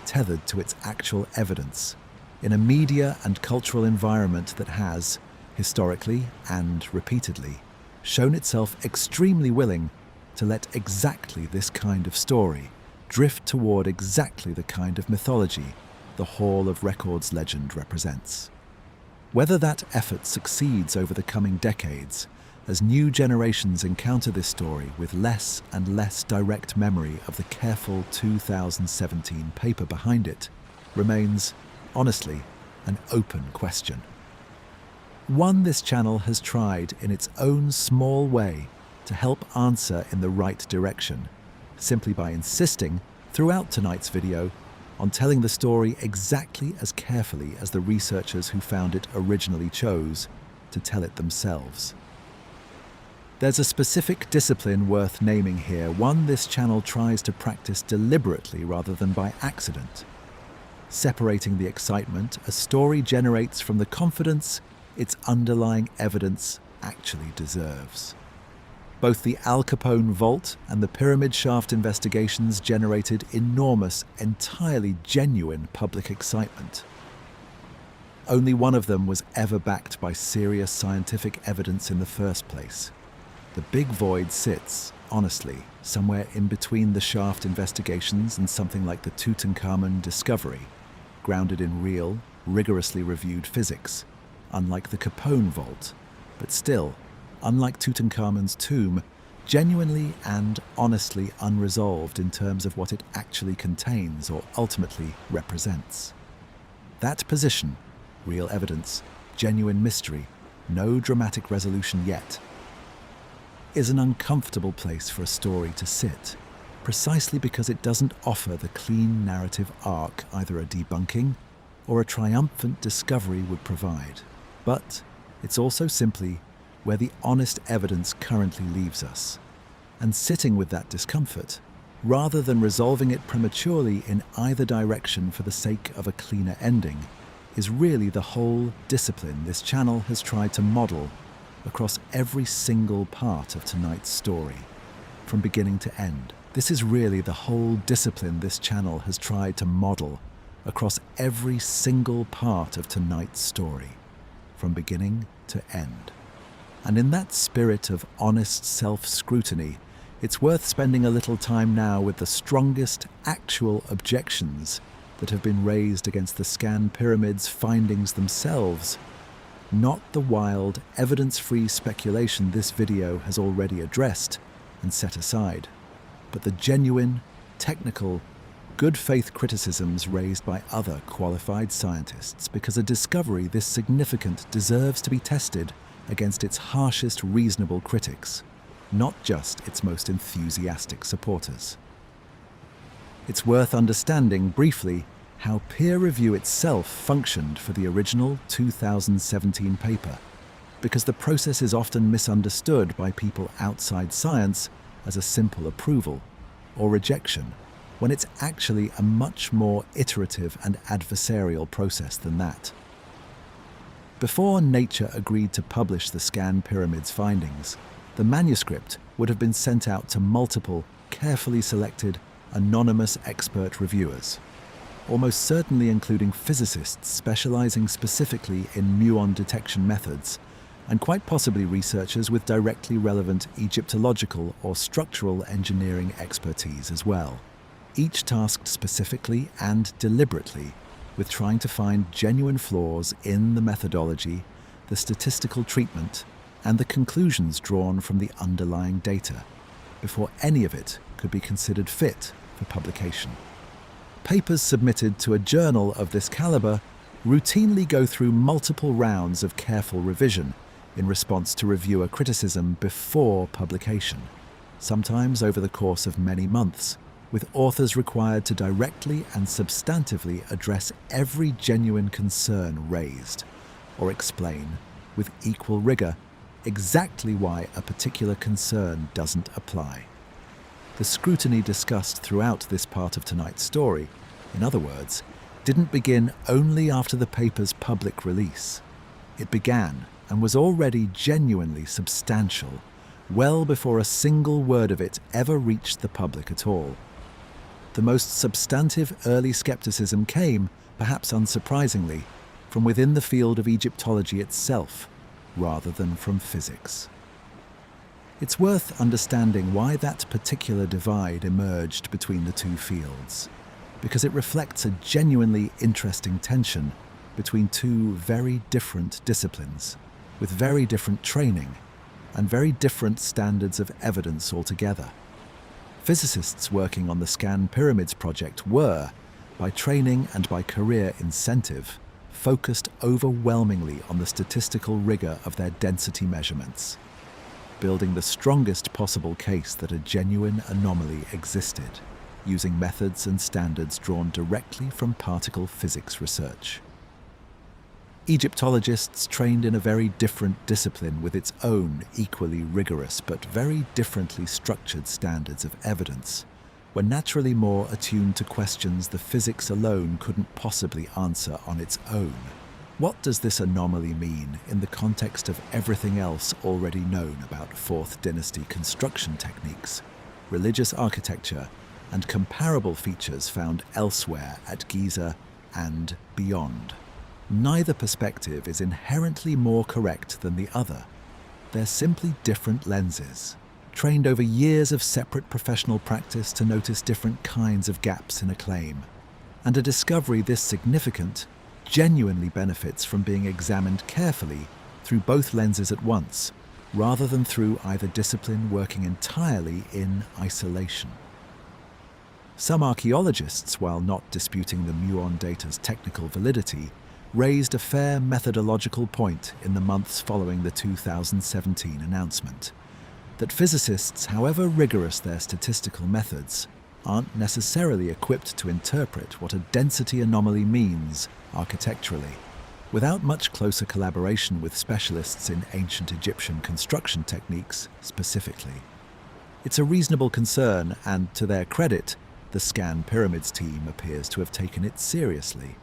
tethered to its actual evidence in a media and cultural environment that has, historically and repeatedly, shown itself extremely willing to let exactly this kind of story drift toward exactly the kind of mythology the Hall of Records legend represents. Whether that effort succeeds over the coming decades, as new generations encounter this story with less and less direct memory of the careful 2017 paper behind it, remains, honestly, an open question. One this channel has tried in its own small way to help answer in the right direction, simply by insisting, throughout tonight's video, on telling the story exactly as carefully as the researchers who found it originally chose to tell it themselves. There's a specific discipline worth naming here, one this channel tries to practice deliberately rather than by accident, separating the excitement a story generates from the confidence its underlying evidence actually deserves. Both the Al Capone vault and the pyramid shaft investigations generated enormous, entirely genuine public excitement. Only one of them was ever backed by serious scientific evidence in the first place. The big void sits, honestly, somewhere in between the shaft investigations and something like the Tutankhamun discovery, grounded in real, rigorously reviewed physics, unlike the Capone vault, but still, unlike Tutankhamun's tomb, genuinely and honestly unresolved in terms of what it actually contains or ultimately represents. That position, real evidence, genuine mystery, no dramatic resolution yet, is an uncomfortable place for a story to sit, precisely because it doesn't offer the clean narrative arc either a debunking or a triumphant discovery would provide. But it's also simply where the honest evidence currently leaves us. And sitting with that discomfort, rather than resolving it prematurely in either direction for the sake of a cleaner ending, is really the whole discipline this channel has tried to model across every single part of tonight's story, from beginning to end. This is really the whole discipline this channel has tried to model across every single part of tonight's story, from beginning to end. And in that spirit of honest self-scrutiny, it's worth spending a little time now with the strongest actual objections that have been raised against the Scan Pyramid's findings themselves, not the wild, evidence-free speculation this video has already addressed and set aside, but the genuine, technical, good-faith criticisms raised by other qualified scientists, because a discovery this significant deserves to be tested against its harshest reasonable critics, not just its most enthusiastic supporters. It's worth understanding briefly how peer review itself functioned for the original 2017 paper, because the process is often misunderstood by people outside science as a simple approval or rejection, when it's actually a much more iterative and adversarial process than that. Before Nature agreed to publish the Scan Pyramid's findings, the manuscript would have been sent out to multiple, carefully selected, anonymous expert reviewers, almost certainly including physicists specializing specifically in muon detection methods, and quite possibly researchers with directly relevant Egyptological or structural engineering expertise as well, each tasked specifically and deliberately with trying to find genuine flaws in the methodology, the statistical treatment, and the conclusions drawn from the underlying data, before any of it could be considered fit for publication. Papers submitted to a journal of this caliber routinely go through multiple rounds of careful revision in response to reviewer criticism before publication, sometimes over the course of many months, with authors required to directly and substantively address every genuine concern raised, or explain, with equal rigor, exactly why a particular concern doesn't apply. The scrutiny discussed throughout this part of tonight's story, in other words, didn't begin only after the paper's public release. It began and was already genuinely substantial, well before a single word of it ever reached the public at all. The most substantive early skepticism came, perhaps unsurprisingly, from within the field of Egyptology itself, rather than from physics. It's worth understanding why that particular divide emerged between the two fields, because it reflects a genuinely interesting tension between two very different disciplines, with very different training and very different standards of evidence altogether. Physicists working on the Scan Pyramids project were, by training and by career incentive, focused overwhelmingly on the statistical rigor of their density measurements, building the strongest possible case that a genuine anomaly existed, using methods and standards drawn directly from particle physics research. Egyptologists trained in a very different discipline with its own equally rigorous but very differently structured standards of evidence, were naturally more attuned to questions the physics alone couldn't possibly answer on its own. What does this anomaly mean in the context of everything else already known about Fourth Dynasty construction techniques, religious architecture, and comparable features found elsewhere at Giza and beyond? Neither perspective is inherently more correct than the other. They're simply different lenses, trained over years of separate professional practice to notice different kinds of gaps in a claim. And a discovery this significant genuinely benefits from being examined carefully through both lenses at once, rather than through either discipline working entirely in isolation. Some archaeologists, while not disputing the Muon data's technical validity, raised a fair methodological point in the months following the 2017 announcement, that physicists, however rigorous their statistical methods, aren't necessarily equipped to interpret what a density anomaly means architecturally, without much closer collaboration with specialists in ancient Egyptian construction techniques specifically. It's a reasonable concern, and to their credit, the Scan Pyramids team appears to have taken it seriously.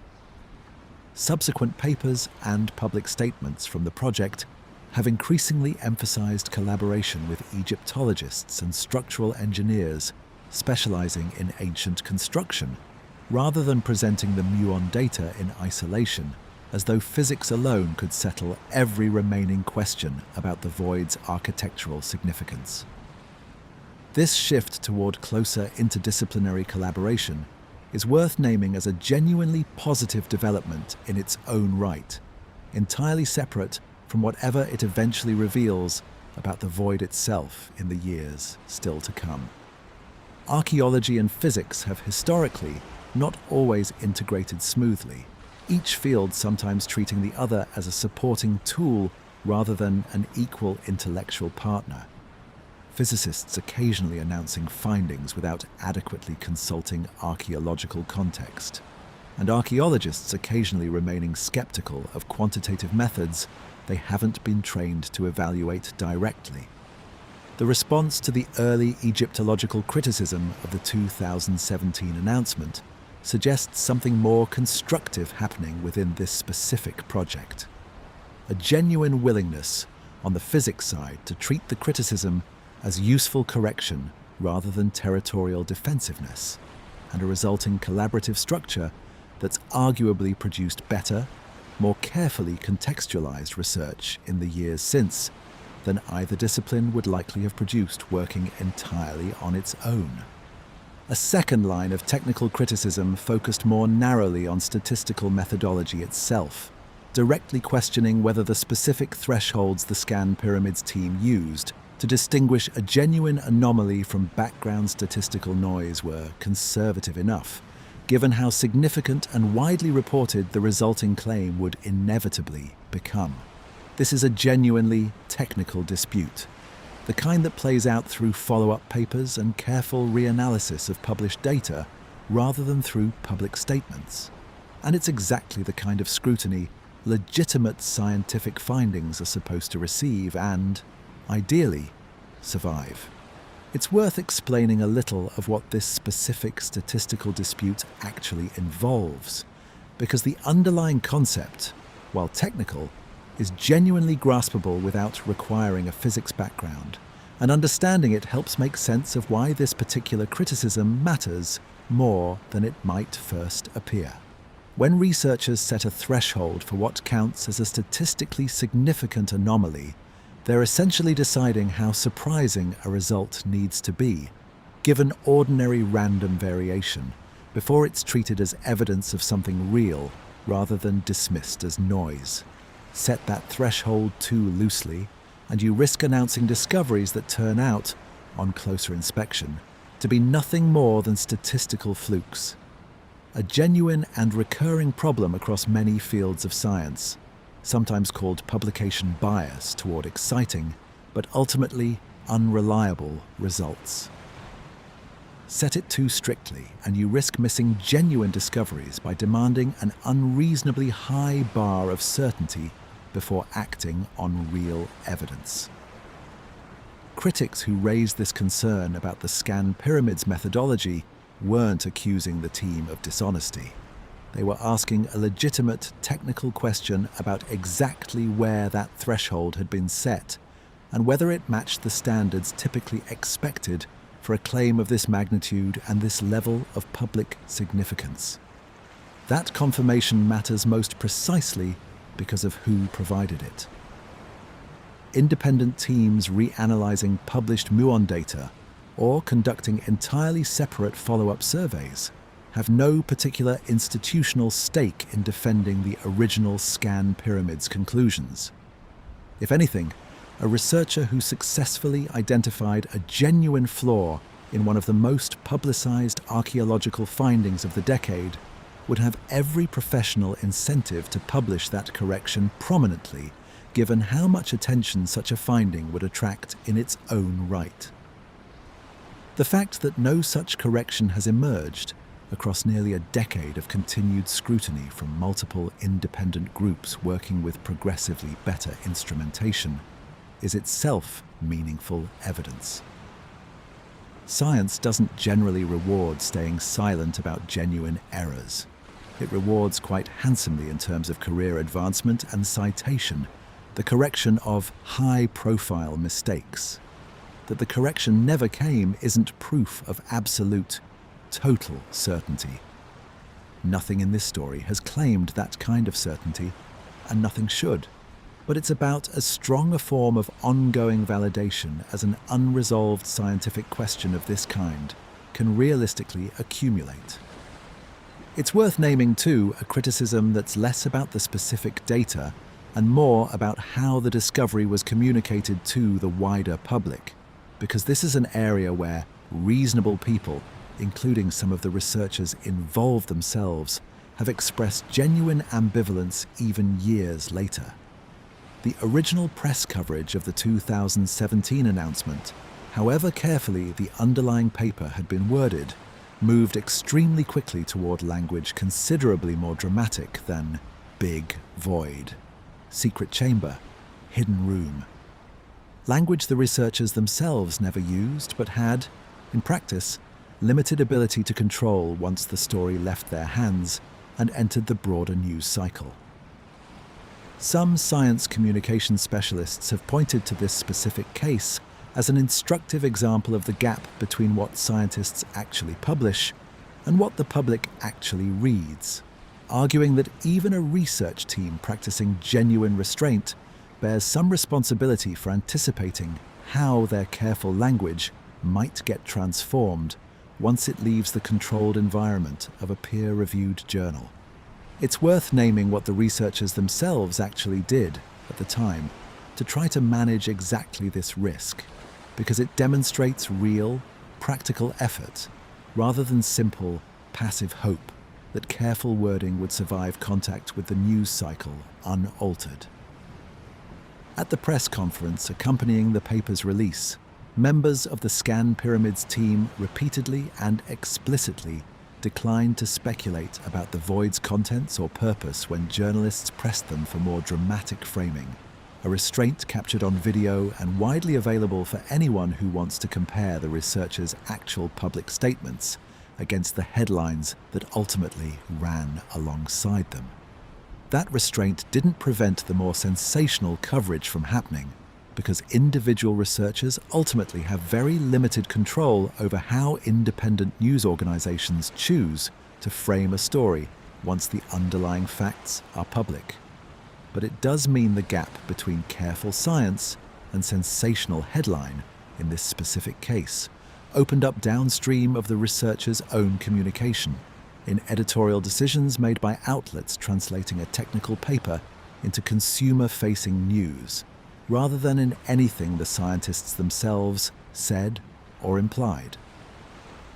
Subsequent papers and public statements from the project have increasingly emphasized collaboration with Egyptologists and structural engineers specializing in ancient construction, rather than presenting the muon data in isolation, as though physics alone could settle every remaining question about the void's architectural significance. This shift toward closer interdisciplinary collaboration is worth naming as a genuinely positive development in its own right, entirely separate from whatever it eventually reveals about the void itself in the years still to come. Archaeology and physics have historically not always integrated smoothly, each field sometimes treating the other as a supporting tool rather than an equal intellectual partner. Physicists occasionally announcing findings without adequately consulting archaeological context, and archaeologists occasionally remaining skeptical of quantitative methods they haven't been trained to evaluate directly. The response to the early Egyptological criticism of the 2017 announcement suggests something more constructive happening within this specific project. A genuine willingness on the physics side to treat the criticism as useful correction rather than territorial defensiveness, and a resulting collaborative structure that's arguably produced better, more carefully contextualized research in the years since than either discipline would likely have produced working entirely on its own. A second line of technical criticism focused more narrowly on statistical methodology itself, directly questioning whether the specific thresholds the Scan Pyramids team used to distinguish a genuine anomaly from background statistical noise were conservative enough, given how significant and widely reported the resulting claim would inevitably become. This is a genuinely technical dispute, the kind that plays out through follow-up papers and careful reanalysis of published data rather than through public statements. And it's exactly the kind of scrutiny legitimate scientific findings are supposed to receive and, ideally, survive. It's worth explaining a little of what this specific statistical dispute actually involves, because the underlying concept, while technical, is genuinely graspable without requiring a physics background, and understanding it helps make sense of why this particular criticism matters more than it might first appear. When researchers set a threshold for what counts as a statistically significant anomaly, they're essentially deciding how surprising a result needs to be, given ordinary random variation, before it's treated as evidence of something real rather than dismissed as noise. Set that threshold too loosely, and you risk announcing discoveries that turn out, on closer inspection, to be nothing more than statistical flukes. A genuine and recurring problem across many fields of science, sometimes called publication bias toward exciting, but ultimately unreliable results. Set it too strictly, and you risk missing genuine discoveries by demanding an unreasonably high bar of certainty before acting on real evidence. Critics who raised this concern about the Scan Pyramids methodology weren't accusing the team of dishonesty. They were asking a legitimate technical question about exactly where that threshold had been set and whether it matched the standards typically expected for a claim of this magnitude and this level of public significance. That confirmation matters most precisely because of who provided it. Independent teams reanalyzing published Muon data or conducting entirely separate follow-up surveys have no particular institutional stake in defending the original Scan Pyramids conclusions. If anything, a researcher who successfully identified a genuine flaw in one of the most publicized archaeological findings of the decade would have every professional incentive to publish that correction prominently, given how much attention such a finding would attract in its own right. The fact that no such correction has emerged across nearly a decade of continued scrutiny from multiple independent groups working with progressively better instrumentation is itself meaningful evidence. Science doesn't generally reward staying silent about genuine errors. It rewards quite handsomely in terms of career advancement and citation, the correction of high-profile mistakes. that the correction never came isn't proof of absolute, total certainty. Nothing in this story has claimed that kind of certainty, and nothing should. But it's about as strong a form of ongoing validation as an unresolved scientific question of this kind can realistically accumulate. It's worth naming, too, a criticism that's less about the specific data and more about how the discovery was communicated to the wider public, because this is an area where reasonable people, including some of the researchers involved themselves, have expressed genuine ambivalence even years later. The original press coverage of the 2017 announcement, however carefully the underlying paper had been worded, moved extremely quickly toward language considerably more dramatic than big void, secret chamber, hidden room. Language the researchers themselves never used, but had, in practice, limited ability to control once the story left their hands and entered the broader news cycle. Some science communication specialists have pointed to this specific case as an instructive example of the gap between what scientists actually publish and what the public actually reads, arguing that even a research team practicing genuine restraint bears some responsibility for anticipating how their careful language might get transformed once it leaves the controlled environment of a peer-reviewed journal. It's worth naming what the researchers themselves actually did at the time to try to manage exactly this risk, because it demonstrates real, practical effort rather than simple, passive hope that careful wording would survive contact with the news cycle unaltered. At the press conference accompanying the paper's release, members of the Scan Pyramids team repeatedly and explicitly declined to speculate about the void's contents or purpose when journalists pressed them for more dramatic framing, a restraint captured on video and widely available for anyone who wants to compare the researchers' actual public statements against the headlines that ultimately ran alongside them. That restraint didn't prevent the more sensational coverage from happening, because individual researchers ultimately have very limited control over how independent news organizations choose to frame a story once the underlying facts are public. But it does mean the gap between careful science and sensational headline, in this specific case, opened up downstream of the researchers' own communication, in editorial decisions made by outlets translating a technical paper into consumer-facing news, rather than in anything the scientists themselves said or implied.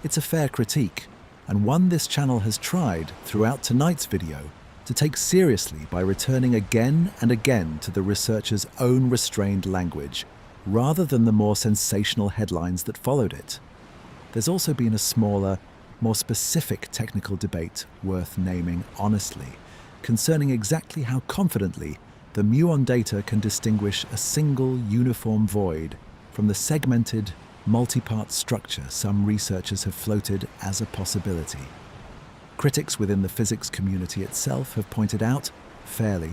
It's a fair critique, and one this channel has tried, throughout tonight's video, to take seriously by returning again and again to the researchers' own restrained language, rather than the more sensational headlines that followed it. There's also been a smaller, more specific technical debate worth naming honestly, concerning exactly how confidently the Muon data can distinguish a single uniform void from the segmented, multi-part structure some researchers have floated as a possibility. Critics within the physics community itself have pointed out, fairly,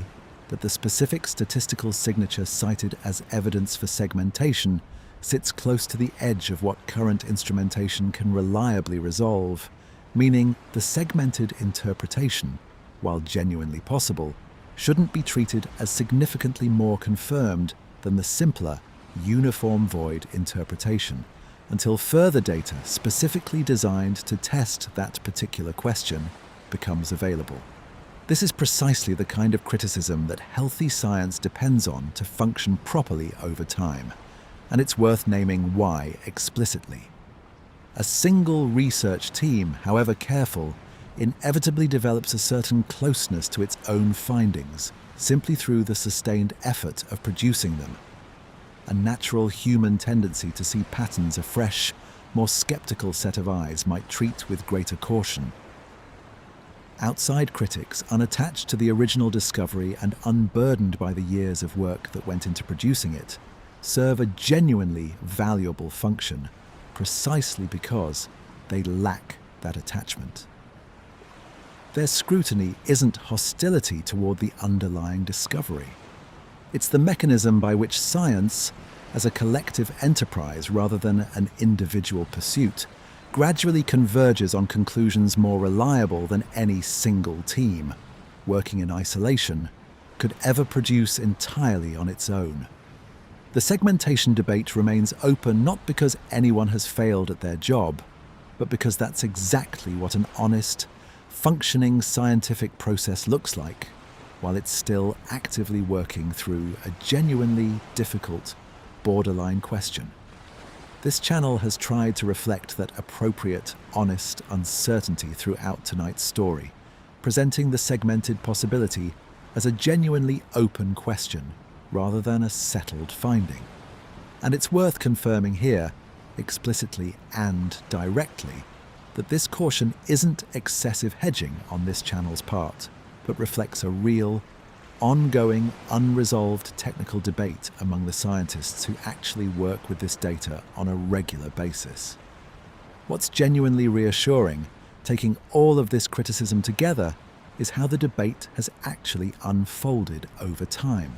that the specific statistical signature cited as evidence for segmentation sits close to the edge of what current instrumentation can reliably resolve, meaning the segmented interpretation, while genuinely possible, shouldn't be treated as significantly more confirmed than the simpler, uniform void interpretation, until further data specifically designed to test that particular question becomes available. This is precisely the kind of criticism that healthy science depends on to function properly over time, and it's worth naming why explicitly. A single research team, however careful, inevitably develops a certain closeness to its own findings simply through the sustained effort of producing them. A natural human tendency to see patterns a fresh, more skeptical set of eyes might treat with greater caution. Outside critics, unattached to the original discovery and unburdened by the years of work that went into producing it, serve a genuinely valuable function, precisely because they lack that attachment. Their scrutiny isn't hostility toward the underlying discovery. It's the mechanism by which science, as a collective enterprise rather than an individual pursuit, gradually converges on conclusions more reliable than any single team, working in isolation, could ever produce entirely on its own. The segmentation debate remains open not because anyone has failed at their job, but because that's exactly what an honest, functioning scientific process looks like, while it's still actively working through a genuinely difficult, borderline question. This channel has tried to reflect that appropriate, honest uncertainty throughout tonight's story, presenting the segmented possibility as a genuinely open question rather than a settled finding. And it's worth confirming here, explicitly and directly, that this caution isn't excessive hedging on this channel's part, but reflects a real, ongoing, unresolved technical debate among the scientists who actually work with this data on a regular basis. What's genuinely reassuring, taking all of this criticism together, is how the debate has actually unfolded over time.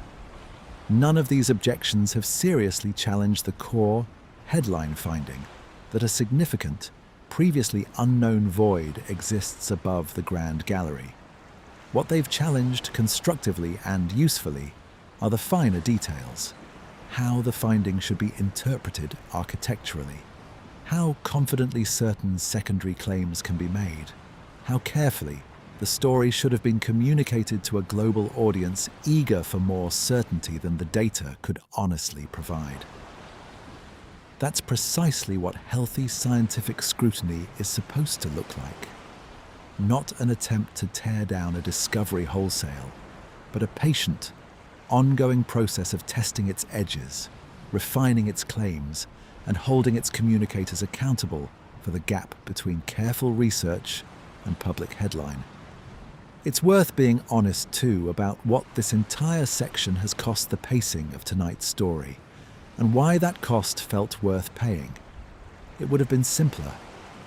None of these objections have seriously challenged the core, headline finding that a significant, previously unknown void exists above the Grand Gallery. What they've challenged constructively and usefully are the finer details: how the finding should be interpreted architecturally, how confidently certain secondary claims can be made, how carefully the story should have been communicated to a global audience eager for more certainty than the data could honestly provide. That's precisely what healthy scientific scrutiny is supposed to look like. Not an attempt to tear down a discovery wholesale, but a patient, ongoing process of testing its edges, refining its claims, and holding its communicators accountable for the gap between careful research and public headline. It's worth being honest, too, about what this entire section has cost the pacing of tonight's story, and why that cost felt worth paying. It would have been simpler,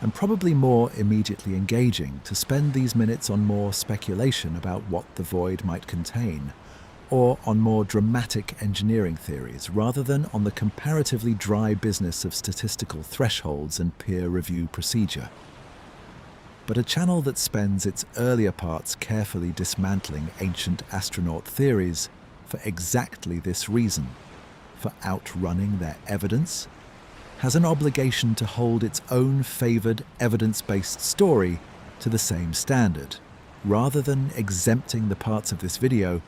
and probably more immediately engaging, to spend these minutes on more speculation about what the void might contain, or on more dramatic engineering theories, rather than on the comparatively dry business of statistical thresholds and peer review procedure. But a channel that spends its earlier parts carefully dismantling ancient astronaut theories for exactly this reason, for outrunning their evidence, has an obligation to hold its own favoured evidence-based story to the same standard. Rather than exempting the parts of this video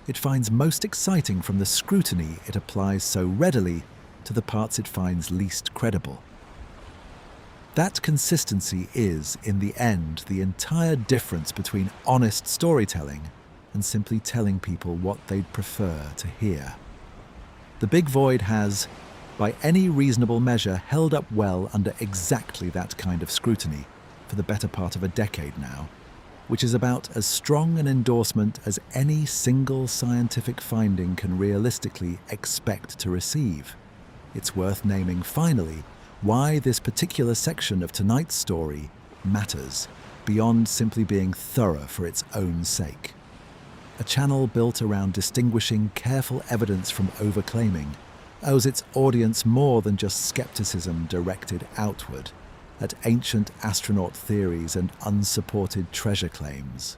it finds most exciting from the scrutiny it applies so readily to the parts it finds least credible. That consistency is, in the end, the entire difference between honest storytelling and simply telling people what they'd prefer to hear. The Big Void has, by any reasonable measure, held up well under exactly that kind of scrutiny for the better part of a decade now, which is about as strong an endorsement as any single scientific finding can realistically expect to receive. It's worth naming, finally, why this particular section of tonight's story matters, beyond simply being thorough for its own sake. A channel built around distinguishing careful evidence from overclaiming owes its audience more than just skepticism directed outward at ancient astronaut theories and unsupported treasure claims.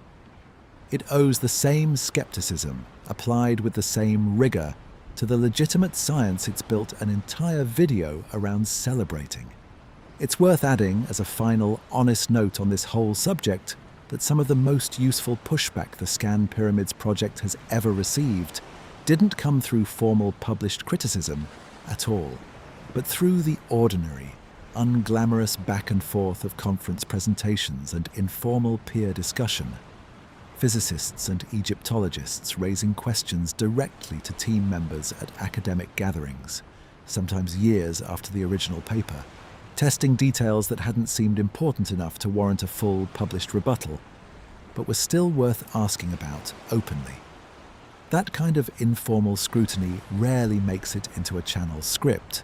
It owes the same skepticism, applied with the same rigor, to the legitimate science it's built an entire video around celebrating. It's worth adding, as a final, honest note on this whole subject, that some of the most useful pushback the Scan Pyramids project has ever received didn't come through formal published criticism at all, but through the ordinary, unglamorous back and forth of conference presentations and informal peer discussion. Physicists and Egyptologists raising questions directly to team members at academic gatherings, sometimes years after the original paper, testing details that hadn't seemed important enough to warrant a full published rebuttal, but were still worth asking about openly. That kind of informal scrutiny rarely makes it into a channel script,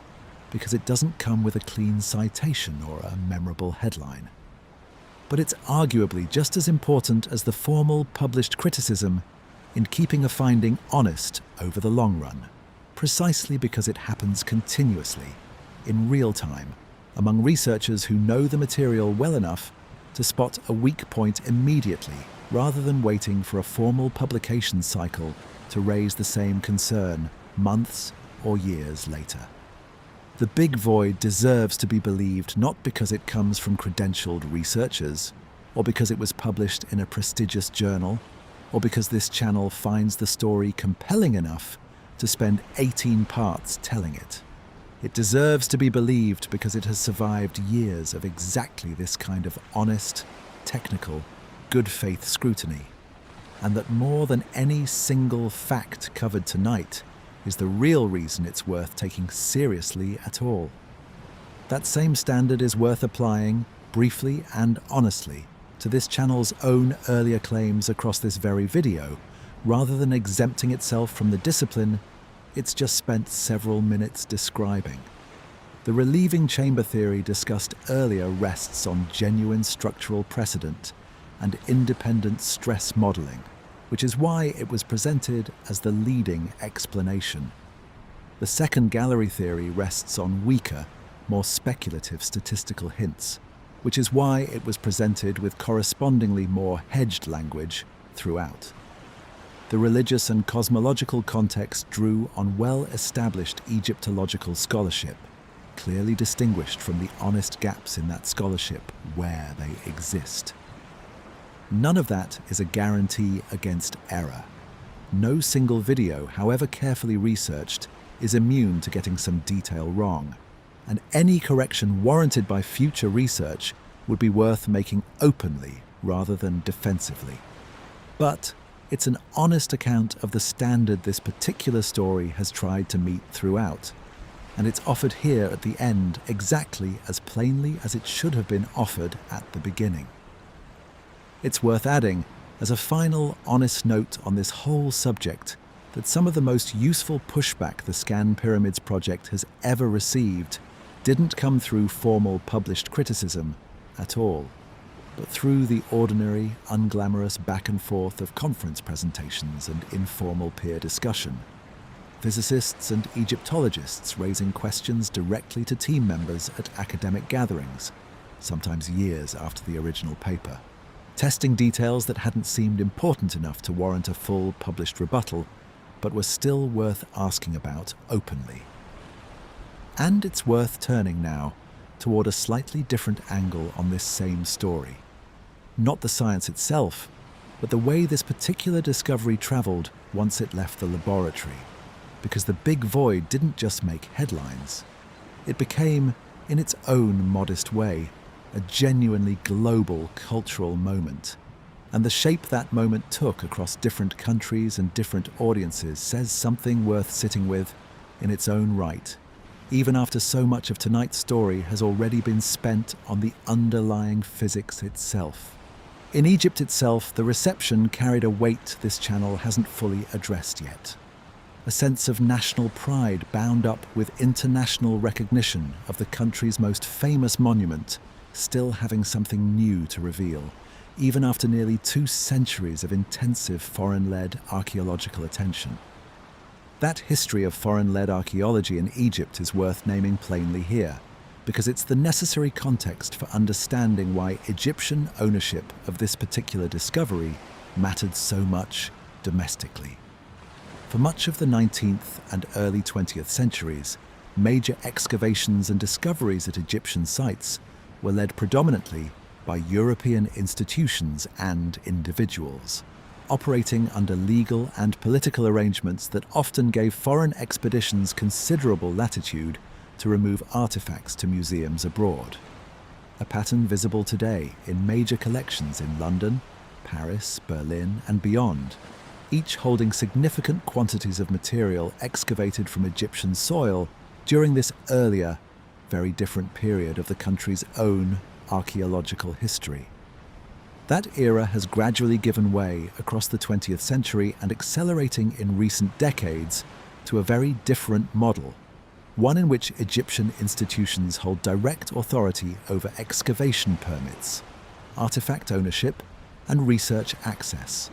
because it doesn't come with a clean citation or a memorable headline. But it's arguably just as important as the formal published criticism in keeping a finding honest over the long run. precisely because it happens continuously, in real time, among researchers who know the material well enough to spot a weak point immediately, rather than waiting for a formal publication cycle to raise the same concern months or years later. The big void deserves to be believed not because it comes from credentialed researchers, or because it was published in a prestigious journal, or because this channel finds the story compelling enough to spend 18 parts telling it. It deserves to be believed because it has survived years of exactly this kind of honest, technical, good faith scrutiny, and that more than any single fact covered tonight is the real reason it's worth taking seriously at all. That same standard is worth applying, briefly and honestly, to this channel's own earlier claims across this very video, rather than exempting itself from the discipline it's just spent several minutes describing. The relieving chamber theory discussed earlier rests on genuine structural precedent and independent stress modeling, which is why it was presented as the leading explanation. The second gallery theory rests on weaker, more speculative statistical hints, which is why it was presented with correspondingly more hedged language throughout. The religious and cosmological context drew on well-established Egyptological scholarship, clearly distinguished from the honest gaps in that scholarship where they exist. None of that is a guarantee against error. No single video, however carefully researched, is immune to getting some detail wrong, and any correction warranted by future research would be worth making openly rather than defensively. But it's an honest account of the standard this particular story has tried to meet throughout, and it's offered here at the end exactly as plainly as it should have been offered at the beginning. It's worth adding, as a final honest note on this whole subject, that some of the most useful pushback the Scan Pyramids project has ever received didn't come through formal published criticism at all, but through the ordinary, unglamorous back and forth of conference presentations and informal peer discussion. Physicists and Egyptologists raising questions directly to team members at academic gatherings, sometimes years after the original paper, testing details that hadn't seemed important enough to warrant a full published rebuttal, but were still worth asking about openly. And it's worth turning now toward a slightly different angle on this same story. Not the science itself, but the way this particular discovery traveled once it left the laboratory. Because the big void didn't just make headlines. It became, in its own modest way, a genuinely global cultural moment. And the shape that moment took across different countries and different audiences says something worth sitting with in its own right, even after so much of tonight's story has already been spent on the underlying physics itself. In Egypt itself, the reception carried a weight this channel hasn't fully addressed yet. A sense of national pride bound up with international recognition of the country's most famous monument still having something new to reveal, even after nearly 2 centuries of intensive foreign-led archaeological attention. That history of foreign-led archaeology in Egypt is worth naming plainly here, because it's the necessary context for understanding why Egyptian ownership of this particular discovery mattered so much domestically. For much of the 19th and early 20th centuries, major excavations and discoveries at Egyptian sites were led predominantly by European institutions and individuals, operating under legal and political arrangements that often gave foreign expeditions considerable latitude to remove artifacts to museums abroad. A pattern visible today in major collections in London, Paris, Berlin, and beyond, each holding significant quantities of material excavated from Egyptian soil during this earlier, very different period of the country's own archaeological history. That era has gradually given way across the 20th century and accelerating in recent decades to a very different model, one in which Egyptian institutions hold direct authority over excavation permits, artifact ownership, and research access.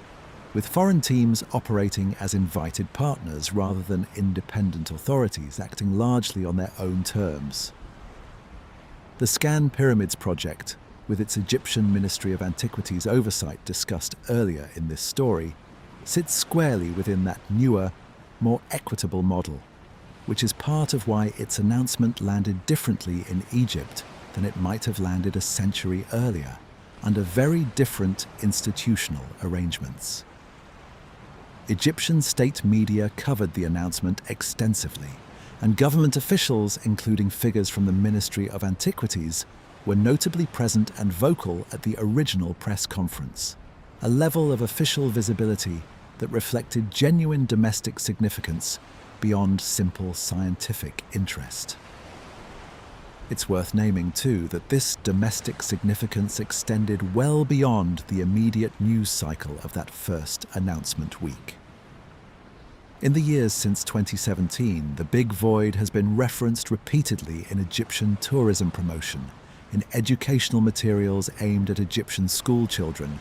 with foreign teams operating as invited partners rather than independent authorities acting largely on their own terms. The Scan Pyramids project, with its Egyptian Ministry of Antiquities oversight discussed earlier in this story, sits squarely within that newer, more equitable model, which is part of why its announcement landed differently in Egypt than it might have landed a century earlier, under very different institutional arrangements. Egyptian state media covered the announcement extensively, and government officials, including figures from the Ministry of Antiquities, were notably present and vocal at the original press conference, a level of official visibility that reflected genuine domestic significance beyond simple scientific interest. It's worth naming, too, that this domestic significance extended well beyond the immediate news cycle of that first announcement week. In the years since 2017, the Big Void has been referenced repeatedly in Egyptian tourism promotion, in educational materials aimed at Egyptian school children,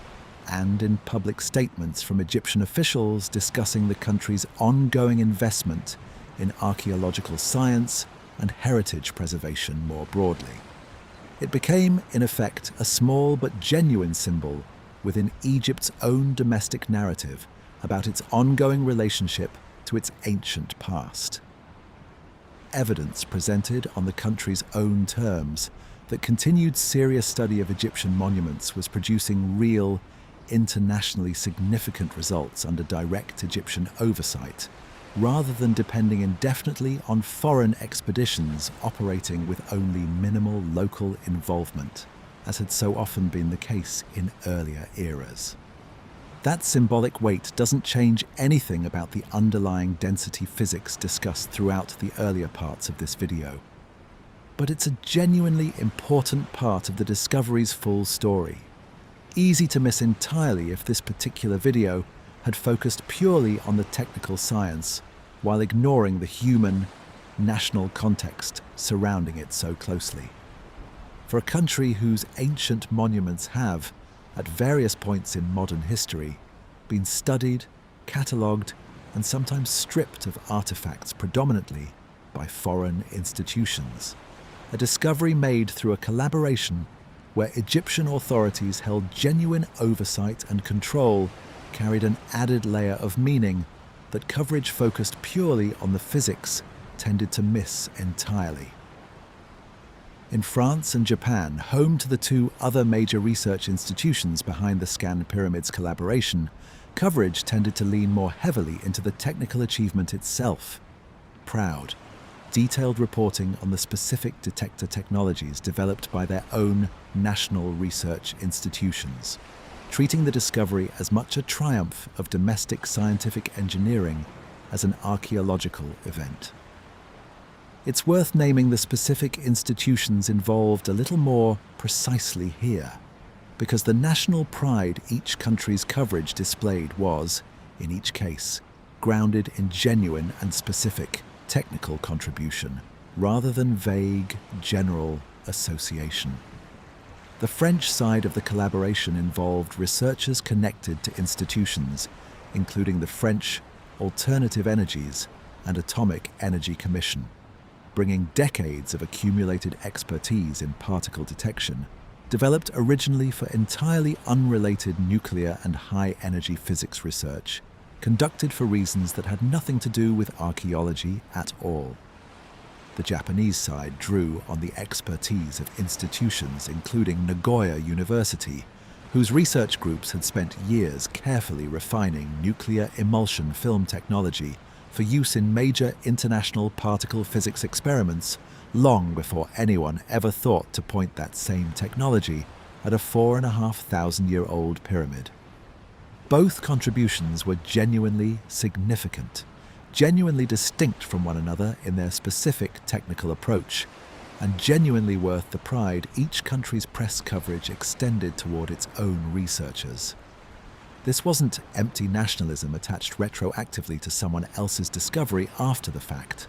and in public statements from Egyptian officials discussing the country's ongoing investment in archaeological science and heritage preservation more broadly. It became, in effect, a small but genuine symbol within Egypt's own domestic narrative about its ongoing relationship to its ancient past. Evidence presented on the country's own terms that continued serious study of Egyptian monuments was producing real, internationally significant results under direct Egyptian oversight, rather than depending indefinitely on foreign expeditions operating with only minimal local involvement, as had so often been the case in earlier eras. That symbolic weight doesn't change anything about the underlying density physics discussed throughout the earlier parts of this video. But it's a genuinely important part of the discovery's full story. Easy to miss entirely if this particular video had focused purely on the technical science, while ignoring the human, national context surrounding it so closely. For a country whose ancient monuments have, at various points in modern history, been studied, catalogued, and sometimes stripped of artifacts predominantly by foreign institutions. A discovery made through a collaboration where Egyptian authorities held genuine oversight and control carried an added layer of meaning that coverage focused purely on the physics tended to miss entirely. In France and Japan, home to the two other major research institutions behind the Scan Pyramids collaboration, coverage tended to lean more heavily into the technical achievement itself. Proud, detailed reporting on the specific detector technologies developed by their own national research institutions, treating the discovery as much a triumph of domestic scientific engineering as an archaeological event. It's worth naming the specific institutions involved a little more precisely here, because the national pride each country's coverage displayed was, in each case, grounded in genuine and specific technical contribution, rather than vague, general association. The French side of the collaboration involved researchers connected to institutions, including the French Alternative Energies and Atomic Energy Commission, bringing decades of accumulated expertise in particle detection, developed originally for entirely unrelated nuclear and high-energy physics research, conducted for reasons that had nothing to do with archaeology at all. The Japanese side drew on the expertise of institutions including Nagoya University, whose research groups had spent years carefully refining nuclear emulsion film technology for use in major international particle physics experiments long before anyone ever thought to point that same technology at a 4,500-year-old pyramid. Both contributions were genuinely significant, genuinely distinct from one another in their specific technical approach, and genuinely worth the pride each country's press coverage extended toward its own researchers. This wasn't empty nationalism attached retroactively to someone else's discovery after the fact,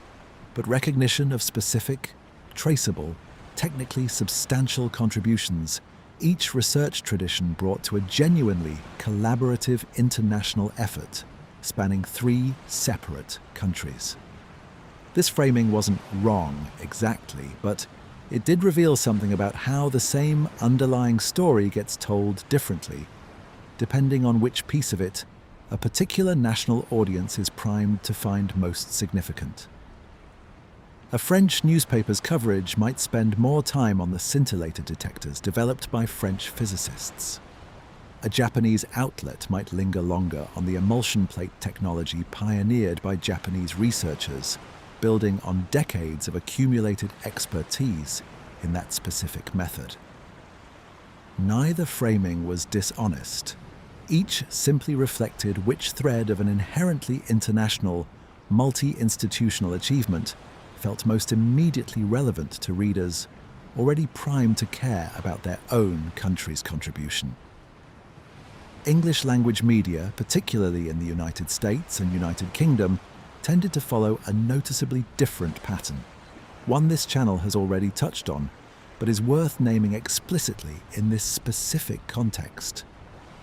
but recognition of specific, traceable, technically substantial contributions each research tradition brought to a genuinely collaborative international effort spanning 3 separate countries. This framing wasn't wrong exactly, but it did reveal something about how the same underlying story gets told differently, depending on which piece of it a particular national audience is primed to find most significant. A French newspaper's coverage might spend more time on the scintillator detectors developed by French physicists. A Japanese outlet might linger longer on the emulsion plate technology pioneered by Japanese researchers, building on decades of accumulated expertise in that specific method. Neither framing was dishonest. Each simply reflected which thread of an inherently international, multi-institutional achievement felt most immediately relevant to readers already primed to care about their own country's contribution. English language media, particularly in the United States and United Kingdom, tended to follow a noticeably different pattern, one this channel has already touched on, but is worth naming explicitly in this specific context.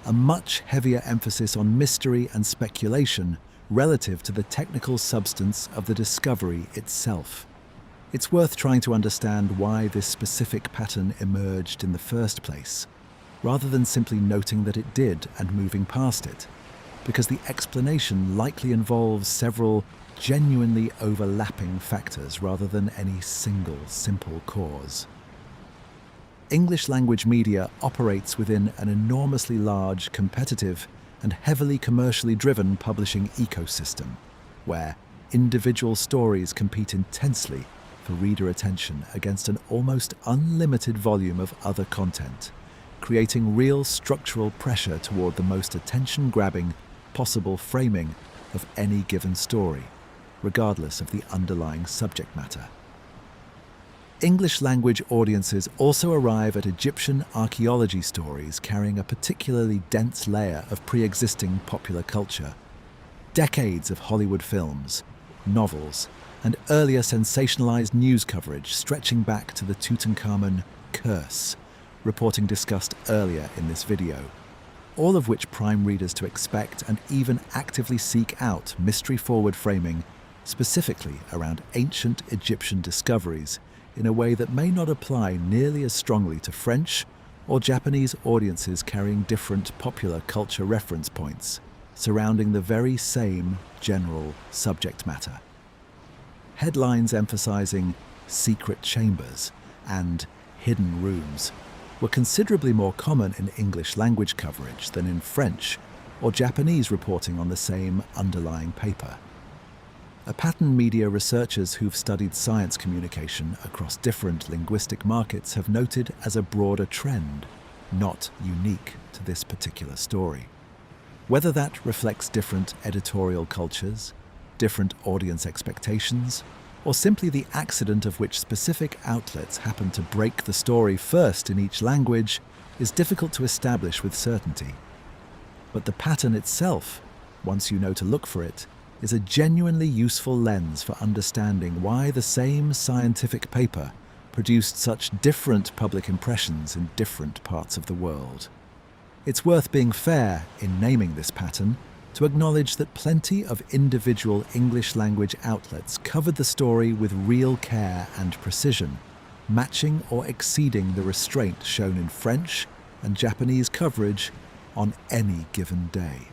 A much heavier emphasis on mystery and speculation relative to the technical substance of the discovery itself. It's worth trying to understand why this specific pattern emerged in the first place, rather than simply noting that it did and moving past it, because the explanation likely involves several genuinely overlapping factors rather than any single simple cause. English language media operates within an enormously large, competitive, and heavily commercially driven publishing ecosystem, where individual stories compete intensely for reader attention against an almost unlimited volume of other content, creating real structural pressure toward the most attention-grabbing possible framing of any given story, regardless of the underlying subject matter. English language audiences also arrive at Egyptian archaeology stories carrying a particularly dense layer of pre-existing popular culture. Decades of Hollywood films, novels, and earlier sensationalized news coverage stretching back to the Tutankhamun curse, reporting discussed earlier in this video, all of which prime readers to expect and even actively seek out mystery-forward framing, specifically around ancient Egyptian discoveries, in a way that may not apply nearly as strongly to French or Japanese audiences carrying different popular culture reference points surrounding the very same general subject matter. Headlines emphasizing secret chambers and hidden rooms were considerably more common in English language coverage than in French or Japanese reporting on the same underlying paper. A pattern media researchers who've studied science communication across different linguistic markets have noted as a broader trend, not unique to this particular story. Whether that reflects different editorial cultures, different audience expectations, or simply the accident of which specific outlets happen to break the story first in each language, is difficult to establish with certainty. But the pattern itself, once you know to look for it, is a genuinely useful lens for understanding why the same scientific paper produced such different public impressions in different parts of the world. It's worth being fair in naming this pattern to acknowledge that plenty of individual English language outlets covered the story with real care and precision, matching or exceeding the restraint shown in French and Japanese coverage on any given day.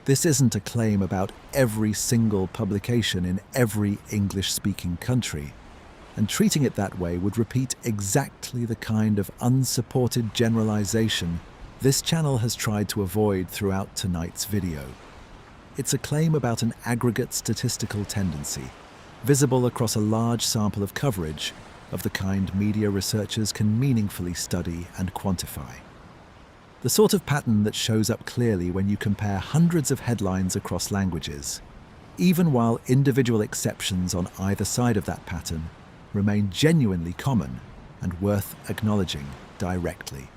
This isn't a claim about every single publication in every English-speaking country, and treating it that way would repeat exactly the kind of unsupported generalization this channel has tried to avoid throughout tonight's video. It's a claim about an aggregate statistical tendency, visible across a large sample of coverage of the kind media researchers can meaningfully study and quantify. The sort of pattern that shows up clearly when you compare hundreds of headlines across languages, even while individual exceptions on either side of that pattern remain genuinely common and worth acknowledging directly.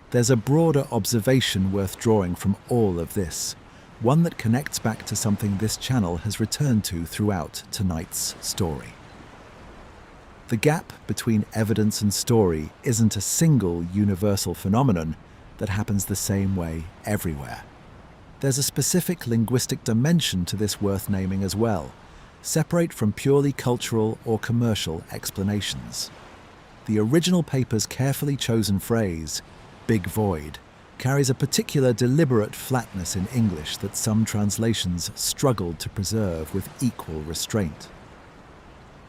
There's a broader observation worth drawing from all of this, one that connects back to something this channel has returned to throughout tonight's story. The gap between evidence and story isn't a single universal phenomenon that happens the same way everywhere. There's a specific linguistic dimension to this worth naming as well, separate from purely cultural or commercial explanations. The original paper's carefully chosen phrase, "big void," carries a particular deliberate flatness in English that some translations struggled to preserve with equal restraint.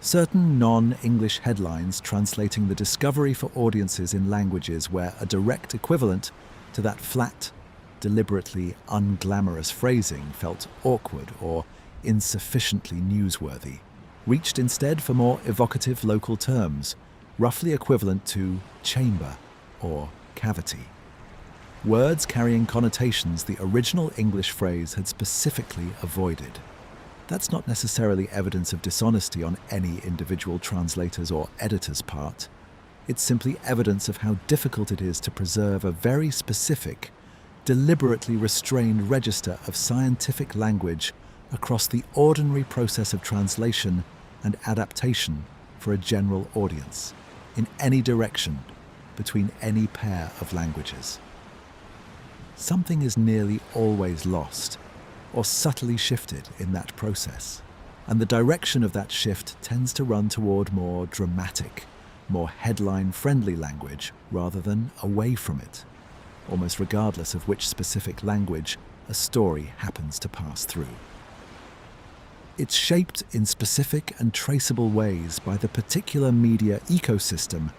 Certain non-English headlines translating the discovery for audiences in languages where a direct equivalent to that flat, deliberately unglamorous phrasing felt awkward or insufficiently newsworthy, reached instead for more evocative local terms, roughly equivalent to chamber or cavity. Words carrying connotations the original English phrase had specifically avoided. That's not necessarily evidence of dishonesty on any individual translator's or editor's part. It's simply evidence of how difficult it is to preserve a very specific, deliberately restrained register of scientific language across the ordinary process of translation and adaptation for a general audience, in any direction, between any pair of languages. Something is nearly always lost or subtly shifted in that process, and the direction of that shift tends to run toward more dramatic, more headline-friendly language rather than away from it, almost regardless of which specific language a story happens to pass through. It's shaped in specific and traceable ways by the particular media ecosystem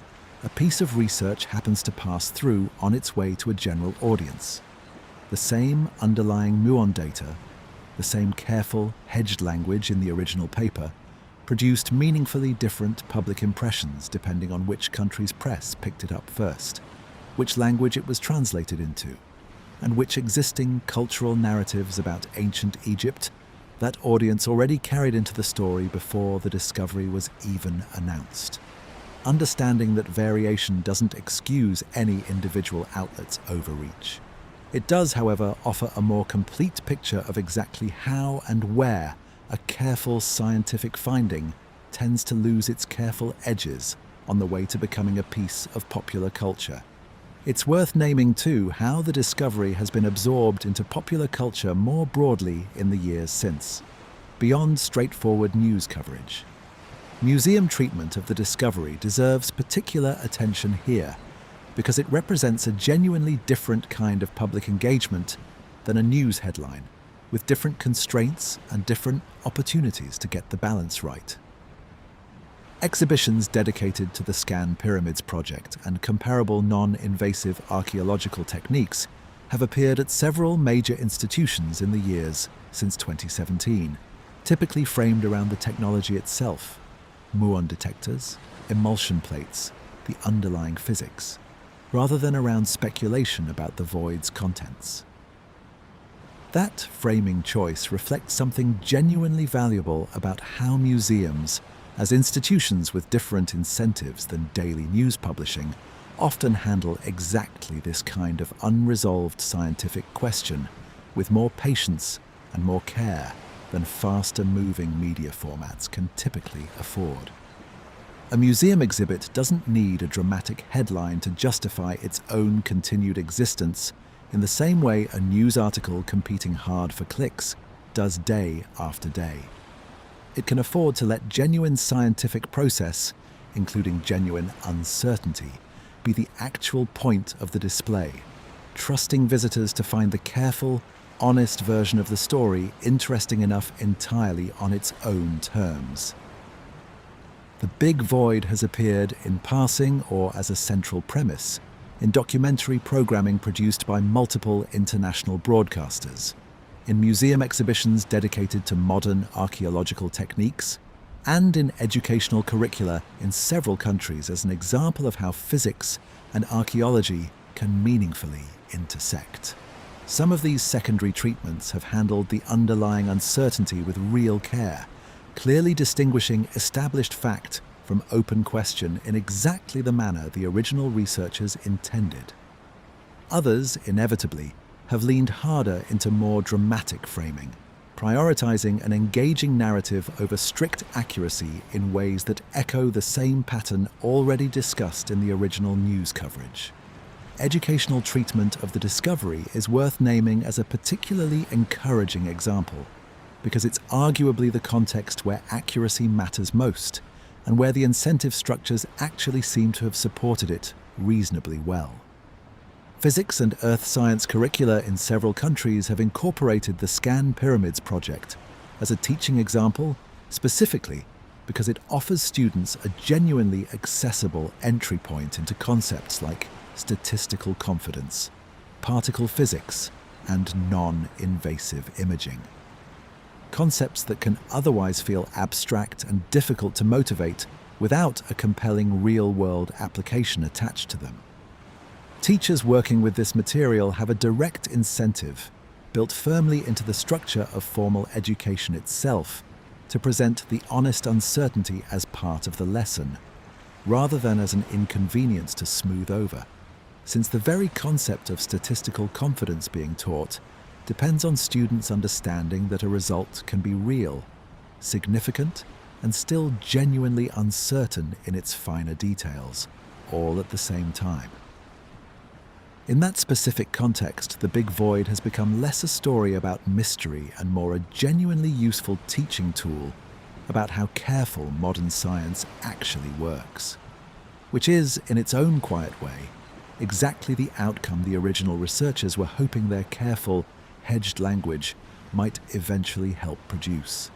a piece of research happens to pass through on its way to a general audience. The same underlying Muon data, the same careful, hedged language in the original paper, produced meaningfully different public impressions depending on which country's press picked it up first, which language it was translated into, and which existing cultural narratives about ancient Egypt that audience already carried into the story before the discovery was even announced. Understanding that variation doesn't excuse any individual outlet's overreach. It does, however, offer a more complete picture of exactly how and where a careful scientific finding tends to lose its careful edges on the way to becoming a piece of popular culture. It's worth naming, too, how the discovery has been absorbed into popular culture more broadly in the years since, beyond straightforward news coverage. Museum treatment of the discovery deserves particular attention here, because it represents a genuinely different kind of public engagement than a news headline, with different constraints and different opportunities to get the balance right. Exhibitions dedicated to the Scan Pyramids project and comparable non-invasive archaeological techniques have appeared at several major institutions in the years since 2017, typically framed around the technology itself, muon detectors, emulsion plates, the underlying physics, rather than around speculation about the void's contents. That framing choice reflects something genuinely valuable about how museums, as institutions with different incentives than daily news publishing, often handle exactly this kind of unresolved scientific question with more patience and more care than faster-moving media formats can typically afford. A museum exhibit doesn't need a dramatic headline to justify its own continued existence in the same way a news article competing hard for clicks does day after day. It can afford to let genuine scientific process, including genuine uncertainty, be the actual point of the display, trusting visitors to find the careful, honest version of the story interesting enough entirely on its own terms. The big void has appeared in passing or as a central premise in documentary programming produced by multiple international broadcasters, in museum exhibitions dedicated to modern archaeological techniques, and in educational curricula in several countries as an example of how physics and archaeology can meaningfully intersect. Some of these secondary treatments have handled the underlying uncertainty with real care, clearly distinguishing established fact from open question in exactly the manner the original researchers intended. Others, inevitably, have leaned harder into more dramatic framing, prioritizing an engaging narrative over strict accuracy in ways that echo the same pattern already discussed in the original news coverage. Educational treatment of the discovery is worth naming as a particularly encouraging example, because it's arguably the context where accuracy matters most, and where the incentive structures actually seem to have supported it reasonably well. Physics and earth science curricula in several countries have incorporated the Scan Pyramids project as a teaching example, specifically because it offers students a genuinely accessible entry point into concepts like statistical confidence, particle physics, and non-invasive imaging. Concepts that can otherwise feel abstract and difficult to motivate without a compelling real-world application attached to them. Teachers working with this material have a direct incentive, built firmly into the structure of formal education itself, to present the honest uncertainty as part of the lesson, rather than as an inconvenience to smooth over, since the very concept of statistical confidence being taught depends on students understanding that a result can be real, significant, and still genuinely uncertain in its finer details, all at the same time. In that specific context, The Big Void has become less a story about mystery and more a genuinely useful teaching tool about how careful modern science actually works, which is, in its own quiet way, exactly the outcome the original researchers were hoping their careful, hedged language might eventually help produce.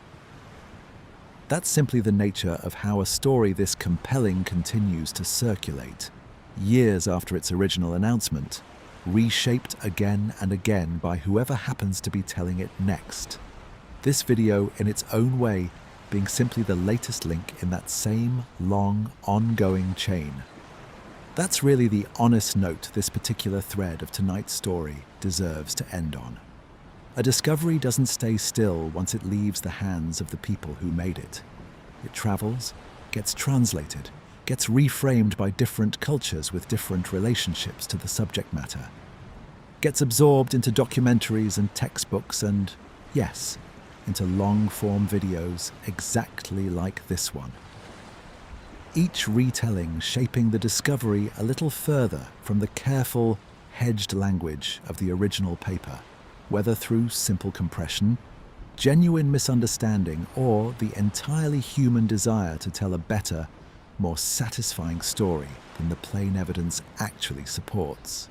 That's simply the nature of how a story this compelling continues to circulate, years after its original announcement, reshaped again and again by whoever happens to be telling it next. This video, in its own way, being simply the latest link in that same long, ongoing chain. That's really the honest note this particular thread of tonight's story deserves to end on. A discovery doesn't stay still once it leaves the hands of the people who made it. It travels, gets translated, gets reframed by different cultures with different relationships to the subject matter, gets absorbed into documentaries and textbooks and, yes, into long-form videos exactly like this one. Each retelling shaping the discovery a little further from the careful, hedged language of the original paper, whether through simple compression, genuine misunderstanding, or the entirely human desire to tell a better, more satisfying story than the plain evidence actually supports.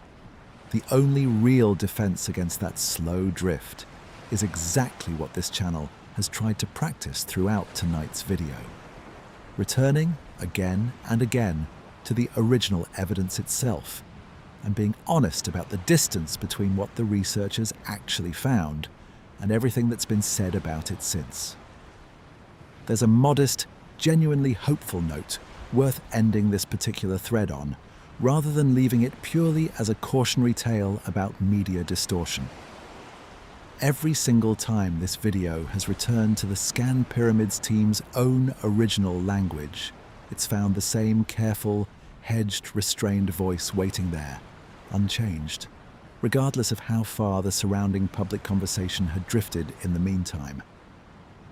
The only real defense against that slow drift is exactly what this channel has tried to practice throughout tonight's video. Returning again and again to the original evidence itself, and being honest about the distance between what the researchers actually found and everything that's been said about it since. There's a modest, genuinely hopeful note worth ending this particular thread on, rather than leaving it purely as a cautionary tale about media distortion. Every single time this video has returned to the Scan Pyramids team's own original language, it's found the same careful, hedged, restrained voice waiting there, unchanged, regardless of how far the surrounding public conversation had drifted in the meantime.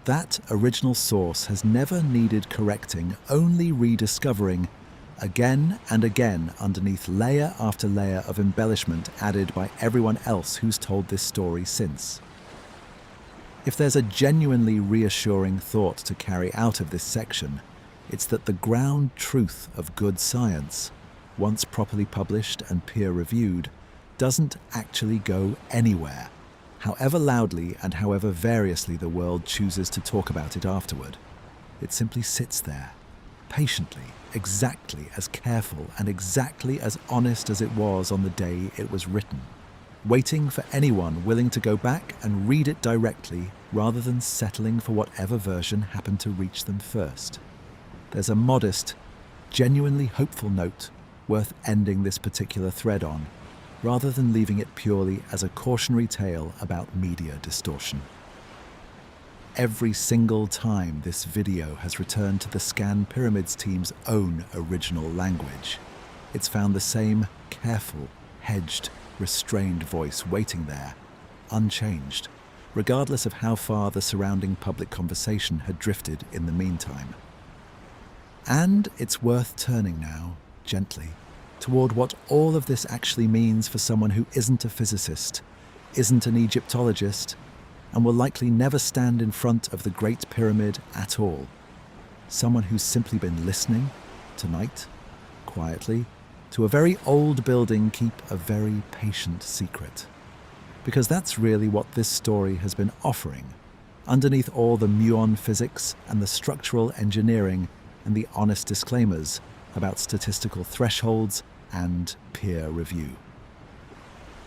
That original source has never needed correcting, only rediscovering, again and again underneath layer after layer of embellishment added by everyone else who's told this story since. If there's a genuinely reassuring thought to carry out of this section, it's that the ground truth of good science, once properly published and peer-reviewed, doesn't actually go anywhere, however loudly and however variously the world chooses to talk about it afterward. It simply sits there, patiently, exactly as careful and exactly as honest as it was on the day it was written, waiting for anyone willing to go back and read it directly rather than settling for whatever version happened to reach them first. There's a modest, genuinely hopeful note worth ending this particular thread on, rather than leaving it purely as a cautionary tale about media distortion. Every single time this video has returned to the Scan Pyramids team's own original language, it's found the same careful, hedged, restrained voice waiting there, unchanged, regardless of how far the surrounding public conversation had drifted in the meantime. And it's worth turning now, gently, toward what all of this actually means for someone who isn't a physicist, isn't an Egyptologist, and will likely never stand in front of the Great Pyramid at all. Someone who's simply been listening, tonight, quietly, to a very old building keep a very patient secret. Because that's really what this story has been offering, underneath all the muon physics and the structural engineering and the honest disclaimers about statistical thresholds and peer review.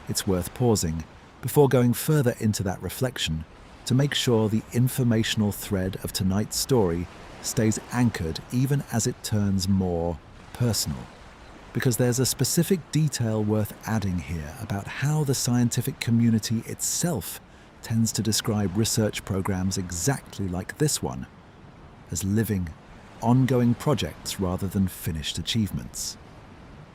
It's worth pausing before going further into that reflection to make sure the informational thread of tonight's story stays anchored even as it turns more personal. Because there's a specific detail worth adding here about how the scientific community itself tends to describe research programs exactly like this one as living, ongoing projects rather than finished achievements.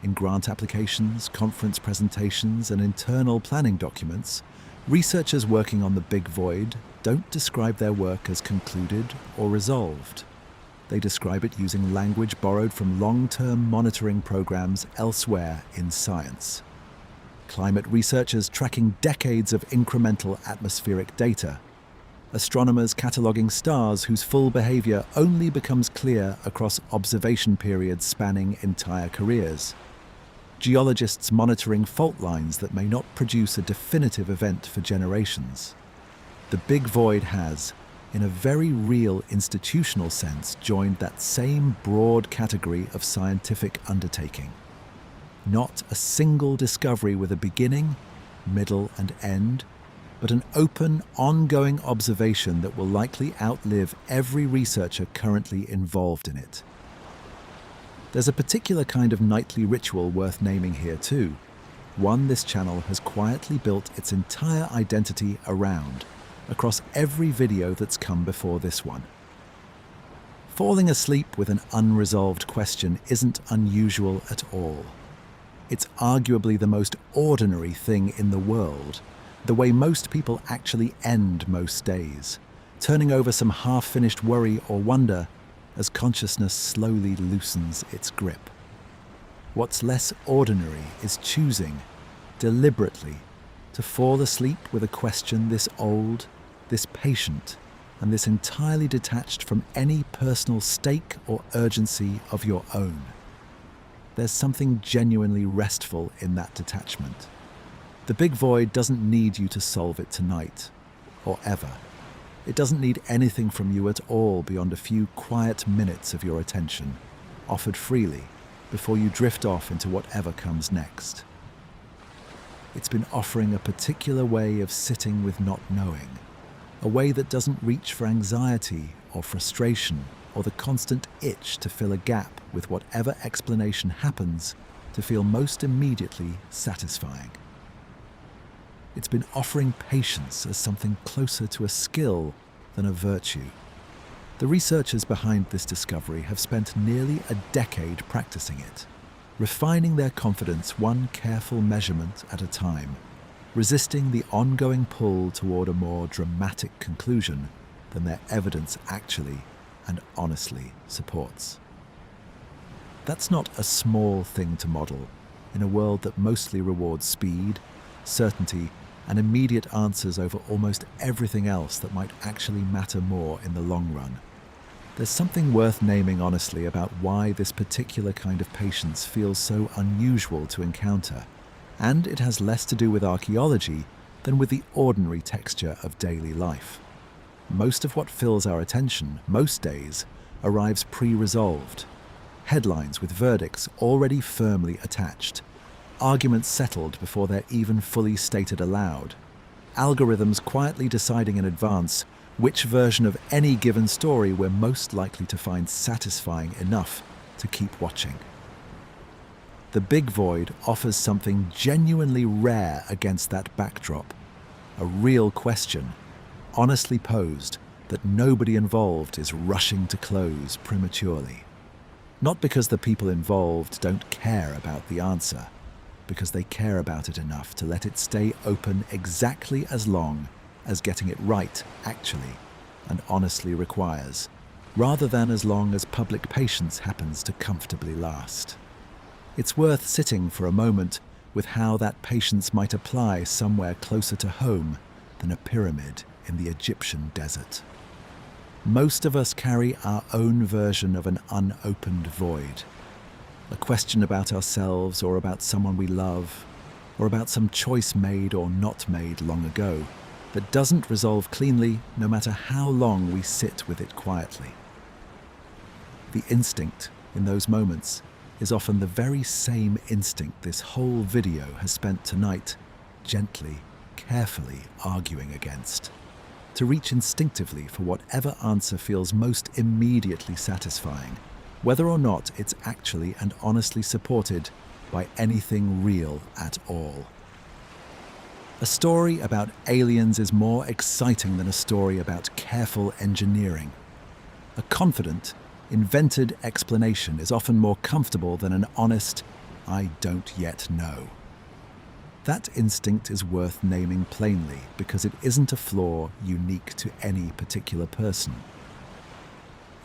In grant applications, conference presentations, and internal planning documents, researchers working on the Big Void don't describe their work as concluded or resolved. They describe it using language borrowed from long-term monitoring programs elsewhere in science. Climate researchers tracking decades of incremental atmospheric data. Astronomers cataloguing stars whose full behavior only becomes clear across observation periods spanning entire careers. Geologists monitoring fault lines that may not produce a definitive event for generations. The Big Void has, in a very real institutional sense, joined that same broad category of scientific undertaking. Not a single discovery with a beginning, middle, and end, but an open, ongoing observation that will likely outlive every researcher currently involved in it. There's a particular kind of nightly ritual worth naming here too, one this channel has quietly built its entire identity around, across every video that's come before this one. Falling asleep with an unresolved question isn't unusual at all. It's arguably the most ordinary thing in the world, the way most people actually end most days, turning over some half-finished worry or wonder as consciousness slowly loosens its grip. What's less ordinary is choosing, deliberately, to fall asleep with a question this old, this patient, and this entirely detached from any personal stake or urgency of your own. There's something genuinely restful in that detachment. The Big Void doesn't need you to solve it tonight, or ever. It doesn't need anything from you at all beyond a few quiet minutes of your attention, offered freely, before you drift off into whatever comes next. It's been offering a particular way of sitting with not knowing, a way that doesn't reach for anxiety or frustration or the constant itch to fill a gap with whatever explanation happens to feel most immediately satisfying. It's been offering patience as something closer to a skill than a virtue. The researchers behind this discovery have spent nearly a decade practicing it, refining their confidence one careful measurement at a time, resisting the ongoing pull toward a more dramatic conclusion than their evidence actually and honestly supports. That's not a small thing to model in a world that mostly rewards speed, certainty, and immediate answers over almost everything else that might actually matter more in the long run. There's something worth naming honestly about why this particular kind of patience feels so unusual to encounter, and it has less to do with archaeology than with the ordinary texture of daily life. Most of what fills our attention, most days, arrives pre-resolved. Headlines with verdicts already firmly attached. Arguments settled before they're even fully stated aloud. Algorithms quietly deciding in advance which version of any given story we're most likely to find satisfying enough to keep watching. The Big Void offers something genuinely rare against that backdrop. A real question, honestly posed, that nobody involved is rushing to close prematurely. Not because the people involved don't care about the answer, because they care about it enough to let it stay open exactly as long as getting it right actually and honestly requires, rather than as long as public patience happens to comfortably last. It's worth sitting for a moment with how that patience might apply somewhere closer to home than a pyramid in the Egyptian desert. Most of us carry our own version of an unopened void. A question about ourselves or about someone we love, or about some choice made or not made long ago, that doesn't resolve cleanly no matter how long we sit with it quietly. The instinct in those moments is often the very same instinct this whole video has spent tonight gently, carefully arguing against. To reach instinctively for whatever answer feels most immediately satisfying, whether or not it's actually and honestly supported by anything real at all. A story about aliens is more exciting than a story about careful engineering. A confident, invented explanation is often more comfortable than an honest, "I don't yet know." That instinct is worth naming plainly because it isn't a flaw unique to any particular person.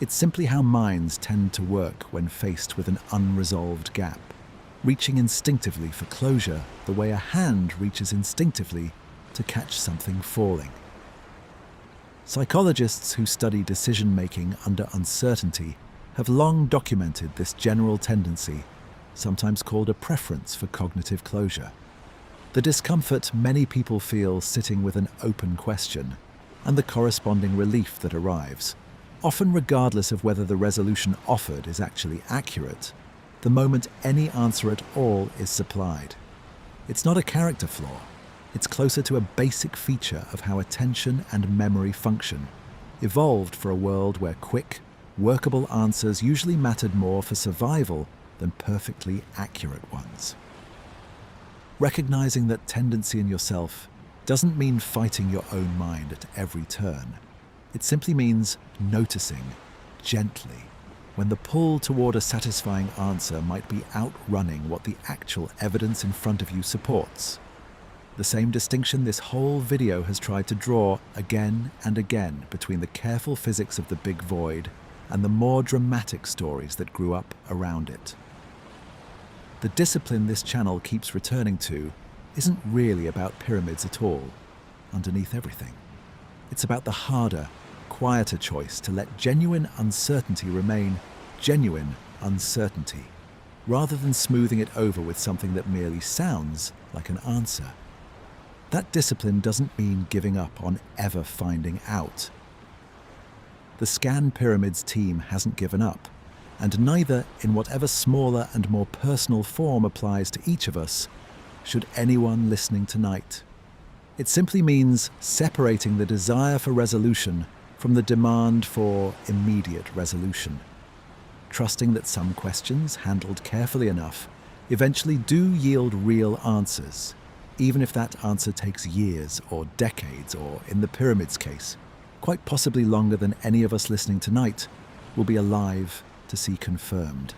It's simply how minds tend to work when faced with an unresolved gap, reaching instinctively for closure the way a hand reaches instinctively to catch something falling. Psychologists who study decision-making under uncertainty have long documented this general tendency, sometimes called a preference for cognitive closure. The discomfort many people feel sitting with an open question, and the corresponding relief that arrives, often regardless of whether the resolution offered is actually accurate, the moment any answer at all is supplied. It's not a character flaw. It's closer to a basic feature of how attention and memory function, evolved for a world where quick, workable answers usually mattered more for survival than perfectly accurate ones. Recognizing that tendency in yourself doesn't mean fighting your own mind at every turn. It simply means noticing, gently, when the pull toward a satisfying answer might be outrunning what the actual evidence in front of you supports. The same distinction this whole video has tried to draw again and again between the careful physics of the big void and the more dramatic stories that grew up around it. The discipline this channel keeps returning to isn't really about pyramids at all, underneath everything. It's about the harder, quieter choice to let genuine uncertainty remain genuine uncertainty, rather than smoothing it over with something that merely sounds like an answer. That discipline doesn't mean giving up on ever finding out. The Scan Pyramids team hasn't given up, and neither, in whatever smaller and more personal form applies to each of us, should anyone listening tonight. It simply means separating the desire for resolution from the demand for immediate resolution. Trusting that some questions, handled carefully enough, eventually do yield real answers, even if that answer takes years or decades, or, in the Pyramids case, quite possibly longer than any of us listening tonight will be alive to see confirmed.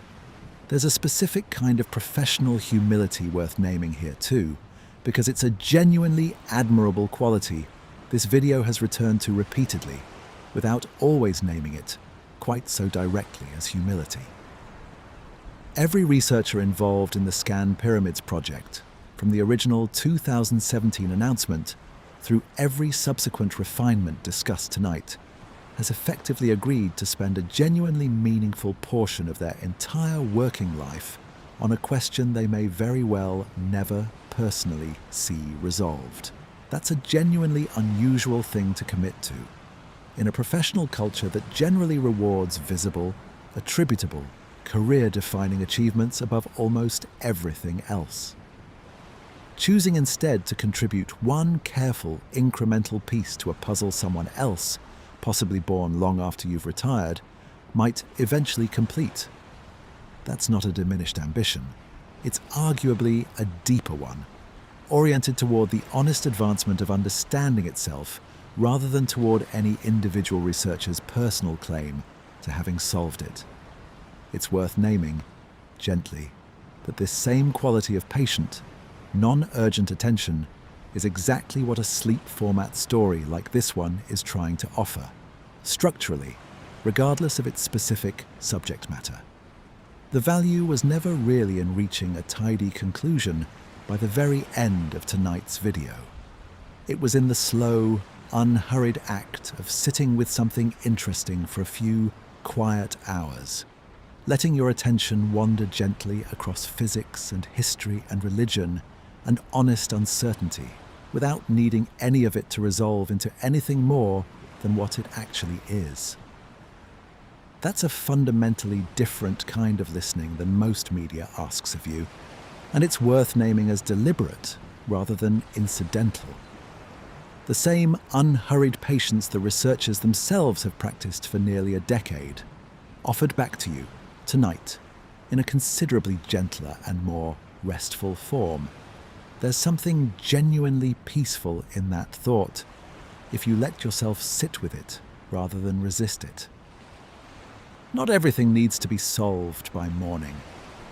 There's a specific kind of professional humility worth naming here too, because it's a genuinely admirable quality this video has returned to repeatedly, without always naming it quite so directly as humility. Every researcher involved in the Scan Pyramids project, from the original 2017 announcement through every subsequent refinement discussed tonight, has effectively agreed to spend a genuinely meaningful portion of their entire working life on a question they may very well never personally see resolved. That's a genuinely unusual thing to commit to, in a professional culture that generally rewards visible, attributable, career-defining achievements above almost everything else. Choosing instead to contribute one careful, incremental piece to a puzzle someone else, possibly born long after you've retired, might eventually complete. That's not a diminished ambition. It's arguably a deeper one, oriented toward the honest advancement of understanding itself rather than toward any individual researcher's personal claim to having solved it. It's worth naming, gently, that this same quality of patient, non-urgent attention is exactly what a sleep format story like this one is trying to offer, structurally, regardless of its specific subject matter. The value was never really in reaching a tidy conclusion by the very end of tonight's video. It was in the slow, unhurried act of sitting with something interesting for a few quiet hours, letting your attention wander gently across physics and history and religion and honest uncertainty, without needing any of it to resolve into anything more than what it actually is. That's a fundamentally different kind of listening than most media asks of you, and it's worth naming as deliberate rather than incidental. The same unhurried patience the researchers themselves have practiced for nearly a decade, offered back to you tonight in a considerably gentler and more restful form. There's something genuinely peaceful in that thought, if you let yourself sit with it rather than resist it. Not everything needs to be solved by morning.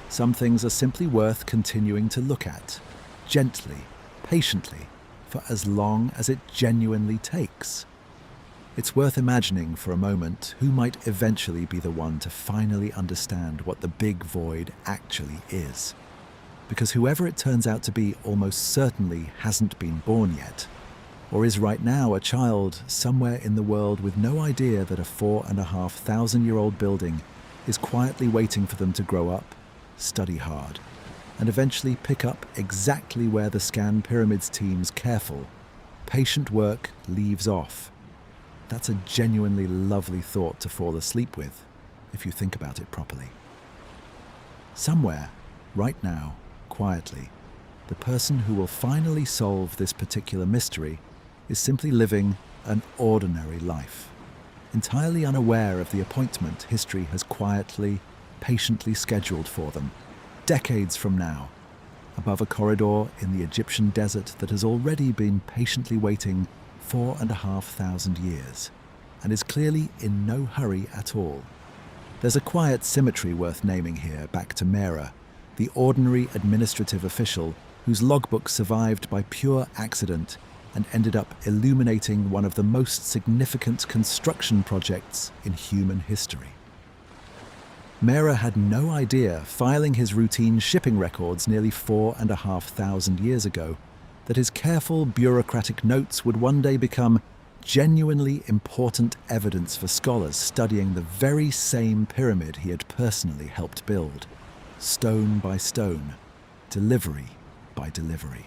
Some things are simply worth continuing to look at, gently, patiently, for as long as it genuinely takes. It's worth imagining for a moment who might eventually be the one to finally understand what the big void actually is. Because whoever it turns out to be almost certainly hasn't been born yet, or is right now a child somewhere in the world with no idea that a 4,500-year-old building is quietly waiting for them to grow up, study hard, and eventually pick up exactly where the Scan Pyramids team's careful, patient work leaves off. That's a genuinely lovely thought to fall asleep with, if you think about it properly. Somewhere, right now, quietly, the person who will finally solve this particular mystery is simply living an ordinary life, entirely unaware of the appointment history has quietly, patiently scheduled for them, decades from now, above a corridor in the Egyptian desert that has already been patiently waiting 4,500 years, and is clearly in no hurry at all. There's a quiet symmetry worth naming here back to Mera, the ordinary administrative official whose logbook survived by pure accident and ended up illuminating one of the most significant construction projects in human history. Mera had no idea, filing his routine shipping records nearly 4,500 years ago, that his careful bureaucratic notes would one day become genuinely important evidence for scholars studying the very same pyramid he had personally helped build, stone by stone, delivery by delivery.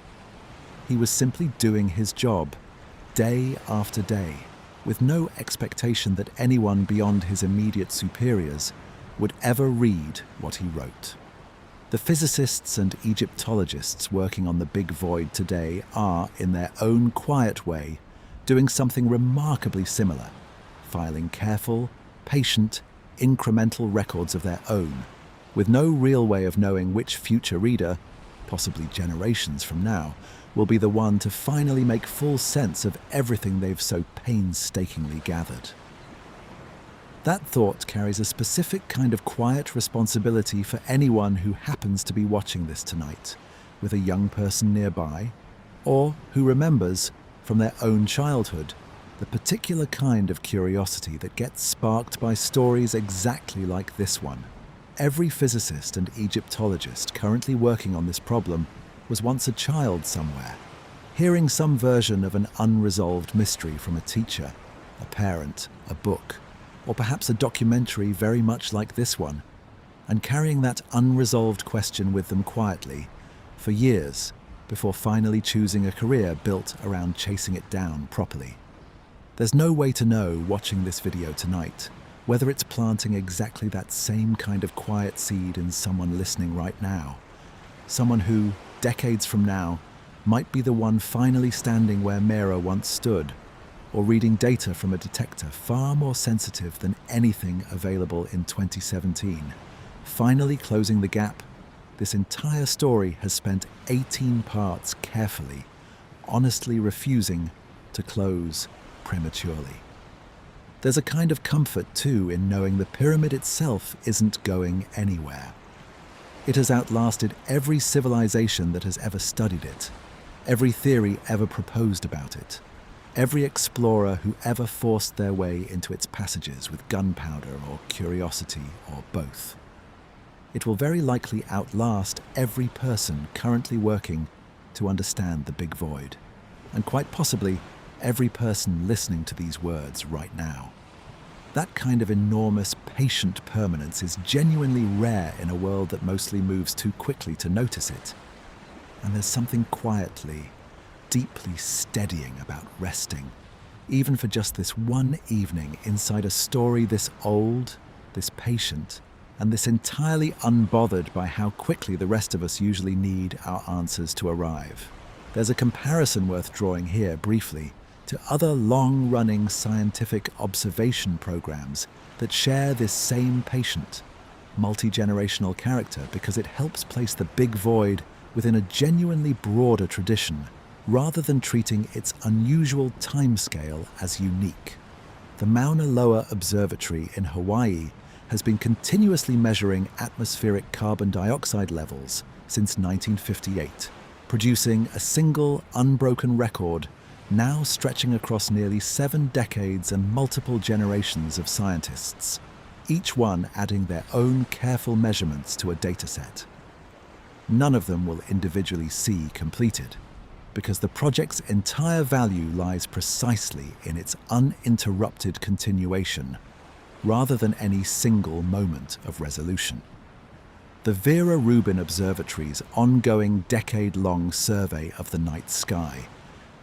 He was simply doing his job, day after day, with no expectation that anyone beyond his immediate superiors would ever read what he wrote. The physicists and Egyptologists working on the big void today are, in their own quiet way, doing something remarkably similar, filing careful, patient, incremental records of their own, with no real way of knowing which future reader, possibly generations from now, will be the one to finally make full sense of everything they've so painstakingly gathered. That thought carries a specific kind of quiet responsibility for anyone who happens to be watching this tonight, with a young person nearby, or who remembers, from their own childhood, the particular kind of curiosity that gets sparked by stories exactly like this one. Every physicist and Egyptologist currently working on this problem was once a child somewhere, hearing some version of an unresolved mystery from a teacher, a parent, a book, or perhaps a documentary very much like this one, and carrying that unresolved question with them quietly for years before finally choosing a career built around chasing it down properly. There's no way to know, watching this video tonight, whether it's planting exactly that same kind of quiet seed in someone listening right now, someone who, decades from now, might be the one finally standing where Mera once stood, or reading data from a detector far more sensitive than anything available in 2017, finally closing the gap. This entire story has spent 18 parts carefully, honestly refusing to close prematurely. There's a kind of comfort, too, in knowing the pyramid itself isn't going anywhere. It has outlasted every civilization that has ever studied it, every theory ever proposed about it, every explorer who ever forced their way into its passages with gunpowder or curiosity or both. It will very likely outlast every person currently working to understand the big void, and quite possibly every person listening to these words right now. That kind of enormous, patient permanence is genuinely rare in a world that mostly moves too quickly to notice it. And there's something quietly, deeply steadying about resting, even for just this one evening inside a story this old, this patient, and this entirely unbothered by how quickly the rest of us usually need our answers to arrive. There's a comparison worth drawing here briefly to other long-running scientific observation programs that share this same patient, multi-generational character because it helps place the big void within a genuinely broader tradition rather than treating its unusual timescale as unique. The Mauna Loa Observatory in Hawaii has been continuously measuring atmospheric carbon dioxide levels since 1958, producing a single unbroken record now stretching across nearly 7 decades and multiple generations of scientists, each one adding their own careful measurements to a dataset. None of them will individually see completed, because the project's entire value lies precisely in its uninterrupted continuation, rather than any single moment of resolution. The Vera Rubin Observatory's ongoing decade-long survey of the night sky,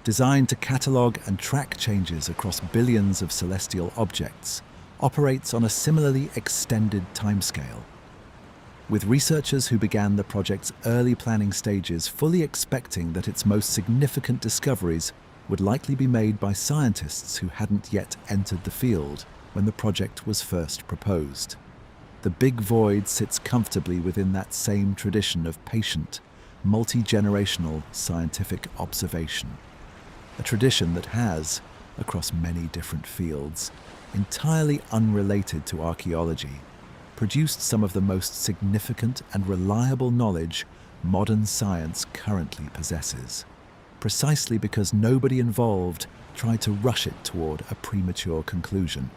designed to catalogue and track changes across billions of celestial objects, operates on a similarly extended timescale. With researchers who began the project's early planning stages fully expecting that its most significant discoveries would likely be made by scientists who hadn't yet entered the field when the project was first proposed. The big void sits comfortably within that same tradition of patient, multi-generational scientific observation. A tradition that has, across many different fields, entirely unrelated to archaeology, produced some of the most significant and reliable knowledge modern science currently possesses, precisely because nobody involved tried to rush it toward a premature conclusion.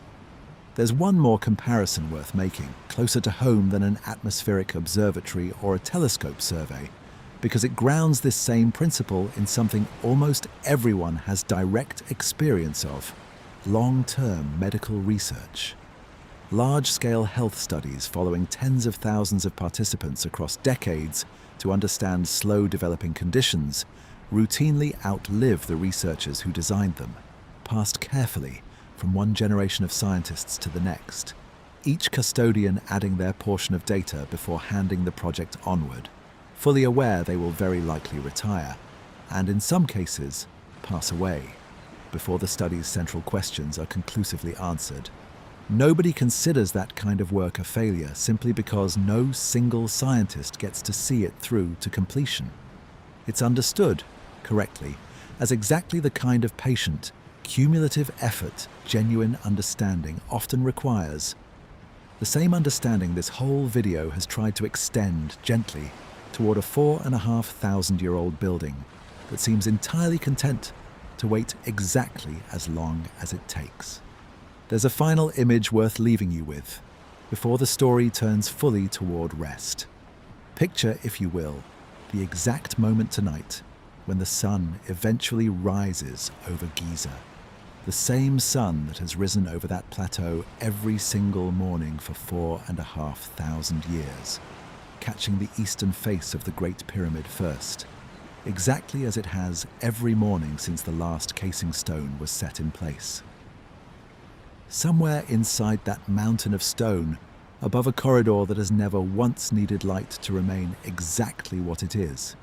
There's one more comparison worth making, closer to home than an atmospheric observatory or a telescope survey, because it grounds this same principle in something almost everyone has direct experience of: long-term medical research. Large-scale health studies following tens of thousands of participants across decades to understand slow-developing conditions routinely outlive the researchers who designed them, passed carefully from one generation of scientists to the next, each custodian adding their portion of data before handing the project onward, fully aware they will very likely retire, and in some cases, pass away, before the study's central questions are conclusively answered. Nobody considers that kind of work a failure simply because no single scientist gets to see it through to completion. It's understood, correctly, as exactly the kind of patient, cumulative effort genuine understanding often requires. The same understanding this whole video has tried to extend gently toward a 4,500-year-old building that seems entirely content to wait exactly as long as it takes. There's a final image worth leaving you with, before the story turns fully toward rest. Picture, if you will, the exact moment tonight when the sun eventually rises over Giza. The same sun that has risen over that plateau every single morning for 4,500 years, catching the eastern face of the Great Pyramid first, exactly as it has every morning since the last casing stone was set in place. Somewhere inside that mountain of stone, above a corridor that has never once needed light to remain exactly what it is,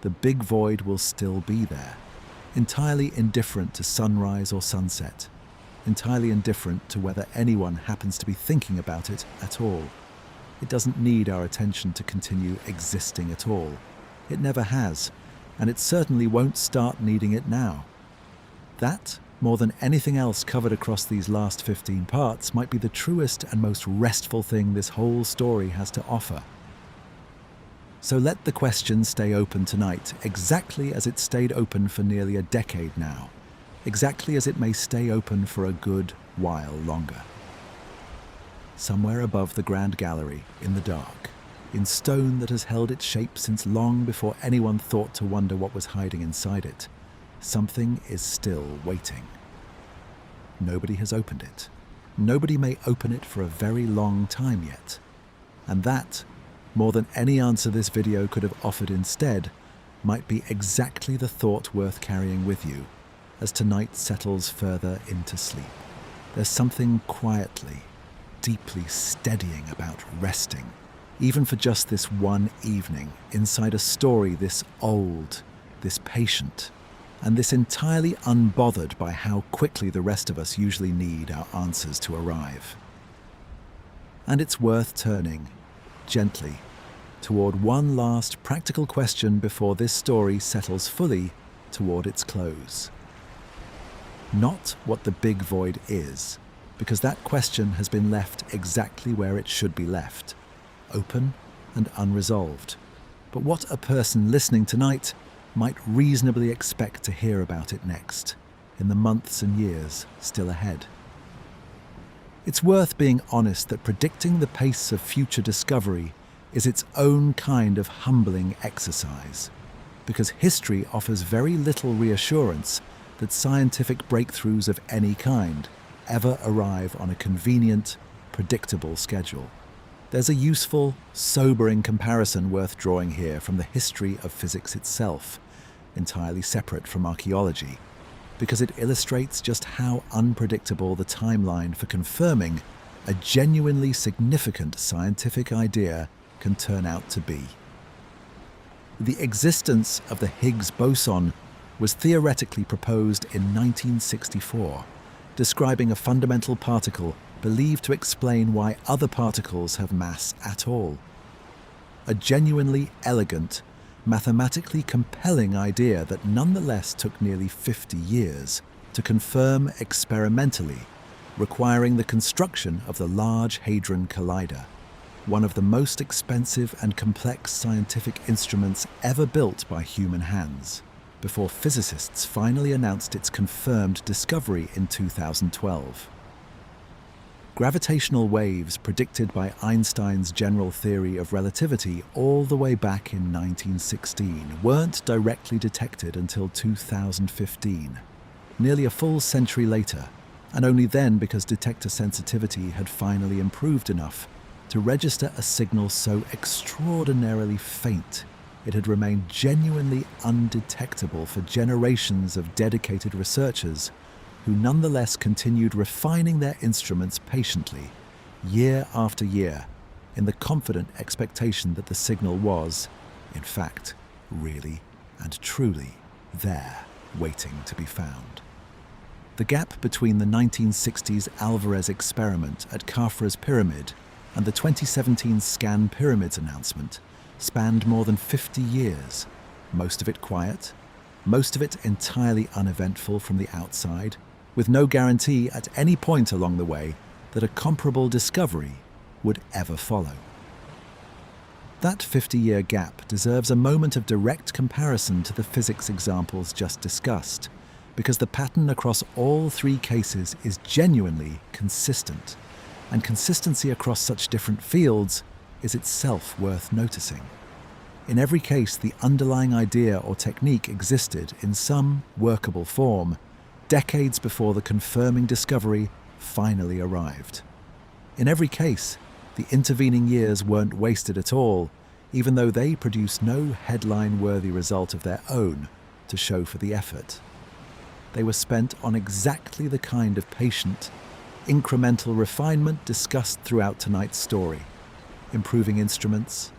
the big void will still be there, entirely indifferent to sunrise or sunset, entirely indifferent to whether anyone happens to be thinking about it at all. It doesn't need our attention to continue existing at all. It never has, and it certainly won't start needing it now. That, more than anything else covered across these last 15 parts, might be the truest and most restful thing this whole story has to offer. So let the question stay open tonight, exactly as it stayed open for nearly a decade now, exactly as it may stay open for a good while longer. Somewhere above the Grand Gallery, in the dark, in stone that has held its shape since long before anyone thought to wonder what was hiding inside it, something is still waiting. Nobody has opened it. Nobody may open it for a very long time yet. And that, more than any answer this video could have offered instead, might be exactly the thought worth carrying with you as tonight settles further into sleep. There's something quietly, deeply steadying about resting, even for just this one evening, inside a story this old, this patient, and this entirely unbothered by how quickly the rest of us usually need our answers to arrive. And it's worth turning, gently, toward one last practical question before this story settles fully toward its close. Not what the big void is, because that question has been left exactly where it should be left, open and unresolved, but what a person listening tonight might reasonably expect to hear about it next, in the months and years still ahead. It's worth being honest that predicting the pace of future discovery is its own kind of humbling exercise, because history offers very little reassurance that scientific breakthroughs of any kind ever arrive on a convenient, predictable schedule. There's a useful, sobering comparison worth drawing here from the history of physics itself, entirely separate from archaeology, because it illustrates just how unpredictable the timeline for confirming a genuinely significant scientific idea can turn out to be. The existence of the Higgs boson was theoretically proposed in 1964, describing a fundamental particle believed to explain why other particles have mass at all. A genuinely elegant, mathematically compelling idea that nonetheless took nearly 50 years to confirm experimentally, requiring the construction of the Large Hadron Collider, one of the most expensive and complex scientific instruments ever built by human hands, before physicists finally announced its confirmed discovery in 2012. Gravitational waves predicted by Einstein's general theory of relativity all the way back in 1916 weren't directly detected until 2015, nearly a full century later, and only then because detector sensitivity had finally improved enough to register a signal so extraordinarily faint it had remained genuinely undetectable for generations of dedicated researchers who nonetheless continued refining their instruments patiently, year after year, in the confident expectation that the signal was, in fact, really and truly there, waiting to be found. The gap between the 1960s Alvarez experiment at Khafra's pyramid and the 2017 Scan Pyramids announcement spanned more than 50 years, most of it quiet, most of it entirely uneventful from the outside, with no guarantee at any point along the way that a comparable discovery would ever follow. That 50-year gap deserves a moment of direct comparison to the physics examples just discussed, because the pattern across all three cases is genuinely consistent, and consistency across such different fields is itself worth noticing. In every case, the underlying idea or technique existed in some workable form decades before the confirming discovery finally arrived. In every case, the intervening years weren't wasted at all, even though they produced no headline-worthy result of their own to show for the effort. They were spent on exactly the kind of patient, incremental refinement discussed throughout tonight's story, improving instruments,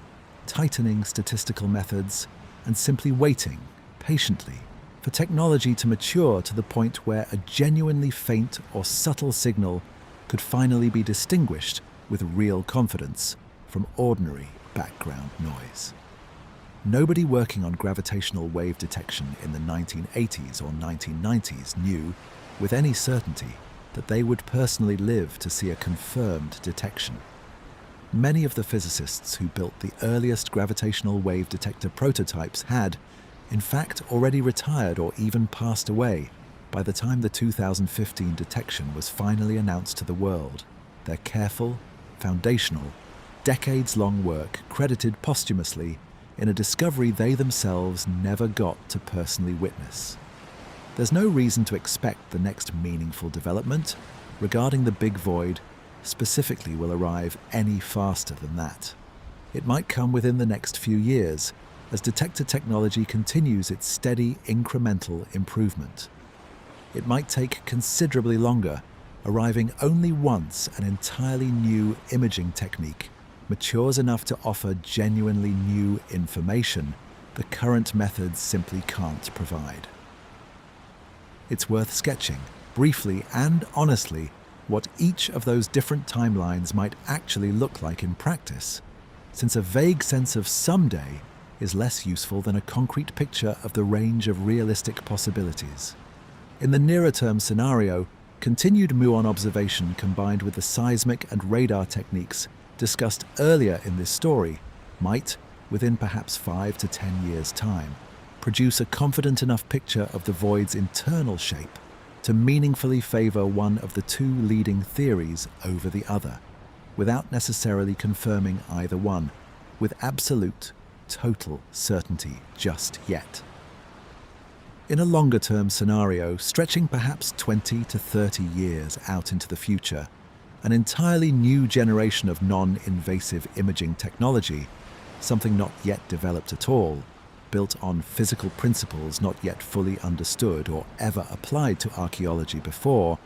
tightening statistical methods, and simply waiting, patiently, for technology to mature to the point where a genuinely faint or subtle signal could finally be distinguished with real confidence from ordinary background noise. Nobody working on gravitational wave detection in the 1980s or 1990s knew, with any certainty, that they would personally live to see a confirmed detection. Many of the physicists who built the earliest gravitational wave detector prototypes had, in fact, already retired or even passed away by the time the 2015 detection was finally announced to the world. Their careful, foundational, decades-long work credited posthumously in a discovery they themselves never got to personally witness. There's no reason to expect the next meaningful development regarding the big void specifically will arrive any faster than that. It might come within the next few years as detector technology continues its steady incremental improvement. It might take considerably longer, arriving only once an entirely new imaging technique matures enough to offer genuinely new information the current methods simply can't provide. It's worth sketching, briefly and honestly, what each of those different timelines might actually look like in practice, since a vague sense of someday is less useful than a concrete picture of the range of realistic possibilities. In the nearer-term scenario, continued muon observation combined with the seismic and radar techniques discussed earlier in this story might, within perhaps 5 to 10 years' time, produce a confident enough picture of the void's internal shape to meaningfully favor one of the two leading theories over the other, without necessarily confirming either one with absolute, total certainty just yet. In a longer-term scenario, stretching perhaps 20 to 30 years out into the future, an entirely new generation of non-invasive imaging technology, something not yet developed at all, built on physical principles not yet fully understood or ever applied to archaeology before,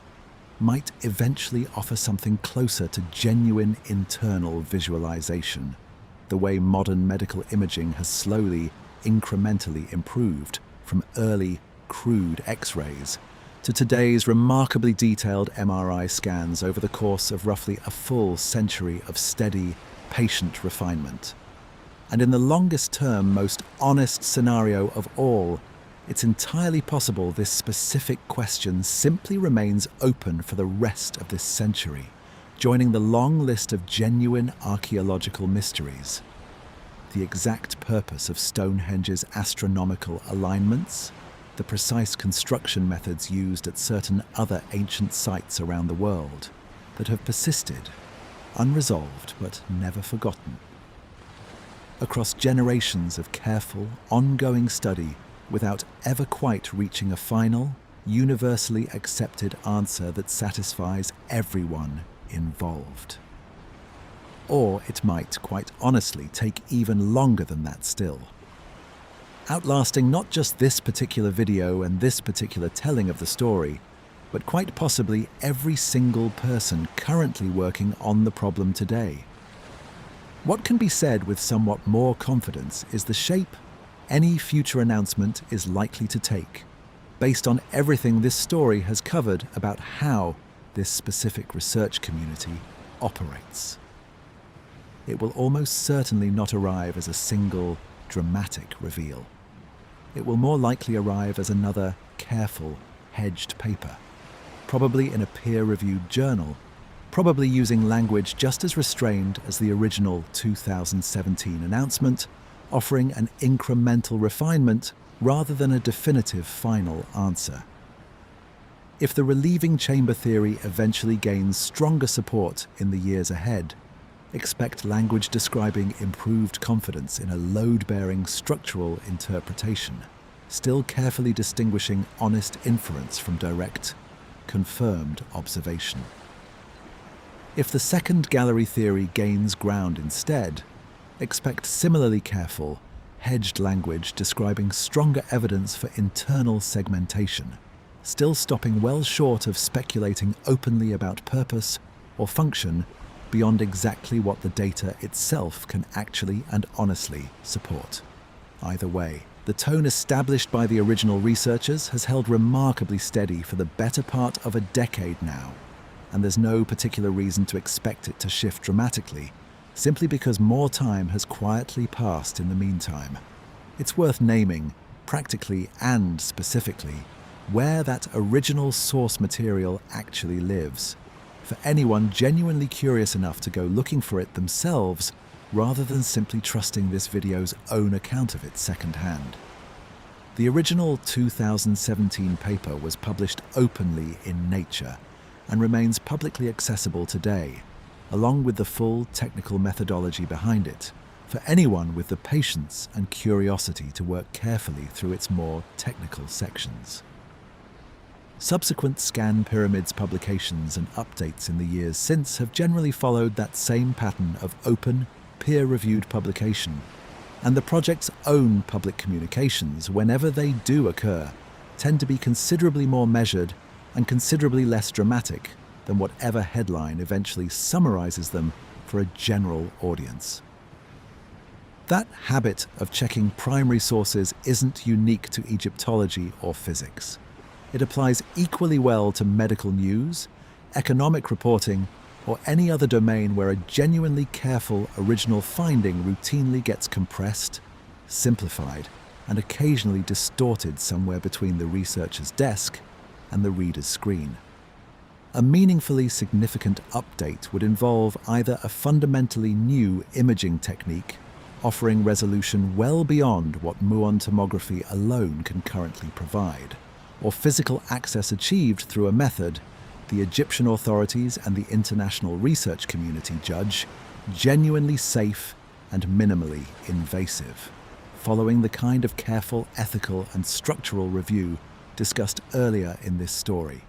might eventually offer something closer to genuine internal visualization, the way modern medical imaging has slowly, incrementally improved from early, crude X-rays to today's remarkably detailed MRI scans over the course of roughly a full century of steady, patient refinement. And in the longest-term, most honest scenario of all, it's entirely possible this specific question simply remains open for the rest of this century, joining the long list of genuine archaeological mysteries. The exact purpose of Stonehenge's astronomical alignments, the precise construction methods used at certain other ancient sites around the world that have persisted, unresolved but never forgotten. Across generations of careful, ongoing study without ever quite reaching a final, universally accepted answer that satisfies everyone involved. Or it might, quite honestly, take even longer than that still, outlasting not just this particular video and this particular telling of the story, but quite possibly every single person currently working on the problem today. What can be said with somewhat more confidence is the shape any future announcement is likely to take, based on everything this story has covered about how this specific research community operates. It will almost certainly not arrive as a single, dramatic reveal. It will more likely arrive as another careful, hedged paper, probably in a peer-reviewed journal, probably using language just as restrained as the original 2017 announcement, offering an incremental refinement rather than a definitive final answer. If the relieving chamber theory eventually gains stronger support in the years ahead, expect language describing improved confidence in a load-bearing structural interpretation, still carefully distinguishing honest inference from direct, confirmed observation. If the second gallery theory gains ground instead, expect similarly careful, hedged language describing stronger evidence for internal segmentation, still stopping well short of speculating openly about purpose or function beyond exactly what the data itself can actually and honestly support. Either way, the tone established by the original researchers has held remarkably steady for the better part of a decade now, and there's no particular reason to expect it to shift dramatically, simply because more time has quietly passed in the meantime. It's worth naming, practically and specifically, where that original source material actually lives, for anyone genuinely curious enough to go looking for it themselves rather than simply trusting this video's own account of it secondhand. The original 2017 paper was published openly in Nature and remains publicly accessible today, along with the full technical methodology behind it, for anyone with the patience and curiosity to work carefully through its more technical sections. Subsequent Scan Pyramids publications and updates in the years since have generally followed that same pattern of open, peer-reviewed publication, and the project's own public communications, whenever they do occur, tend to be considerably more measured and considerably less dramatic than whatever headline eventually summarizes them for a general audience. That habit of checking primary sources isn't unique to Egyptology or physics. It applies equally well to medical news, economic reporting, or any other domain where a genuinely careful original finding routinely gets compressed, simplified, and occasionally distorted somewhere between the researcher's desk and the reader's screen. A meaningfully significant update would involve either a fundamentally new imaging technique offering resolution well beyond what Muon tomography alone can currently provide, or physical access achieved through a method the Egyptian authorities and the international research community judge genuinely safe and minimally invasive, following the kind of careful ethical and structural review discussed earlier in this story.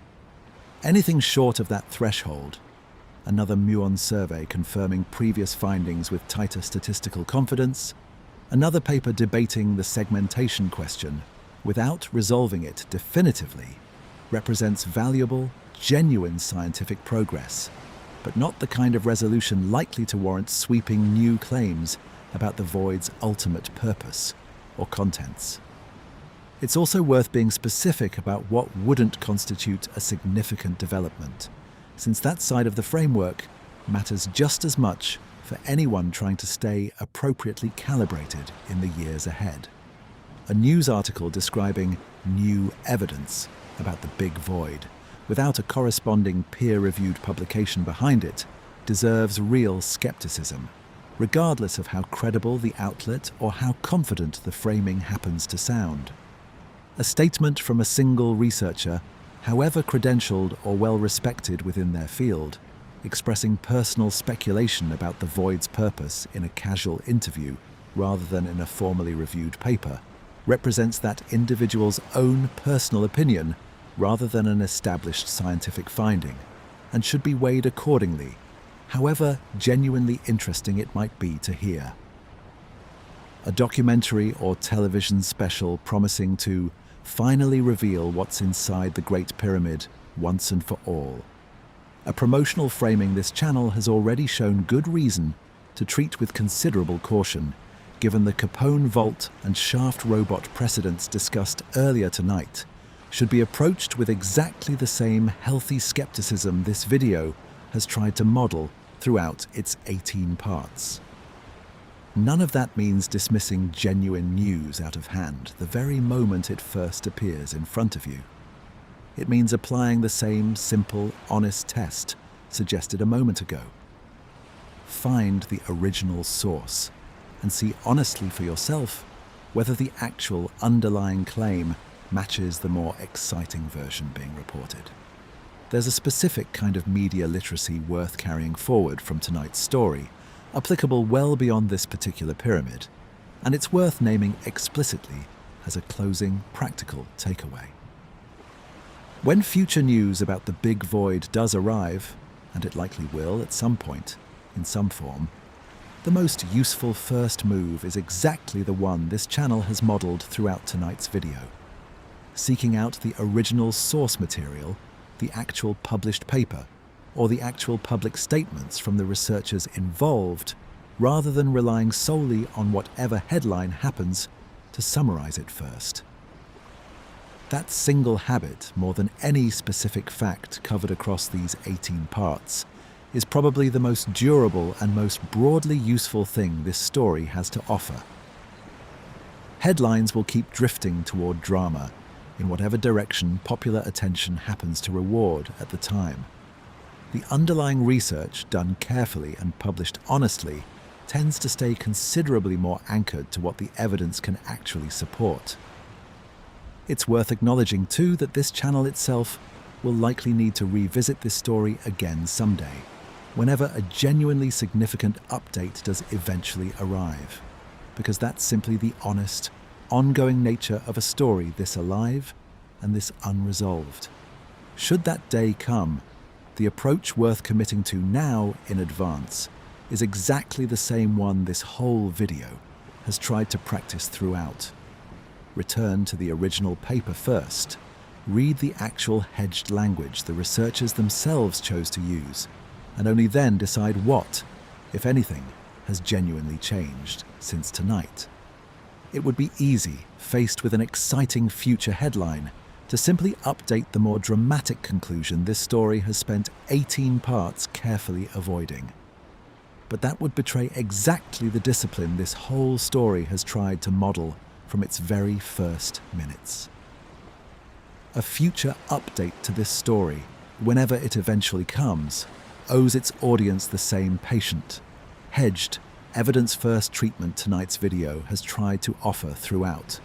Anything short of that threshold, another Muon survey confirming previous findings with tighter statistical confidence, another paper debating the segmentation question without resolving it definitively, represents valuable, genuine scientific progress, but not the kind of resolution likely to warrant sweeping new claims about the void's ultimate purpose or contents. It's also worth being specific about what wouldn't constitute a significant development, since that side of the framework matters just as much for anyone trying to stay appropriately calibrated in the years ahead. A news article describing new evidence about the big void, without a corresponding peer-reviewed publication behind it, deserves real skepticism, regardless of how credible the outlet or how confident the framing happens to sound. A statement from a single researcher, however credentialed or well-respected within their field, expressing personal speculation about the void's purpose in a casual interview rather than in a formally reviewed paper, represents that individual's own personal opinion rather than an established scientific finding, and should be weighed accordingly, however genuinely interesting it might be to hear. A documentary or television special promising to finally reveal what's inside the Great Pyramid once and for all. A promotional framing this channel has already shown good reason to treat with considerable caution, given the Capone Vault and Shaft robot precedents discussed earlier tonight, should be approached with exactly the same healthy skepticism this video has tried to model throughout its 18 parts. None of that means dismissing genuine news out of hand the very moment it first appears in front of you. It means applying the same simple, honest test suggested a moment ago. Find the original source and see honestly for yourself whether the actual underlying claim matches the more exciting version being reported. There's a specific kind of media literacy worth carrying forward from tonight's story, applicable well beyond this particular pyramid, and it's worth naming explicitly as a closing practical takeaway. When future news about the big void does arrive, and it likely will at some point, in some form, the most useful first move is exactly the one this channel has modeled throughout tonight's video. Seeking out the original source material, the actual published paper, or the actual public statements from the researchers involved, rather than relying solely on whatever headline happens to summarize it first. That single habit, more than any specific fact covered across these 18 parts, is probably the most durable and most broadly useful thing this story has to offer. Headlines will keep drifting toward drama, in whatever direction popular attention happens to reward at the time. The underlying research, done carefully and published honestly, tends to stay considerably more anchored to what the evidence can actually support. It's worth acknowledging, too, that this channel itself will likely need to revisit this story again someday, whenever a genuinely significant update does eventually arrive, because that's simply the honest, ongoing nature of a story this alive and this unresolved. Should that day come, the approach worth committing to now in advance is exactly the same one this whole video has tried to practice throughout. Return to the original paper first. Read the actual hedged language the researchers themselves chose to use, and only then decide what, if anything, has genuinely changed since tonight. It would be easy, faced with an exciting future headline, to simply update the more dramatic conclusion this story has spent 18 parts carefully avoiding. But that would betray exactly the discipline this whole story has tried to model from its very first minutes. A future update to this story, whenever it eventually comes, owes its audience the same patient, hedged, evidence-first treatment tonight's video has tried to offer throughout,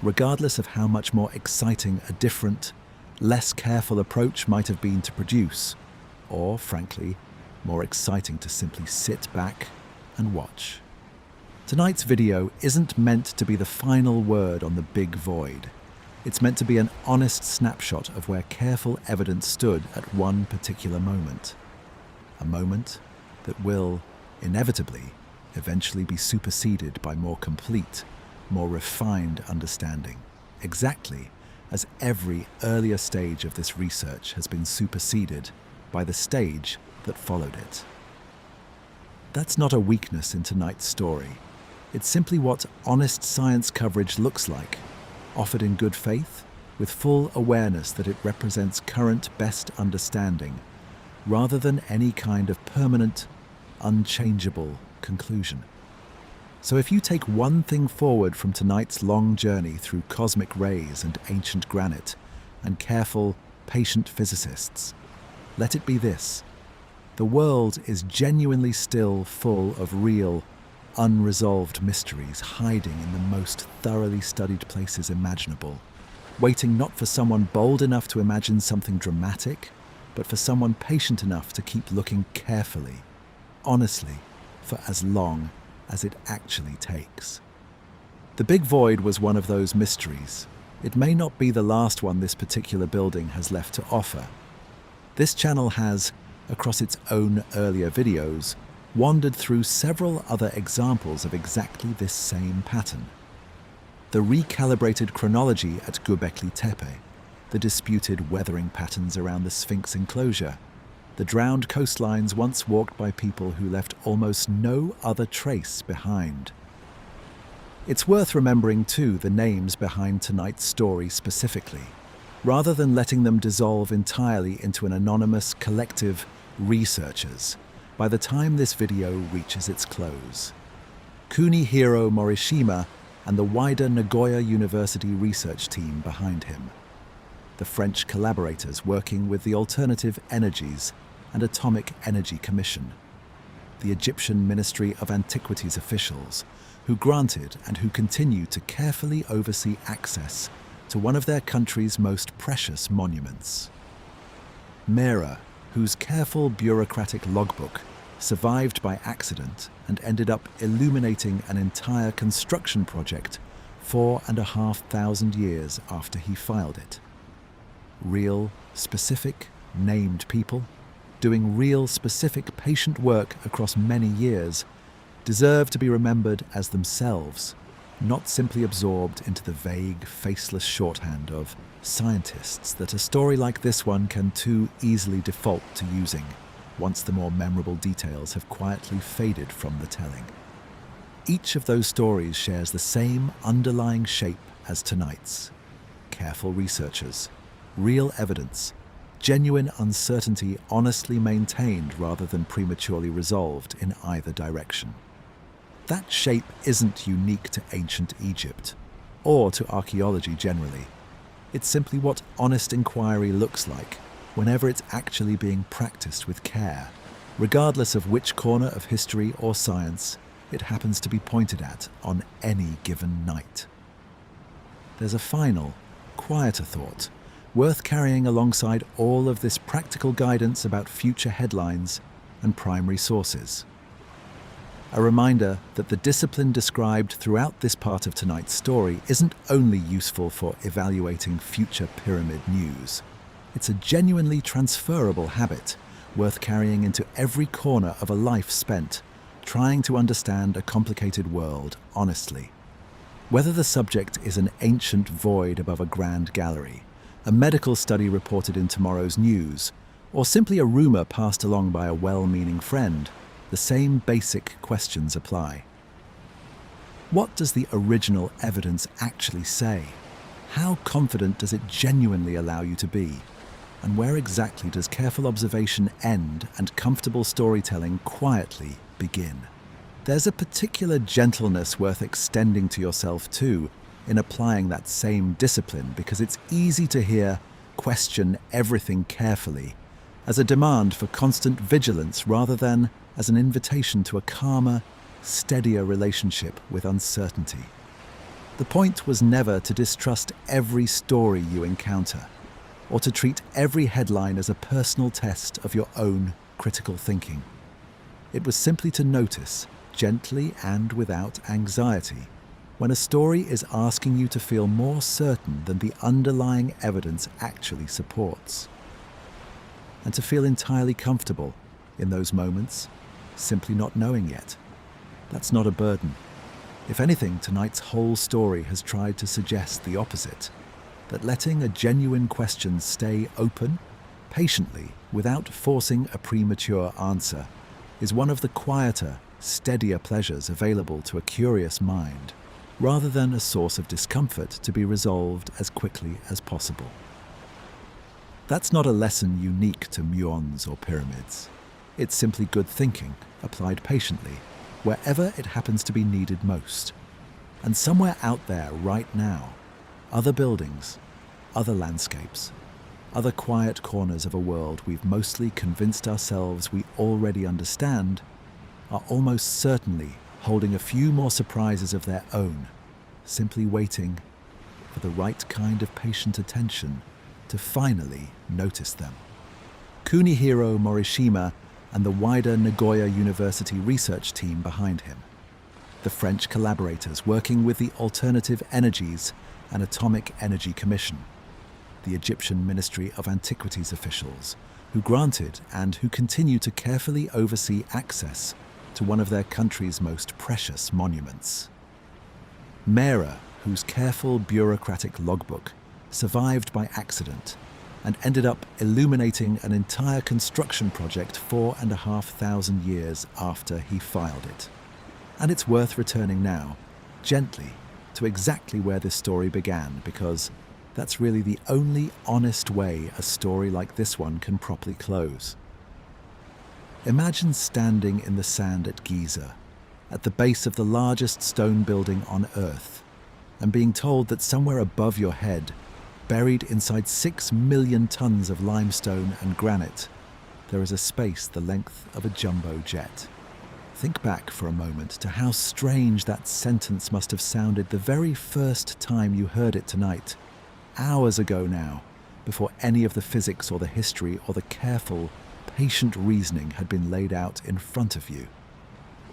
regardless of how much more exciting a different, less careful approach might have been to produce, or, frankly, more exciting to simply sit back and watch. Tonight's video isn't meant to be the final word on the big void. It's meant to be an honest snapshot of where careful evidence stood at one particular moment. A moment that will, inevitably, eventually be superseded by more complete, more refined understanding, exactly as every earlier stage of this research has been superseded by the stage that followed it. That's not a weakness in tonight's story. It's simply what honest science coverage looks like, offered in good faith, with full awareness that it represents current best understanding, rather than any kind of permanent, unchangeable conclusion. So if you take one thing forward from tonight's long journey through cosmic rays and ancient granite and careful, patient physicists, let it be this: the world is genuinely still full of real, unresolved mysteries hiding in the most thoroughly studied places imaginable, waiting not for someone bold enough to imagine something dramatic, but for someone patient enough to keep looking carefully, honestly, for as long as it actually takes. The Big Void was one of those mysteries. It may not be the last one this particular building has left to offer. This channel has, across its own earlier videos, wandered through several other examples of exactly this same pattern. The recalibrated chronology at Göbekli Tepe, the disputed weathering patterns around the Sphinx enclosure, the drowned coastlines once walked by people who left almost no other trace behind. It's worth remembering, too, the names behind tonight's story specifically, rather than letting them dissolve entirely into an anonymous collective researchers by the time this video reaches its close. Kunihiro Morishima and the wider Nagoya University research team behind him. The French collaborators working with the Alternative Energies and Atomic Energy Commission. The Egyptian Ministry of Antiquities officials who granted and who continue to carefully oversee access to one of their country's most precious monuments. Mera, whose careful bureaucratic logbook survived by accident and ended up illuminating an entire construction project 4,500 years after he filed it. Real, specific, named people, doing real, specific patient work across many years, deserve to be remembered as themselves, not simply absorbed into the vague, faceless shorthand of scientists that a story like this one can too easily default to using, once the more memorable details have quietly faded from the telling. Each of those stories shares the same underlying shape as tonight's. Careful researchers, real evidence, genuine uncertainty honestly maintained rather than prematurely resolved in either direction. That shape isn't unique to ancient Egypt, or to archaeology generally. It's simply what honest inquiry looks like, whenever it's actually being practiced with care, regardless of which corner of history or science it happens to be pointed at on any given night. There's a final, quieter thought, worth carrying alongside all of this practical guidance about future headlines and primary sources. A reminder that the discipline described throughout this part of tonight's story isn't only useful for evaluating future pyramid news. It's a genuinely transferable habit, worth carrying into every corner of a life spent trying to understand a complicated world honestly. Whether the subject is an ancient void above a grand gallery, a medical study reported in tomorrow's news, or simply a rumor passed along by a well-meaning friend, the same basic questions apply. What does the original evidence actually say? How confident does it genuinely allow you to be? And where exactly does careful observation end and comfortable storytelling quietly begin? There's a particular gentleness worth extending to yourself too in applying that same discipline, because it's easy to hear "question everything carefully" as a demand for constant vigilance rather than as an invitation to a calmer, steadier relationship with uncertainty. The point was never to distrust every story you encounter, or to treat every headline as a personal test of your own critical thinking. It was simply to notice, gently and without anxiety, when a story is asking you to feel more certain than the underlying evidence actually supports. And to feel entirely comfortable in those moments, simply not knowing yet. That's not a burden. If anything, tonight's whole story has tried to suggest the opposite, that letting a genuine question stay open, patiently, without forcing a premature answer, is one of the quieter, steadier pleasures available to a curious mind, rather than a source of discomfort to be resolved as quickly as possible. That's not a lesson unique to muons or pyramids. It's simply good thinking, applied patiently, wherever it happens to be needed most. And somewhere out there right now, other buildings, other landscapes, other quiet corners of a world we've mostly convinced ourselves we already understand are almost certainly holding a few more surprises of their own, simply waiting for the right kind of patient attention to finally notice them. Kunihiro Morishima and the wider Nagoya University research team behind him, the French collaborators working with the Alternative Energies and Atomic Energy Commission, the Egyptian Ministry of Antiquities officials, who granted and who continue to carefully oversee access to one of their country's most precious monuments. Mera, whose careful bureaucratic logbook survived by accident and ended up illuminating an entire construction project 4,500 years after he filed it. And it's worth returning now, gently, to exactly where this story began, because that's really the only honest way a story like this one can properly close. Imagine standing in the sand at Giza, at the base of the largest stone building on Earth, and being told that somewhere above your head, buried inside 6 million tons of limestone and granite, there is a space the length of a jumbo jet. Think back for a moment to how strange that sentence must have sounded the very first time you heard it tonight, hours ago now, before any of the physics or the history or the careful, patient reasoning had been laid out in front of you.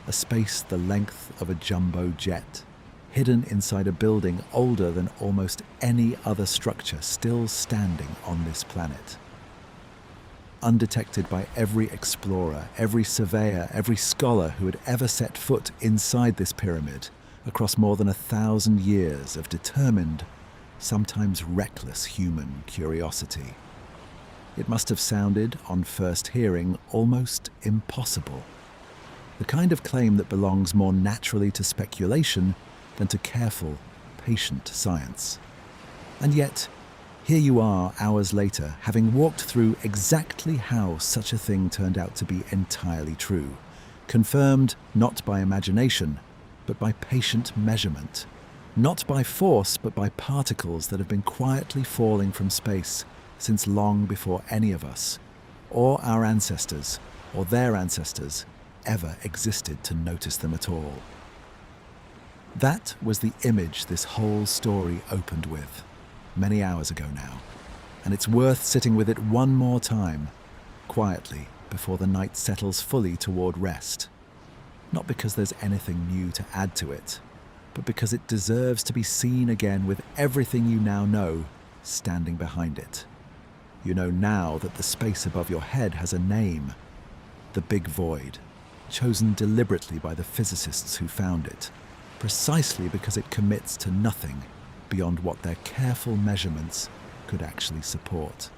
A space the length of a jumbo jet, hidden inside a building older than almost any other structure still standing on this planet. Undetected by every explorer, every surveyor, every scholar who had ever set foot inside this pyramid across more than 1,000 years of determined, sometimes reckless human curiosity. It must have sounded, on first hearing, almost impossible. The kind of claim that belongs more naturally to speculation than to careful, patient science. And yet, here you are hours later, having walked through exactly how such a thing turned out to be entirely true, confirmed not by imagination, but by patient measurement, not by force, but by particles that have been quietly falling from space since long before any of us, or our ancestors, or their ancestors, ever existed to notice them at all. That was the image this whole story opened with, many hours ago now, and it's worth sitting with it one more time, quietly, before the night settles fully toward rest. Not because there's anything new to add to it, but because it deserves to be seen again with everything you now know standing behind it. You know now that the space above your head has a name, the Big Void, chosen deliberately by the physicists who found it, precisely because it commits to nothing beyond what their careful measurements could actually support.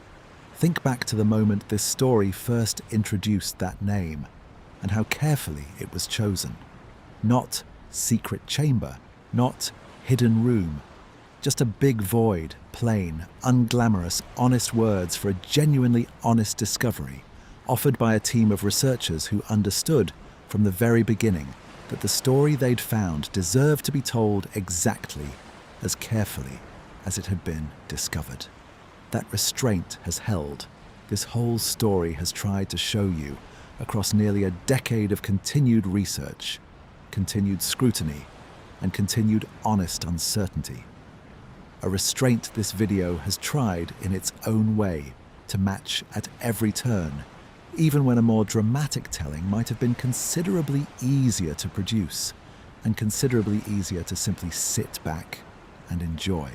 Think back to the moment this story first introduced that name, and how carefully it was chosen. Not secret chamber, not hidden room, just a big void, plain, unglamorous, honest words for a genuinely honest discovery, offered by a team of researchers who understood from the very beginning that the story they'd found deserved to be told exactly as carefully as it had been discovered. That restraint has held. This whole story has tried to show you, across nearly a decade of continued research, continued scrutiny, and continued honest uncertainty. A restraint this video has tried in its own way to match at every turn, even when a more dramatic telling might have been considerably easier to produce and considerably easier to simply sit back and enjoy.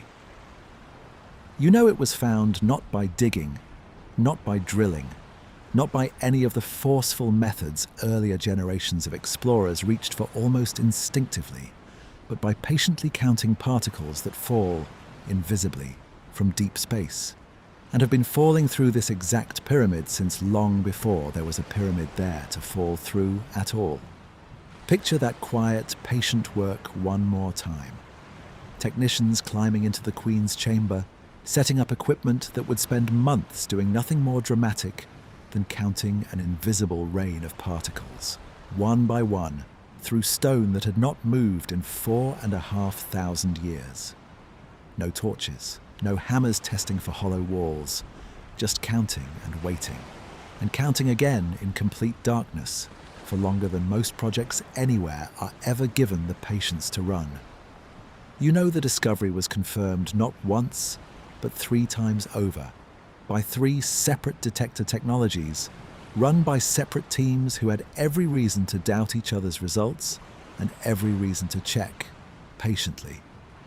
You know it was found not by digging, not by drilling, not by any of the forceful methods earlier generations of explorers reached for almost instinctively, but by patiently counting particles that fall, invisibly, from deep space, and have been falling through this exact pyramid since long before there was a pyramid there to fall through at all. Picture that quiet, patient work one more time. Technicians climbing into the Queen's chamber, setting up equipment that would spend months doing nothing more dramatic than counting an invisible rain of particles, one by one, through stone that had not moved in 4,500 years. No torches, no hammers testing for hollow walls, just counting and waiting, and counting again in complete darkness, for longer than most projects anywhere are ever given the patience to run. You know the discovery was confirmed not once, but 3 times over, by 3 separate detector technologies, run by separate teams who had every reason to doubt each other's results and every reason to check, patiently,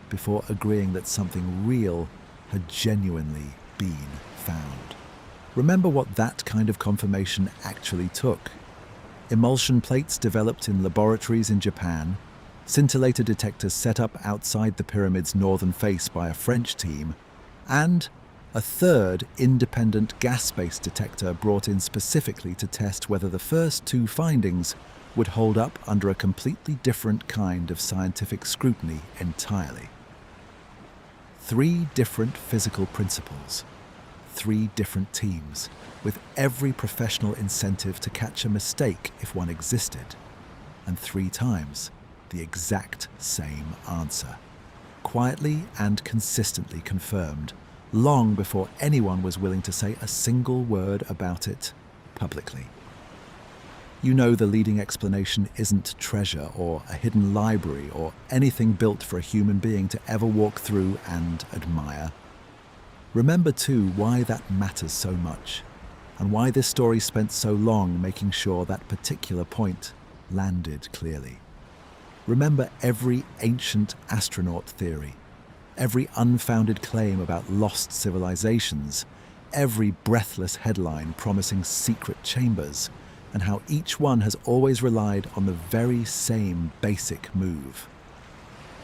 before agreeing that something real had genuinely been found. Remember what that kind of confirmation actually took. Emulsion plates developed in laboratories in Japan, scintillator detectors set up outside the pyramid's northern face by a French team, and a third independent gas-based detector brought in specifically to test whether the first 2 findings would hold up under a completely different kind of scientific scrutiny entirely. 3 different physical principles, 3 different teams, with every professional incentive to catch a mistake if one existed, and 3 times the exact same answer, quietly and consistently confirmed, long before anyone was willing to say a single word about it publicly. You know the leading explanation isn't treasure or a hidden library or anything built for a human being to ever walk through and admire. Remember too why that matters so much, and why this story spent so long making sure that particular point landed clearly. Remember every ancient astronaut theory, every unfounded claim about lost civilizations, every breathless headline promising secret chambers, and how each one has always relied on the very same basic move: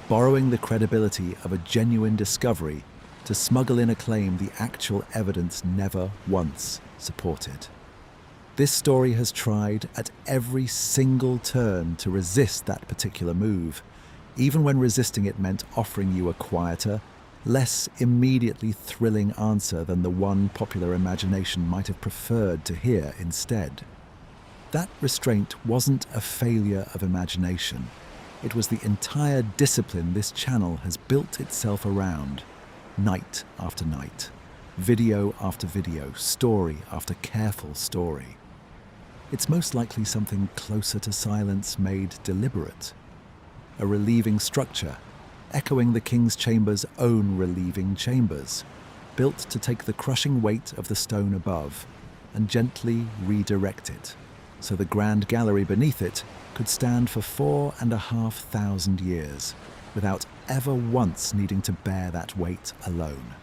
borrowing the credibility of a genuine discovery to smuggle in a claim the actual evidence never once supported. This story has tried at every single turn to resist that particular move, even when resisting it meant offering you a quieter, less immediately thrilling answer than the one popular imagination might have preferred to hear instead. That restraint wasn't a failure of imagination. It was the entire discipline this channel has built itself around, night after night. Video after video, story after careful story. It's most likely something closer to silence made deliberate. A relieving structure, echoing the king's chamber's own relieving chambers, built to take the crushing weight of the stone above and gently redirect it, so the grand gallery beneath it could stand for 4,500 years, without ever once needing to bear that weight alone.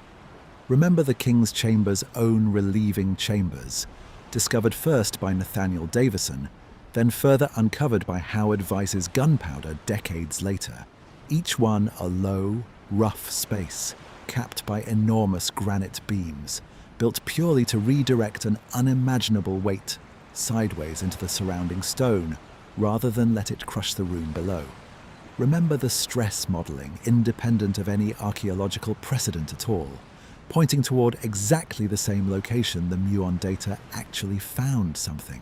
Remember the king's chamber's own relieving chambers, discovered first by Nathaniel Davison, then further uncovered by Howard Weiss's gunpowder decades later. Each one a low, rough space, capped by enormous granite beams, built purely to redirect an unimaginable weight sideways into the surrounding stone, rather than let it crush the room below. Remember the stress modelling, independent of any archaeological precedent at all, pointing toward exactly the same location the Muon data actually found something.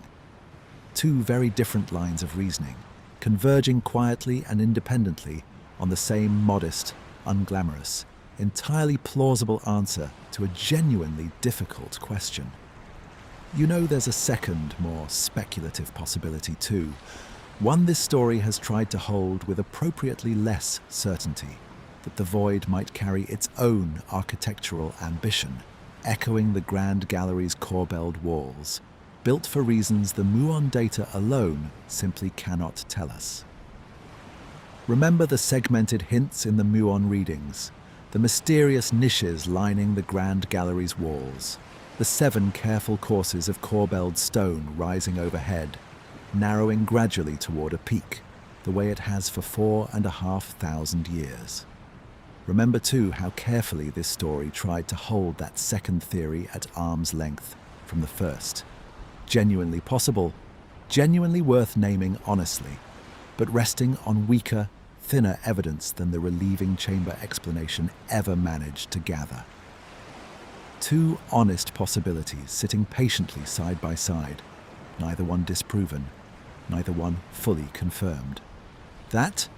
Two very different lines of reasoning, converging quietly and independently on the same modest, unglamorous, entirely plausible answer to a genuinely difficult question. You know there's a second, more speculative possibility too, one this story has tried to hold with appropriately less certainty, that the void might carry its own architectural ambition, echoing the Grand Gallery's corbelled walls, built for reasons the Muon data alone simply cannot tell us. Remember the segmented hints in the Muon readings, the mysterious niches lining the Grand Gallery's walls, the 7 careful courses of corbelled stone rising overhead, narrowing gradually toward a peak, the way it has for 4,500 years. Remember too how carefully this story tried to hold that second theory at arm's length from the first. Genuinely possible, genuinely worth naming honestly, but resting on weaker, thinner evidence than the relieving chamber explanation ever managed to gather. Two honest possibilities sitting patiently side by side, neither one disproven, neither one fully confirmed. That,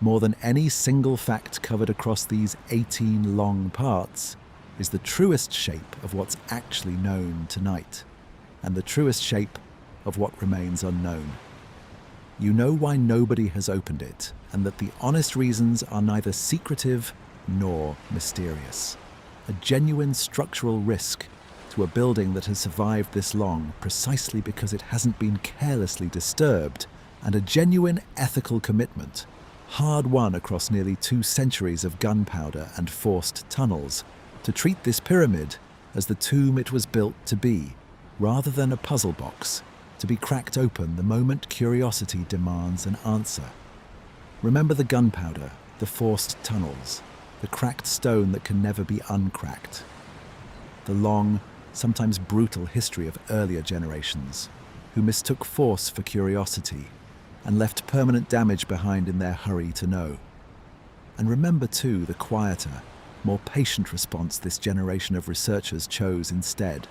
more than any single fact covered across these 18 long parts, is the truest shape of what's actually known tonight, and the truest shape of what remains unknown. You know why nobody has opened it, and that the honest reasons are neither secretive nor mysterious. A genuine structural risk to a building that has survived this long precisely because it hasn't been carelessly disturbed, and a genuine ethical commitment, hard won across nearly 2 centuries of gunpowder and forced tunnels, to treat this pyramid as the tomb it was built to be, rather than a puzzle box, to be cracked open the moment curiosity demands an answer. Remember the gunpowder, the forced tunnels, the cracked stone that can never be uncracked. The long, sometimes brutal history of earlier generations, who mistook force for curiosity and left permanent damage behind in their hurry to know. And remember too the quieter, more patient response this generation of researchers chose instead.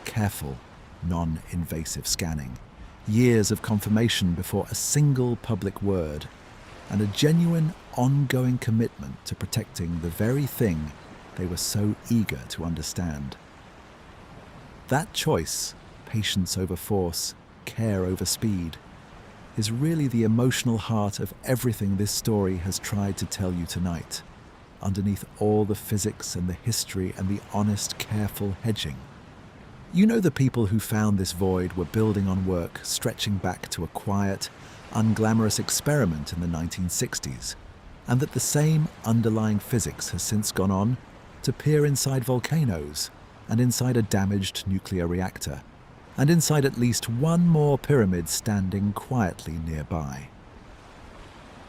Careful, non-invasive scanning, years of confirmation before a single public word, and a genuine, ongoing commitment to protecting the very thing they were so eager to understand. That choice, patience over force, care over speed, is really the emotional heart of everything this story has tried to tell you tonight, underneath all the physics and the history and the honest, careful hedging. You know the people who found this void were building on work stretching back to a quiet, unglamorous experiment in the 1960s, and that the same underlying physics has since gone on to peer inside volcanoes and inside a damaged nuclear reactor, and inside at least one more pyramid standing quietly nearby.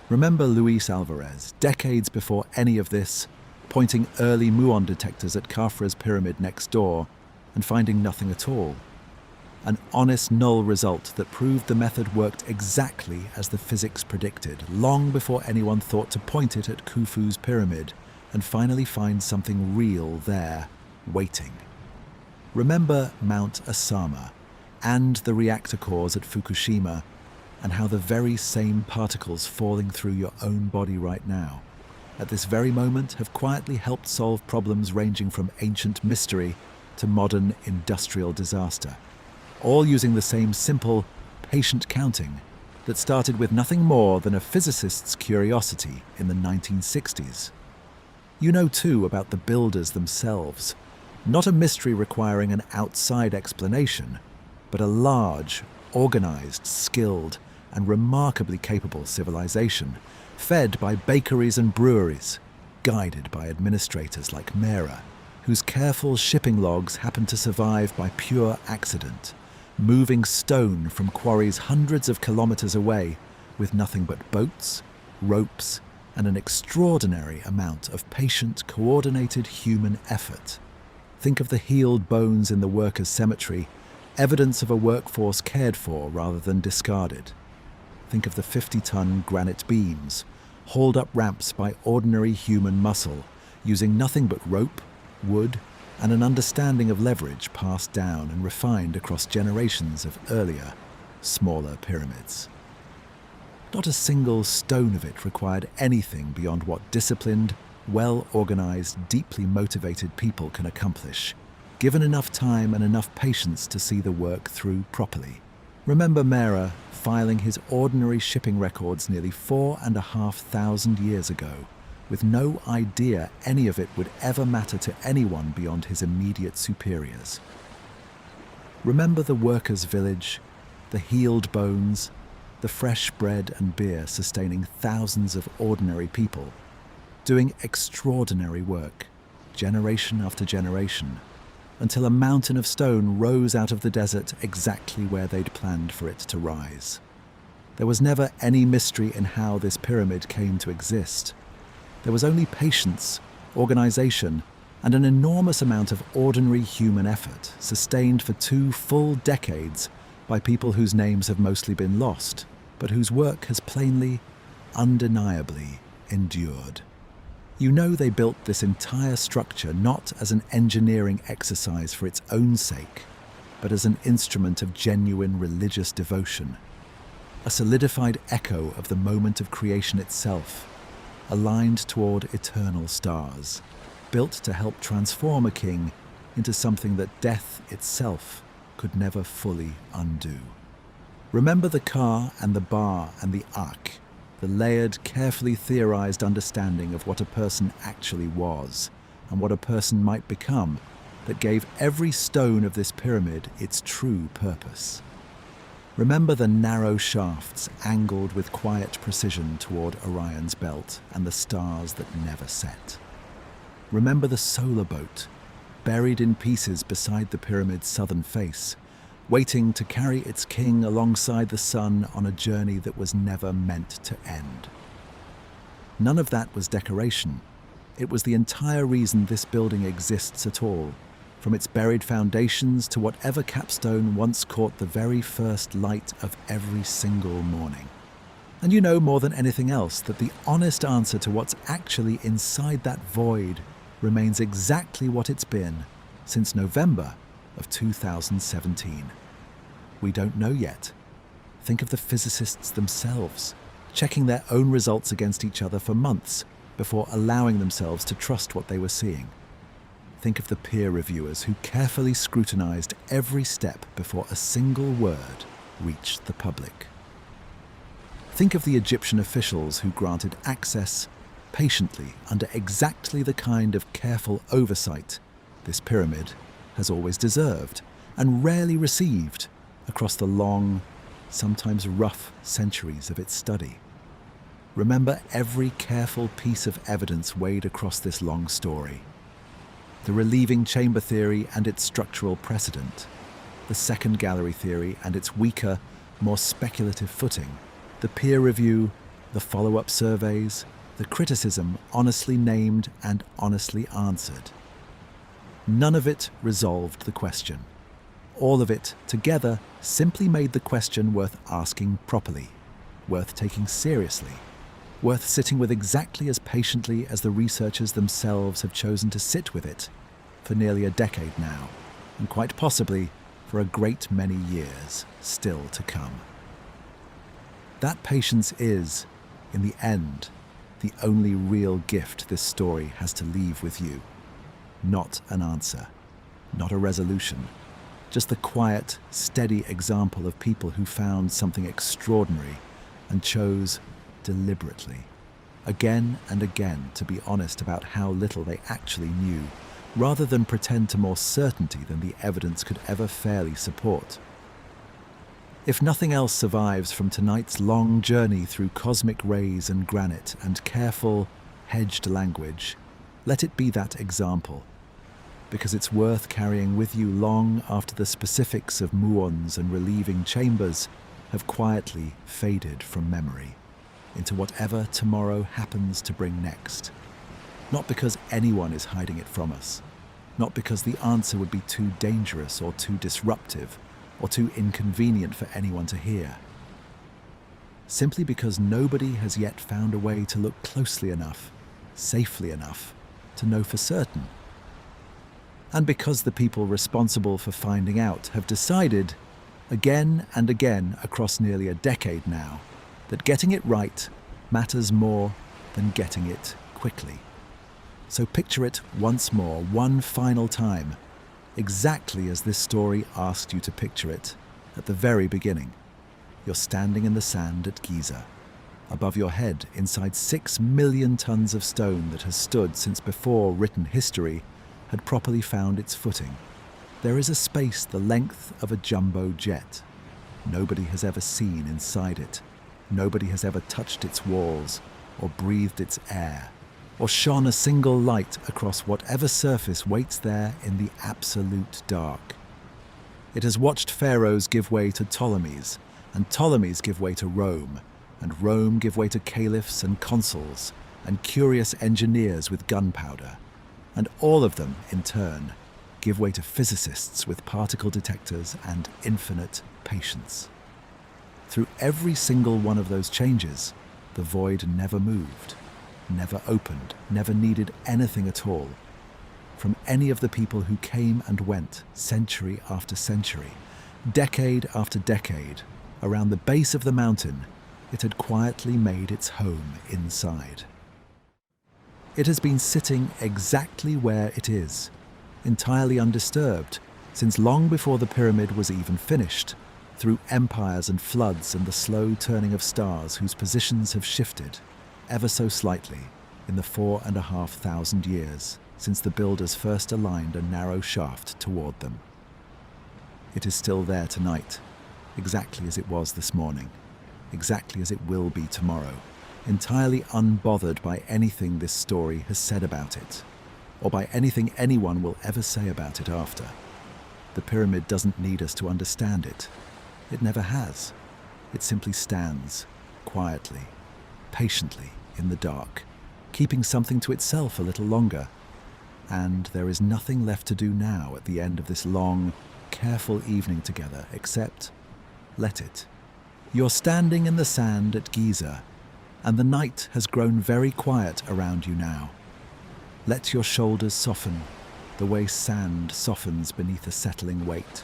Remember Luis Alvarez, decades before any of this, pointing early muon detectors at Khafra's pyramid next door and finding nothing at all. An honest null result that proved the method worked exactly as the physics predicted, long before anyone thought to point it at Khufu's pyramid and finally find something real there, waiting. Remember Mount Asama and the reactor cores at Fukushima, and how the very same particles falling through your own body right now, at this very moment, have quietly helped solve problems ranging from ancient mystery to modern industrial disaster, all using the same simple, patient counting that started with nothing more than a physicist's curiosity in the 1960s. You know too about the builders themselves, not a mystery requiring an outside explanation, but a large, organized, skilled, and remarkably capable civilization, fed by bakeries and breweries, guided by administrators like Mera, whose careful shipping logs happen to survive by pure accident, moving stone from quarries hundreds of kilometers away with nothing but boats, ropes, and an extraordinary amount of patient, coordinated human effort. Think of the healed bones in the workers' cemetery, evidence of a workforce cared for rather than discarded. Think of the 50-ton granite beams, hauled up ramps by ordinary human muscle, using nothing but rope, wood, and an understanding of leverage passed down and refined across generations of earlier, smaller pyramids. Not a single stone of it required anything beyond what disciplined, well-organized, deeply motivated people can accomplish, given enough time and enough patience to see the work through properly. Remember Mera filing his ordinary shipping records nearly 4,500 years ago, with no idea any of it would ever matter to anyone beyond his immediate superiors. Remember the workers' village, the healed bones, the fresh bread and beer sustaining thousands of ordinary people, doing extraordinary work, generation after generation, until a mountain of stone rose out of the desert exactly where they'd planned for it to rise. There was never any mystery in how this pyramid came to exist. There was only patience, organization, and an enormous amount of ordinary human effort, sustained for 2 full decades by people whose names have mostly been lost, but whose work has plainly, undeniably endured. You know they built this entire structure not as an engineering exercise for its own sake, but as an instrument of genuine religious devotion, a solidified echo of the moment of creation itself, aligned toward eternal stars, built to help transform a king into something that death itself could never fully undo. Remember the Ka and the Ba and the Ak, the layered, carefully theorized understanding of what a person actually was and what a person might become that gave every stone of this pyramid its true purpose. Remember the narrow shafts angled with quiet precision toward Orion's belt and the stars that never set. Remember the solar boat, buried in pieces beside the pyramid's southern face, waiting to carry its king alongside the sun on a journey that was never meant to end. None of that was decoration. It was the entire reason this building exists at all, from its buried foundations to whatever capstone once caught the very first light of every single morning. And you know more than anything else that the honest answer to what's actually inside that void remains exactly what it's been since November of 2017. We don't know yet. Think of the physicists themselves, checking their own results against each other for months before allowing themselves to trust what they were seeing. Think of the peer reviewers who carefully scrutinized every step before a single word reached the public. Think of the Egyptian officials who granted access patiently under exactly the kind of careful oversight this pyramid has always deserved and rarely received across the long, sometimes rough centuries of its study. Remember every careful piece of evidence weighed across this long story. The relieving chamber theory and its structural precedent, the second gallery theory and its weaker, more speculative footing, the peer review, the follow-up surveys, the criticism honestly named and honestly answered. None of it resolved the question. All of it, together, simply made the question worth asking properly, worth taking seriously, worth sitting with exactly as patiently as the researchers themselves have chosen to sit with it for nearly a decade now, and quite possibly for a great many years still to come. That patience is, in the end, the only real gift this story has to leave with you. Not an answer, not a resolution, just the quiet, steady example of people who found something extraordinary and chose deliberately, again and again, to be honest about how little they actually knew, rather than pretend to more certainty than the evidence could ever fairly support. If nothing else survives from tonight's long journey through cosmic rays and granite and careful, hedged language, let it be that example, because it's worth carrying with you long after the specifics of muons and relieving chambers have quietly faded from memory into whatever tomorrow happens to bring next. Not because anyone is hiding it from us, not because the answer would be too dangerous or too disruptive or too inconvenient for anyone to hear. Simply because nobody has yet found a way to look closely enough, safely enough, to know for certain. And because the people responsible for finding out have decided, again and again across nearly a decade now, that getting it right matters more than getting it quickly. So picture it once more, one final time, exactly as this story asked you to picture it at the very beginning. You're standing in the sand at Giza. Above your head, inside 6 million tons of stone that has stood since before written history had properly found its footing, there is a space the length of a jumbo jet. Nobody has ever seen inside it. Nobody has ever touched its walls, or breathed its air, or shone a single light across whatever surface waits there in the absolute dark. It has watched pharaohs give way to Ptolemies, and Ptolemies give way to Rome, and Rome give way to caliphs and consuls, and curious engineers with gunpowder, and all of them, in turn, give way to physicists with particle detectors and infinite patience. Through every single one of those changes, the void never moved, never opened, never needed anything at all. From any of the people who came and went, century after century, decade after decade, around the base of the mountain, it had quietly made its home inside. It has been sitting exactly where it is, entirely undisturbed, since long before the pyramid was even finished, through empires and floods and the slow turning of stars whose positions have shifted, ever so slightly, in the 4,500 years since the builders first aligned a narrow shaft toward them. It is still there tonight, exactly as it was this morning, exactly as it will be tomorrow, entirely unbothered by anything this story has said about it, or by anything anyone will ever say about it after. The pyramid doesn't need us to understand it. It never has. It simply stands, quietly, patiently, in the dark, keeping something to itself a little longer. And there is nothing left to do now at the end of this long, careful evening together except let it. You're standing in the sand at Giza, and the night has grown very quiet around you now. Let your shoulders soften, the way sand softens beneath a settling weight.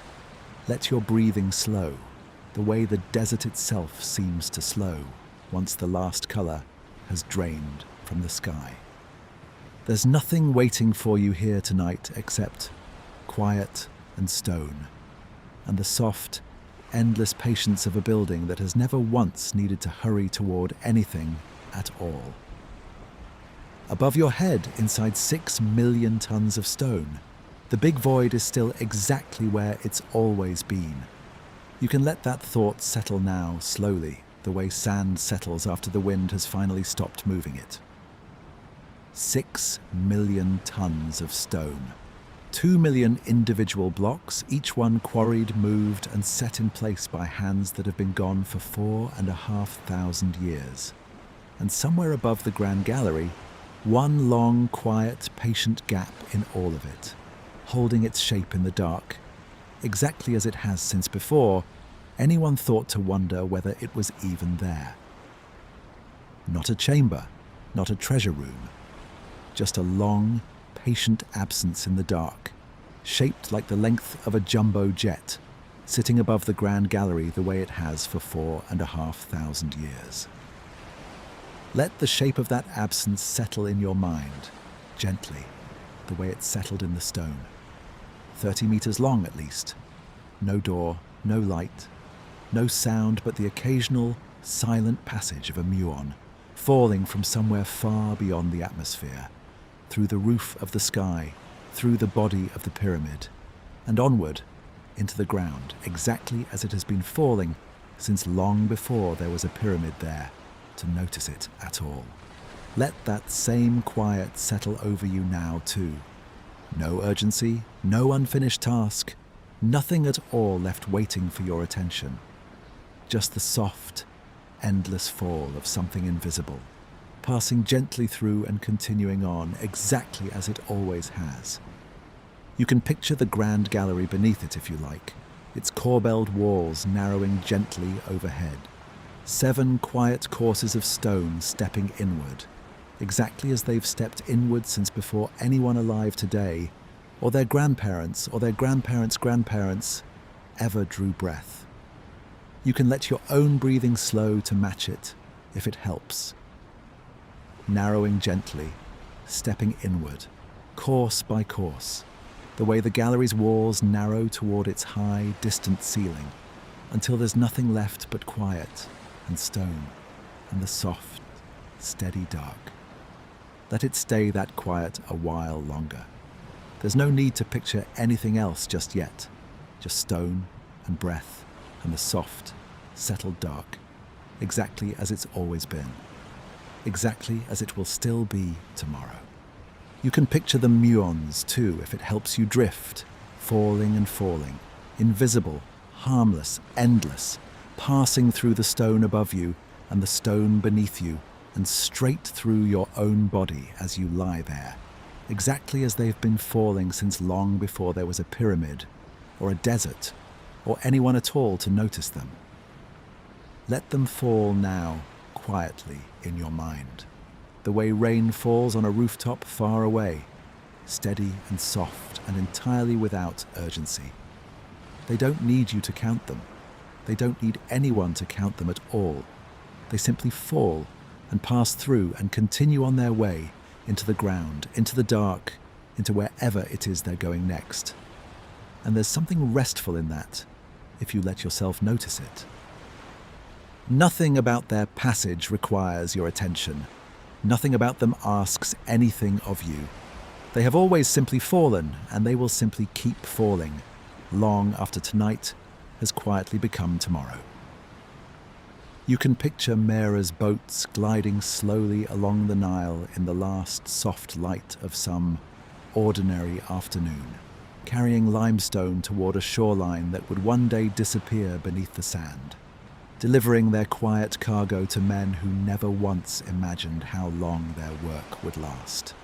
Let your breathing slow, the way the desert itself seems to slow once the last color has drained from the sky. There's nothing waiting for you here tonight except quiet and stone, and the soft, endless patience of a building that has never once needed to hurry toward anything at all. Above your head, inside 6 million tons of stone, the big void is still exactly where it's always been. You can let that thought settle now, slowly, the way sand settles after the wind has finally stopped moving it. 6 million tons of stone. 2 million individual blocks, each one quarried, moved, and set in place by hands that have been gone for 4,500 years. And somewhere above the Grand Gallery, one long, quiet, patient gap in all of it, holding its shape in the dark, exactly as it has since before anyone thought to wonder whether it was even there. Not a chamber, not a treasure room, just a long, patient absence in the dark, shaped like the length of a jumbo jet, sitting above the Grand Gallery the way it has for 4,500 years. Let the shape of that absence settle in your mind, gently, the way it settled in the stone. 30 meters long at least. No door, no light, no sound but the occasional, silent passage of a muon, falling from somewhere far beyond the atmosphere, through the roof of the sky, through the body of the pyramid, and onward into the ground, exactly as it has been falling since long before there was a pyramid there to notice it at all. Let that same quiet settle over you now too. No urgency, no unfinished task, nothing at all left waiting for your attention. Just the soft, endless fall of something invisible, passing gently through and continuing on exactly as it always has. You can picture the grand gallery beneath it if you like, its corbelled walls narrowing gently overhead. 7 quiet courses of stone stepping inward, exactly as they've stepped inward since before anyone alive today, or their grandparents or their grandparents' grandparents, ever drew breath. You can let your own breathing slow to match it, if it helps. Narrowing gently, stepping inward, course by course, the way the gallery's walls narrow toward its high, distant ceiling, until there's nothing left but quiet and stone and the soft, steady dark. Let it stay that quiet a while longer. There's no need to picture anything else just yet, just stone and breath and the soft, settled dark, exactly as it's always been, exactly as it will still be tomorrow. You can picture the muons too if it helps you drift, falling and falling, invisible, harmless, endless, passing through the stone above you and the stone beneath you and straight through your own body as you lie there, exactly as they've been falling since long before there was a pyramid or a desert or anyone at all to notice them. Let them fall now, quietly in your mind, the way rain falls on a rooftop far away, steady and soft and entirely without urgency. They don't need you to count them. They don't need anyone to count them at all. They simply fall and pass through and continue on their way into the ground, into the dark, into wherever it is they're going next. And there's something restful in that, if you let yourself notice it. Nothing about their passage requires your attention. Nothing about them asks anything of you. They have always simply fallen, and they will simply keep falling, long after tonight has quietly become tomorrow. You can picture Mera's boats gliding slowly along the Nile in the last soft light of some ordinary afternoon, carrying limestone toward a shoreline that would one day disappear beneath the sand, delivering their quiet cargo to men who never once imagined how long their work would last.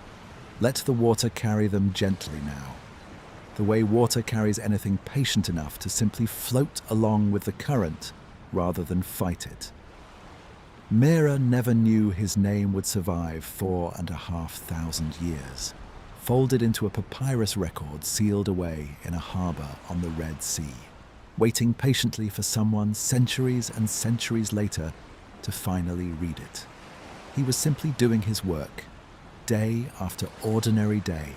Let the water carry them gently now, the way water carries anything patient enough to simply float along with the current rather than fight it. Mera never knew his name would survive 4,500 years, folded into a papyrus record sealed away in a harbour on the Red Sea, waiting patiently for someone centuries and centuries later to finally read it. He was simply doing his work, day after ordinary day,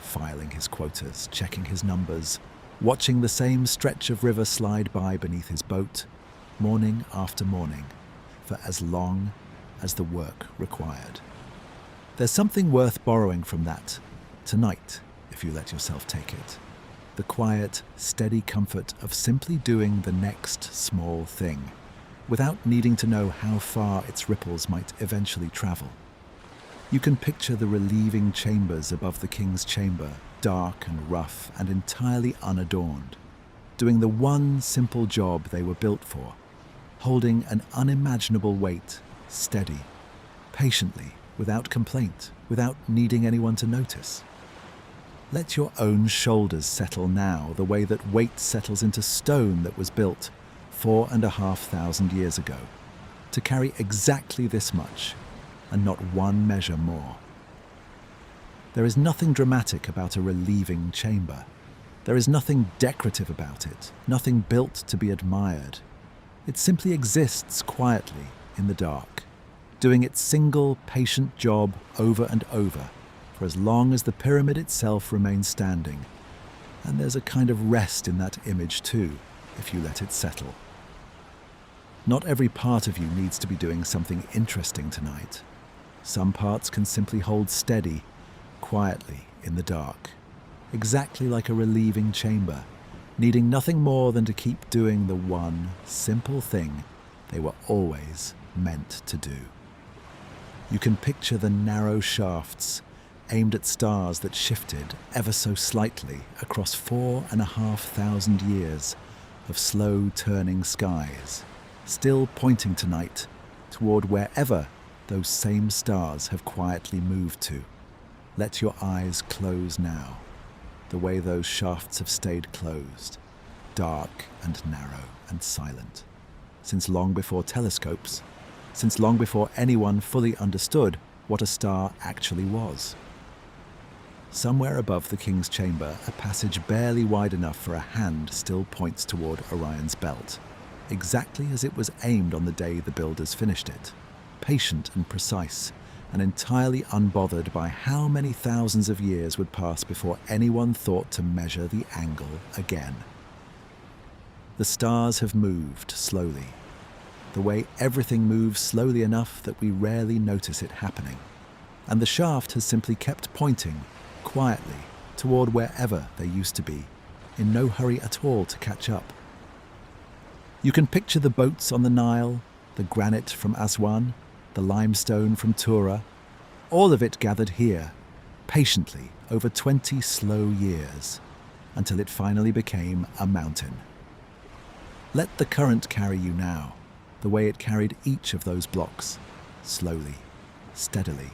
filing his quotas, checking his numbers, watching the same stretch of river slide by beneath his boat, morning after morning, for as long as the work required. There's something worth borrowing from that, tonight, if you let yourself take it. The quiet, steady comfort of simply doing the next small thing, without needing to know how far its ripples might eventually travel. You can picture the relieving chambers above the king's chamber, dark and rough and entirely unadorned, doing the one simple job they were built for, holding an unimaginable weight, steady, patiently, without complaint, without needing anyone to notice. Let your own shoulders settle now the way that weight settles into stone that was built 4,500 years ago, to carry exactly this much, and not one measure more. There is nothing dramatic about a relieving chamber. There is nothing decorative about it, nothing built to be admired. It simply exists quietly in the dark, doing its single, patient job over and over, for as long as the pyramid itself remains standing. And there's a kind of rest in that image too, if you let it settle. Not every part of you needs to be doing something interesting tonight. Some parts can simply hold steady, quietly in the dark, exactly like a relieving chamber, needing nothing more than to keep doing the one simple thing they were always meant to do. You can picture the narrow shafts aimed at stars that shifted ever so slightly across 4,500 years of slow turning skies, still pointing tonight toward wherever those same stars have quietly moved to. Let your eyes close now, the way those shafts have stayed closed, dark and narrow and silent, since long before telescopes, since long before anyone fully understood what a star actually was. Somewhere above the king's chamber, a passage barely wide enough for a hand still points toward Orion's belt, exactly as it was aimed on the day the builders finished it, patient and precise, and entirely unbothered by how many thousands of years would pass before anyone thought to measure the angle again. The stars have moved slowly, the way everything moves slowly enough that we rarely notice it happening, and the shaft has simply kept pointing, quietly, toward wherever they used to be, in no hurry at all to catch up. You can picture the boats on the Nile, the granite from Aswan, the limestone from Tura, all of it gathered here, patiently over 20 slow years, until it finally became a mountain. Let the current carry you now, the way it carried each of those blocks, slowly, steadily,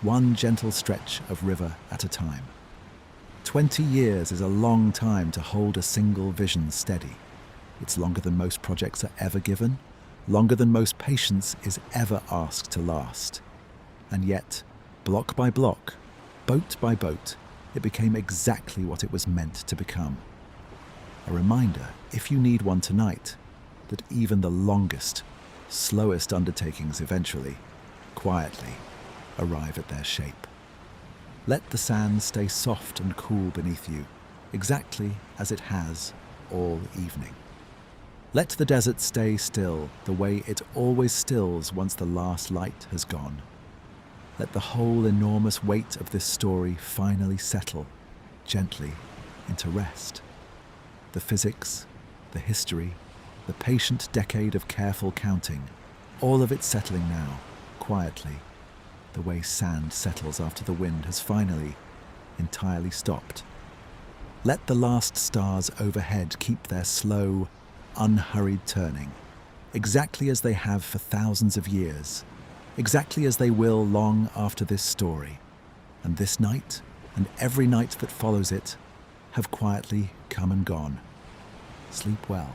one gentle stretch of river at a time. 20 years is a long time to hold a single vision steady. It's longer than most projects are ever given, longer than most patience is ever asked to last. And yet, block by block, boat by boat, it became exactly what it was meant to become. A reminder, if you need one tonight, that even the longest, slowest undertakings eventually, quietly, arrive at their shape. Let the sand stay soft and cool beneath you, exactly as it has all evening. Let the desert stay still the way it always stills once the last light has gone. Let the whole enormous weight of this story finally settle, gently, into rest. The physics, the history, the patient decade of careful counting, all of it settling now, quietly, the way sand settles after the wind has finally, entirely stopped. Let the last stars overhead keep their slow, unhurried turning, exactly as they have for thousands of years, exactly as they will long after this story, and this night, and every night that follows it, have quietly come and gone. Sleep well.